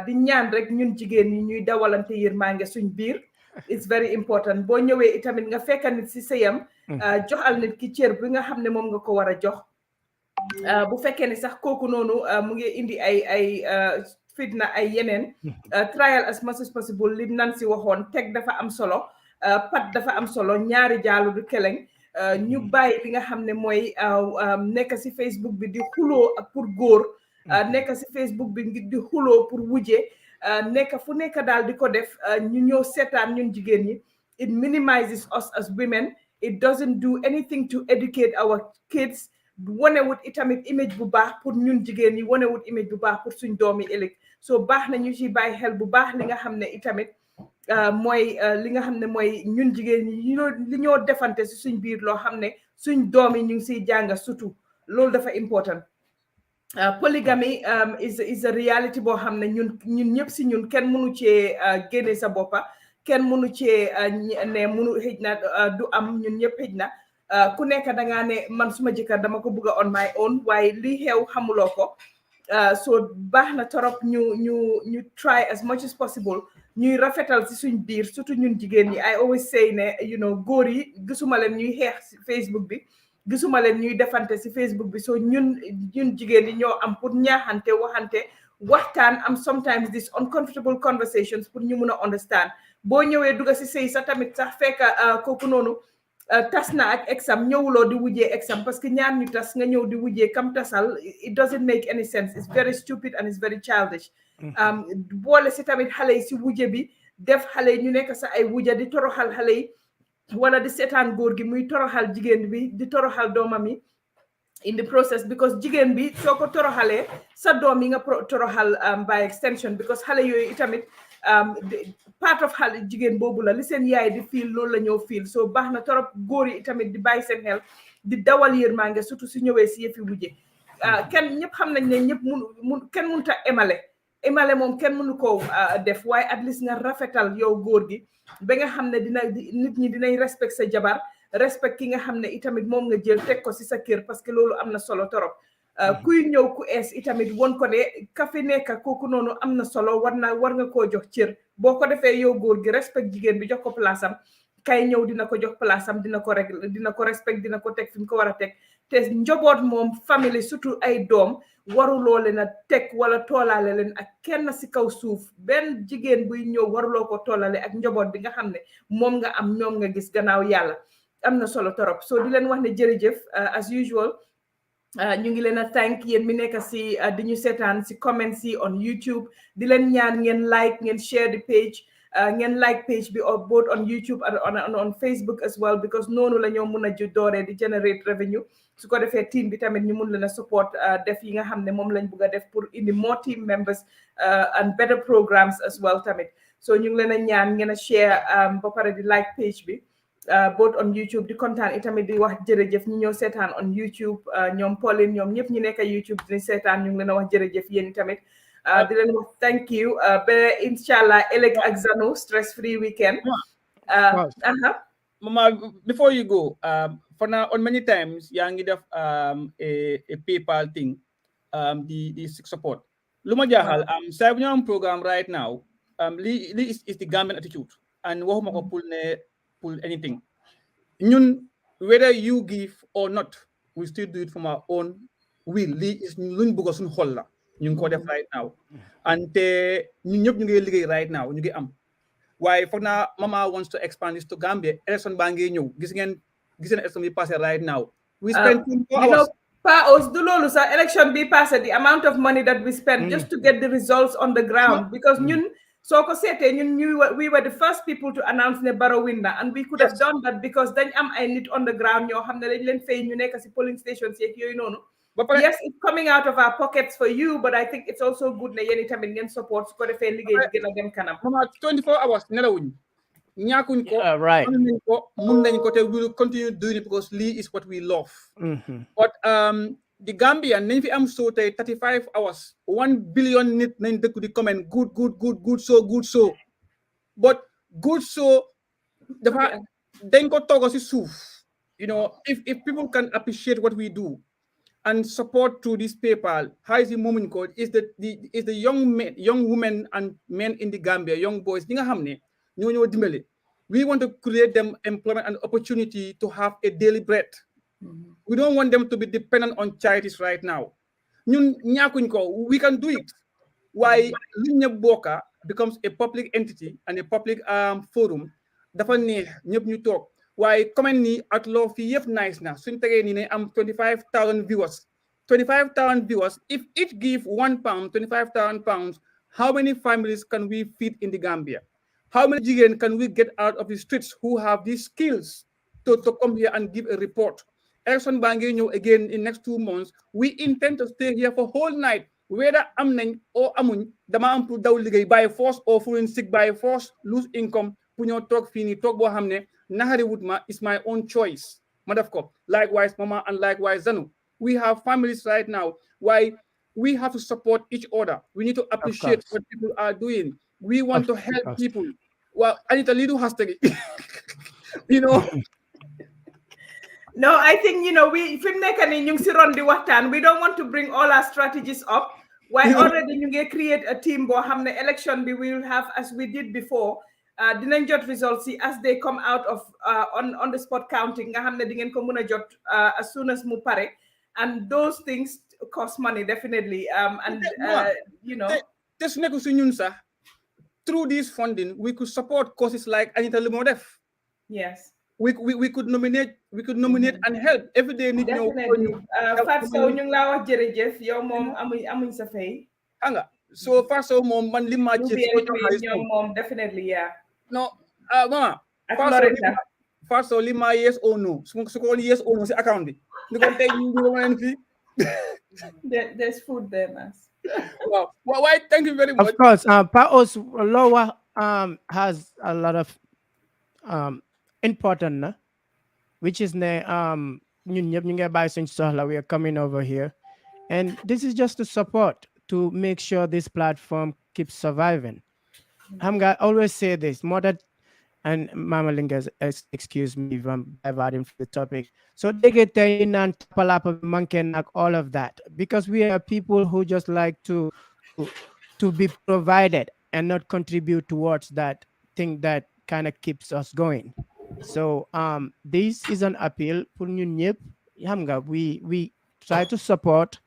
di ñaan rek ñun jigéen ñi ñuy dawalante yërmande suñ biir it's very important boo ñëwee itamit nga fekk nit si sëyam joxal nit ki cër bi nga xam ne moom nga ko war a jox bu fekkee ne sax kooku noonu mu ngi indi ay fitna ay yeneen trial as much as possible li nan si waxoon teg dafa am solo pat dafa am solo ñaari jaalu du keleng ñu bàyyi li nga xam ne mooy nekk si Facebook bi di xuloo ak pour góor nekk si Facebook bi di xuloo pour wujje nekk fu nekk daal di ko def ñu ñëw seetaan ñun jigéen ñi it minimizes us as women it doesn't do anything to educate our kids wonewut itamit image bu baax pour ñun jigéen ñi wonewut image bu baax pour suñ doomi ëllëg so baax na ñu ci bàyyi xel bu baax li nga xam ne itamit mooy li nga xam ne mooy ñun jigéen ñi li ñoo defante si suñ biir loo xam ne suñ doom yi ñu ngi siy jàng surtout loolu dafa important polygamy is a reality boo xam ne ñun ñëpp si ñun kenn mënu cee génne sa boppa kenn mënu cee ne mënu xëj na du am ñun ñëpp xëj na ku nekk dangaa ne man suma jëkkër dama ko bëgg on my own waaye li xew xamuloo ko so baax na torop ñu try as much as possible ñuy rafetal si suñ biir surtout ñun jigéen ñi I always say ne you know góor yi gisuma leen ñuy xeex si Facebook bi gisuma leen ñuy defante si Facebook bi so ñun jigéen ñi ñoo am pour ñaaxante waxante waxtaan am sometimes these uncomfortable conversations pour ñu mun a understand boo ñëwee dugga si sëy sa tamit sax fekk kooku noonu tas na ak exam ñëwuloo di wujjee exam parce que ñaar ñu tas nga ñëw di wujjee kam tasal it doesn't make any sense it's very stupid and it's very childish boole si tamit xale yi si wujje bi def xale yi ñu nekk sa ay wujja di toroxal xale yi wala di seetaan góor gi muy toroxal jigéen bi di toroxal doomam yi in the process because jigéen bi soo ko toroxalee sa doom yi nga toroxal by extension because xale yooyu itamit part of xale jigéen boobu la li seen yaay di fiil loolu la ñoo fiil so baax na torop góor yi itamit di bàyyi seen xel di dawal yërmande surtout su ñëwee si yëfi wujje kenn ñëpp xam nañ ne ñëpp kenn mënut a émale moom kenn mënu ko def waaye at least nga rafetal yow góor gi ba nga xam ne nit ñi dinañ respect sa jabar respect ki nga xam ne itamit moom nga jël teg ko si sa kër parce que loolu am na solo torop kuy ñëw ku ees itamit won ko de kafe nekk kooku noonu am na solo war nga koo jox cër boo ko defee yow góor gi respect jigéen bi jox ko place am kay ñëw dina ko jox place am dina ko respect dina ko teg fi mu ko war a teg te njaboot moom famille surtout ay doom waruloo leen a teg wala toolaale leen ak kenn si kaw suuf benn jigéen buy ñëw waruloo ko toolale ak njaboot bi nga xam ne moom nga am ñoom nga gis gannaaw yàlla am na solo torop so di leen wax ne jërëjëf as usual ñu ngi leen a thank yéen mi nekk si di ñu seetaan si comments yi on YouTube di leen ñaan ngeen like ngeen share the page ngeen like page bi or both on YouTube and on Facebook as well because noonu la ñoo mun a ju dooree di generate revenue su ko defee team bi tamit ñu mun leen a support def yi nga xam ne moom lañ bugg a def pour indi more team members and better programs as well tamit so ñu ngi leen a ñaan ngeen a share ba pare di like page bi both on YouTube di kontaan itamit di wax jërëjëf ñi ñoo seetaan on YouTube ñoom Pauline ñoom ñëpp ñi nekk YouTube di seetaan ñu ngi leen a wax jërëjëf yéen tamit di leen wax thank you ba inshallah ëllëg ak Zanu stress free weekend Mama, before you go, for now, on many times, yaa ngi def a PayPal thing, the support. Luma jahal, sa bu ñu am programme right now, li is the Gambian attitude, and waxuma ko pull anything. Ñun, whether you give or not, we still do it from our own will. Li is luñ bëgg suñ xol la. Ñu ngi ko def right now. And ñun ñëpp ñu ngi liggéey right now, ñu ngi am. Why for now, Mama wants to expand this to Gambia. Election bangi ñëw gis ngeen election bi passé right now. We spent 24 hours. Paos du loolu sa election bi passé the amount of money that we spent just to get the results on the ground because ñun soo ko seetee ñun we were the first people to announce ne Barrow win na and we could have done that because dañ am ay nit on the ground ñoo xam ne dañ leen fay ñu nekk si polling stations yeeg yooyu noonu. Yes, it's coming out of our pockets for you, but I think it's also good na yéen itamit ngeen support su ko defee liggéey bi gën a dem kanam. Mama 24 hours nelawuñ ñaakuñ ko right mun nañ ko te we will continue doing it because lii is what we love. But the Gambian nañ fi am so tey 35 hours 1 billion nit nañ dëkk di comment good so but good so dafa dañ ko togo si suuf you know if people can appreciate what we do and support through this PayPal, how is the moment code is the young men, young women and men in the Gambia, young boys, we want to create them employment and opportunity to have a daily bread. We don't want them to be dependent on charities right now. We can do it. Why Linya Boka becomes a public entity and a public forum, talk. Why comment ni at law fi yep nice na suñ tege ni ne am 25,000 viewers 25,000 viewers if each give £1 25,000 pounds how many families can we feed in the Gambia how many jigen can we get out of the streets who have these skills to come here and give a report election bangi again in next 2 months we intend to stay here for whole night whether am nañ or amuñ dama am pour daw liggéey by force or foreign sick by force lose income pour ñoo toog fii nii toog boo xam ne Nahari Woodma is my own choice. Madafko. Likewise, Mama, and likewise, Zanu. We have families right now. Why we have to support each other. We need to appreciate what people are doing. We want to help people. Well, I need a little hashtag. You know. No, I think, we don't want to bring all our strategies up. Why already you create a team, but election we will have as we did before. Dinañ jot results as they come out of on the spot counting nga xam ne di ngeen ko mën a jot as soon as mu pare and those things cost money definitely just nekk su ñun sax through this funding we could support causes like Anita Limodef. Yes, we could nominate and help every day nit ñëw Fat Sow ñu ngi laa wax jërëjëf yow moom amuñ sa fay anga so far so moom man li ma ci moom definitely no Mama first so lima yes or no su ko yes or no si account bi ni ko tay ñu wone fi there's food there mas wow why thank you very much of course Paos Lowa has a lot of important which is ne ñun ñep ñu ngi bay suñ soxla we are coming over here and this is just to support to make sure this platform keeps surviving. I'm gonna always say this, more that, and Mama Lingas, excuse me if I'm diverting from the topic. So they get in and tapalapa monkey and all of that because we are people who just like to be provided and not contribute towards that thing that kind of keeps us going. So this is an appeal for we try to support.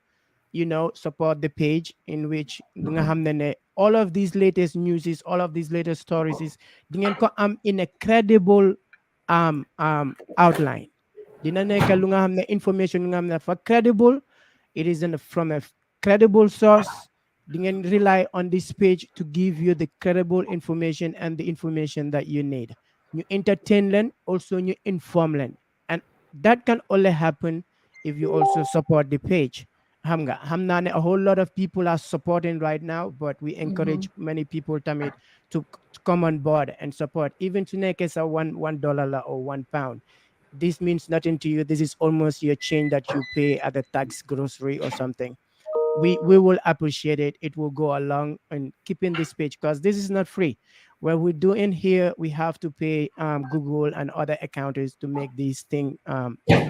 Support the page in which all of these latest news, all of these latest stories is in a credible outline. Dina nekk lu nga xam ne information nga xam ne dafa credible it is from a credible source. You can rely on this page to give you the credible information and the information that you need. You entertain them, also you inform them. And that can only happen if you also support the page. Hamnane, a whole lot of people are supporting right now, but we encourage many people to come on board and support. Even to make us a $1 or £1. This means nothing to you. This is almost your change that you pay at the tax grocery or something. We will appreciate it. It will go along in keeping this page because this is not free. What we're doing here, we have to pay Google and other accountants to make this thing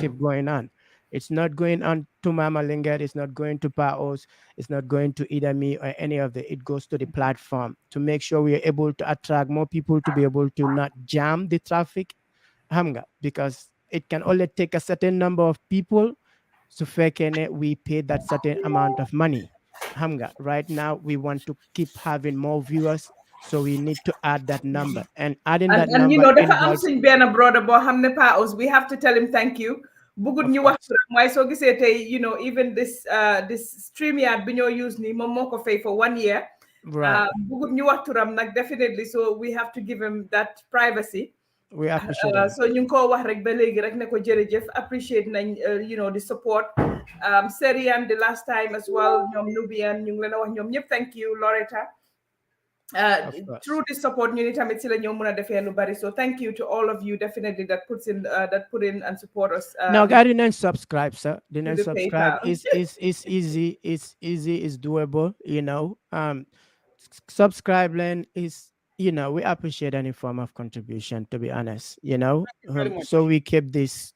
keep going on. It's not going on to Mama Lingat. It's not going to Paos. It's not going to either me or any of the. It goes to the platform to make sure we are able to attract more people to be able to not jam the traffic. Because it can only take a certain number of people so we pay that certain amount of money. Right now we want to keep having more viewers, so we need to add that number. And adding that and you number know, dafa am involves suñ benn brother boo xam ne Pa Ous, we have to tell him thank you. Bugut ñu wax mooy soo gisee tey, you know, even this StreamYard bi ñoo use ni moom moo ko fay for 1 year. Right. Bugut ñu wax turam nag definitely, so we have to give him that privacy. We appreciate it. So ñu ngi ko wax rek ba léegi rek ne ko jërëjëf, appreciate nañ you know, the support. Serian the last time as well, ñoom Nubian ñu ngi leen a wax ñoom ñëpp thank you. Loretta, through the support ñu ni tamit si la ñoo mën a defee lu bari. So thank you to all of you definitely that put in and support us. Now guys, didn't subscribe, sir. Didn't subscribe. PayPal. It's easy. It's easy. It's doable. You know, subscribe then is, you know, we appreciate any form of contribution, to be honest, you know. So we keep this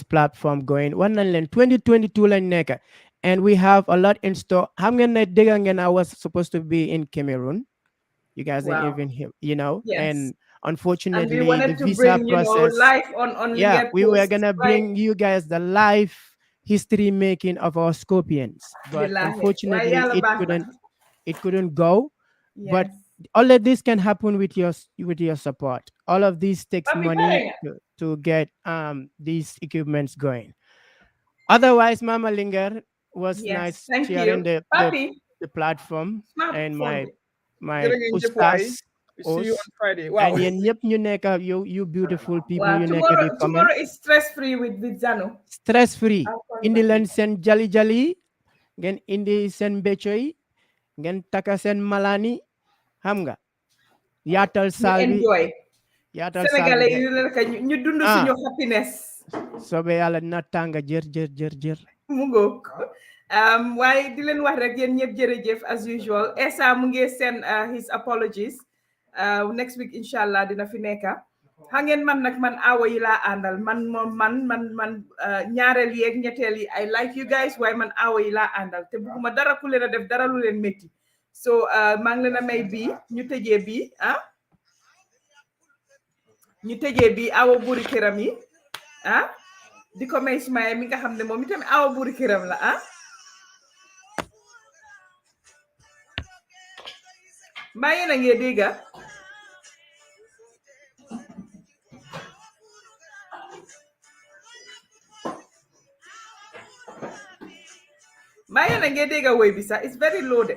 platform going. 2022 and we have a lot in store. I was supposed to be in Cameroon. You guys didn't even hear, you know. Yes. And unfortunately, and we wanted the to visa bring, process. You know, live on yeah, we were gonna bring you guys the live history making of our scorpions, but unfortunately, it couldn't go. Yes. But all of this can happen with your support. All of this takes money to get these equipments going. Otherwise, Mama Linger was nice sharing the platform and my ustaz. See you on Friday. Wow. And you beautiful people. Wow. Tomorrow is stress-free with Zano. Stress-free. Indi len sen jali gen indi sen bechoy gen taka sen malani. Hamga. Yatal salvi. Enjoy. Yatal Senegalais ñu dund suñu happiness. Sobe yàlla na tanga jër. Mu ngoog. Waaye di leen wax rek yéen ñëpp jërëjëf as usual. Esa mu ngi send his apologies. Next week inshallah dina fi nekka. Xam man nag man awa yi laa àndal man ñaareel yi ak ñetteel yi I like you guys waaye man awa yi laa àndal te bugguma dara ku leen a def dara lu leen métti. So maa ngi leen a may bii ñu tëjee bii ñu tëjee bii awa buuri këram yi di ko may Ismaïla mi nga xam ne moom itam awa buuri këram la mbaa yéen a ngi dégga mbaa yéen a ngi dégga woy bi sax it's very low de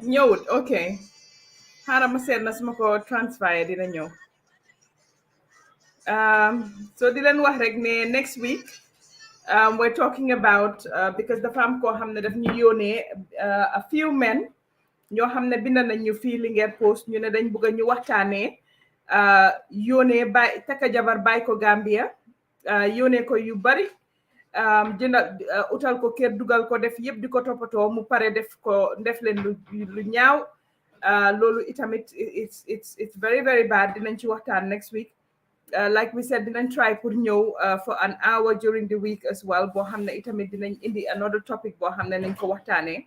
ñëwut ok xaaral ma seet na su ma ko transfert dina ñëw so di leen wax rek ne next week we're talking about because dafa am koo xam ne daf ñu yónnee a few men ñoo xam ne bind nañ ñu fii Linguère Post ñu ne dañ bëgg ñu waxtaanee yónnee takka jabar bàyyi ko Gambia yónnee ko yu bari jënda utal ko kër dugal ko def yëpp di ko toppatoo mu pare def leen lu ñaaw loolu itamit it's very very bad dinañ ci waxtaan next week like we said dinañ try pour ñëw for an hour during the week as well boo xam ne itamit dinañ indi another topic boo xam ne nañ ko waxtaanee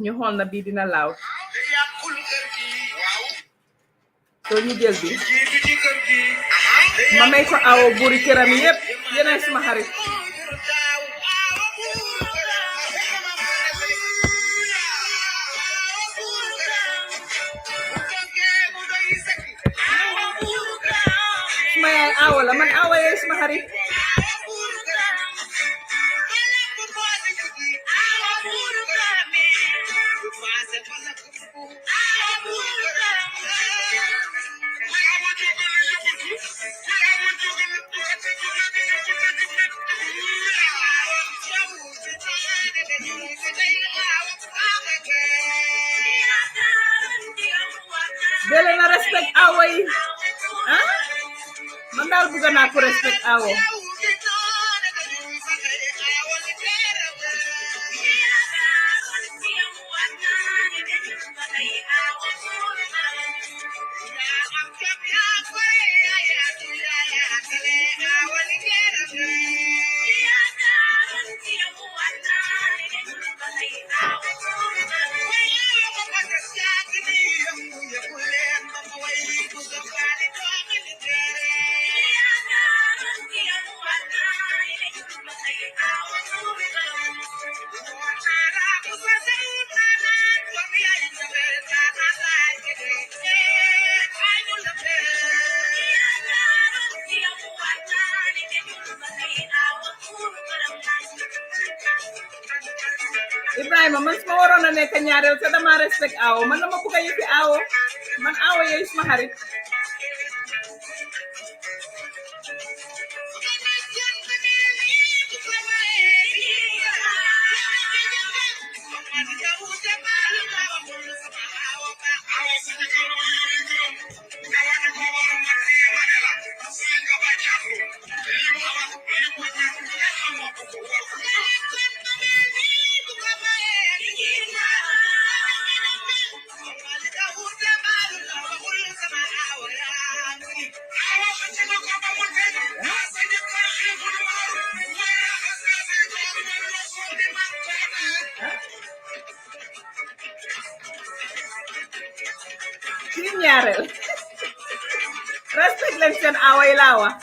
ñu xool na bii dina laaw so ñu jël bi ma may ko awo buri këram yëpp yéenay suma xarit man awa yaay sama xarit dele na respect awa yi ah man daal bëgg naa ko respect awo Ibrahima man suma waroon a nekk ñaareel te dama respect awo man dama bëgg a yëfi awo man awo yooyu suma xarit kii ñaareel respect leen seen awo yi laa wax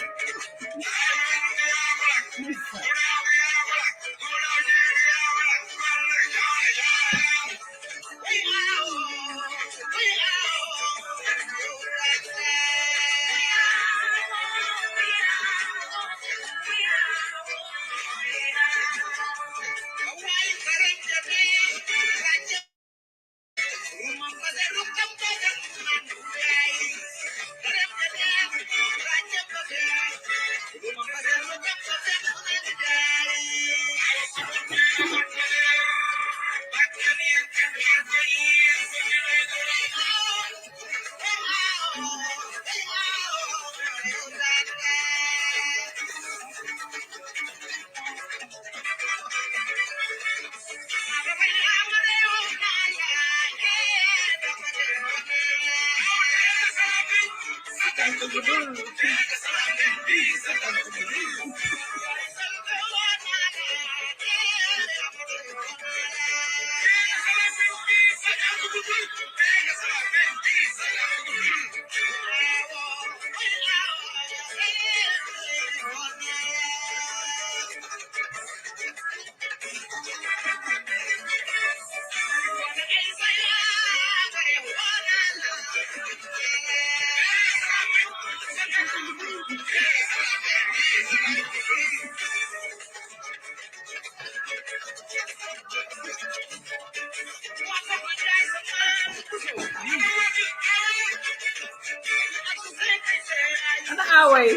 ana awo yi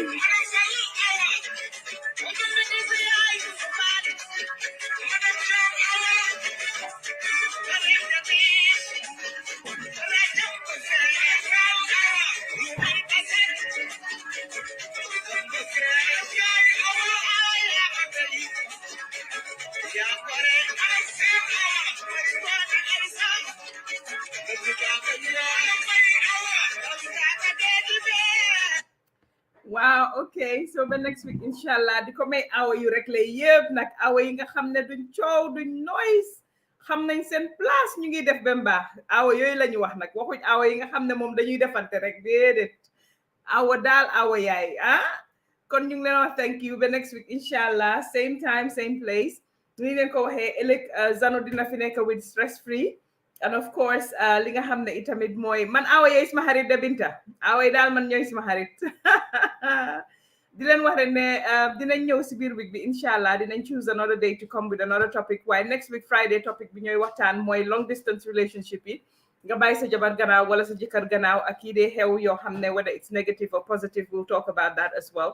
waaw ok so ba next week inshallah di ko may awo yu rek lay yëpp nag awo yi nga xam ne duñ coow duñ noise xam nañ seen place ñu ngi def ba mbaax awo yooyu la ñu wax nag waxuñ awo yi nga xam ne moom dañuy defante rek déedéet awo daal awo yaay ah kon ñu ngi leen wax thank you ba next week inshallah same time same place ni leen ko waxee ëllëg Zano dina fi nekk with stress free and of course li nga xam ne itamit mooy man awo yooyu suma xarit de Binta awo yi daal man ñooy suma xarit di leen wax rek ne dinañ ñëw si biir week bi inshallah dinañ choose another day to come with another topic waaye next week Friday topic bi ñooy waxtaan mooy long distance relationship yi nga bàyyi sa jabar gannaaw wala sa jëkkër gannaaw ak yi dee xew yoo xam ne whether it's negative or positive we'll talk about that as well.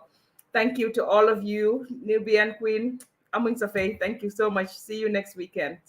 Thank you to all of you, Nubian Queen. Amuñ sa fay. Thank you so much. See you next weekend.